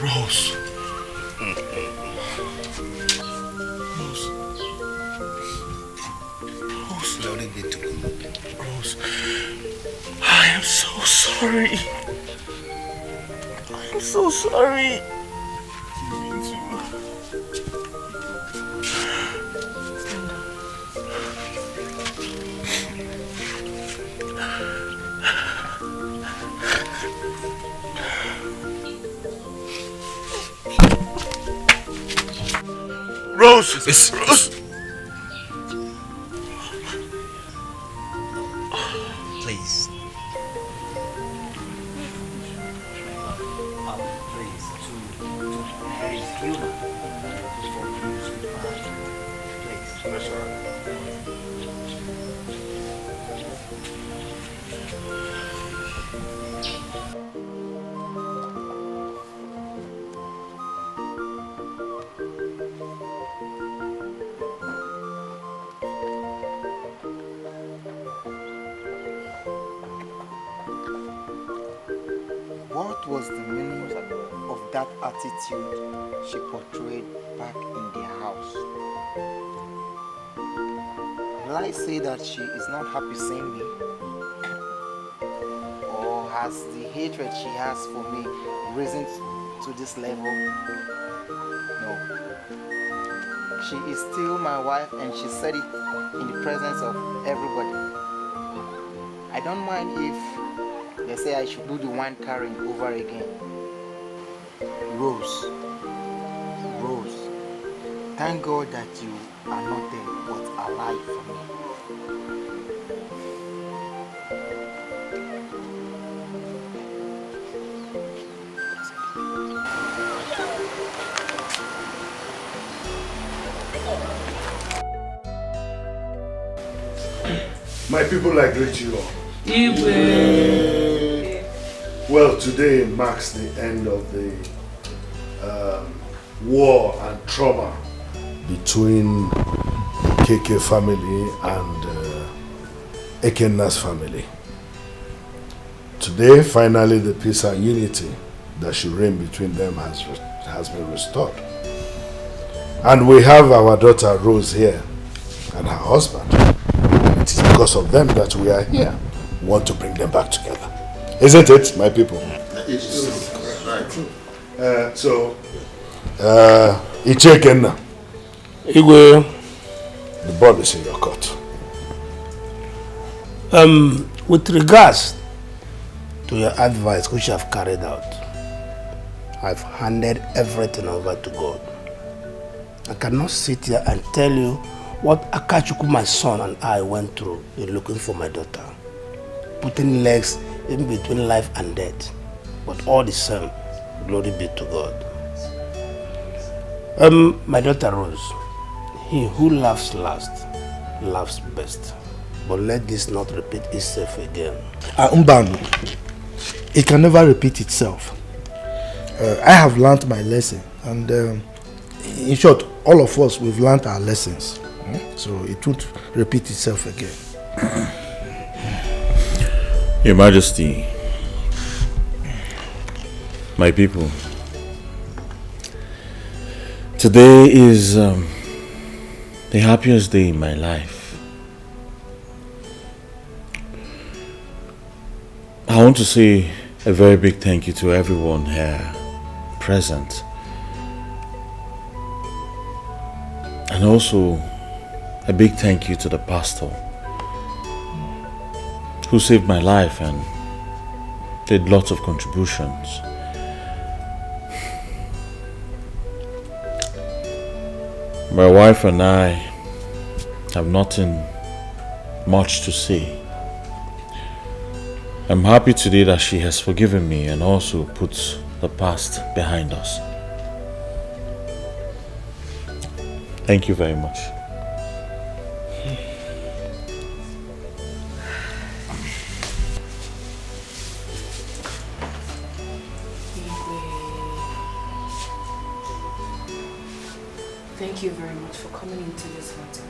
Rose. Rose. Glory be to God. Rose. I am so sorry. I am so sorry. Rose! Rose! Please. Please, to Harry's humor. Please. That's all right. What was the meaning of that attitude she portrayed back in their house? Will I say that she is not happy seeing me? has the hatred she has for me risen to this level? No. She is still my wife and she said it in the presence of everybody. I don't mind if they say I should do the wine carrying over again. Rose, thank God that you are not dead but alive for me. My people, I greet you all. Igwe. Well, today marks the end of the war and trauma between the KK family and Ekenna's family. Today, finally, the peace and unity that should reign between them has been restored. And we have our daughter Rose here and her husband. It is because of them that we are here. We want to bring them back together. Isn't it, my people? It's true. Ichekenna. Igwe. The ball is in your court. With regards to your advice which I've carried out, I've handed everything over to God. I cannot sit here and tell you what Akachuku, my son, and I went through in looking for my daughter. Putting legs in between life and death. But all the same, glory be to God. My daughter Rose, he who laughs last, laughs best. But let this not repeat itself again. Mbano, it can never repeat itself. I have learned my lesson, and in short, all of us, we've learned our lessons. So it won't repeat itself again. Your Majesty, my people, today is the happiest day in my life. I want to say a very big thank you to everyone here present, and also a big thank you to the pastor who saved my life and did lots of contributions. My wife and I have nothing much to say. I'm happy today that she has forgiven me and also puts the past behind us. Thank you very much. Thank you very much for coming into this matter.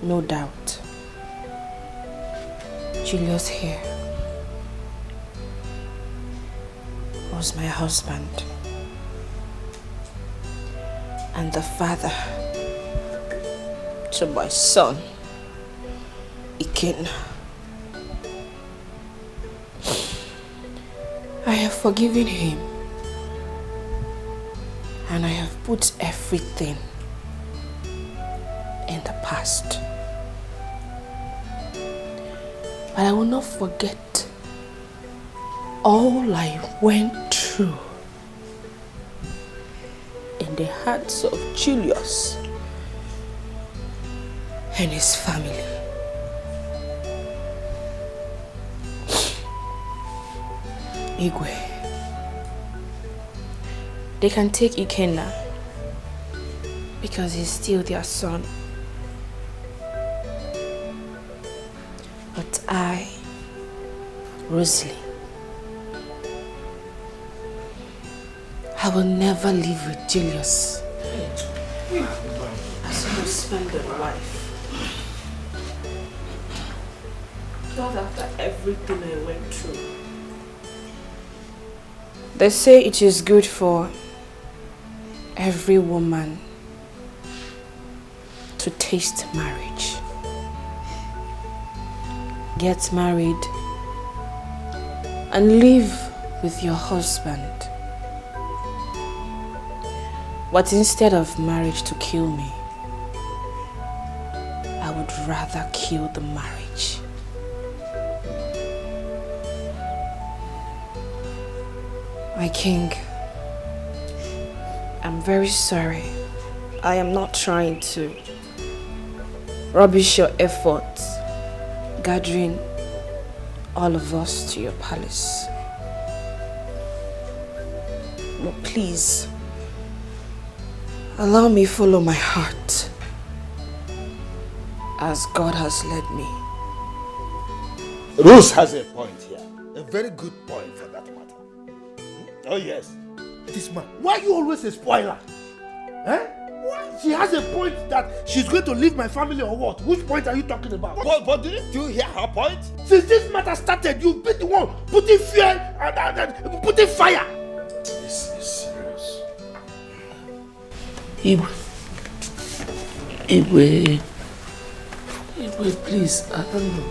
No doubt, Julius here was my husband and the father to my son, Ikenna. I have forgiven him and I have put everything in the past. But I will not forget all I went through in the hearts of Julius and his family. Igwe, they can take Ikenna because he's still their son. But I, Rosalie, I will never live with Julius as a husband and wife. Not after everything I went through. They say it is good for every woman to taste marriage. get married, and live with your husband. But instead of marriage to kill me, I would rather kill the marriage. My king, I'm very sorry. I am not trying to rubbish your efforts gathering all of us to your palace. But please, allow me follow my heart as God has led me. Rose has a point here. A very good point for that matter. Oh yes. This man, Why are you always a spoiler? Eh? Why? She has a point that she's going to leave my family or what? Which point are you talking about? But didn't you hear her point? Since this matter started, you've been the one putting fear and putting fire. This is serious. Igwe, please, I don't know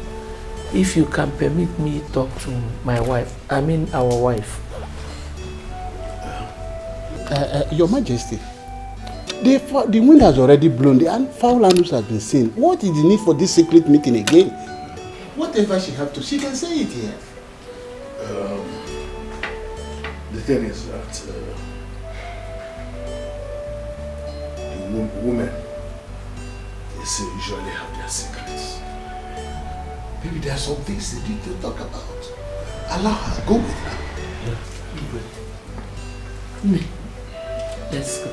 if you can permit me to talk to my wife. I mean our wife. Your Majesty, the wind has already blown and foul animals has been seen. What is the need for this secret meeting again? Whatever she have to, she can say it here. The thing is that the women, they say usually have their secrets. Maybe there are some things they need to talk about. Allow her, go with her. Me. Let's go.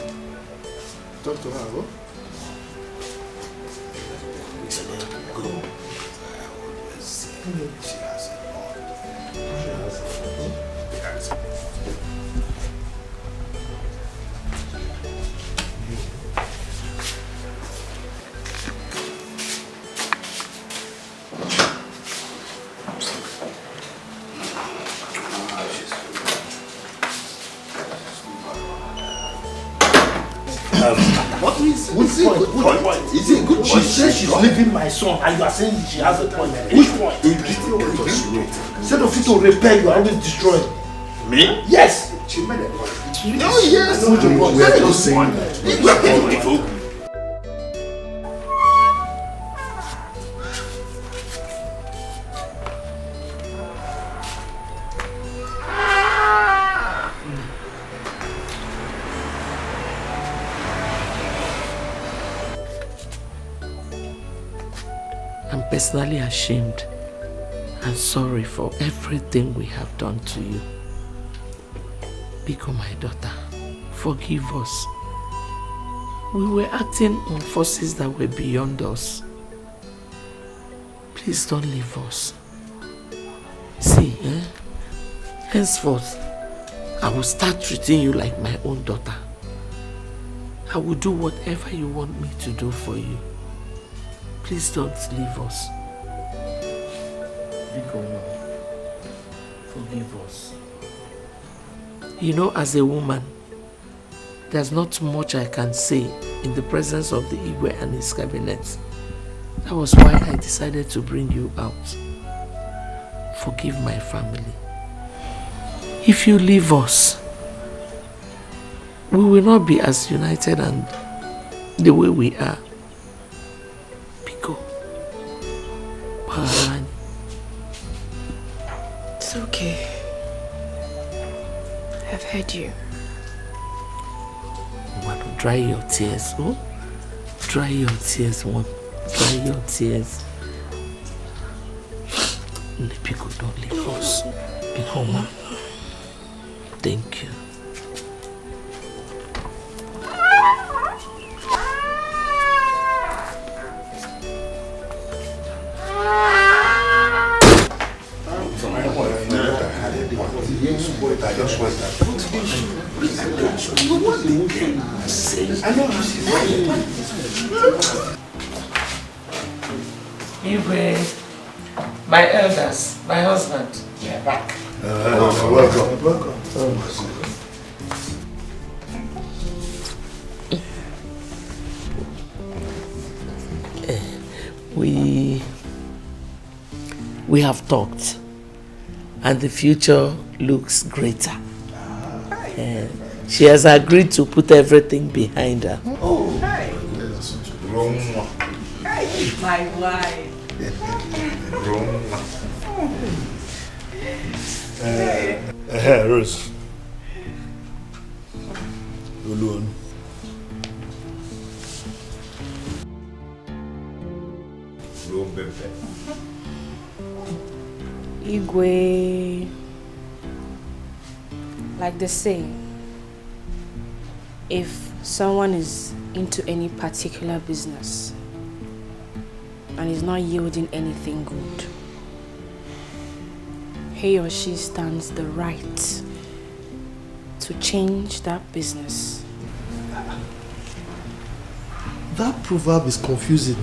Talk to her, go. She has a lot. She has a lot. What is good point? Is it good point? She says she's leaving my son and you are saying she has a point. Which point? Instead of you to repair, you are always destroying. Me? Yes! She made a point. Oh yes! We are just saying that. You are beautiful. I'm personally ashamed and sorry for everything we have done to you. Biko, my daughter, forgive us. We were acting on forces that were beyond us. Please don't leave us. See, henceforth, I will start treating you like my own daughter. I will do whatever you want me to do for you. Please don't leave us. Biko, forgive us. You know, as a woman, there's not much I can say in the presence of the Igwe and his cabinet. That was why I decided to bring you out. Forgive my family. If you leave us, we will not be as united and the way we are. Biko. Bye. It's okay. I've heard you. Want to dry your tears, oh? Dry your tears, one. Dry your tears. Biko, don't leave us. Biko, ma. Thank you. I just want that. Igwe, my elders, my husband, we are back. Welcome. We We have talked, and the future looks greater. She has agreed to put everything behind her. Oh, My wife. Rose. Alone. Igwe, like they say, if someone is into any particular business and is not yielding anything good, he or she stands the right to change that business. That proverb is confusing.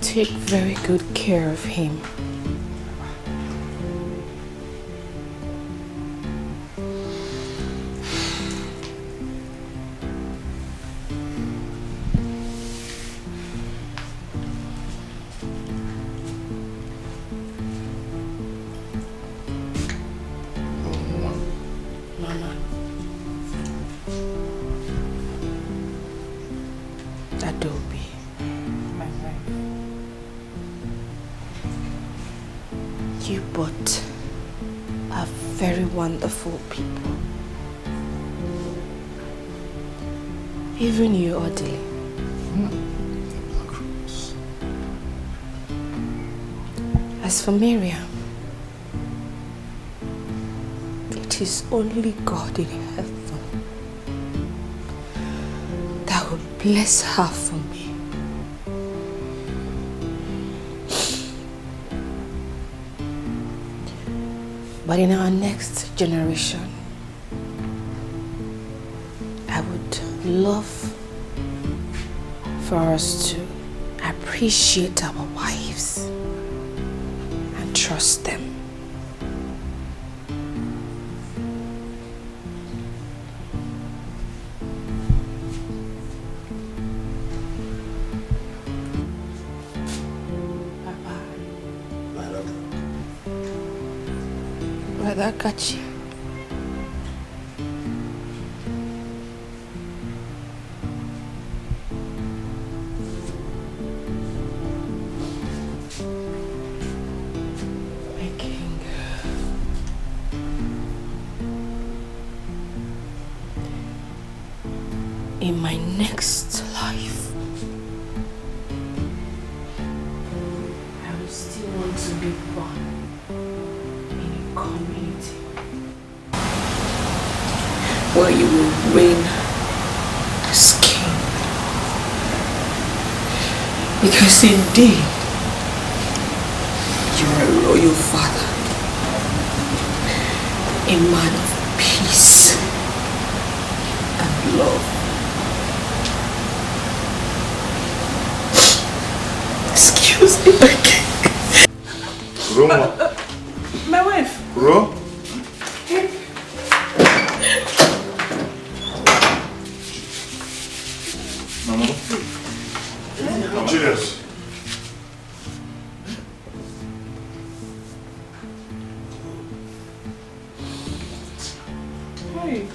Take very good care of him. Mama. Adobe. My wife. You both are very wonderful people. Even you, Odile. As for Miriam, it is only God in heaven that will bless her for me. But in our next generation, I would love for us to appreciate our wives and trust them. Brother Kachi. My king. In my next life, I will still want to be born community where you will reign as king. Because indeed, you are a loyal father, a man of peace and love. Excuse me, my king. My wife. Bro? Mama? Cheers. Hey.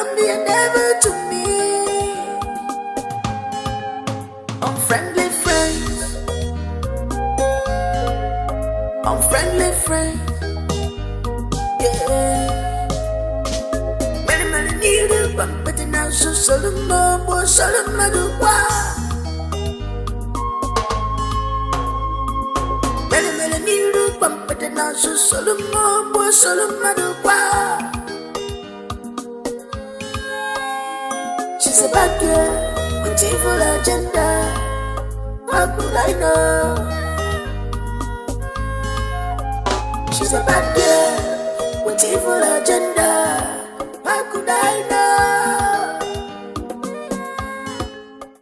lonely and never to me. Unfriendly friends, unfriendly friends, yeah. Many need a bump, but now so Solomon was Solomon. Many need a bump, but now so Solomon was Solomon. She's a bad girl with evil agenda. How could I know? She's a bad girl with evil agenda.